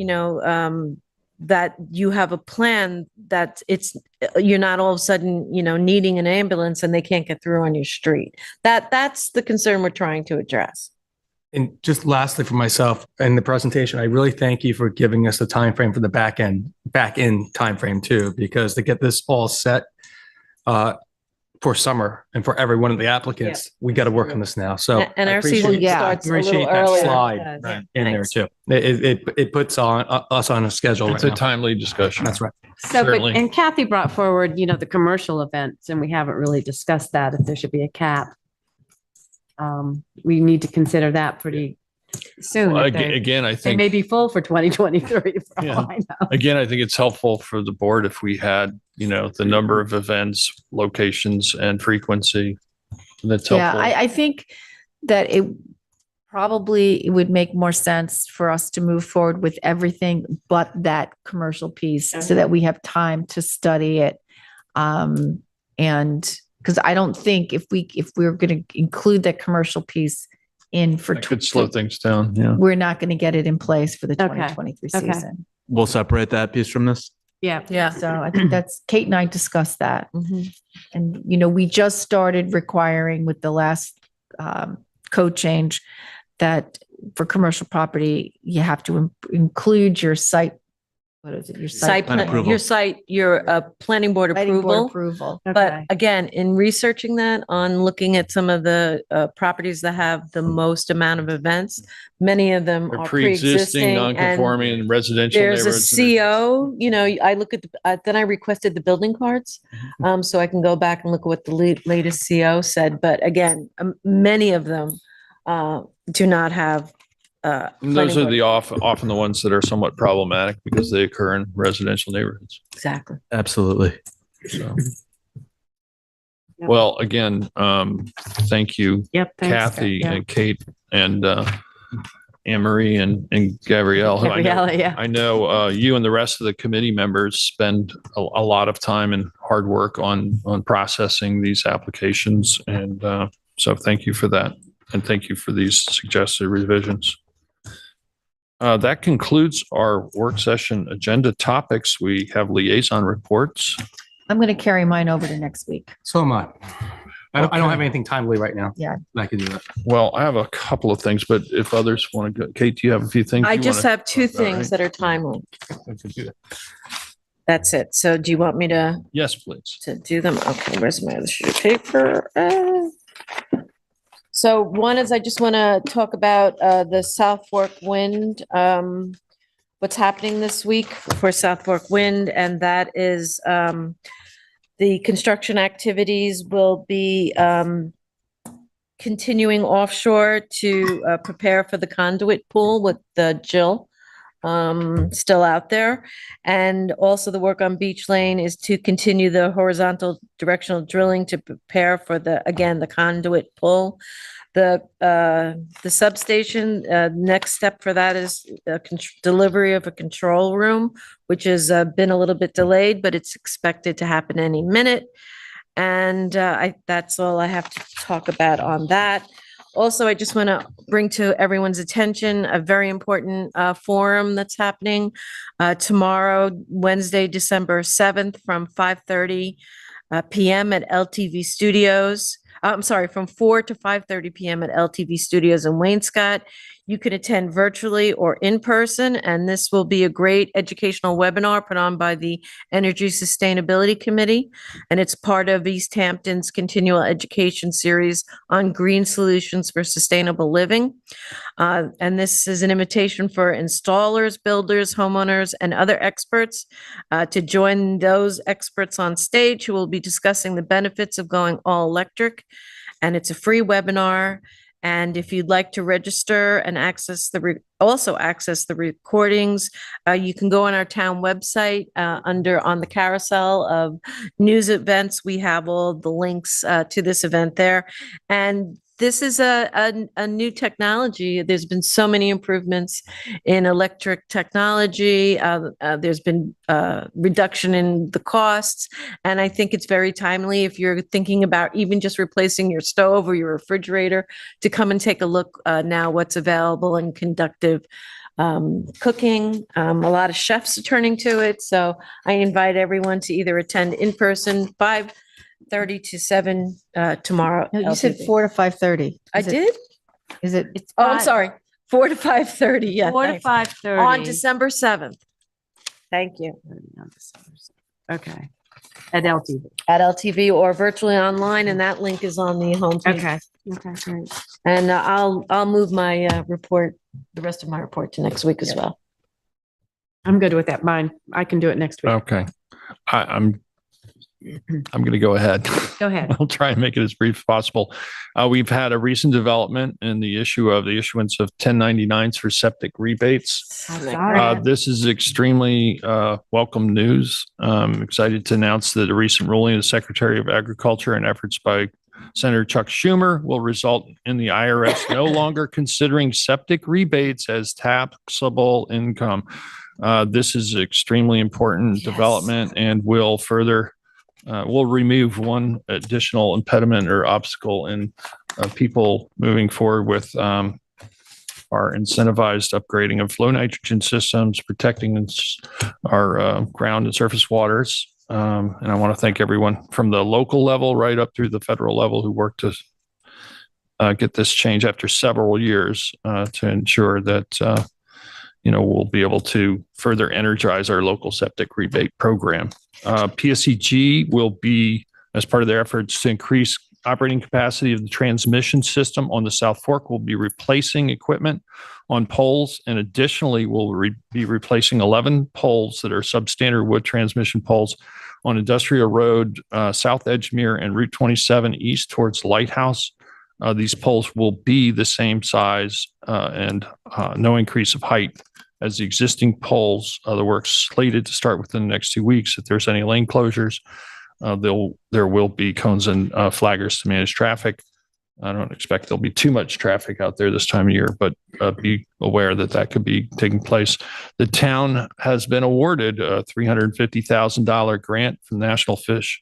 that you have a plan that you're not all of a sudden, needing an ambulance and they can't get through on your street. That's the concern we're trying to address. And just lastly for myself in the presentation, I really thank you for giving us the time frame for the back end time frame too, because to get this all set for summer and for every one of the applicants, we got to work on this now. So And I our appreciate- season starts a little appreciate that earlier. slide Yeah. in there Thanks. too. It puts us on a schedule It's right a now. timely discussion. That's right. So, Certainly. and Kathy brought forward, the commercial events, and we haven't really discussed that, if there should be a cap. We need to consider that pretty soon. Well, if they- again, I They think. may be full for 2023, for Yeah. all I know. Again, I think it's helpful for the board if we had, the number of events, locations, and frequency. That's Yeah, helpful. I think that it would make more sense for us to move forward with everything but that commercial piece so that we have time to study it. And because I don't think if we're going to include that commercial piece in for, That could slow things down. Yeah. we're not going to get it in place for the Okay. 2023 Okay. season. We'll separate that piece from this. Yeah. Yeah. So I think that's, Kate and I discussed that. Mhm. And, we just started requiring with the last code change that for commercial property, you have to include your site. What is it? Your Site plan plan, approval. your planning board planning board approval. approval. But Okay. again, in researching that, on looking at some of the properties that have the most amount of events, many of them They're are pre-existing, pre-existing and non-conforming, and residential there's a neighborhoods. CO, I look at then I requested the building cards. So I can go back and look at what the latest CO said. But again, many of them do not have And planning those are board- the often the ones that are somewhat problematic because they occur in residential neighborhoods. Exactly. Absolutely. So Well, again, thank you, Yep. thanks, Kathy yeah. and Kate and Anne Marie and Gabrielle. who Gabriella, yeah. I know you and the rest of the committee members spend a lot of time and hard work on processing these applications. And so thank you for that. And thank you for these suggested revisions. That concludes our work session agenda topics. We have liaison reports. I'm going to carry mine over to next week. So am I. I don't Okay. have anything timely right now. Yeah. I can do that. Well, I have a couple of things, but if others want to go, Kate, do you have a few things? I you just wanna have two talk about, things right? that are timely. I could do that. That's it. So do you want me to? Yes, please. To do them? Okay, where's my other sheet of paper? So one is I just want to talk about the South Fork Wind, what's happening this week for South Fork Wind, and that is the construction activities will be continuing offshore to prepare for the conduit pool with the Jill still out there. And also the work on Beach Lane is to continue the horizontal directional drilling to prepare for the conduit pull. The substation, next step for that is delivery of a control room, which has been a little bit delayed, but it's expected to happen any minute. And that's all I have to talk about on that. Also, I just want to bring to everyone's attention a very important forum that's happening tomorrow, Wednesday, December 7th from 5:30 p.m. at LTV Studios. I'm sorry, from 4 to 5:30 p.m. at LTV Studios in Waynescott. You can attend virtually or in person, and this will be a great educational webinar put on by the Energy Sustainability Committee, and it's part of East Hampton's continual education series on green solutions for sustainable living. And this is an invitation for installers, builders, homeowners, and other experts to join those experts on stage who will be discussing the benefits of going all electric. And it's a free webinar. And if you'd like to register and access also access the recordings, you can go on our town website on the carousel of news events. We have all the links to this event there. And this is a new technology. There's been so many improvements in electric technology. There's been reduction in the costs. And I think it's very timely if you're thinking about even just replacing your stove or your refrigerator to come and take a look now what's available in conductive cooking. A lot of chefs are turning to it. So I invite everyone to either attend in person 5:30 to 7 tomorrow. No, you said LTV. 4 to 5:30. I did? Is it? Oh, I'm sorry. 4 to 5:30. Yeah. 4 to thanks. 5:30. On December 7th. Thank you. Okay. At LTV. At LTV or virtually online, and that link is on the homepage. Okay. Okay, great. And I'll move my report, the rest of my report to next week as well. I'm good with that. Mine. I can do it next week. Okay. I'm going to go ahead. Go ahead. I'll try and make it as brief as possible. We've had a recent development in the issuance of 1099s for septic rebates. This is extremely welcome news. I'm excited to announce that a recent ruling of the Secretary of Agriculture and efforts by Senator Chuck Schumer will result in the IRS no longer considering septic rebates as taxable income. This is extremely important development and will further we'll remove one additional impediment or obstacle in people moving forward with our incentivized upgrading of flow nitrogen systems, protecting our ground and surface waters. And I want to thank everyone from the local level right up through the federal level who worked to get this change after several years to ensure that we'll be able to further energize our local septic rebate program. PSEG will be, as part of their efforts to increase operating capacity of the transmission system on the South Fork, will be replacing equipment on poles, and additionally will be replacing 11 poles that are substandard wood transmission poles on Industrial Road, South Edgemere, and Route 27 east towards Lighthouse. These poles will be the same size and no increase of height as the existing poles. The work's slated to start within the next 2 weeks. If there's any lane closures, there will be cones and flaggers to manage traffic. I don't expect there'll be too much traffic out there this time of year, but be aware that that could be taking place. The town has been awarded a $350,000 grant from the National Fish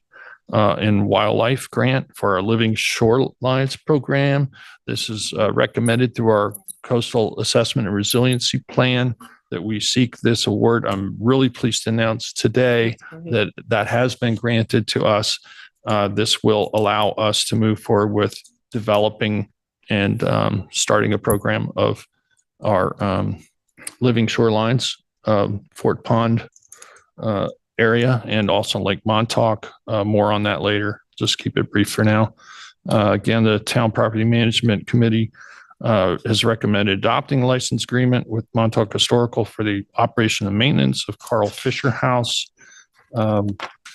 and Wildlife Grant for our Living Shorelines program. This is recommended through our Coastal Assessment and Resiliency Plan that we seek this award. I'm really pleased to announce today that that has been granted to us. This will allow us to move forward with developing and starting a program of our living shorelines, Fort Pond area, and also Lake Montauk. More on that later. Just keep it brief for now. Again, the Town Property Management Committee has recommended adopting a license agreement with Montauk Historical for the operation and maintenance of Carl Fisher House.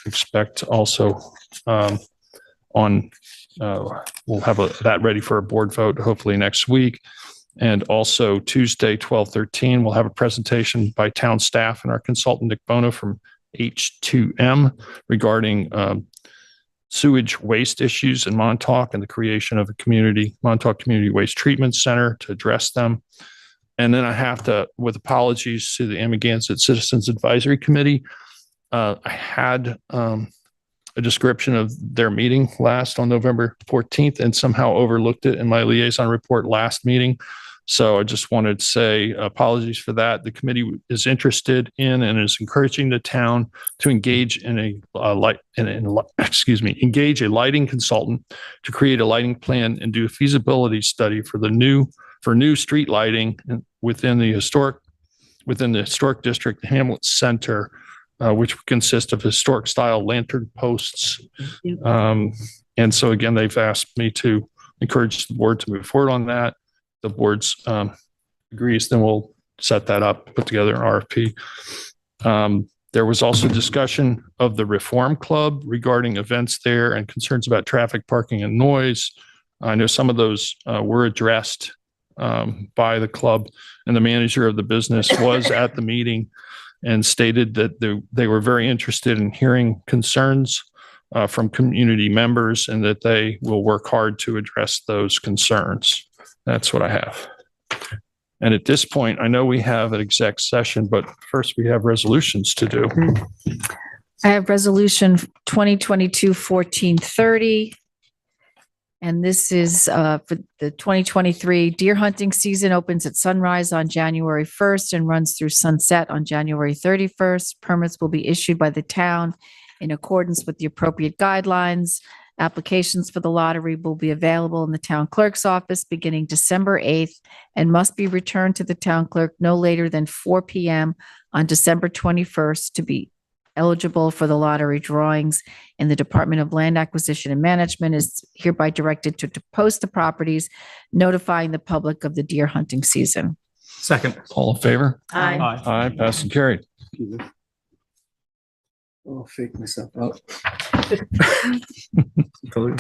Expect also we'll have that ready for a board vote hopefully next week. And also Tuesday, 12/13, we'll have a presentation by town staff and our consultant Nick Bono from H2M regarding sewage waste issues in Montauk and the creation of a Montauk Community Waste Treatment Center to address them. And then I have to, with apologies to the Amagansett Citizens Advisory Committee, I had a description of their meeting last on November 14th and somehow overlooked it in my liaison report last meeting. So I just wanted to say apologies for that. The committee is interested in and is encouraging the town to engage in engage a lighting consultant to create a lighting plan and do a feasibility study for new street lighting within the historic district, Hamlet Center, which would consist of historic style lantern posts. And so again, they've asked me to encourage the board to move forward on that. The board's agrees, then we'll set that up, put together an RFP. There was also discussion of the Reform Club regarding events there and concerns about traffic, parking, and noise. I know some of those were addressed by the club, and the manager of the business was at the meeting and stated that they were very interested in hearing concerns from community members and that they will work hard to address those concerns. That's what I have. And at this point, I know we have an exec session, but first we have resolutions to do. I have resolution 2022-1430. And this is for the 2023 deer hunting season opens at sunrise on January 1st and runs through sunset on January 31st. Permits will be issued by the town in accordance with the appropriate guidelines. Applications for the lottery will be available in the town clerk's office beginning December 8th and must be returned to the town clerk no later than 4 p.m. on December 21st to be eligible for the lottery drawings. And the Department of Land Acquisition and Management is hereby directed to post the properties, notifying the public of the deer hunting season. Second. All in favor? Aye. Aye, passed and carried. I'll fake myself out.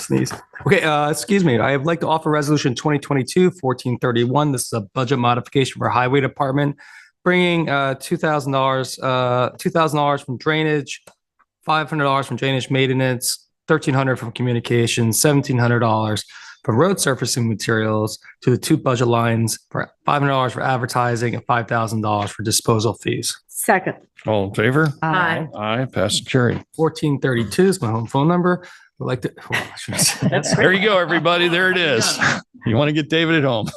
Sneeze. Okay, excuse me. I would like to offer resolution 2022-1431. This is a budget modification for highway department, bringing $2,000 from drainage, $500 from drainage maintenance, $1,300 from communications, $1,700 from road surfacing materials to the two budget lines for $500 for advertising and $5,000 for disposal fees. Second. All in favor? Aye. Aye, passed and carried. 1432 is my home phone number. I'd like to. There you go, everybody. There it is. You want to get David at home.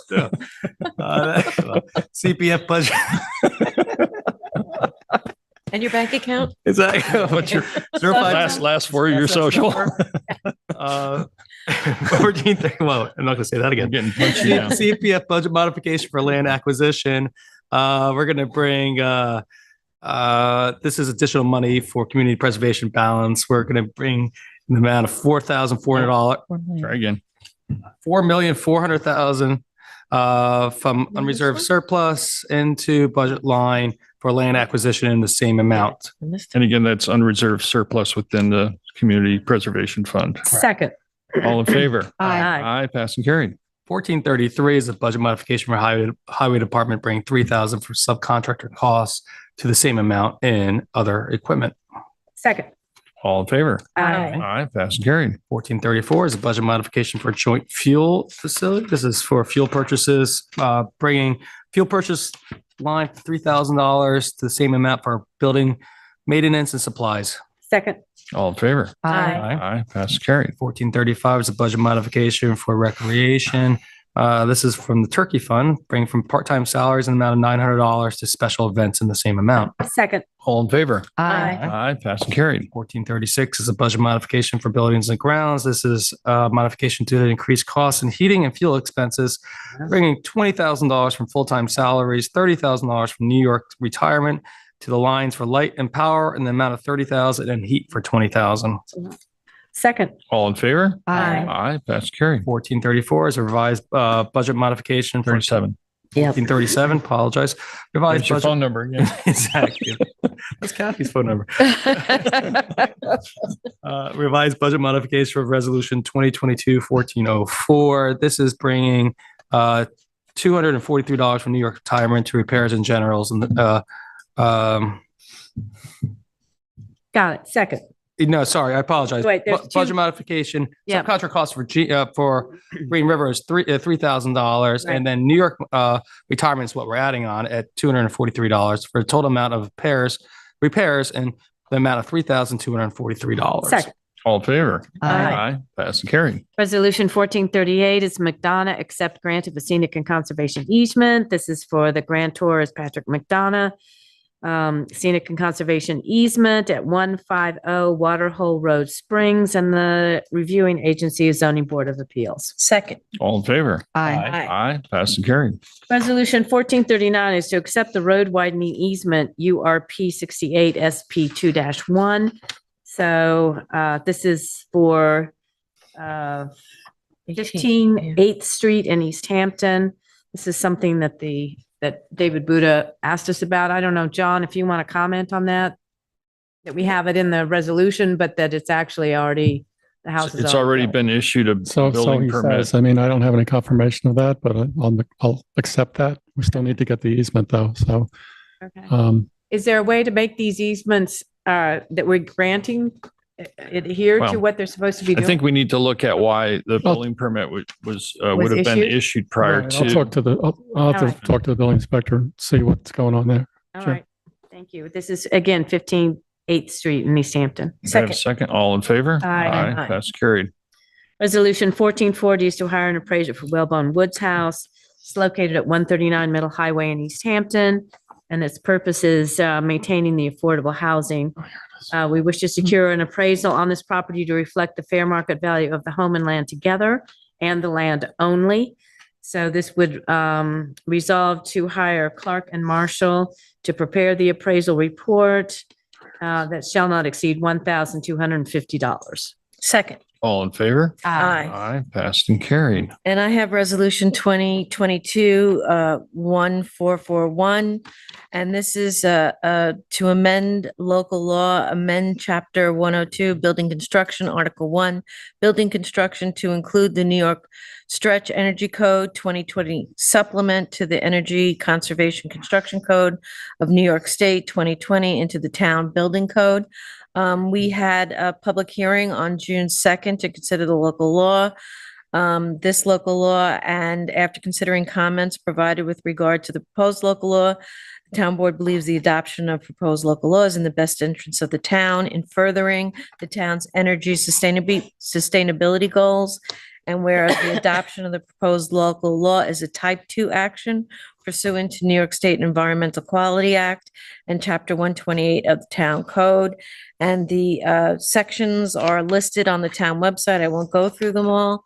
CPF budget. And your bank account? Exactly. What's your last four of your social? 1430. Well, I'm not going to say that again. Getting punchy now. CPF budget modification for land acquisition. We're going to bring. This is additional money for community preservation balance. We're going to bring an amount of $4,400. Try again. $4,400,000 from unreserved surplus into budget line for land acquisition in the same amount. And again, that's unreserved surplus within the community preservation fund. Second. All in favor? Aye. Aye, passed and carried. 1433 is a budget modification for highway department, bringing $3,000 for subcontractor costs to the same amount in other equipment. Second. All in favor? Aye. Aye, passed and carried. 1434 is a budget modification for a joint fuel facility. This is for fuel purchases, bringing fuel purchase line for $3,000 to the same amount for building maintenance and supplies. Second. All in favor? Aye. Aye, passed and carried. 1435 is a budget modification for recreation. This is from the Turkey Fund, bringing from part-time salaries in the amount of $900 to special events in the same amount. Second. All in favor? Aye. Aye, passed and carried. 1436 is a budget modification for buildings and grounds. This is a modification to the increased costs in heating and fuel expenses, bringing $20,000 from full-time salaries, $30,000 from New York retirement to the lines for light and power in the amount of $30,000 and heat for $20,000. Second. All in favor? Aye. Aye, passed and carried. 1434 is a revised budget modification for 37. 1437, apologize. Revised What's your budget. phone number again? Exactly. That's Kathy's phone number. Revised budget modification for resolution 2022-1404. This is bringing $243 from New York retirement to repairs and generals. And Got it. Second. no, sorry, I apologize. Wait, there's two- Budget modification. Yeah. Subcontract costs for Green River is $3,000, Right. and then New York retirement is what we're adding on at $243 for a total amount of repairs, and the amount of $3,243. Second. All in favor? Aye. Passed and carried. Resolution 1438 is McDonough accept grant of a scenic and conservation easement. This is for the grantor is Patrick McDonough. Scenic and conservation easement at 150 Waterhole Road Springs, and the reviewing agency is Zoning Board of Appeals. Second. All in favor? Aye. Aye, passed and carried. Resolution 1439 is to accept the road widening easement URP 68 SP 2-1. So this is for 15 8th Street in East Hampton. This is something that David Buddha asked us about. I don't know, John, if you want to comment on that we have it in the resolution, but that it's actually already, the house is It's already been issued a So building he permit. says. I mean, I don't have any confirmation of that, but I'll accept that. We still need to get the easement though, so. Okay. Is there a way to make these easements that we're granting adhere to Well, what they're supposed to be I doing? think we need to look at why the building permit would have been issued? issued prior Right, I'll to. talk to I'll have All to right. talk to the building inspector and see what's going on there. All Sure. right, thank you. This is again 15 8th Street in East Hampton. Can I have a second, all in favor? Aye. Aye. That's carried. Resolution 1440 is to hire an appraiser for Wellbone Woods House. It's located at 139 Middle Highway in East Hampton, and its purpose is maintaining the affordable housing. We wish to secure an appraisal on this property to reflect the fair market value of the home and land together and the land only. So this would resolve to hire Clark and Marshall to prepare the appraisal report that shall not exceed $1,250. Second. All in favor? Aye. Aye, passed and carried. And I have resolution 2022 1441. And this is to amend local law, amend chapter 102, building construction, article 1, building construction to include the New York Stretch Energy Code 2020 supplement to the Energy Conservation Construction Code of New York State 2020 into the Town Building Code. We had a public hearing on June 2nd to consider the local law. This local law, and after considering comments provided with regard to the proposed local law, the town board believes the adoption of proposed local laws in the best interest of the town in furthering the town's energy sustainability goals. And whereas the adoption of the proposed local law is a type 2 action pursuant to New York State Environmental Quality Act and Chapter 128 of the Town Code. And the sections are listed on the town website. I won't go through them all.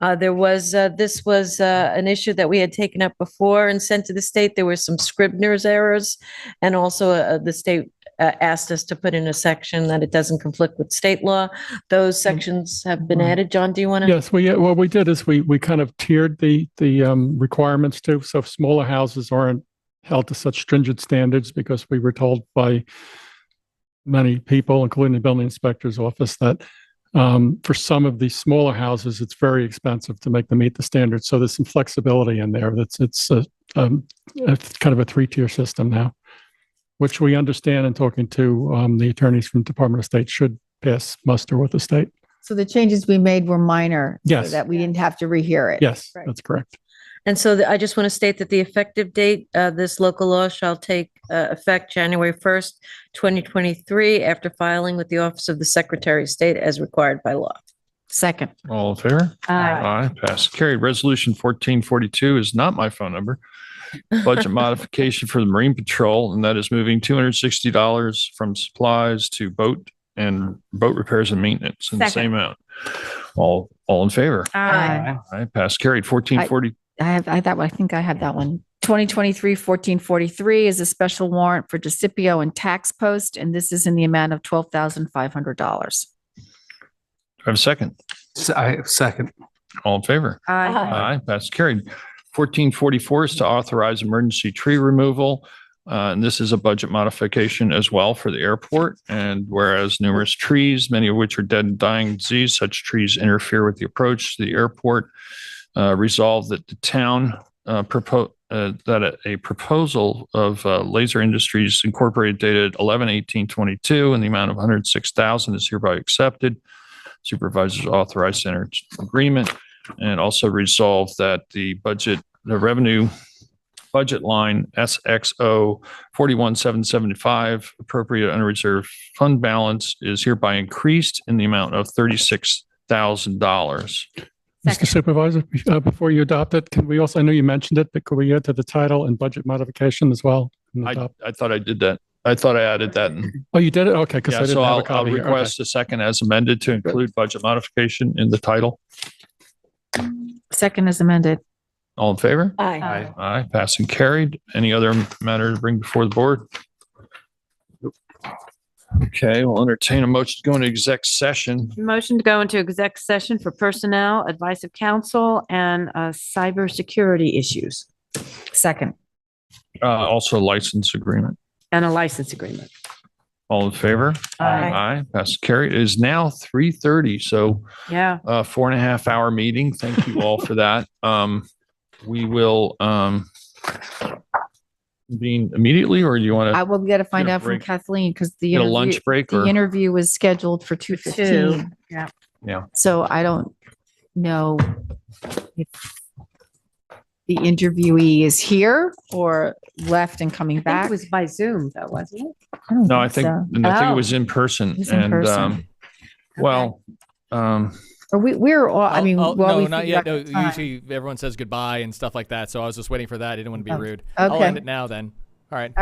This was an issue that we had taken up before and sent to the state. There were some Scribner's errors. And also the state asked us to put in a section that it doesn't conflict with state law. Those sections have been added. John, do you want to? Yes, what we did is we kind of tiered the requirements too. So smaller houses aren't held to such stringent standards because we were told by many people, including the building inspector's office, that for some of these smaller houses, it's very expensive to make them meet the standards. So there's some flexibility in there. It's kind of a 3-tier system now, which we understand in talking to the attorneys from Department of State should pass muster with the state. So the changes we made were minor. Yes. So that we didn't have to rehear it. Yes, Right. that's correct. And so I just want to state that the effective date of this local law shall take effect January 1st, 2023, after filing with the Office of the Secretary of State as required by law. Second. All in favor? Aye. Aye, pass carried. Resolution 1442 is not my phone number. Budget modification for the Marine Patrol, and that is moving $260 from supplies to boat repairs and maintenance in the Second. same amount. All in favor? Aye. Aye, pass carried. 1440. I think I had that one. 2023-1443 is a special warrant for DeCipio and tax post, and this is in the amount of $12,500. Do I have a second? Second. All in favor? Aye. Aye, pass carried. 1444 is to authorize emergency tree removal. And this is a budget modification as well for the airport. And whereas numerous trees, many of which are dead and dying disease, such trees interfere with the approach to the airport. Resolved that the town that a proposal of Laser Industries Incorporated dated 11/18/22 in the amount of $106,000 is hereby accepted. Supervisors authorized to enter agreement, and also resolve that the revenue budget line SXO 41,775 appropriate unreserved fund balance is hereby increased in the amount of $36,000. Mr. Supervisor, before you adopt it, can we also, I know you mentioned it, but could we add to the title and budget modification as well? I thought I did that. I thought I added that. Oh, you did it? Okay, because I Yeah, didn't so have a I'll copy here. Okay. request a second as amended to include budget modification in the title. Second is amended. All in favor? Aye. Aye, pass and carried. Any other matter to bring before the board? Okay, we'll entertain a motion to go into exec session. Motion to go into exec session for personnel, advice of counsel, and cybersecurity issues. Second. Also license agreement. And a license agreement. All in favor? Aye. Aye, pass and carried. It is now 3:30, so Yeah. 4.5 hour meeting. Thank you all for that. We will convene immediately, or do you want I to will get to find Get a out from break. Kathleen because get a lunch break? the Or interview was scheduled for 2:15. Yeah. yeah, So I don't know if the interviewee is here or left and coming I think back. it was by Zoom though, wasn't it? no, I think so. and I think it Oh. was in person. It was in And person. well, Or we're all, I mean, while no, we not figure yet. out No, the time. usually everyone says goodbye and stuff like that. So I was just waiting for that. I didn't want to be Oh, rude. I'll okay. end it now then. All right.